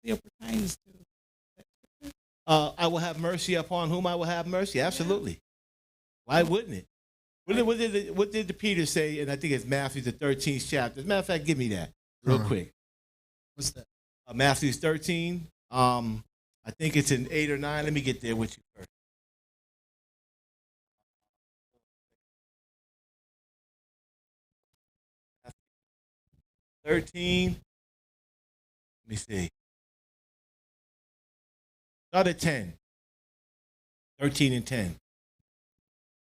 Still pertains to that. I will have mercy upon whom I will have mercy. Absolutely. Yeah. Why wouldn't it? What did the Peter say? And I think it's Matthew the 13th chapter. As a matter of fact, give me that real quick. What's that? Matthew 13. I think it's in 8 or 9. Let me get there with you first. 13. Let me see. Start at 10. 13 and 10.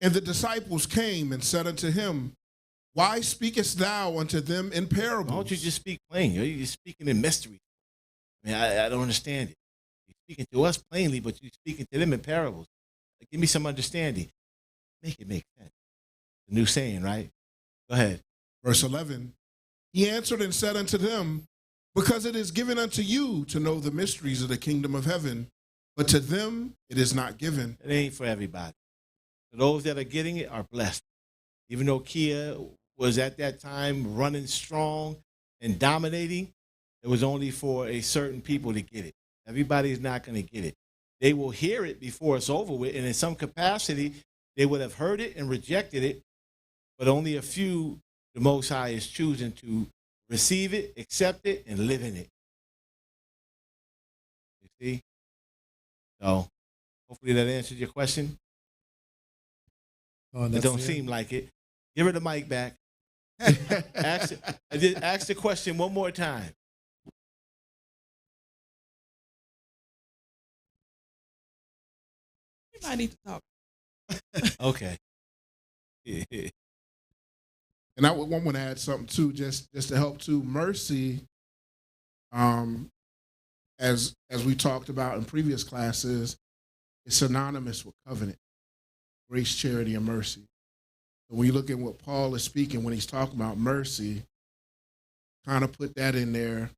And the disciples came and said unto him, why speakest thou unto them in parables? Why don't you just speak plain? You're speaking in mystery. I mean, I don't understand it. You're speaking to us plainly, but you're speaking to them in parables. Give me some understanding. Make it make sense. The new saying, right? Go ahead. Verse 11. He answered and said unto them, because it is given unto you to know the mysteries of the kingdom of heaven, but to them it is not given. It ain't for everybody. Those that are getting it are blessed. Even though Kia was at that time running strong and dominating, it was only for a certain people to get it. Everybody's not going to get it. They will hear it before it's over with, and in some capacity, they would have heard it and rejected it, but only a few, the Most High is choosing to receive it, accept it, and live in it. You see? So, hopefully that answers your question. It don't seem like it. Give her the mic back. Ask the question one more time. You might need to talk. Okay. And I want to add something too, just to help too. Mercy, as we talked about in previous classes, is synonymous with covenant, grace, charity, and mercy. So when you look at what Paul is speaking when he's talking about mercy, kind of put that in there,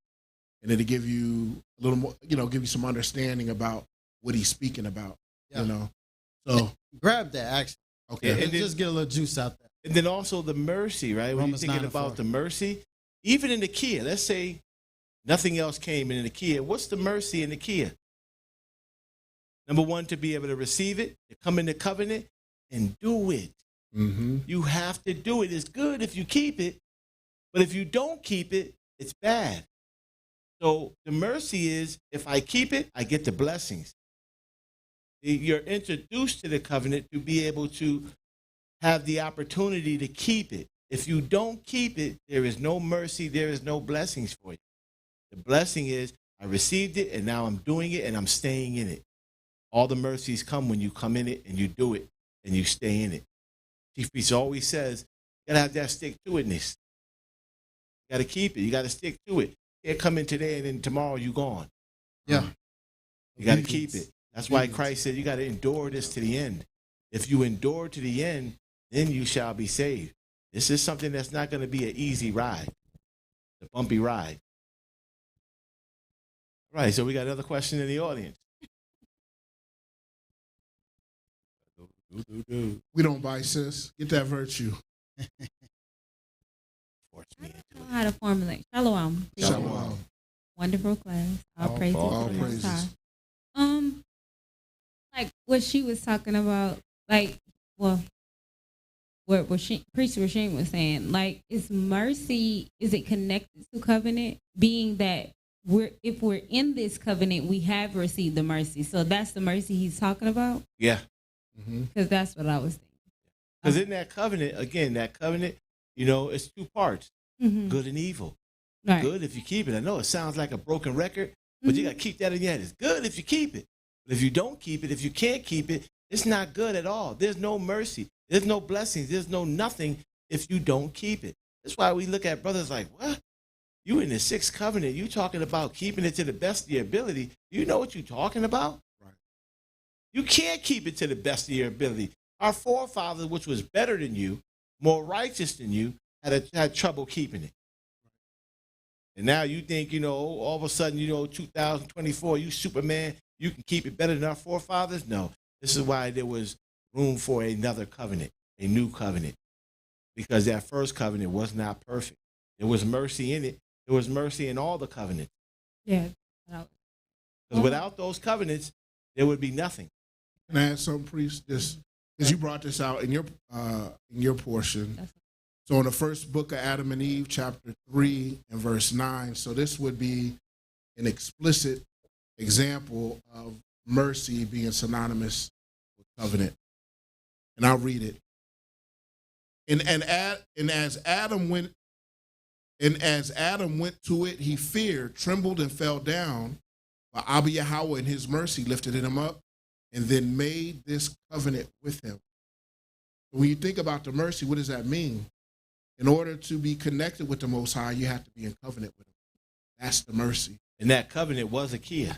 and it'll give you a little more, give you some understanding about what he's speaking about. Yeah. So grab that actually. Okay. Yeah, and just get a little juice out there. And then also the mercy, right? When you're thinking about the mercy, even in the Kia, let's say nothing else came in the Kia. What's the mercy in the Kia? Number one, to be able to receive it, to come in the covenant and do it. Mm-hmm. You have to do it. It's good if you keep it, but if you don't keep it, it's bad. So the mercy is, if I keep it, I get the blessings. You're introduced to the covenant to be able to have the opportunity to keep it. if you don't keep it, there is no mercy, there is no blessings for you. The blessing is, I received it, and now I'm doing it, and I'm staying in it. All the mercies come when you come in it, and you do it, and you stay in it. Chief Priest always says, you gotta have that stick-to-itness. You gotta keep it. You gotta stick to it. You can't come in today, and then tomorrow you gone. Yeah. You gotta keep it. That's why Christ said you gotta endure this to the end. If you endure to the end, then you shall be saved. This is something that's not going to be an easy ride, a bumpy ride. All right, so we got another question in the audience. We don't bite, sis. Get that virtue. I don't know how to formulate. Shalom. Shalom. Wonderful class. All praises. All praises. Like what she was talking about, like, well, what Priest Rasheen was saying, like, is mercy, is it connected to covenant? Being that if we're in this covenant, we have received the mercy. So that's the mercy he's talking about? Yeah. Because that's what I was thinking. Because in that covenant, again, it's two parts, good and evil. Right. Good if you keep it. I know it sounds like a broken record, but you got to keep that in your head. It's good if you keep it. But if you don't keep it, if you can't keep it, it's not good at all. There's no mercy. There's no blessings. There's no nothing if you don't keep it. That's why we look at brothers like, what? You in the sixth covenant, you talking about keeping it to the best of your ability. You know what you're talking about? Right. You can't keep it to the best of your ability. Our forefathers, which was better than you, more righteous than you, had trouble keeping it. And now you think, all of a sudden, 2024, you Superman, you can keep it better than our forefathers? No. This is why there was room for another covenant, a new covenant, because that first covenant was not perfect. There was mercy in it. There was mercy in all the covenants. Yeah. Because without those covenants, there would be nothing. Can I add some, Priest? This, because you brought this out in your portion. So in the first book of Adam and Eve, chapter 3 and verse 9, so this would be an explicit example of mercy being synonymous with covenant. And I'll read it. And as Adam went to it, he feared, trembled, and fell down. But Abba Yahweh in his mercy lifted him up and then made this covenant with him. When you think about the mercy, what does that mean? In order to be connected with the Most High, you have to be in covenant with him. That's the mercy. And that covenant was a key,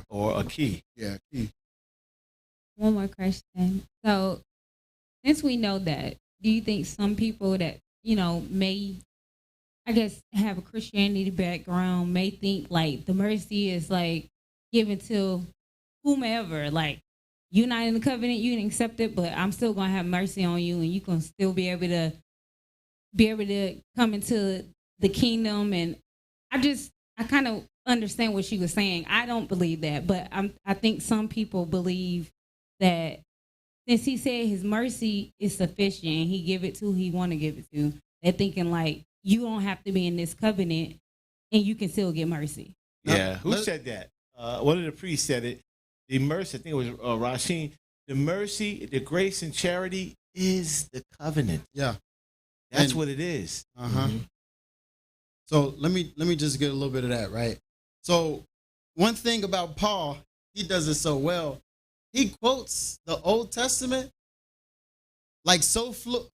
or a key. Yeah, key. One more question. So, since we know that, do you think some people that, may, I guess, have a Christianity background may think, like, the mercy is, like, given to whomever, like, you're not in the covenant, you didn't accept it, but I'm still going to have mercy on you, and you can still be able to come into the kingdom. And I kind of understand what she was saying. I don't believe that, but I think some people believe that since he said his mercy is sufficient and he give it to who he want to give it to, they're thinking like, you don't have to be in this covenant and you can still get mercy. Yeah. Who said that? One of the priests said it. The mercy, I think it was Rasheen. The mercy, the grace and charity is the covenant. Yeah. That's what it is. So let me just get a little bit of that, right? So one thing about Paul, he does it so well. He quotes the Old Testament like so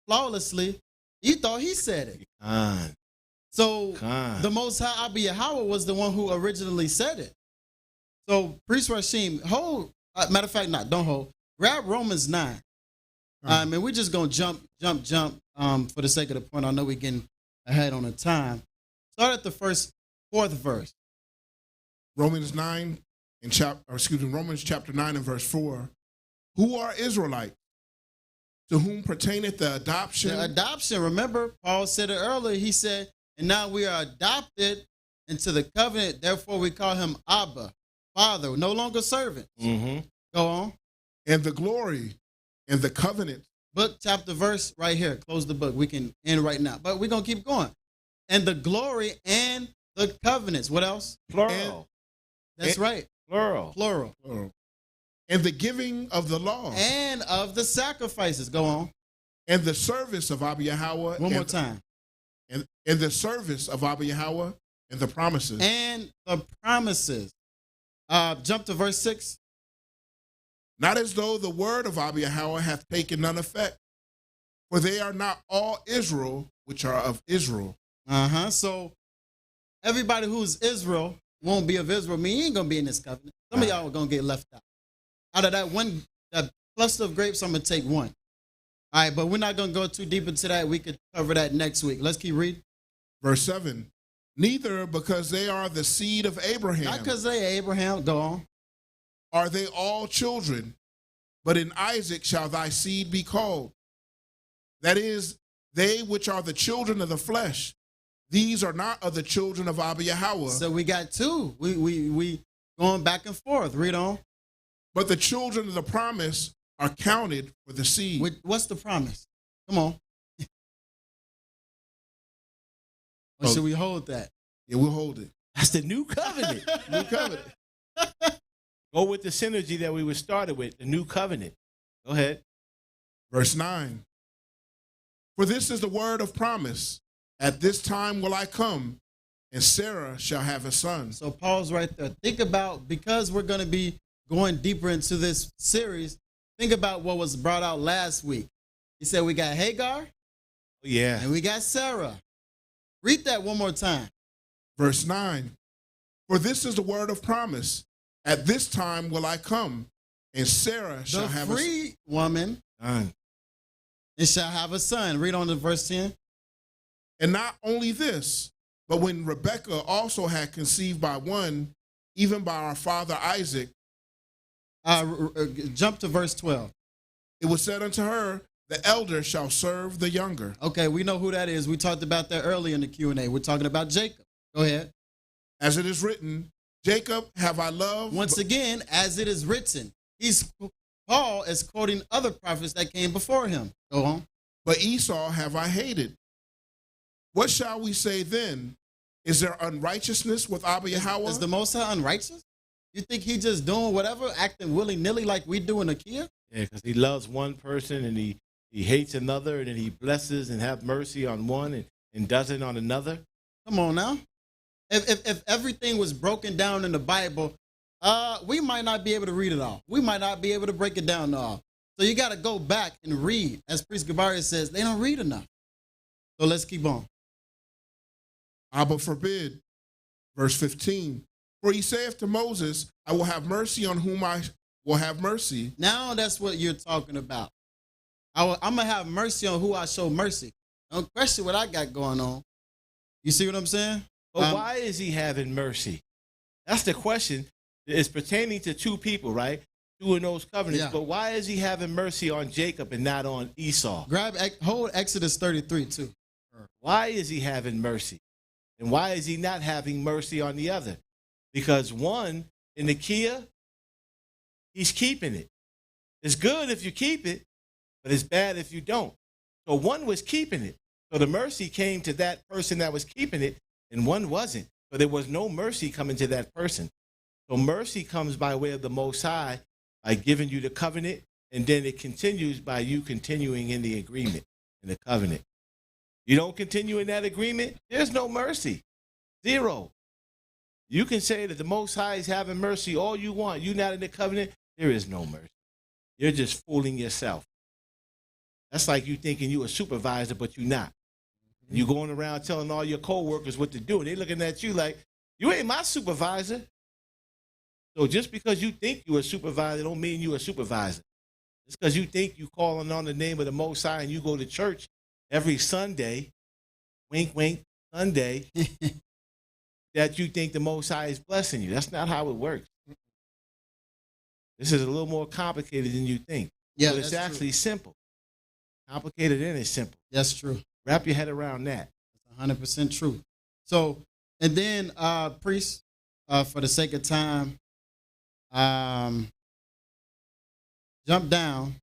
flawlessly. You thought he said it. The Most High Abba Yahweh was the one who originally said it. So Priest Rasheen, matter of fact, don't hold. Grab Romans 9. And we're just gonna jump for the sake of the point. I know we're getting ahead on the time. Start at the fourth verse. Romans chapter 9 and verse 4. Who are Israelites? To whom pertaineth the adoption? The adoption, remember, Paul said it earlier. He said, and now we are adopted into the covenant. Therefore, we call him Abba, Father, no longer servant. Go on. And the glory and the covenant. Book, chapter, verse, right here. Close the book. We can end right now. But we're going to keep going. And the glory and the covenants. What else? Plural. That's right. Plural. And the giving of the law. And of the sacrifices. Go on. And the service of Abba Yahweh. One more time. and in the service of Abba Yahweh and the promises. And the promises. Jump to verse 6. Not as though the word of Abba Yahweh hath taken none effect, for they are not all Israel which are of Israel. So everybody who's Israel won't be of Israel. I mean, you ain't going to be in this covenant. Some of y'all are going to get left out. Out of that cluster of grapes, I'm going to take one. All right, but we're not going to go too deep into that. We could cover that next week. Let's keep reading. Verse 7. Neither because they are the seed of Abraham. Not because they are Abraham. Go on. Are they all children? But in Isaac shall thy seed be called. That is, they which are the children of the flesh. These are not of the children of Abba Yahweh. So we got two. We going back and forth. Read on. But the children of the promise are counted for the seed. What's the promise? Come on. Or should we hold that? Yeah, we'll hold it. That's the new covenant. New covenant. Go with the synergy that we were started with, the new covenant. Go ahead. Verse 9. For this is the word of promise. At this time will I come, and Sarah shall have a son. So Paul's right there. Think about, because we're going to be going deeper into this series, think about what was brought out last week. He said we got Hagar. Yeah. And we got Sarah. Read that one more time. Verse 9. For this is the word of promise. At this time will I come, and Sarah shall have a son. The free woman and shall have a son. Read on to verse 10. And not only this, but when Rebekah also had conceived by one, even by our father Isaac. Jump to verse 12. It was said unto her, the elder shall serve the younger. Okay, we know who that is. We talked about that earlier in the Q&A. We're talking about Jacob. Go ahead. As it is written, Jacob have I loved. Once again, as it is written. Paul is quoting other prophets that came before him. Go on. But Esau have I hated. What shall we say then? Is there unrighteousness with Abba Yahweh? Is the Most High unrighteous? You think he just doing whatever, acting willy-nilly like we do in Akae? Yeah, because he loves one person and he hates another, and then he blesses and have mercy on one and doesn't on another. Come on now. If everything was broken down in the Bible, we might not be able to read it all. We might not be able to break it down all. So you got to go back and read. As Priest Gabaria says, they don't read enough. So let's keep on. Abba forbid. Verse 15. For he saith to Moses, I will have mercy on whom I will have mercy. Now that's what you're talking about. I'm going to have mercy on who I show mercy. Don't question what I got going on. You see what I'm saying? But why is he having mercy? That's the question. It's pertaining to two people, right? Two in those covenants. Yeah. But why is he having mercy on Jacob and not on Esau? Hold Exodus 33 too. Why is he having mercy? And why is he not having mercy on the other? Because one, in the Kia, he's keeping it. It's good if you keep it, but it's bad if you don't. So one was keeping it. So the mercy came to that person that was keeping it, and one wasn't. So there was no mercy coming to that person. So mercy comes by way of the Most High by giving you the covenant, and then it continues by you continuing in the agreement, in the covenant. You don't continue in that agreement, there's no mercy. Zero. You can say that the Most High is having mercy all you want. You're not in the covenant, there is no mercy. You're just fooling yourself. That's like you thinking you're a supervisor, but you're not. You're going around telling all your co-workers what to do, and they're looking at you like, you ain't my supervisor. So just because you think you're a supervisor don't mean you're a supervisor. Just because you think you're calling on the name of the Most High and you go to church every Sunday, wink, wink, Sunday, that you think the Most High is blessing you. That's not how it works. This is a little more complicated than you think. Yeah, but it's actually simple. Complicated and it's simple. That's true. Wrap your head around that. That's 100% true. So, and then, priest, for the sake of time, jump down,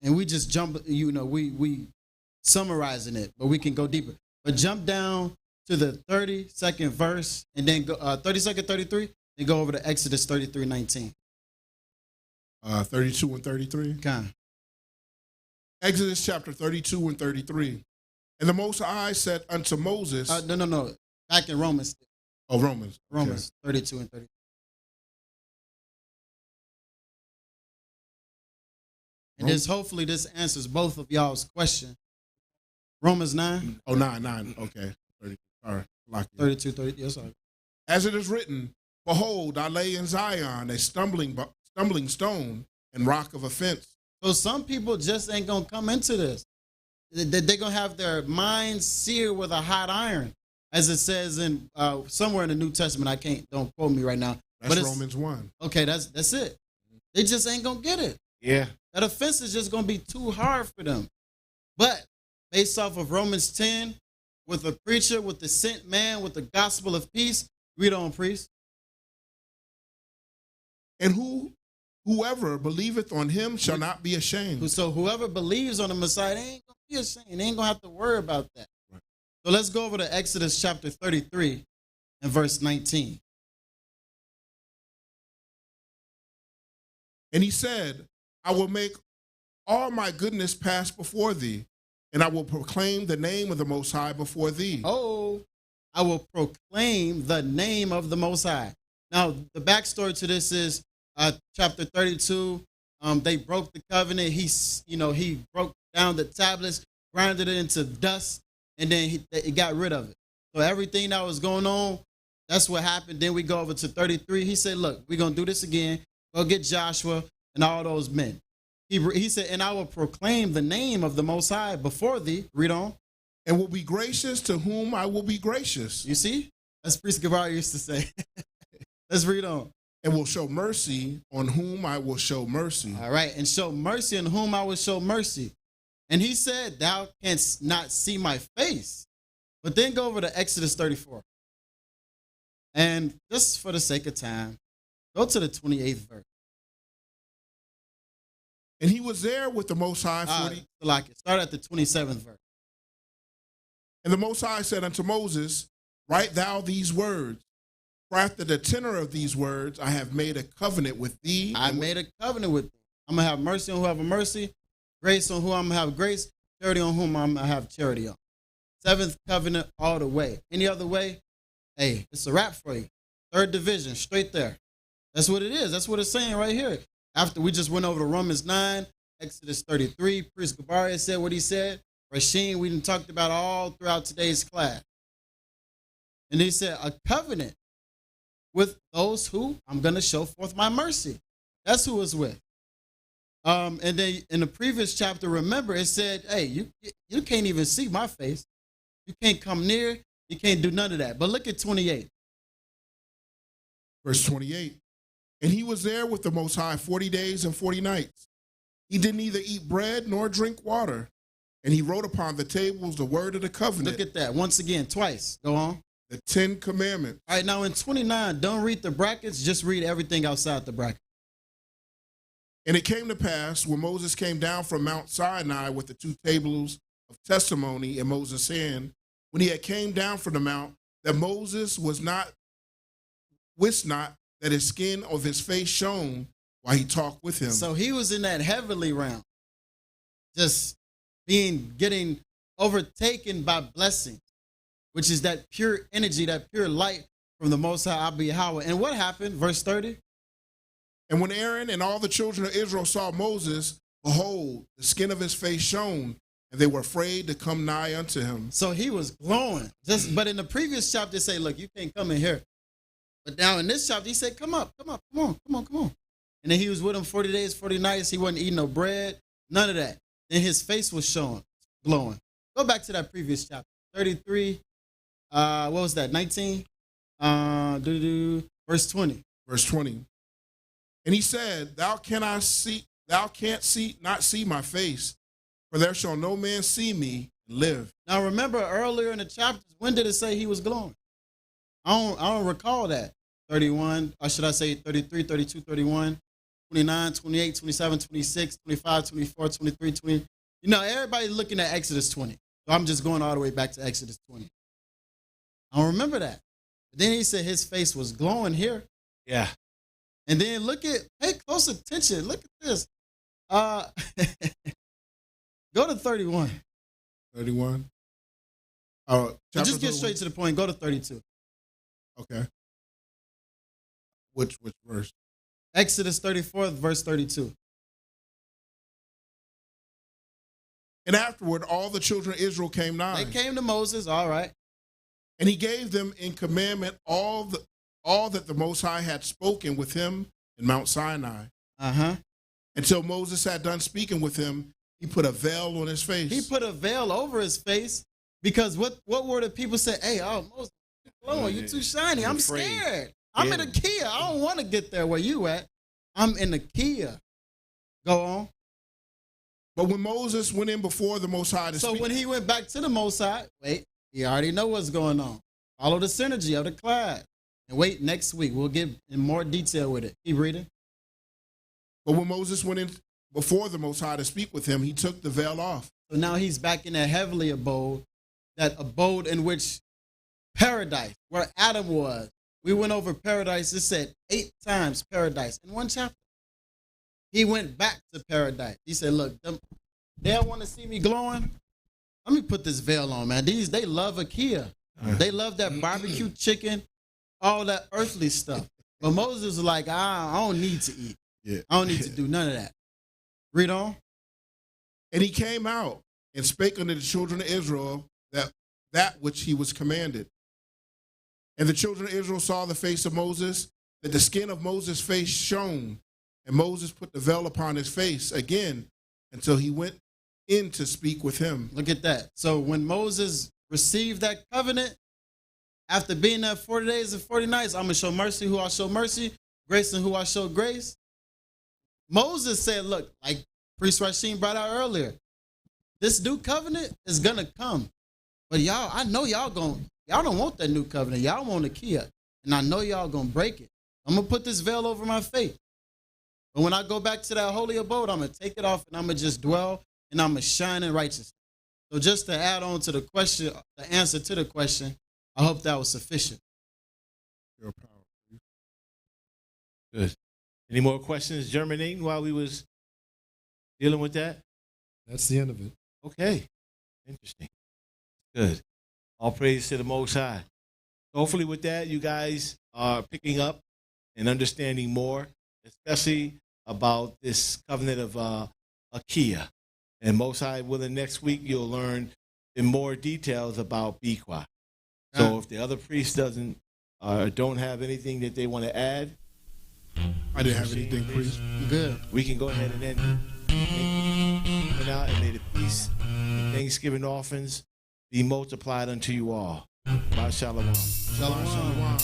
and we just jump, we summarizing it, but we can go deeper. But jump down to the 32nd verse, and then go 32nd, 33, and go over to Exodus 33:19. 32 and 33. Okay. Exodus chapter 32 and 33. And the Most High said unto Moses. No. Back in Romans. Oh, Romans. Romans 32 and 33. And hopefully this answers both of y'all's question. Romans 9. Oh, 9. Okay. 30. Sorry. 32, 30. Yes, sorry. As it is written, behold, I lay in Zion a stumbling stone and rock of offense. So some people just ain't going to come into this. They're going to have their minds seared with a hot iron, as it says in somewhere in the New Testament. Don't quote me right now. That's Romans 1. Okay, that's it. They just ain't going to get it. Yeah. That offense is just going to be too hard for them. But based off of Romans 10, with a preacher, with the sent man, with the gospel of peace, read on, priest. And whoever believeth on him shall not be ashamed. So whoever believes on the Messiah, they ain't going to be ashamed. They ain't going to have to worry about that. Right. So let's go over to Exodus chapter 33 and verse 19. And he said, I will make all my goodness pass before thee, and I will proclaim the name of the Most High before thee. Oh, I will proclaim the name of the Most High. Now, the backstory to this is chapter 32. They broke the covenant. He broke down the tablets, grinded it into dust, and then he got rid of it. So everything that was going on, that's what happened. Then we go over to 33. He said, look, we're going to do this again. Go get Joshua and all those men. He said, and I will proclaim the name of the Most High before thee. Read on. And will be gracious to whom I will be gracious. You see? That's Priest Gabar used to say. Let's read on. And will show mercy on whom I will show mercy. All right. And show mercy on whom I will show mercy. And he said, thou canst not see my face. But then go over to Exodus 34. And just for the sake of time, go to the 28th verse. And he was there with the Most High 40. Start at the 27th verse. And the Most High said unto Moses, write thou these words. For after the tenor of these words, I have made a covenant with thee. I made a covenant with thee. I'm going to have mercy on who have mercy, grace on whom I'm going to have grace, charity on whom I'm going to have charity on. Seventh covenant all the way. Any other way, hey, it's a wrap for you. Third division, straight there. That's what it is. That's what it's saying right here. After we just went over to Romans 9, Exodus 33, Priest Gabaria said what he said. Rasheen, we done talked about all throughout today's class. And he said, a covenant with those who I'm going to show forth my mercy. That's who it's with. And then in the previous chapter, remember, it said, hey, you can't even see my face. You can't come near. You can't do none of that. But look at 28. Verse 28. And he was there with the Most High 40 days and 40 nights. He did neither eat bread nor drink water. And he wrote upon the tables the word of the covenant. Look at that. Once again, twice. Go on. The 10 commandments. All right, now in 29, don't read the brackets. Just read everything outside the bracket. And it came to pass when Moses came down from Mount Sinai with the 2 tables of testimony in Moses' hand, when he had came down from the mount, that Moses wist not that his skin of his face shone while he talked with him. So he was in that heavenly realm, just getting overtaken by blessing, which is that pure energy, that pure light from the Most High Yahweh. And what happened? Verse 30. And when Aaron and all the children of Israel saw Moses, behold, the skin of his face shone, and they were afraid to come nigh unto him. So he was glowing. But in the previous chapter, they say, look, you can't come in here. But now in this chapter, he said, come on. And then he was with them 40 days, 40 nights. He wasn't eating no bread, none of that. Then his face was showing, glowing. Go back to that previous chapter, 33. What was that, 19? Verse 20. Verse 20. And he said, thou canst not see my face, for there shall no man see me and live. Now remember earlier in the chapters, when did it say he was glowing? I don't recall that. 31, or should I say 33, 32, 31, 29, 28, 27, 26, 25, 24, 23, 20. You know, everybody's looking at Exodus 20. So I'm just going all the way back to Exodus 20. I don't remember that. But then he said his face was glowing here. Yeah. And then pay close attention. Look at this. Go to 31. 31. Just get straight to the point. Go to 32. Okay. Which verse? Exodus 34, verse 32. And afterward, all the children of Israel came nigh. They came to Moses, all right. And he gave them in commandment all that the Most High had spoken with him in Mount Sinai. Until Moses had done speaking with him, he put a veil on his face. He put a veil over his face because what were the people say? Hey, Moses, you too shiny. I'm scared. I'm in a Kia. I don't want to get there where you at. I'm in a Kia. Go on. But when Moses went in before the Most High to speak, when he went back to the Most High, wait, he already know what's going on. Follow the synergy of the class. And wait, next week, we'll get in more detail with it. Keep reading. But when Moses went in before the Most High to speak with him, he took the veil off. So now he's back in that heavenly abode, that abode in which paradise, where Adam was. We went over paradise. It said 8 times paradise in one chapter. He went back to paradise. He said, look, they don't want to see me glowing. Let me put this veil on, man. They love Akae. They love that barbecue chicken, all that earthly stuff. But Moses was like, I don't need to eat. Yeah. I don't need to do none of that. Read on. And he came out and spake unto the children of Israel that which he was commanded. And the children of Israel saw the face of Moses, that the skin of Moses' face shone. And Moses put the veil upon his face again until he went in to speak with him. Look at that. So when Moses received that covenant, after being there 40 days and 40 nights, I'm going to show mercy who I show mercy, grace and who I show grace. Moses said, look, like Priest Rasheen brought out earlier, this new covenant is going to come. But y'all, I know y'all don't want that new covenant. Y'all want Akae. And I know y'all going to break it. I'm going to put this veil over my face. But when I go back to that holy abode, I'm going to take it off and I'm going to just dwell and I'm going to shine in righteousness. So just to add on to the question, the answer to the question, I hope that was sufficient. Your power. Good. Any more questions germinating while we was dealing with that? That's the end of it. Okay. Interesting. Good. All praise to the Most High. Hopefully with that, you guys are picking up and understanding more, especially about this covenant of Akae. And Most High willing, next week you'll learn in more details about Biqua. So if the other priest don't have anything that they want to add, I didn't have anything, priest. Good. We can go ahead and end it. Went out and may the peace and thanksgiving offerings be multiplied unto you all. By Shalom. Shalom. Shalom.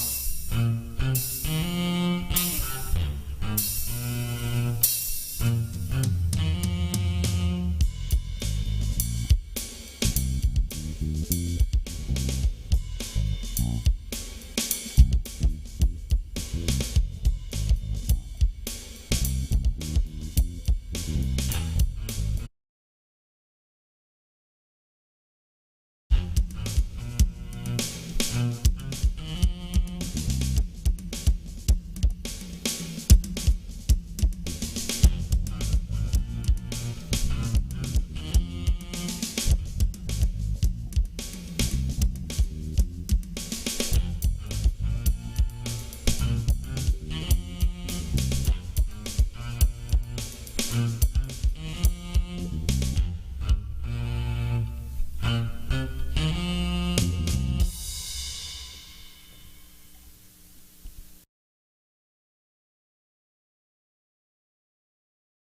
Mm-hmm.